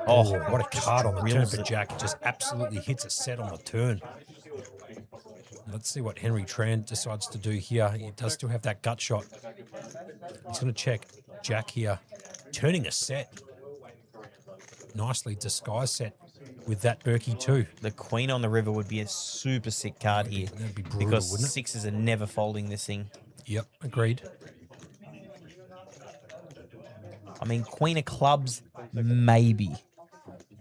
Oh, what a card on the turn for Jack. It just absolutely hits a set on the turn. Let's see what Henry Tran decides to do here. He does still have that gut shot. He's going to check Jack here. Turning a set. Nicely disguised set with that Berkey too. The Queen on the River would be a super sick card here. That'd be brutal, because wouldn't it? sixes are never folding this thing. Yep, agreed. I mean, Queen of Clubs, maybe.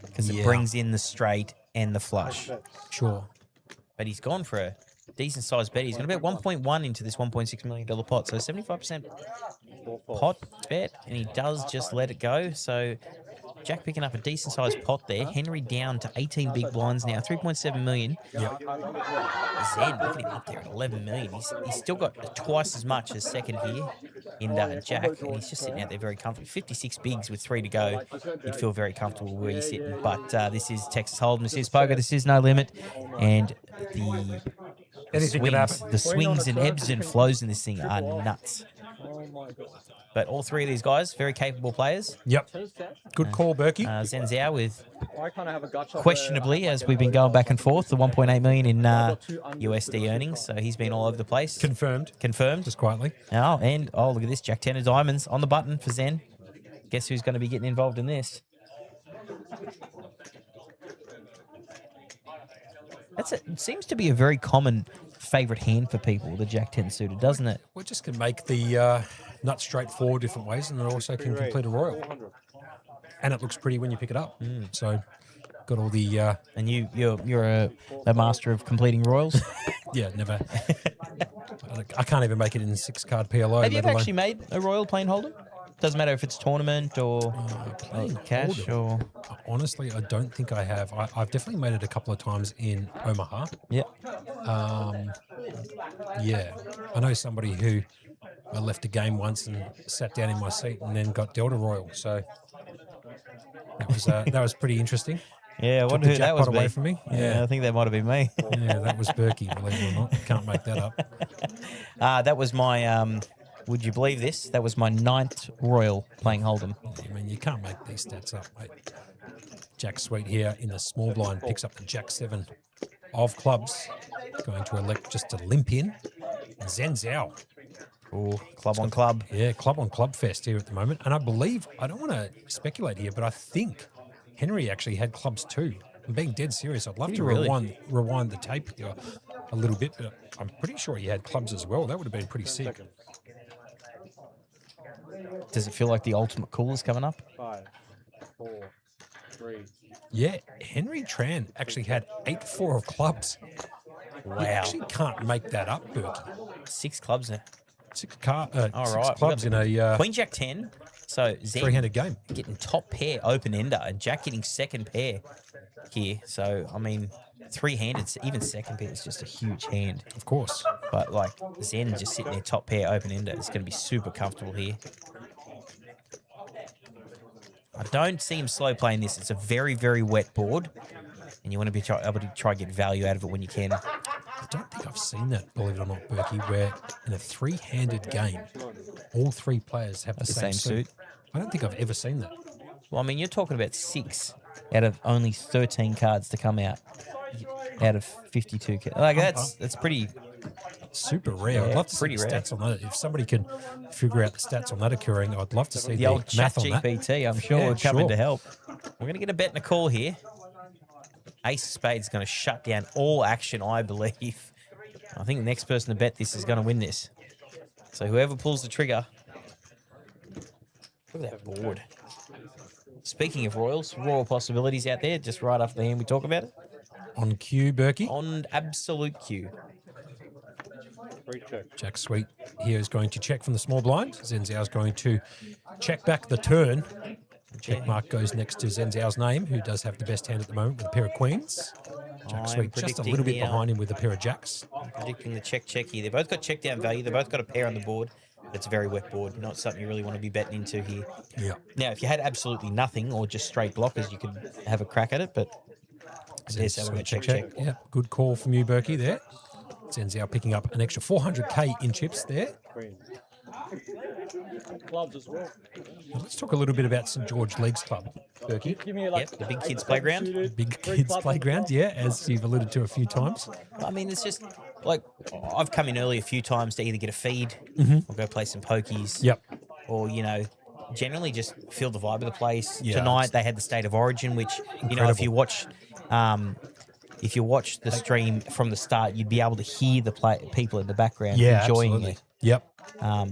Because it brings in the straight and the flush. Sure. But he's gone for a decent sized bet. He's going to bet 1.1 into this $1.6 million pot. So 75% pot bet. And he does just let it go. So Jack picking up a decent sized pot there. Henry down to 18 big blinds now. 3.7 million. Yep. Zen, look at him up there at 11 million. He's still got twice as much as second here in Jack. And he's just sitting out there very comfortable. 56 bigs with 3 to go. You'd feel very comfortable where he's sitting. But this is Texas Hold'em. This is poker. This is no limit. And the swings and ebbs and flows in this thing are nuts. But all three of these guys, very capable players. Yep. Good call, Berkey. Zen Zhao with questionably, as we've been going back and forth, the 1.8 million in USD earnings. So he's been all over the place. Confirmed. Just quietly. Oh, and look at this. Jack 10 of diamonds on the button for Zen. Guess who's going to be getting involved in this? It seems to be a very common favourite hand for people, the Jack 10 suited, doesn't it? We just can make the nuts straight 4 different ways, and it also can complete a royal. And it looks pretty when you pick it up. So, got all the... And you're a master of completing royals? Yeah, never. I can't even make it in 6-card PLO. Have you ever actually made a royal plain Hold'em? Doesn't matter if it's tournament or cash or... Honestly, I don't think I have. I've definitely made it a couple of times in Omaha. Yeah. Yeah. I know somebody who I left a game once and sat down in my seat and then got dealt a royal. So that was pretty interesting. Yeah, I Took wonder the who that jackpot was. away from me. Yeah, I think that might have been me. Yeah, that was Berkey, believe it or not. Can't make that up. That was my... would you believe this? That was my 9th royal playing Hold'em. I mean, you can't make these stats up, mate. Jack Sweet here in the small blind picks up the Jack 7 of clubs. Going to elect just to limp in. Zen Zhao. Oh, club on club. Yeah, club on club fest here at the moment. And I believe, I don't want to speculate here, but I think Henry actually had clubs too. I'm being dead serious. I'd love to rewind the tape here a little bit, but I'm pretty sure he had clubs as well. That would have been pretty sick. Does it feel like the ultimate cool is coming up? 5, 4, 3. Yeah, Henry Tran actually had 8-4 of clubs. Wow. You actually can't make that up, Berkey. 6 clubs now. 6 right, clubs in a... Queen Jack 10. So Zen 3-handed game. Getting top pair open-ender and Jack getting second pair here. So, I mean, 3-handed, even second pair is just a huge hand. Of course. But, like, Zen just sitting there top pair open-ender. It's going to be super comfortable here. I don't see him slow playing this. It's a very, very wet board. And you want to be able to try and get value out of it when you can. I don't think I've seen that, believe it or not, Berkey, where in a 3-handed game, all 3 players have the same suit. I don't think I've ever seen that. Well, I mean, you're talking about 6 out of only 13 cards to come out of 52 cards. Like, that's pretty... Super rare. I'd love to see the stats on that. If somebody can figure out the stats on that occurring, I'd love to see the old math on that. GPT, I'm sure, would come in to help. We're going to get a bet and a call here. Ace of Spades is going to shut down all action, I believe. I think the next person to bet this is going to win this. So whoever pulls the trigger. Look at that board. Speaking of royals, royal possibilities out there, just right after the hand we talk about it. On cue, Berkey. On absolute cue. Jack Sweet here is going to check from the small blind. Zen Zhao's going to check back the turn. Check mark goes next to Zen Zhao's name, who does have the best hand at the moment with a pair of queens. Jack Sweet just a little bit behind him with a pair of jacks. Predicting the check here. They've both got check down value. They've both got a pair on the board. It's a very wet board, not something you really want to be betting into here. Yeah. Now, if you had absolutely nothing or just straight blockers, you could have a crack at it, but there's how we're going to check. Yeah, good call from you, Berkey, there. Zenzao picking up an extra 400k in chips there. Clubs as well. Let's talk a little bit about St George Leagues Club, Berkey. Give me like the big kids playground. Big kids playground, yeah, as you've alluded to a few times. I mean, it's just like I've come in early a few times to either get a feed or go play some pokies. Yep. Or, generally just feel the vibe of the place. Yeah, Tonight they had the State of Origin, which, if you watch the stream from the start, you'd be able to hear the people in the background enjoying absolutely. it. Yep.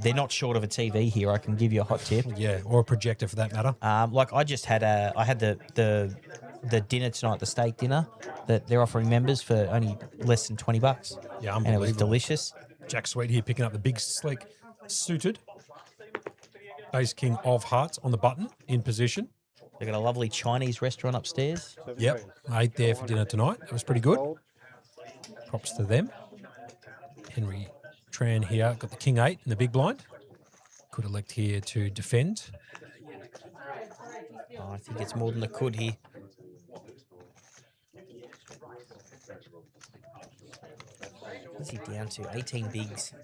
They're not short of a TV here. I can give you a hot tip. Yeah, or a projector for that matter. I just had the dinner tonight, the steak dinner that they're offering members for only less than $20. Yeah, and it was delicious. Jack Sweet here picking up the big, sleek, suited Ace King of Hearts on the button in position. They've got a lovely Chinese restaurant upstairs. Yep, I ate there for dinner tonight. That was pretty good. Props to them. Henry Tran here got the King 8 in the big blind. Could elect here to defend. I think it's more than the could here. What's he down to? 18 bigs.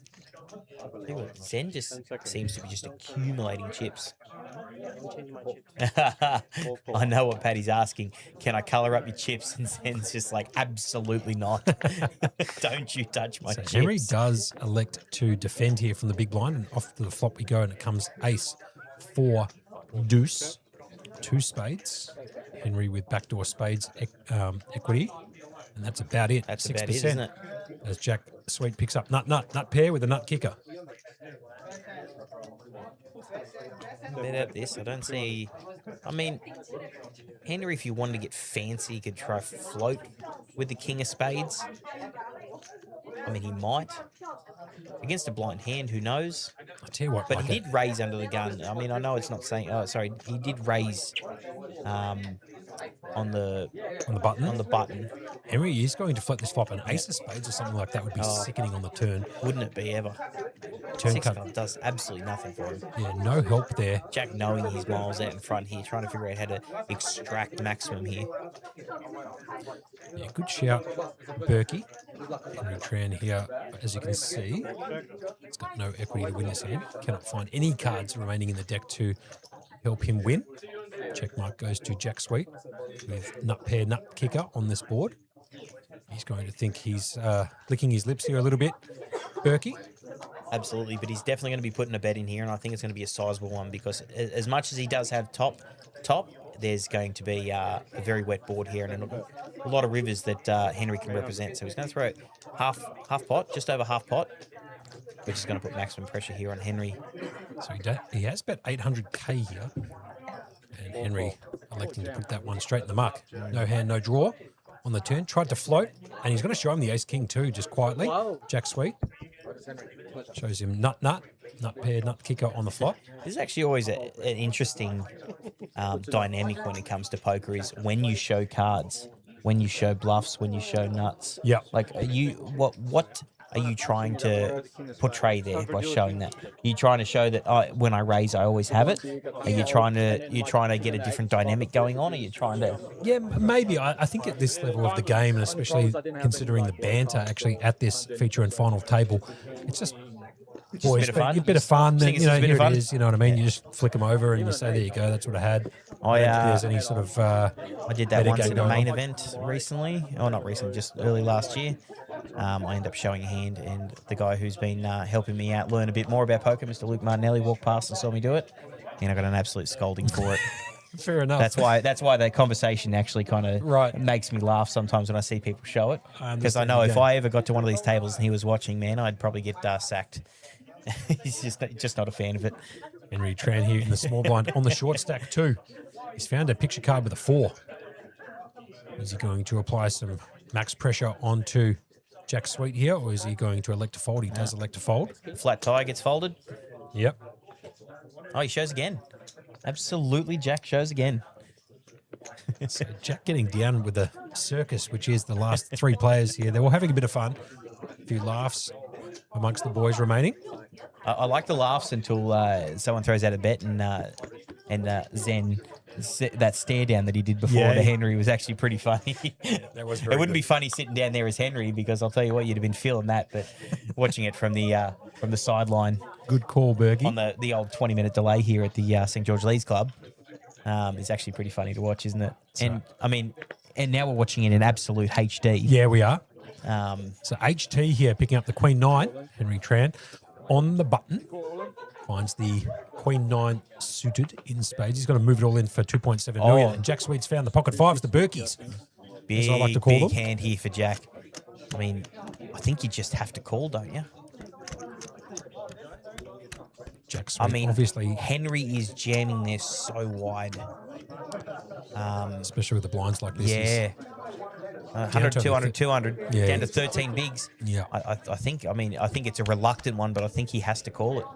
Zen just seems to be just accumulating chips. I know what Paddy's asking. Can I colour up your chips? And Zen's just like, absolutely not. Don't you touch my chips. Henry does elect to defend here from the big blind, and off to the flop we go, and it comes ace, 4, deuce, 2 spades. Henry with backdoor spades equity, and that's about it. That's 6%, about it, isn't it? As Jack Sweet picks up nut pair with a nut kicker. Bet out this. I don't see. I mean, Henry, if you wanted to get fancy, you could try float with the King of Spades. I mean, he might. Against a blind hand, who knows? I tell you what, but he did raise under the gun. I mean, I know it's not saying. Oh, sorry, he did raise on the button. On the button. Henry is going to float this flop, and ace of spades or something like that would be sickening on the turn. Wouldn't it be ever? Turn Six cut card does absolutely nothing for him. Yeah, no help there. Jack knowing he's miles out in front here, trying to figure out how to extract maximum here. Yeah, good shout, Berkey. Henry Tran here, as you can see, he's got no equity to win this hand. Cannot find any cards remaining in the deck to help him win. Check mark goes to Jack Sweet with nut pair, nut kicker on this board. He's going to think he's licking his lips here a little bit. Berkey. Absolutely, but he's definitely going to be putting a bet in here, and I think it's going to be a sizable one because as much as he does have top, there's going to be a very wet board here and a lot of rivers that Henry can represent. So he's going to throw half pot, just over half pot, which is going to put maximum pressure here on Henry. So he has bet 800k here, and Henry electing to put that one straight in the muck. No hand, no draw on the turn. Tried to float, and he's going to show him the ace king too, just quietly. Jack Sweet shows him nut pair, nut kicker on the flop. This is actually always an interesting dynamic when it comes to poker is when you show cards, when you show bluffs, when you show nuts. Yeah. Like, are you what are you trying to portray there by showing that? Are you trying to show that when I raise, I always have it? Are you trying to get a different dynamic going on? Are you trying to? Yeah, maybe. I think at this level of the game, and especially considering the banter actually at this feature and final table, it's just. Boys, a bit of fun. Then, here it is. You know what I mean? You just flick them over and you say, "There you go. That's what I had." There's any sort of. I did that once in a main event recently. Oh, not recently, just early last year. I ended up showing a hand, and the guy who's been helping me out learn a bit more about poker, Mr. Luke Martinelli, walked past and saw me do it, and I got an absolute scolding for it. Fair enough. That's why that conversation actually kind of makes me laugh sometimes when I see people show it, because I know if I ever got to one of these tables and he was watching, man, I'd probably get sacked. He's just not a fan of it. Henry Tran here in the small blind on the short stack too. He's found a picture card with a 4. Is he going to apply some max pressure onto Jack Sweet here, or is he going to elect to fold? He does elect to fold. Flat tie gets folded. Yep. Oh, he shows again. Absolutely, Jack shows again. So Jack getting down with the circus, which is the last 3 players here. They're all having a bit of fun. A few laughs amongst the boys remaining. I like the laughs until someone throws out a bet and Zen, that stare down that he did before to Henry was actually pretty funny. That was it wouldn't be funny sitting down there as Henry, because I'll tell you what, you'd have been feeling that. But watching it from the sideline, good call, Bergie. On the old 20-minute delay here at the St George Lees Club, is actually pretty funny to watch, isn't it? And I mean, and now we're watching it in absolute HD. Yeah, we are. So HT here picking up the Queen 9, Henry Tran, on the button. Finds the Queen 9 suited in spades. He's got to move it all in for 2.7 million. And Jack Sweet's found the pocket 5s, the Berkeys, as I like to call them. Big hand here for Jack. I mean, I think you just have to call, don't you? Jack Sweet, obviously. Henry is jamming this so wide. Especially with the blinds like this. Yeah. 100, 200, 200, yeah, down to 13 bigs. Yeah. I think it's a reluctant one, but I think he has to call it.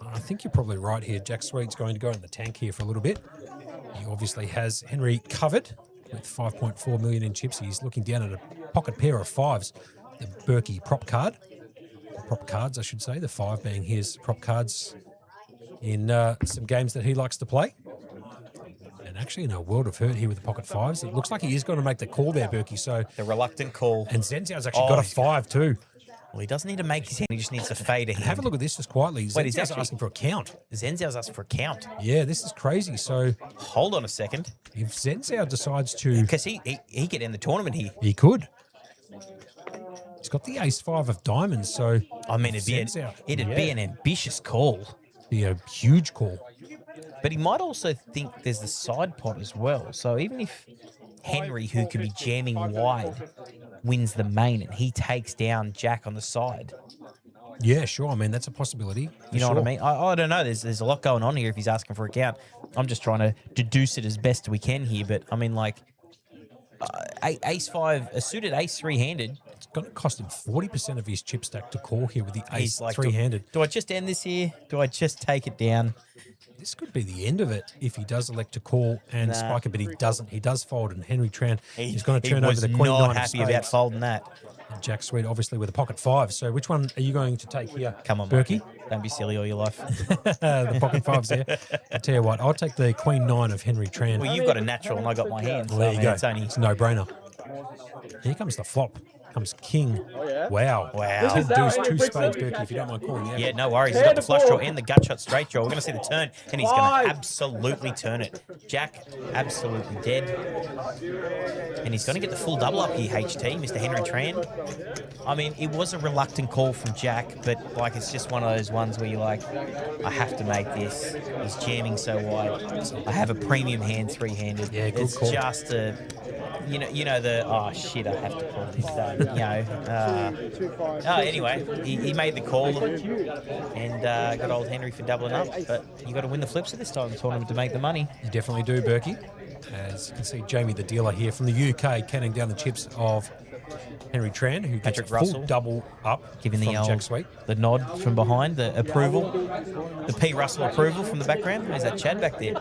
I think you're probably right here. Jack Sweet's going to go in the tank here for a little bit. He obviously has Henry covered with 5.4 million in chips. He's looking down at a pocket pair of 5s, the Berkey prop card. Prop cards, I should say, the 5 being his prop cards in some games that he likes to play. And actually in a world of hurt here with the pocket 5s. It looks like he is going to make the call there, Berkey. So the reluctant call. And Zenziao's actually got a 5 too. Well, he doesn't need to make his hand. He just needs to fade a hand. Have a look at this just quietly. Wait, Zenziao's asking for a count. Zenziao's asking for a count. Yeah, this is crazy. So hold on a second. If Zenziao decides to... Because he could end the tournament here. He could. He's got the ace-5 of diamonds, so... I mean, it'd be an ambitious call. Be a huge call. But he might also think there's the side pot as well. So even if Henry, who can be jamming wide, wins the main and he takes down Jack on the side. Yeah, sure. I mean, that's a possibility. You know what I mean? I don't know. There's a lot going on here if he's asking for a count. I'm just trying to deduce it as best we can here. But, I mean, like, ace-5, a suited ace 3-handed. It's going to cost him 40% of his chip stack to call here with the ace 3-handed. Do I just end this here? Do I just take it down? This could be the end of it if he does elect to call and spike it, but he doesn't. He does fold, and Henry Tran is going to turn over the Queen 9 of spades. He was not happy about folding that. And Jack Sweet, obviously, with a pocket 5. So which one are you going to take here? Come on, Berkey. Don't be silly all your life. The pocket 5's there. I'll tell you what, I'll take the Queen 9 of Henry Tran. Well, you've got a natural, and I got my hands. Well, there you go. It's a no-brainer. Here comes the flop. Comes king. Wow. 10 deuce, 2 spades, Berkey, if you don't mind calling out. Yeah, no worries. He's got the flush draw and the gut shot straight draw. We're going to see the turn, and he's going to absolutely turn it. Jack, absolutely dead. And he's going to get the full double up here, HT, Mr. Henry Tran. I mean, it was a reluctant call from Jack, but, like, it's just one of those ones where you're like, I have to make this. He's jamming so wide. I have a premium hand 3-handed. Yeah, good call. It's just a... You know the oh shit, I have to call this. Anyway, he made the call and got old Henry for doubling up. But you got to win the flips at this time of the tournament to make the money. You definitely do, Berkey. As you can see, Jamie the dealer here from the UK counting down the chips of Henry Tran, who gets a full double up, giving the Jack Sweet. The nod from behind, the approval, the P. Russell approval from the background. There's that Chad back there.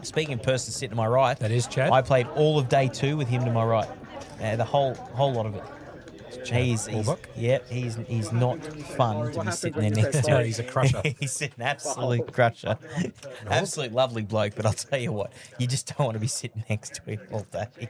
Speaking of person sitting to my right, that is Chad. I played all of day 2 with him to my right, the whole lot of it. He's not fun to be sitting there next to. He's a crusher. He's an absolute crusher. Absolute lovely bloke, but I'll tell you what, you just don't want to be sitting next to him all day.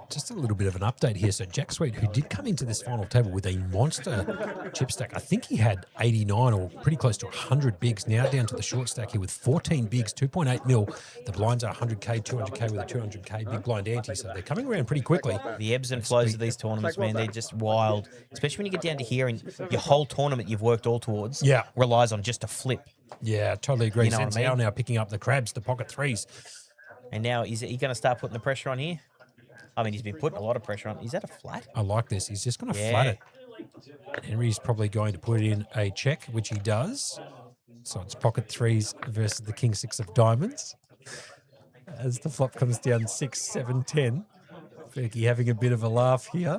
Just a little bit of an update here. So Jack Sweet, who did come into this final table with a monster chip stack, I think he had 89 or pretty close to 100 bigs, now down to the short stack here with 14 bigs, 2.8 mil. The blinds are 100K, 200K with a 200K big blind ante, so they're coming around pretty quickly. The ebbs and flows of these tournaments, man, they're just wild. Especially when you get down to here and your whole tournament you've worked all towards relies on just a flip. Yeah, totally agree. You know what I mean? Now picking up the crabs, the pocket 3s. And now, is he going to start putting the pressure on here? I mean, he's been putting a lot of pressure on. Is that a flat? I like this. He's just going to flat it. Henry's probably going to put in a check, which he does. So it's pocket 3s versus the king 6 of diamonds. As the flop comes down 6, 7, 10. Berkey having a bit of a laugh here.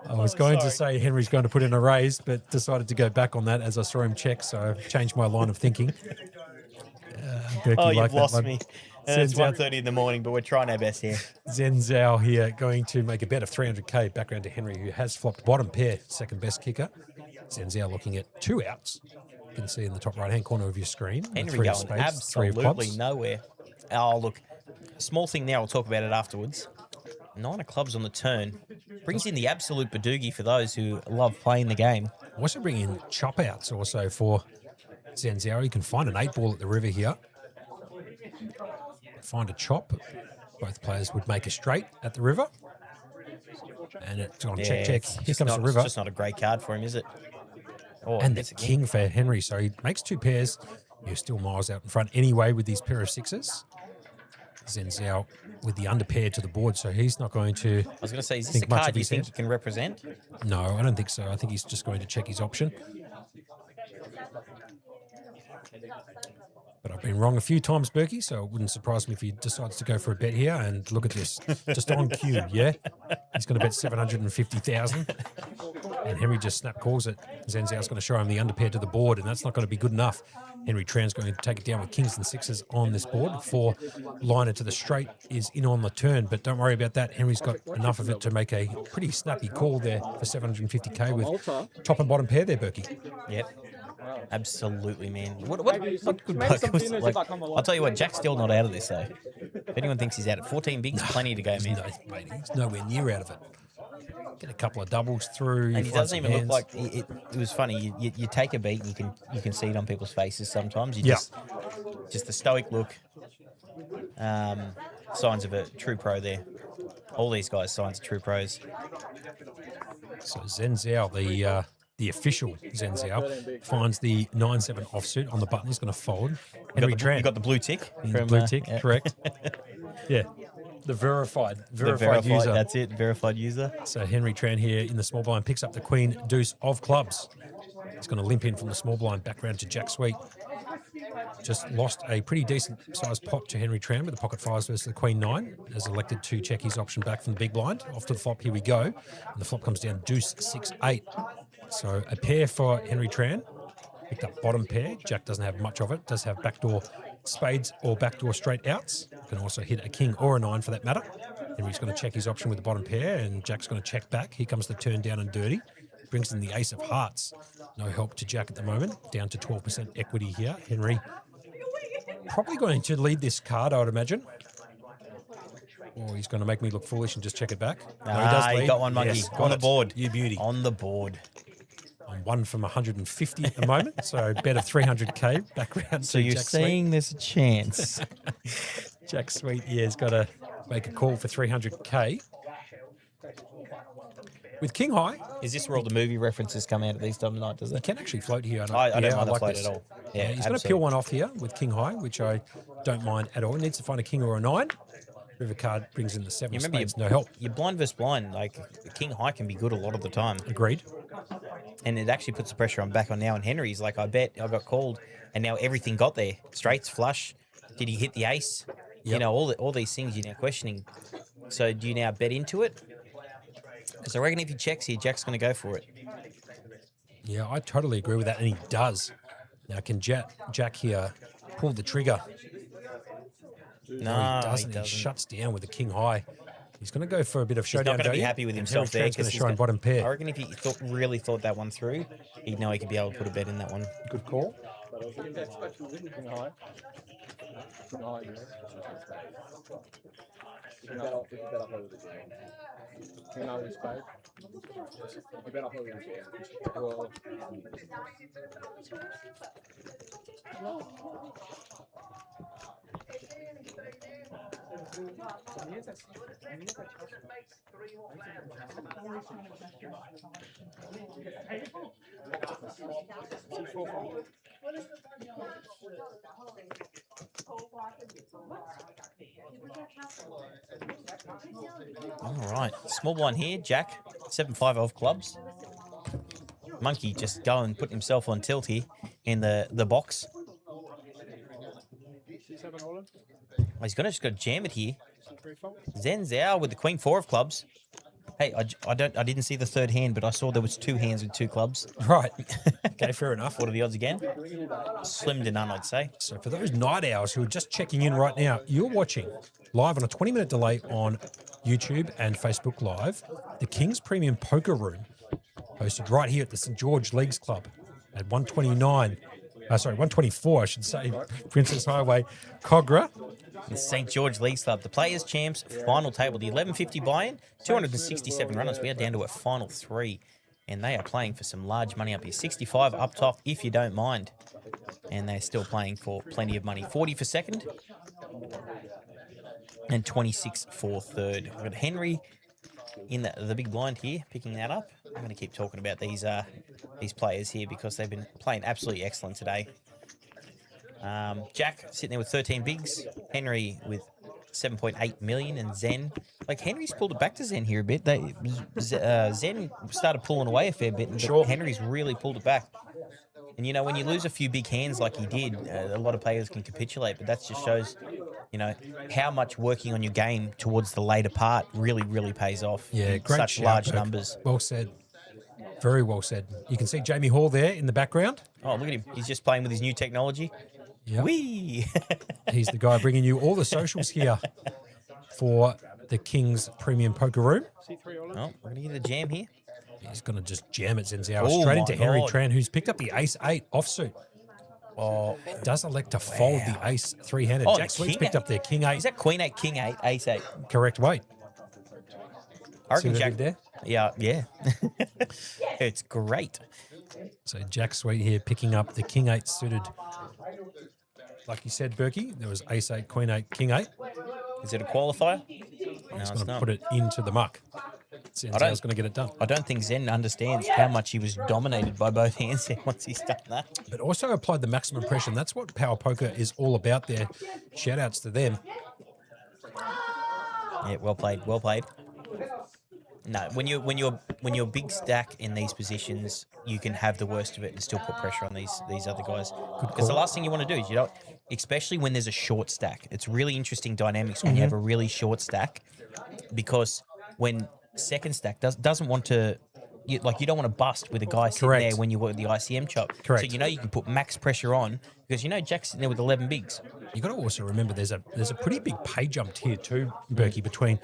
I was going to say Henry's going to put in a raise, but decided to go back on that as I saw him check, so I've changed my line of thinking. You've lost me. it's 1:30 in the morning, but we're trying our best here. Zen Zhao here going to make a bet of 300k background to Henry, who has flopped bottom pair, second best kicker. Zen Zhao looking at 2 outs. You can see in the top right-hand corner of your screen. Henry 3 of going spades, 3 of absolutely clubs. nowhere. Oh, look, small thing there. I'll talk about it afterwards. 9 of clubs on the turn. Brings in the absolute badoogie for those who love playing the game. Also bring in chop outs also for Zen Zhao. You can find an 8-ball at the river here. Find a chop. Both players would make a straight at the river. And it's on check. Here comes the river. It's just not a great card for him, is it? Oh, And the king for Henry. So he makes 2 pairs. You're still miles out in front anyway with these pair of 6s. Zen Zhao with the underpair to the board, so he's not going to. I was going to say, is this a card you think he can represent? No, I don't think so. I think he's just going to check his option. But I've been wrong a few times, Berkey, so it wouldn't surprise me if he decides to go for a bet here. And look at this, just on cue, yeah? He's going to bet 750,000. And Henry just snap calls it. Zen Zhao's going to show him the underpair to the board, and that's not going to be good enough. Henry Tran's going to take it down with kings and 6s on this board. 4 liner to the straight is in on the turn, but don't worry about that. Henry's got enough of it to make a pretty snappy call there for 750k with top and bottom pair there, Berkey. Yep. Absolutely, man. What good poker was it? Like, I'll tell you what, Jack's still not out of this, though. If anyone thinks he's out at 14 bigs, plenty to go, man. No, he's nowhere near out of it. Get a couple of doubles through. And he doesn't even look like it was funny. You take a beat, and you can see it on people's faces sometimes. Just the stoic look. Signs of a true pro there. All these guys, signs of true pros. So Zen Zhao, the official Zen Zhao, finds the 9-7 offsuit on the button. He's going to fold. You got the blue tick. The blue tick, correct. Yeah. The verified user. That's it, verified user. So Henry Tran here in the small blind picks up the queen deuce of clubs. He's going to limp in from the small blind back round to Jack Sweet. Just lost a pretty decent sized pot to Henry Tran with the pocket 5s versus the queen 9. Has elected to check his option back from the big blind. Off to the flop, here we go. And the flop comes down deuce 6-8. So a pair for Henry Tran. Picked up bottom pair. Jack doesn't have much of it. Does have backdoor spades or backdoor straight outs. Can also hit a king or a 9 for that matter. Henry's going to check his option with the bottom pair, and Jack's going to check back. Here comes the turn down and dirty. Brings in the ace of hearts. No help to Jack at the moment. Down to 12% equity here. Henry probably going to lead this card, I would imagine. Or he's going to make me look foolish and just check it back. No, he does lead. He got one, monkey. Yes, on the board. You beauty. On the board. I'm 1 from 150 at the moment, so bet of 300k back round. So you're saying there's a chance? Jack Sweet, yeah, has got to make a call for 300k. With King High. Is this where all the movie references come out at these times of night, does it? You can actually float here. I don't mind the like float this. at all. Yeah, he's going to peel one off here with King High, which I don't mind at all. He needs to find a king or a 9. River card brings in the 7 of spades, no help. You're blind versus blind. Like, King High can be good a lot of the time. Agreed. And it actually puts the pressure on back on now. And Henry's like, I bet I got called, and now everything got there. Straights, flush. Did he hit the ace? Yep. You know, all these things you're now questioning. So do you now bet into it? Because I reckon if he checks here, Jack's going to go for it. Yeah, I totally agree with that, and he does. Now, can Jack here pull the trigger? No, he doesn't. He shuts down with the King High. He's going to go for a bit of showdown. He's not going to be happy with himself there. He's going to show him bottom pair. I reckon if he really thought that one through, he'd know he could be able to put a bet in that one. Good call. All right, small blind here, Jack, 7-5 of clubs. Monkey just going, putting himself on tilt here in the box. He's just got to jam it here. Zen Zhao with the queen 4 of clubs. Hey, I didn't see the third hand, but I saw there was 2 hands with 2 clubs. Right. Okay, fair enough. What are the odds again? Slim to none, I'd say. So for those night owls who are just checking in right now, you're watching live on a 20-minute delay on YouTube and Facebook Live, the King's Premium Poker Room, hosted right here at the St. George Leagues Club at 124, I should say, Princess Highway, Cogra. The St. George Leagues Club, the Players Champs final table, the 1150 buy-in, 267 runners. We are down to a final 3, and they are playing for some large money up here. 65 up top, if you don't mind. And they're still playing for plenty of money. 40 for second, and 26 for third. We've got Henry in the big blind here, picking that up. I'm going to keep talking about these players here because they've been playing absolutely excellent today. Jack sitting there with 13 bigs, Henry with 7.8 million, and Zen. Like, Henry's pulled it back to Zen here a bit. Zen started pulling away a fair bit, but Henry's really pulled it back. And, you know, when you lose a few big hands like he did, a lot of players can capitulate, but that just shows, you know, how much working on your game towards the later part really, really pays off. Yeah, great such shout, large Burke. numbers. Well said. Very well said. You can see Jamie Hall there in the background. Oh, look at him. He's just playing with his new technology. Yep. Whee! He's the guy bringing you all the socials here for the King's Premium Poker Room. Oh, we're going to get a jam here. He's going to just jam it, Zenzao, Oh, straight my into Henry God. Tran, who's picked up the ace-8 offsuit. Oh, Does elect to fold the ace three-handed. Oh, Jack the Sweet's king picked eight. up their king-8. Is that queen 8, king 8, ace 8? Correct weight. I See reckon what I Jack. did there? Yeah. It's great. So Jack Sweet here picking up the king-8 suited. Like you said, Berkey, there was ace-8, queen-8, king-8. Is it a qualifier? No, He's it's going to not. put it into the muck. Zenzao's going to get it done. I don't think Zen understands how much he was dominated by both hands there once he's done that. But also applied the maximum pressure. And that's what Power Poker is all about there. Shout outs to them. Yeah, well played, well played. No, when you're big stack in these positions, you can have the worst of it and still put pressure on these other guys. Because the last thing you want to do is especially when there's a short stack. It's really interesting dynamics when you have a really short stack, because when second stack doesn't want to. You don't want to bust with a guy sitting there when you work the ICM chop. Correct. So you can put max pressure on because Jack's sitting there with 11 bigs. You got to also remember there's a pretty big pay jump here too, Berkey, between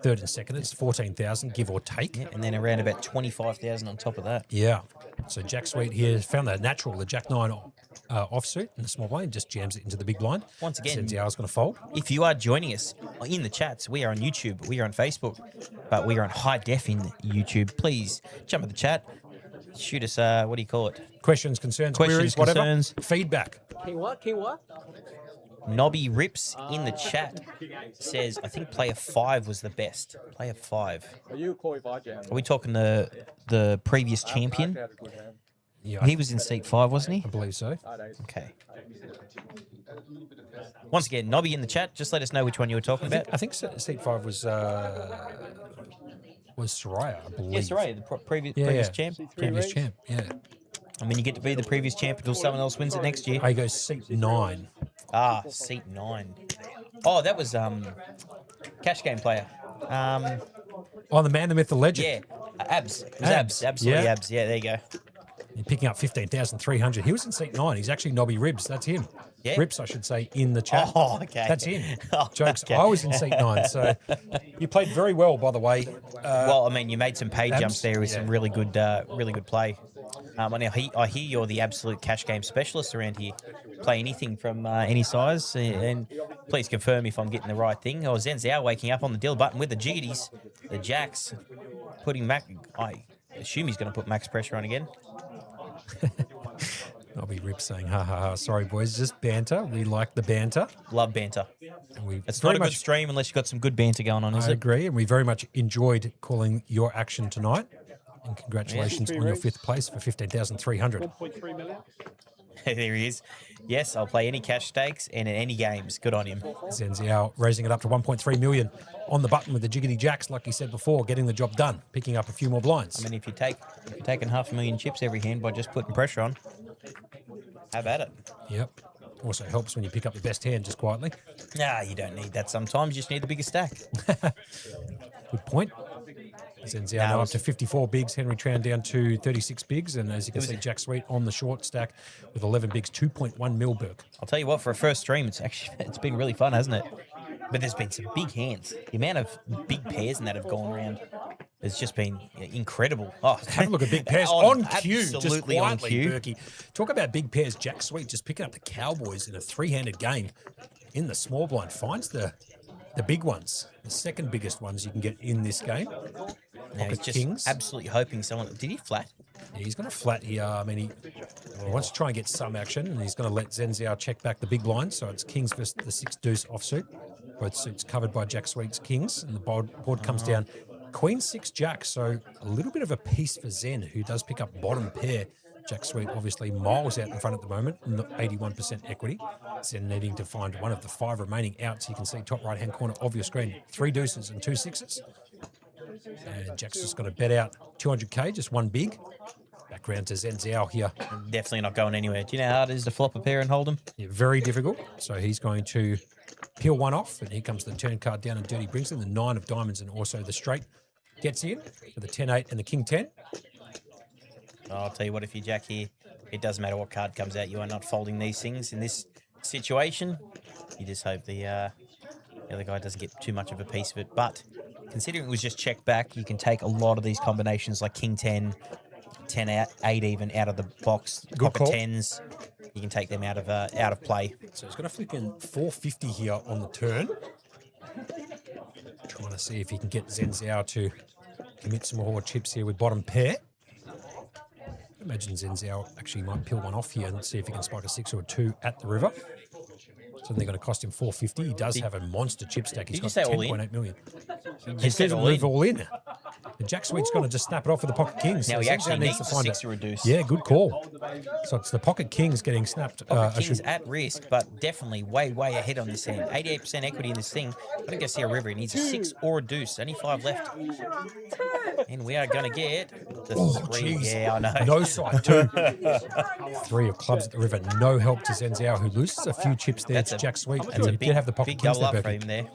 third and second. It's 14,000 give or take, and then around about 25,000 on top of that. Yeah. So Jack Sweet here found that natural, the Jack 9 offsuit in the small blind, just jams it into the big blind. Once again, Zenzao's going to fold. If you are joining us in the chats, we are on YouTube, we are on Facebook, but we are on high def in YouTube. Please jump in the chat, shoot us. What do you call it? Questions, concerns, queries, whatever. concerns. Feedback. King what? King what? Nobby Rips in the chat says, I think player 5 was the best. Player 5. Are you Koi Vajan? Are we talking the previous champion? Yeah, He was in seat 5, wasn't he? I believe so. Okay. Once again, Nobby in the chat, just let us know which one you were talking about. I think seat 5 was Soraya, I believe. Yeah, Soraya, the previous champ. Previous champ, yeah. I mean, you get to be the previous champ until someone else wins it next year. I go seat 9. Ah, seat 9. Oh, that was cash game player. Oh, the man, the myth, the legend. Yeah, Abs. It was Abs. Absolutely Abs. Yeah, there you go. You're picking up 15,300. He was in seat 9. He's actually Nobby Ribs. That's him. Yeah. Rips, I should say, in the chat. Oh, okay. That's him. Oh, Jokes. okay. I was in seat 9, so you played very well, by the way. Well, I mean, you made some pay Abs, jumps there with some really good play. I hear you're the absolute cash game specialist around here. Play anything from any size, and please confirm if I'm getting the right thing. Oh, Zenzao waking up on the deal button with the jiggities, the jacks, putting back. I assume he's going to put max pressure on again. Nobby Rips saying, ha ha ha. Sorry, boys, just banter. We like the banter. Love banter. And It's not a good stream unless you've got some good banter going on, is I it? agree, and we very much enjoyed calling your action tonight. And congratulations on your 5th place for 15,300. 1.3 million. There he is. Yes, I'll play any cash stakes and in any games. Good on him. Zenziao raising it up to 1.3 million on the button with the jiggity jacks, like he said before, getting the job done, picking up a few more blinds. I mean, if you're taking 500,000 chips every hand by just putting pressure on, how about it? Yep. Also helps when you pick up the best hand just quietly. Nah, you don't need that sometimes. You just need the biggest stack. Good point. Zenzao now up to 54 bigs. Henry Tran down to 36 bigs. And as you can see, Jack Sweet on the short stack with 11 bigs, 2.1 mil, Burke. I'll tell you what, for a first stream, it's been really fun, hasn't it? But there's been some big hands. The amount of big pairs and that have gone around has just been incredible. Oh, have a look at big pairs on cue, absolutely just on quietly, cue. Berkey. Talk about big pairs. Jack Sweet just picking up the Cowboys in a three-handed game in the small blind. Finds the big ones, the second biggest ones you can get in this game. Now he's just Kings. absolutely hoping someone... Did he flat? Yeah, he's going to flat here. I mean, he wants to try and get some action, and he's going to let Zenzao check back the big blind. So it's Kings versus the 6 deuce offsuit. Both suits covered by Jack Sweet's Kings, and the board comes down. Queen 6 Jack, so a little bit of a piece for Zen, who does pick up bottom pair. Jack Sweet obviously miles out in front at the moment, 81% equity. Zen needing to find one of the 5 remaining outs. You can see top right-hand corner of your screen, 3 deuces and 2 6s. And Jack's just got to bet out 200k, just one big. Back round to Zenzao here. Definitely not going anywhere. Do you know how hard it is to flop a pair and hold them? Yeah, very difficult. So he's going to peel one off, and here comes the turn card down, and Dirty brings in the 9 of diamonds and also the straight. Gets in for the 10-8 and the King 10. I'll tell you what, if you jack here, it doesn't matter what card comes out. You are not folding these things in this situation. You just hope the other guy doesn't get too much of a piece of it. But considering it was just checked back, you can take a lot of these combinations like King 10, 10 out, 8 even out of the box. Good pocket call. 10s. You can take them out of play. So he's going to flick in 450 here on the turn. Trying to see if he can get Zenzao to commit some more chips here with bottom pair. Imagine Zenzao actually might peel one off here and see if he can spike a 6 or a 2 at the river. So they're going to cost him 450. He does have a monster chip stack. He's got 10.8 million. He says move all in. And Jack Sweet's going to just snap it off with the pocket kings. Now So he actually Zenzao needs to a find 6 to reduce. Yeah, good call. So it's the pocket kings getting snapped. King's at risk, but definitely way ahead on this hand. 88% equity in this thing. I don't go see a river. He needs a 6 or a deuce. Only 5 left. And we are going to get the 3. Geez. Yeah, I know. No side, 2. 3 of clubs at the river. No help to Zenzao, who loses a few chips there. It's Jack Sweet. That's a He big, did have the pocket big kings double there, up for Becky. him there.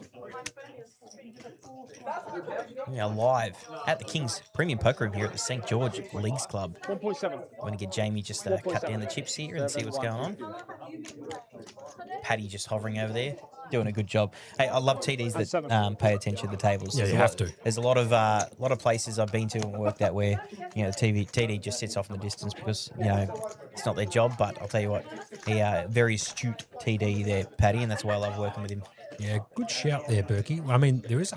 We are live at the King's Premium Poker Room here at the St. George Leagues Club. 1.7. I'm going to get Jamie just to cut down the chips here and see what's going on. Paddy just hovering over there, doing a good job. Hey, I love TDs that pay attention to the tables. Yeah, There's you a have lot- to. There's a lot of places I've been to and worked at where TD just sits off in the distance because it's not their job. But I'll tell you what, he very astute TD there, Paddy, and that's why I love working with him. Yeah, good shout there, Berkey. I mean, there is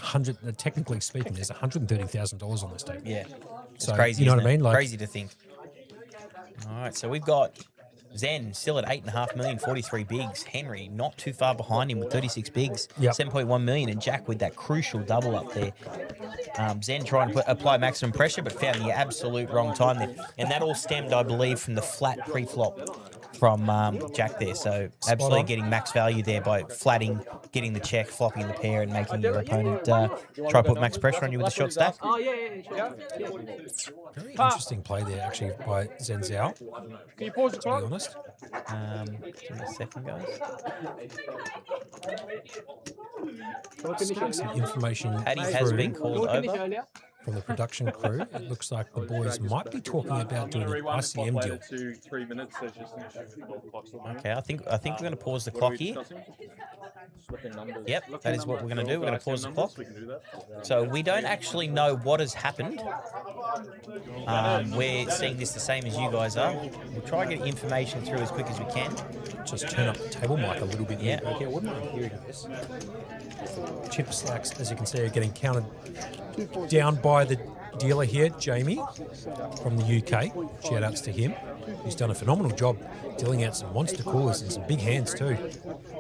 technically speaking, there's $130,000 on this table. Yeah, it's So, crazy. you know isn't what I mean? it? Like- Crazy to think. All right, so we've got Zen still at 8.5 million, 43 bigs. Henry not too far behind him with 36 bigs, Yep. 7.1 million, and Jack with that crucial double up there. Zen trying to apply maximum pressure, but found the absolute wrong time there, and that all stemmed, I believe, from the flat pre-flop from Jack there. So absolutely on. getting max value there by flatting, getting the check, flopping the pair, and making your opponent try to put max pressure on you with a short stack. Oh, yeah. Very interesting play there, actually, by Zenzao, Can you pause the to be time? honest. Give me a second, guys. Just getting some information Paddy has through been called over. from the production crew. It looks like the boys might be talking about doing an ICM deal. To 3 minutes. There's just an issue with the clocks at the moment. Okay, I think we're going to pause the What are clock we here. discussing? Swapping numbers. Yep, that is what we're going to do. We're going to pause the clock. We can do that. So we don't actually know what has happened. We're seeing this the same as you guys are. We'll try and get information through as quick as we can. Just turn up the table mic a little bit. Yeah. Here. Okay, I wouldn't mind hearing this. Chip stacks, as you can see, are getting counted down by the dealer here, Jamie, from the UK. Shout outs to him. He's done a phenomenal job dealing out some monster coolers and some big hands too.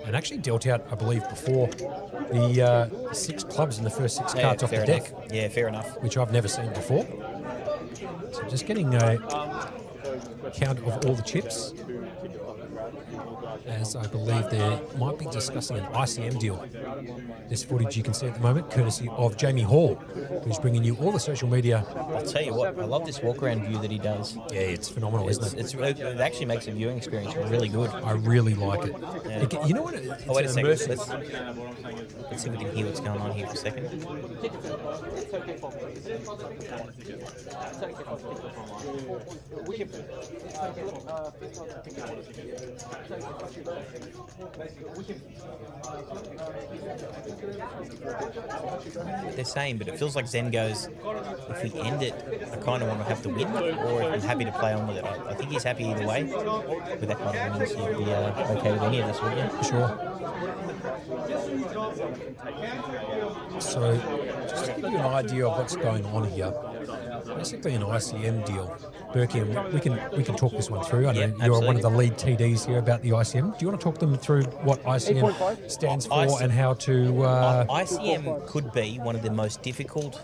And actually dealt out, I believe, before the 6 clubs in the first 6 cards off the fair deck, enough. Yeah, fair enough. which I've never seen before. So just getting a count of all the chips, as I believe they might be discussing an ICM deal. This footage you can see at the moment, courtesy of Jamie Hall, who's bringing you all the social media. I'll tell you what, I love this walk-around view that he does. Yeah, it's phenomenal, isn't it? It actually makes the viewing experience really good. I really like it. Yeah. You know what? Oh, wait a second. Let's see if we can hear what's going on here for a second. They're saying, but it feels like Zen goes, if we end it, I kind of want to have the win, or if I'm happy to play on with it. I think he's happy either way with that kind of win, so he'd be okay with any of this, wouldn't you? Sure. So, just to give you an idea of what's going on here, basically an ICM deal. Berkey, and we can talk this one through. I know you're one of the lead TDs here about the ICM. Do you want to talk them through what ICM stands for and how to... ICM could be one of the most difficult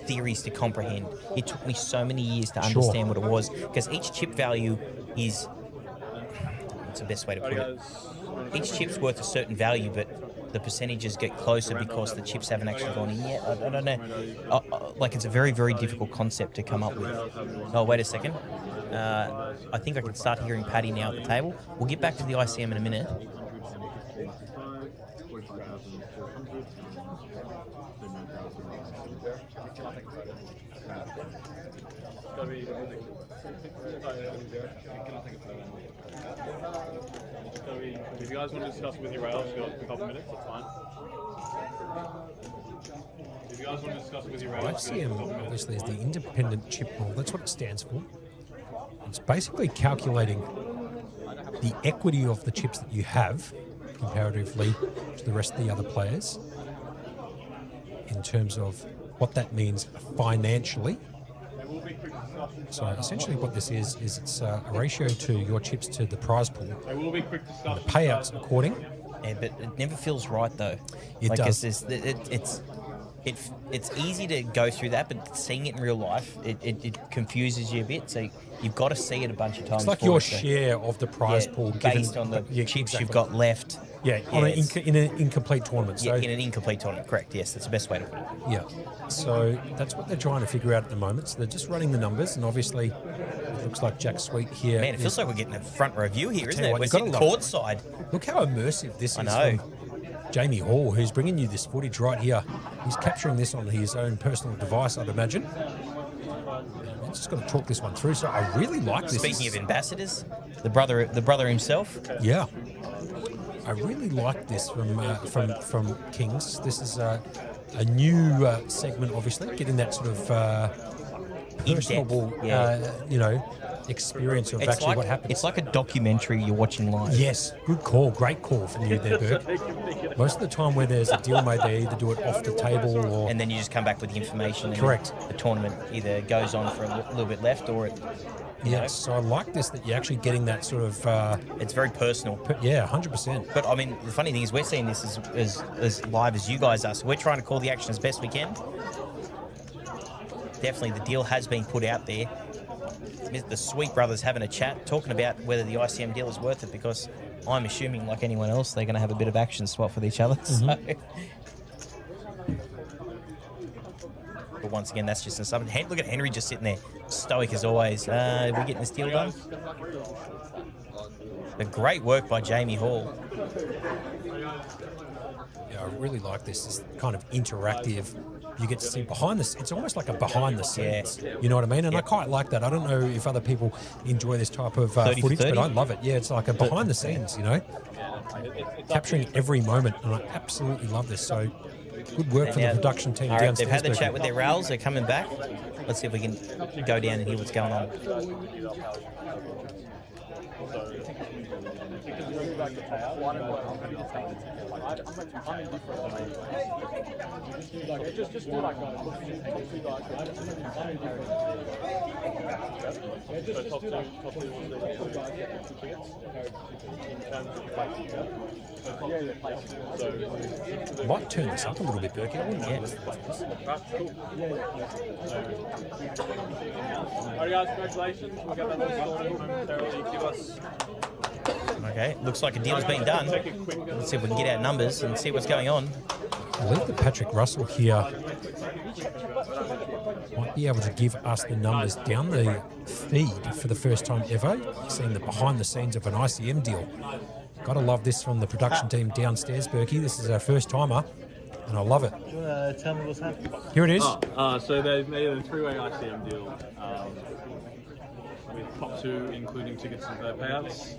theories to comprehend. It took me so many years to understand what it was, because each chip value is... What's the best way to put it? Each chip's worth a certain value, but the percentages get closer because the chips haven't actually gone in yet. I don't know. Like, it's a very, very difficult concept to come up with. Oh, wait a second. I think I can start hearing Paddy now at the table. We'll get back to the ICM in a minute. If you guys want to discuss with your rails, you've got a couple minutes, that's fine. If you guys want to discuss with your rails, ICM obviously is the independent chip rule. That's what it stands for. It's basically calculating the equity of the chips that you have comparatively to the rest of the other players in terms of what that means financially. So essentially what this is it's a ratio to your chips to the prize pool. The payouts according. Yeah, but it never feels right though. It does. It's easy to go through that, but seeing it in real life, it confuses you a bit. So you've got to see it a bunch of times. It's like your share of the prize pool based on the chips you've got left. Yeah, in an incomplete tournament. So, in an incomplete tournament, correct. Yes, that's the best way to put it. Yeah. So that's what they're trying to figure out at the moment. So they're just running the numbers, and obviously it looks like Jack Sweet here. Man, it feels like we're getting a front row view here, isn't it? What, we're sitting courtside. Look how immersive this is. I know. From Jamie Hall, who's bringing you this footage right here. He's capturing this on his own personal device, I'd imagine. I'm just going to talk this one through. So I really like this. Speaking of ambassadors, the brother himself. Yeah. I really like this from Kings. This is a new segment, obviously, getting that sort of personable, experience of actually what happens. It's like a documentary you're watching live. Yes, good call, great call from you there, Burke. Most of the time where there's a deal made, they either do it off the table or... And then you just come back with the information. And correct. The tournament either goes on for a little bit left or it... Yes, so I like this, that you're actually getting that sort of... it's very personal. Yeah, 100%. But, I mean, the funny thing is we're seeing this as live as you guys are, so we're trying to call the action as best we can. Definitely the deal has been put out there. The Sweet brothers having a chat, talking about whether the ICM deal is worth it, because I'm assuming, like anyone else, they're going to have a bit of action swap with each other. Mm-hmm. So. But once again, that's just something. Look at Henry just sitting there, stoic as always. Are we getting this deal done? But great work by Jamie Hall. Yeah, I really like this. This kind of interactive. You get to see behind the. It's almost like a behind the scenes. Yeah. You know what I mean? And I quite like that. I don't know if other people enjoy this type of footage, but I love it. Yeah, it's like a behind the scenes. You know, capturing every moment, and I absolutely love this. So. Good work from the production team downstairs. They've had the chat with their rails. They're coming back. Let's see if we can go down and hear what's going on. So top two was the two tickets in terms of placing. So Might turn this up a little bit, Berkey. I wouldn't mind listening to this. right, cool. Alright guys, congratulations. We'll get that all sorted momentarily. Give us Okay, looks like a deal's been done. Let's see if we can get our numbers and see what's going on. I believe that Patrick Russell here might be able to give us the numbers down the feed for the first time ever. Seeing the behind the scenes of an ICM deal. Gotta love this from the production team downstairs, Berkey. This is our first timer, and I love it. Do you want to tell me what's happening? Here it is. So they've made a three-way ICM deal with top two, including tickets and their payouts.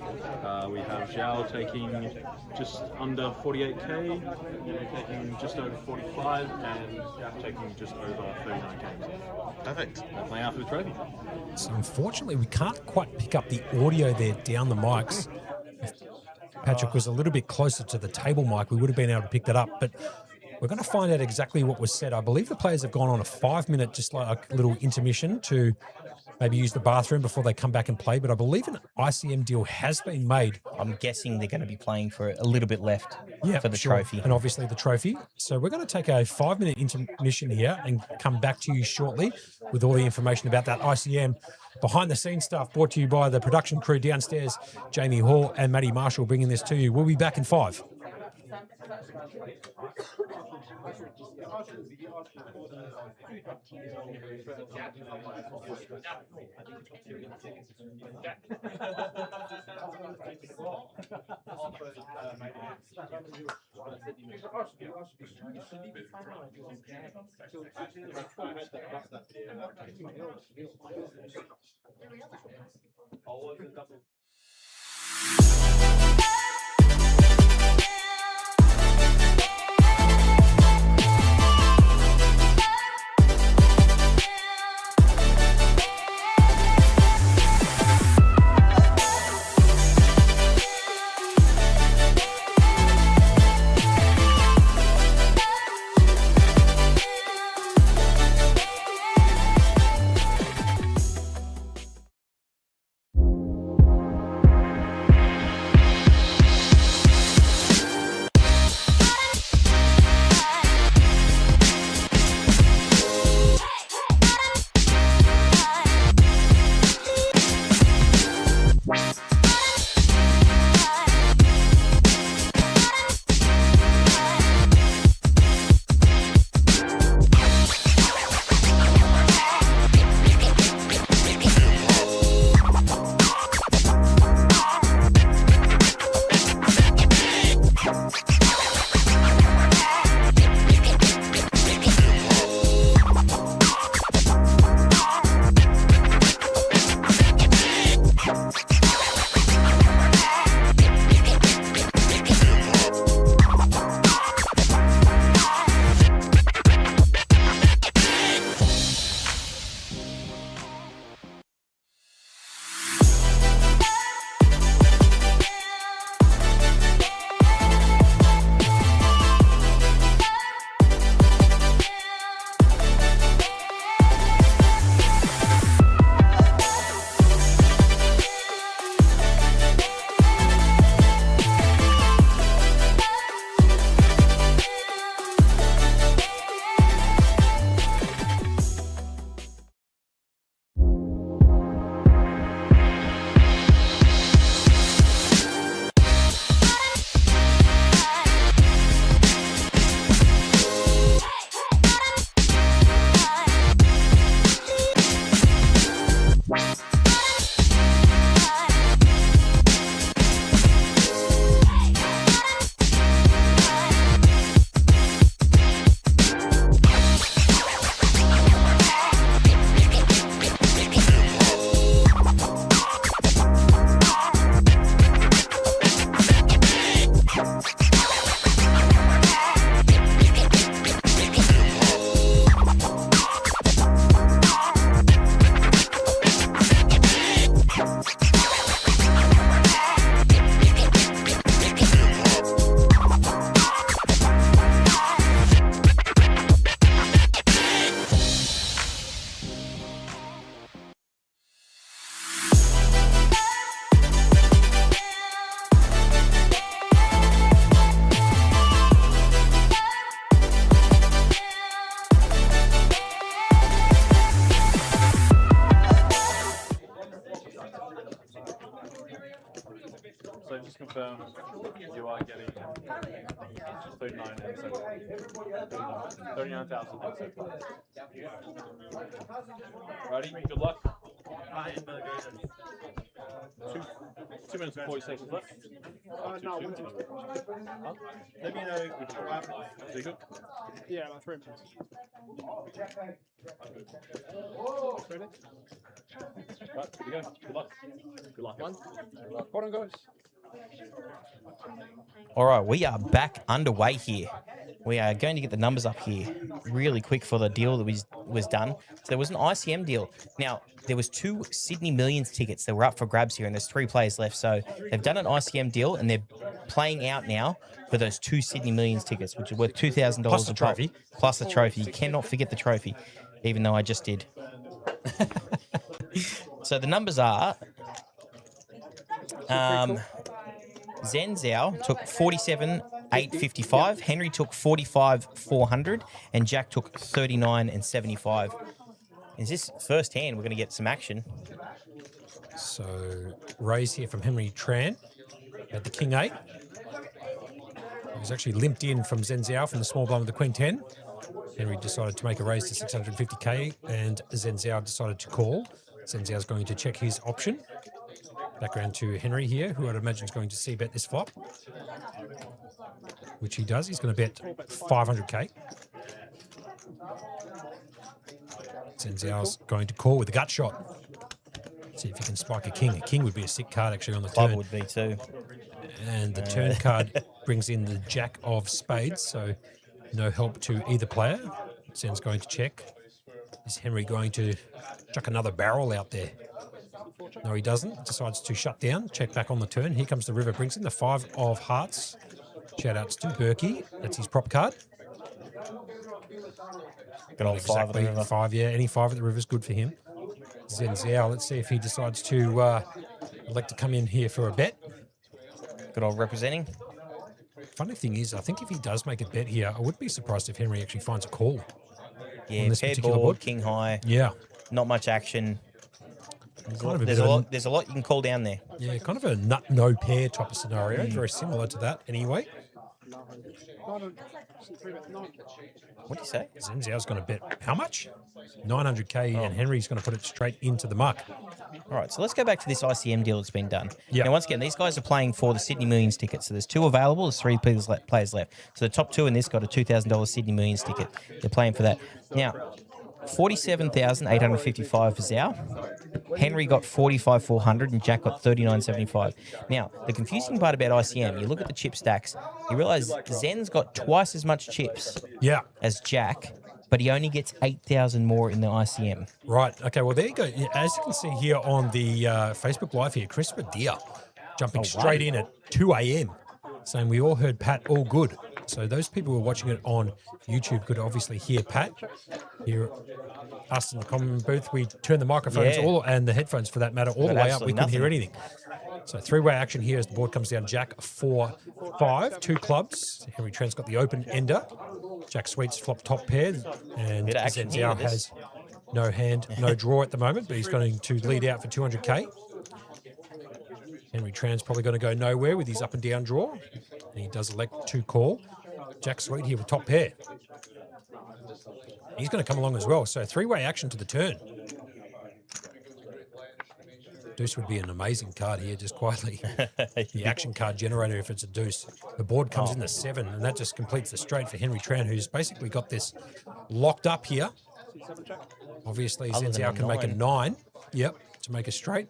We have Zhao taking just under 48k, taking just over 45, and Yap taking just over 39k. Perfect. They're playing out for the trophy. So unfortunately, we can't quite pick up the audio there down the mics. If Patrick was a little bit closer to the table mic, we would have been able to pick that up. But we're going to find out exactly what was said. I believe the players have gone on a 5-minute, just like a little intermission to maybe use the bathroom before they come back and play. But I believe an ICM deal has been made. I'm guessing they're going to be playing for a little bit left for the sure. trophy. And obviously the trophy. So we're going to take a 5-minute intermission here and come back to you shortly with all the information about that ICM. Behind the scenes stuff brought to you by the production crew downstairs, Jamie Hall and Matty Marshall bringing this to you. We'll be back in 5. just confirm you are getting 39 and 39,000 and 7. Righty, good luck. I am going to 2 minutes and 40 seconds left. No, Huh? let me know. Is he good? yeah, like 3 minutes. Ready? Right, here we go. Good luck. Good luck. One. Bottom goes. All right, we are back underway here. We are going to get the numbers up here really quick for the deal that was done. So there was an ICM deal. Now, there was 2 Sydney Millions tickets that were up for grabs here, and there's 3 players left. So they've done an ICM deal, and they're playing out now for those 2 Sydney Millions tickets, which are worth $2,000 Plus the a pop, trophy. Plus the trophy. You cannot forget the trophy, even though I just did. So the numbers are... Zhao took 47,855, Henry took 45,400, and Jack took 39,75. Is this first hand? We're going to get some action. So raise here from Henry Tran at the King 8. He was actually limped in from Zhao from the small blind with the Queen 10. Henry decided to make a raise to 650k, and Zhao decided to call. Zhao's going to check his option. Background to Henry here, who I'd imagine is going to c-bet this flop, which he does. He's going to bet 500k. Zhao's going to call with a gut shot. See if he can spike a king. A king would be a sick card actually on the Club turn. would be too. And the turn card brings in the Jack of Spades, so no help to either player. Zen's going to check. Is Henry going to chuck another barrel out there? No, he doesn't. Decides to shut down. Check back on the turn. Here comes the river. Brings in the 5 of hearts. Shout outs to Berkey. That's his prop card. Good old 5 at the river. 5, yeah. Any 5 at the river is good for him. Zhao, let's see if he decides to elect to come in here for a bet. Good old representing. Funny thing is, I think if he does make a bet here, I wouldn't be surprised if Henry actually finds a call. Yeah, on this paired particular board, board. king high. Yeah. Not much action. Kind of There's a lot you can call down there. Yeah, kind of a nut no pair type of scenario. Very similar to that anyway. What do you say? Zhao's going to bet how much? 900k, and Henry's going to put it straight into the muck. All right, so let's go back to this ICM deal that's been done. Yep. Now, once again, these guys are playing for the Sydney Millions ticket. So there's 2 available. There's 3 players left. So the top 2 in this got a $2,000 Sydney Millions ticket. They're playing for that. Now, 47,855 for Zhao. Henry got 45,400 and Jack got 39,75. Now, the confusing part about ICM, you look at the chip stacks, you realize Zen's got twice as much chips as Jack, but he only gets 8,000 more in the ICM. Right. Okay, well, there you go. As you can see here on the Facebook Live here, Christopher Deere jumping straight in at 2 a.m. saying we all heard Pat all good. So those people who are watching it on YouTube could obviously hear Pat, hear us in the common booth. We turn the microphones and the headphones for that matter all the way up. We couldn't hear anything. So 3-way action here as the board comes down. Jack 4-5, 2 clubs. Henry Trent's got the open ender. Jack Sweet's flop top pair, and Zhao has no hand, no draw at the moment, but he's going to lead out for 200k. Henry Tran's probably going to go nowhere with his up and down draw. And he does elect to call. Jack Sweet here with top pair. He's going to come along as well. So 3-way action to the turn. Deuce would be an amazing card here, just quietly. The action card generator if it's a deuce. The board comes in the 7, and that just completes the straight for Henry Tran, who's basically got this locked up here. Obviously, Zhao can make a 9. Yep, to make a straight.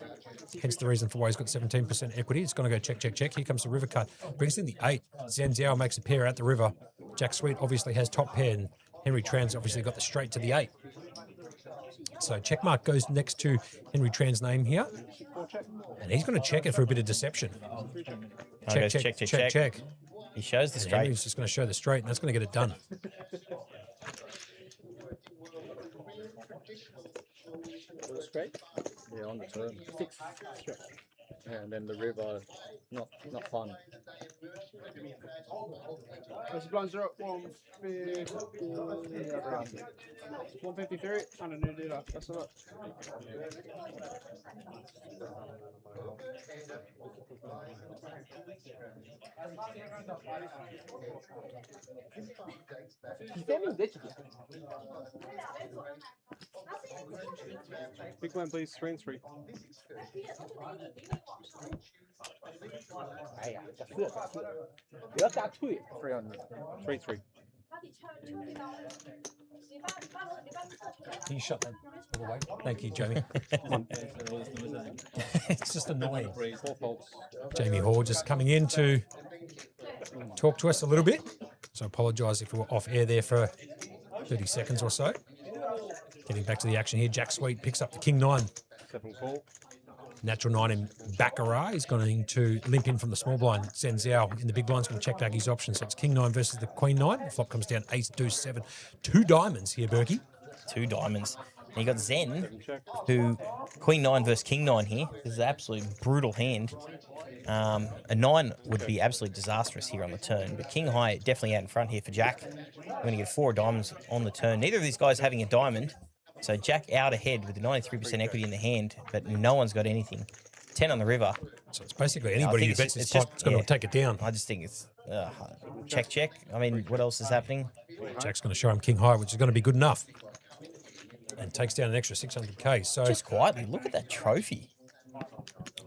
Hence the reason for why he's got 17% equity. It's going to go check, check, check. Here comes the river cut. Brings in the 8. Zhao makes a pair at the river. Jack Sweet obviously has top pair, and Henry Tran's obviously got the straight to the 8. So checkmark goes next to Henry Tran's name here. And he's going to check it for a bit of deception. Check, check, check, check, check. He shows the straight. Henry's just going to show the straight, and that's going to get it done. Straight? Yeah, on the turn. 6. And then the river, not fun. Those blinds are at 153 and a new dealer. That's a lot. Big blind, please. 3 and 3. Three on 3-3. Can you shut that all the way? Thank you, Jamie. It's just annoying. Jamie Hall just coming in to talk to us a little bit. So I apologise if we were off air there for 30 seconds or so. Getting back to the action here, Jack Sweet picks up the King 9. 7 call. Natural 9 in Baccarat. He's going to limp in from the small blind. Zen Zhao in the big blind's going to check back his options. So it's King 9 versus the Queen 9. The flop comes down Ace, Deuce, 7. 2 diamonds here, Berkey. 2 diamonds. And you got Zen, who Queen 9 versus King 9 here. This is an absolute brutal hand. A 9 would be absolutely disastrous here on the turn, but King High definitely out in front here for Jack. We're going to get 4 diamonds on the turn. Neither of these guys having a diamond. So Jack out ahead with the 93% equity in the hand, but no one's got anything. 10 on the river. So it's basically anybody who bets this pot is going to take it down. I just think it's check. I mean, what else is happening? Jack's going to show him King High, which is going to be good enough. And takes down an extra 600k. So just quietly, look at that trophy.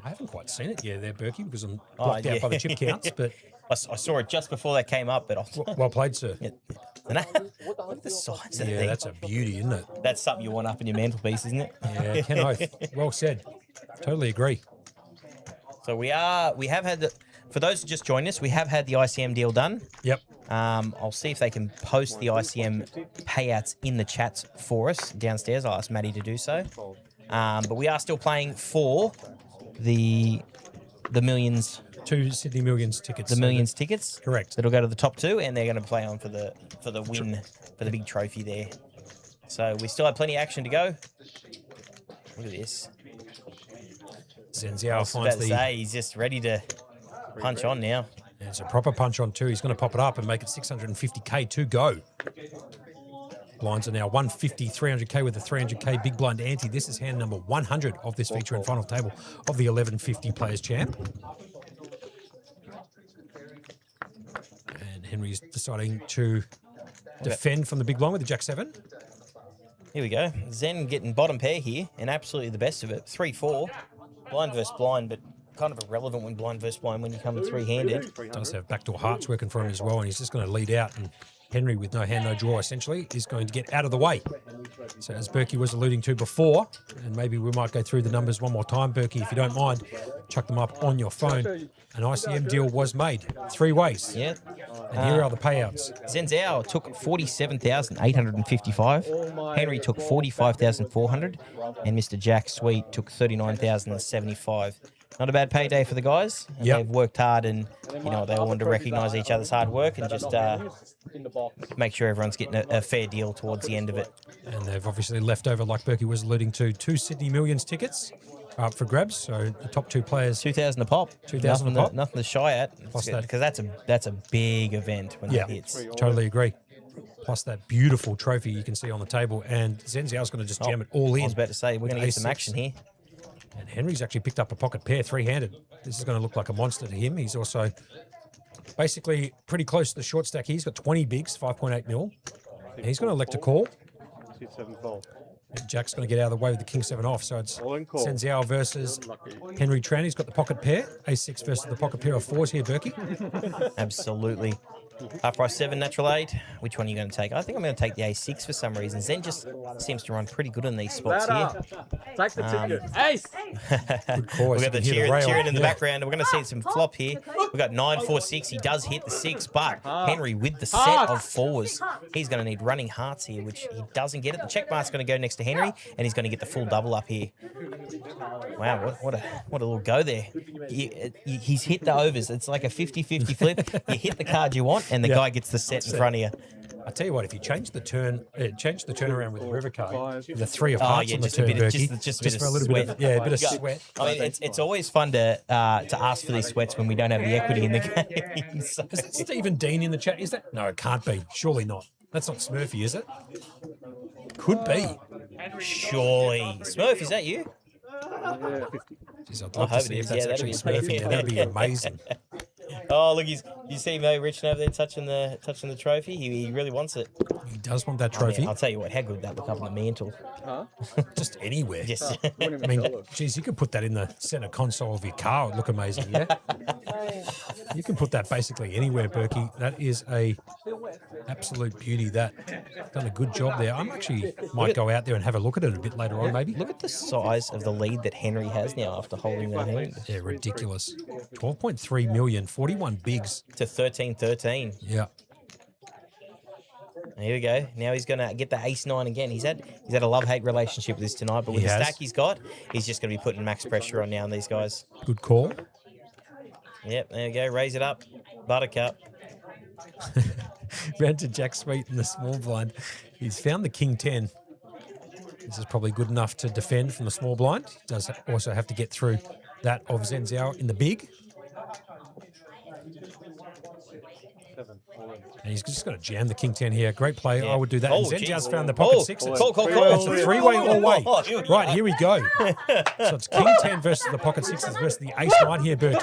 I haven't quite seen it yet there, Berkey, because I'm blocked out by the chip counts. But I saw it just before that came up. But well played, sir. Look at the size of the thing. That's a beauty, isn't it? That's something you want up in your mantelpiece, isn't it? Yeah, Ken Oath. Well said. Totally agree. So we have had for those who just joined us, we have had the ICM deal done. Yep. I'll see if they can post the ICM payouts in the chats for us downstairs. I'll ask Maddie to do so. But we are still playing for the Millions. 2 Sydney Millions tickets. The Millions tickets. Correct. That'll go to the top 2, and they're going to play on for the win, for the big trophy there. So we still have plenty of action to go. Look at this. Zen Zhao finds the... he's just ready to punch on now. Yeah, it's a proper punch on too. He's going to pop it up and make it 650k to go. Blinds are now 150, 300k with a 300k big blind ante. This is hand number 100 of this feature and final table of the 1150 Players Champ. And Henry's deciding to defend from the big blind with the Jack 7. Here we go. Zen getting bottom pair here and absolutely the best of it. 3-4. Blind versus blind, but kind of irrelevant when blind versus blind when you come in 3-handed. Does have backdoor hearts working for him as well, and he's just going to lead out. And Henry, with no hand, no draw, essentially, is going to get out of the way. So as Berkey was alluding to before, and maybe we might go through the numbers one more time, Berkey, if you don't mind, chuck them up on your phone. An ICM deal was made 3 ways. Yeah. And here are the payouts. Zen Zhao took 47,855. Henry took 45,400. And Mr. Jack Sweet took 39,075. Not a bad payday for the guys. Yep. They've worked hard, and you know they all want to recognise each other's hard work and just make sure everyone's getting a fair deal towards the end of it. And they've obviously left over, like Berkey was alluding to, 2 Sydney Millions tickets up for grabs. So the top 2 players, 2,000 a pop. 2,000 a pop. Nothing to shy at. Plus that, because that's a big event when that hits. Totally agree. Plus that beautiful trophy you can see on the table, and Zen Zhao's going to just jam it all in. I was about to say we're going to get some action here. And Henry's actually picked up a pocket pair, 3-handed. This is going to look like a monster to him. He's also basically pretty close to the short stack. He's got 20 bigs, 5.8 mil. And he's going to elect a call. And Jack's going to get out of the way with the King 7 off. So it's Zen Zhao versus Henry Tran. He's got the pocket pair. A6 versus the pocket pair of 4s here, Berkey. Absolutely. Half price 7, natural 8. Which one are you going to take? I think I'm going to take the A6 for some reason. Zen just seems to run pretty good in these spots here. Take the ticket. Ace! Good call. We've got the cheering in the background. We're going to see some flop here. We've got 9-4-6. He does hit the 6, but Henry with the set of 4s. He's going to need running hearts here, which he doesn't get it. The check mark's going to go next to Henry, and he's going to get the full double up here. Wow, what a little go there. He's hit the overs. It's like a 50-50 flip. You hit the card you want, and the guy gets the set in front of you. I tell you what, if you change the turnaround with the river card, the 3 of hearts on the turn, just for a little bit of a bit of sweat. I mean, it's always fun to ask for these sweats when we don't have the equity in the game. So. Is that Stephen Dean in the chat? Is that? No, it can't be. Surely not. That's not Smurfy, is it? Could be. Surely. Smurf, is that you? Yeah. Jeez, I'd I love to hope see it if is. that's Yeah, actually that'd be- smurfing there. That'd be amazing. Oh, look, you see Mo Richard over there touching the trophy. He really wants it. He does want that I mean, trophy. I'll tell you what, how good would that look up on the mantle? Huh? Just anywhere. Just I mean, geez, you could put that in the center console of your car. It would look amazing, yeah? You can put that basically anywhere, Berkey. That is a absolute beauty. That done a good job there. I'm actually might go out there and have a look at it a bit later on, maybe. Look at the size of the lead that Henry has now after holding that hand. Yeah, ridiculous. 12.3 million, 41 bigs. To 13-13. Yeah. Here we go. Now he's going to get the ace-9 again. He's had a love-hate relationship with this tonight, but with He the has. stack he's got, he's just going to be putting max pressure on now on these guys. Good call. Yep, there you go. Raise it up. Buttercup. Round to Jack Sweet in the small blind. He's found the king 10. This is probably good enough to defend from the small blind. He does also have to get through that of Zenzao in the big. And he's just got to jam the king 10 here. Great play. I would do that. Oh, and Zenjiao's geez. found the pocket Oh, sixes. call. It's a three-way all way. Oh, here we Right, go. here we go. So it's king 10 versus the pocket sixes versus the ace 9 here, Bertie.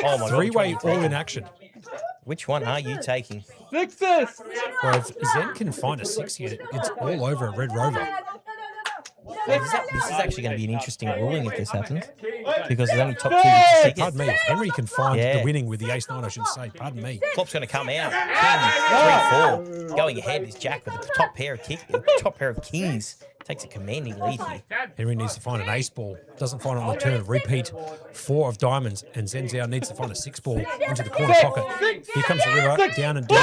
Oh, my Three-way God. all in action. Which one are you taking? Sixes! Well, if Zen can find a 6 here, it's all over a Red Rover. This is actually going to be an interesting ruling if this happens, because there's only top two to stick it. Pardon me, if Henry can find Yeah. the winning with the ace 9, I should say. Pardon me. Flop's going to come out. King, 3-4. Going ahead is Jack with the top pair of kings. Takes a commanding lead here. Henry needs to find an ace ball. Doesn't find it on the turn. Repeat 4 of diamonds. And Zenzao needs to find a 6 ball into the corner pocket. Here comes the river. Down and down.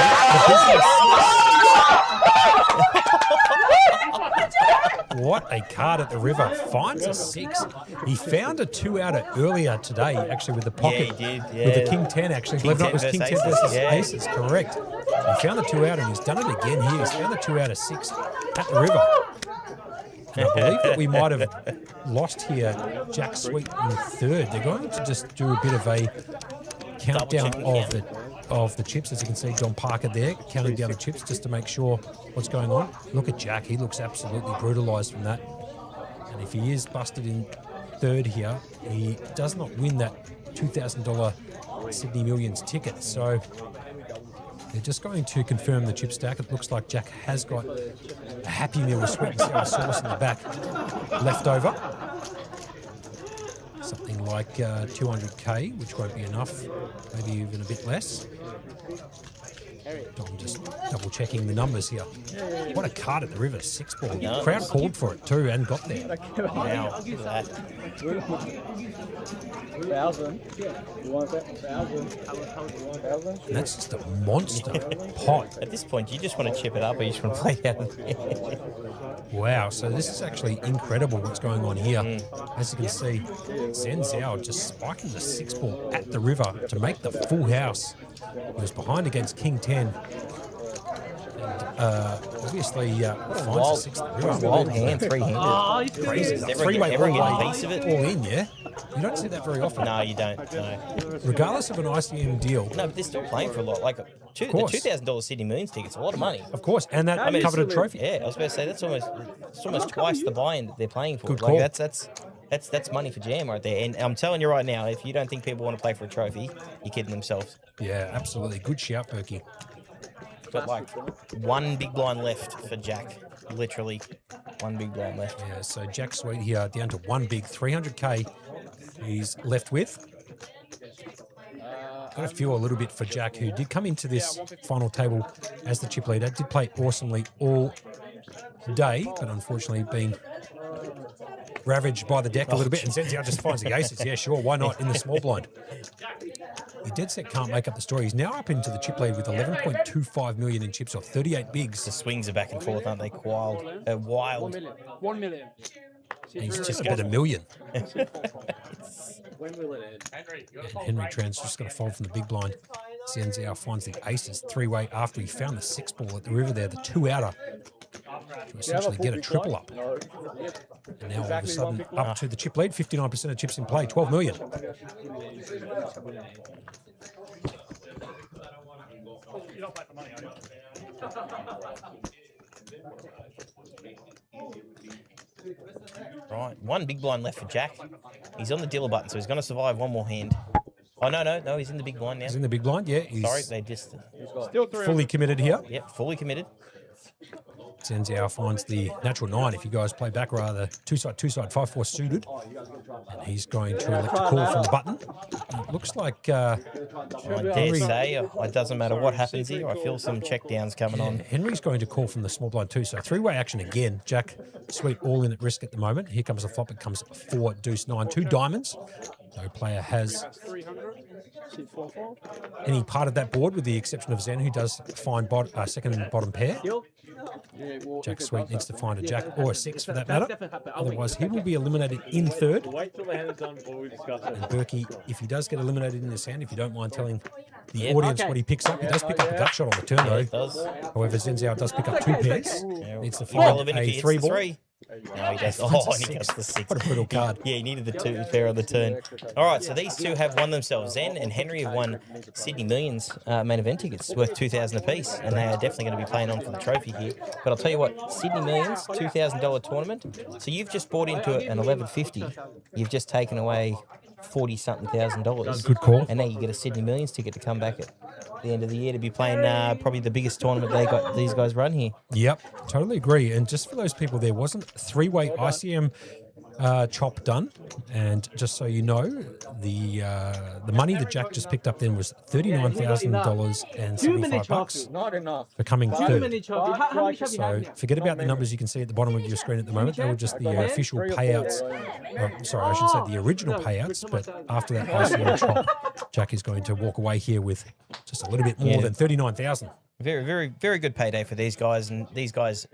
What a card at the river. Finds a 6. He found a 2-outer earlier today, actually, with the pocket. Yeah, he did. With the Yeah. king 10, actually. King Believe it or not, 10 it was king 10 versus versus aces, aces. Correct. He found the 2-outer, and he's done it again here. He's found the 2-outer 6 at the river. And I believe that we might have lost here Jack Sweet in third. They're going to just do a bit of a countdown of the chips. As you can see, John Parker there counting down the chips just to make sure what's going on. Look at Jack. He looks absolutely brutalised from that. And if he is busted in third here, he does not win that $2,000 Sydney Millions ticket. So they're just going to confirm the chip stack. It looks like Jack has got a Happy Meal with sweet and sour sauce in the back left over. Something like 200K, which won't be enough, maybe even a bit less. I'm just double checking the numbers here. What a card at the river, 6 ball. No. Crowd called for it too and got there. Wow, look at that. 1,000. You want 1,000? 1,000? And that's just a monster pot. At this point, you just want to chip it up, or you just want to play it out of there. Wow, so this is actually incredible what's going on here. As you can see, Zenzao just spiking the 6 ball at the river to make the full house. He was behind against King 10. And obviously finds a 6 at the river. Wild hand, 3-handed. Oh, he's Crazy. Does everyone Three-way get a all piece of it? all in, yeah? You don't see that very often. No, you don't. No. Regardless of an ICM deal. No, but they're still playing for a lot. Like the course. $2,000 Sydney Millions ticket's a lot of money. Of course, and that coveted trophy. Yeah, I was about to say it's almost twice the buy-in that they're playing for. Good like call. that's money for Jam right there. And I'm telling you right now, if you don't think people want to play for a trophy, you're kidding themselves. Yeah, absolutely. Good shout, Berkey. Got like one big blind left for Jack. Literally one big blind left. Yeah, so Jack Sweet here down to one big 300K he's left with. Got to feel a little bit for Jack, who did come into this final table as the chip leader. Did play awesomely all day, but unfortunately been ravaged by the deck a little bit. And Zenzao just finds the aces. Yeah, sure, why not in the small blind? He dead set can't make up the story. He's now up into the chip lead with 11.25 million in chips, or 38 bigs. The swings are back and forth, aren't they? Wild. 1 million. And he's just got a million. When will it end? And Henry Tran's just going to fold from the big blind. Zenzao finds the aces 3-way after he found the 6 ball at the river there, the 2-outer, to essentially get a triple up. And now all of a sudden up to the chip lead, 59% of chips in play, 12 million. You don't play for money, are you? Right, one big blind left for Jack. He's on the dealer button, so he's going to survive one more hand. Oh, no, he's in the big blind now. He's in the big blind, yeah. He's Sorry, they just... Still 300. fully committed here. Yep, fully committed. Zenzao finds the natural 9 if you guys play back rather. Two side, 5-4 suited. And he's going to elect a call from the button. It looks like... I dare say, it doesn't matter what happens here. I feel some check downs coming on. Henry's going to call from the small blind too. So three-way action again. Jack, sweet, all in at risk at the moment. Here comes a flop. It comes 4, deuce, 9, 2 diamonds. No player has 300. any part of that board with the exception of Zen, who does find second and bottom pair. Jack Sweet needs to find a jack or a 6 for that matter. Otherwise, he will be eliminated in third. Wait till the hand is done before we discuss it. And Berkey, if he does get eliminated in this hand, if you don't mind telling the audience what he picks up, he does pick up a gut shot on the turn though. However, Zenzao does pick up 2 pairs. Needs to find a 3 ball. No, he does. Oh, and he gets the 6. What a brutal card. Yeah, he needed the 2 pair on the turn. All right, so these two have won themselves. Zen and Henry have won Sydney Millions main event tickets worth $2,000 apiece, and they are definitely going to be playing on for the trophy here. But I'll tell you what, Sydney Millions, $2,000 tournament. So you've just bought into an $11.50. You've just taken away $40-something thousand. Good call. And now you get a Sydney Millions ticket to come back at the end of the year to be playing probably the biggest tournament these guys run here. Yep, totally agree. And just for those people, there wasn't 3-way ICM chop done. And just so you know, the money that Jack just picked up then was $39,075 Not enough. for coming third. So forget about the numbers you can see at the bottom of your screen at the moment. They were just the official payouts. Sorry, I should say the original payouts. But after that ICM chop, Jack is going to walk away here with just a little bit more than $39,000. Very, very, very good payday for these guys. And these guys,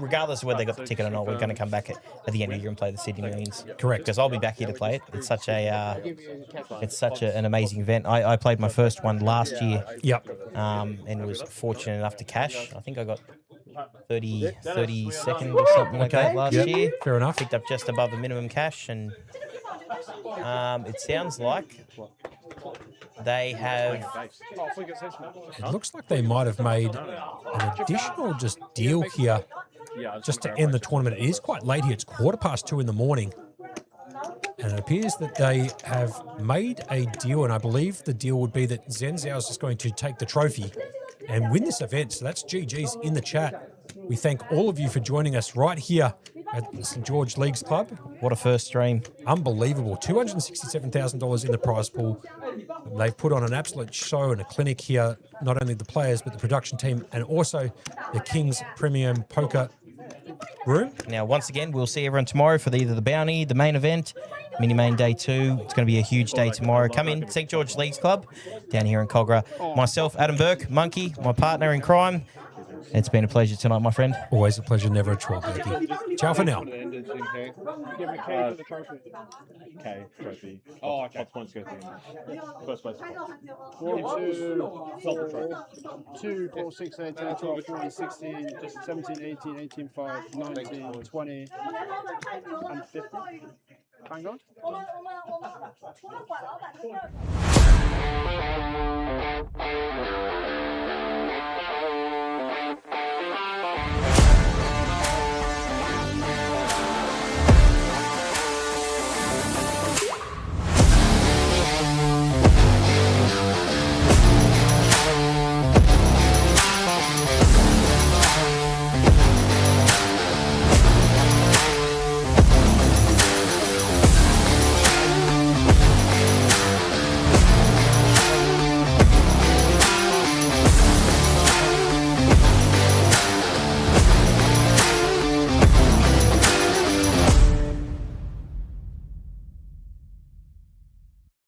regardless of whether they got the ticket or not, we're going to come back at the end of the year and play the Sydney Millions. Correct. Because I'll be back here to play it. It's such an amazing event. I played my first one last year. Yep. And was fortunate enough to cash. I think I got 32nd or something like that last year. Fair enough. Picked up just above the minimum cash, and it sounds like they have... It looks like they might have made an additional just deal here just to end the tournament. It is quite late here. It's 2:15 in the morning. And it appears that they have made a deal, and I believe the deal would be that Zenzao is just going to take the trophy and win this event. So that's GG's in the chat. We thank all of you for joining us right here at the St. George Leagues Club. What a first stream. Unbelievable. $267,000 in the prize pool. They've put on an absolute show and a clinic here, not only the players, but the production team, and also the King's Premium Poker Room. Now, once again, we'll see everyone tomorrow for either the bounty, the main event, mini main day 2. It's going to be a huge day tomorrow. Come in, St. George Leagues Club, down here in Cogra. Myself, Adam Burke, Monkey, my partner in crime. It's been a pleasure tonight, my friend. Always a pleasure, never a chore, Berkey. Ciao for now. Give a K for the trophy. K trophy. Oh, okay. What points go to first place? 2, 4, 6, 8, 10, 12, 14, 16, 17, 18, 18, 5, 19, 20, and 50. Hang on.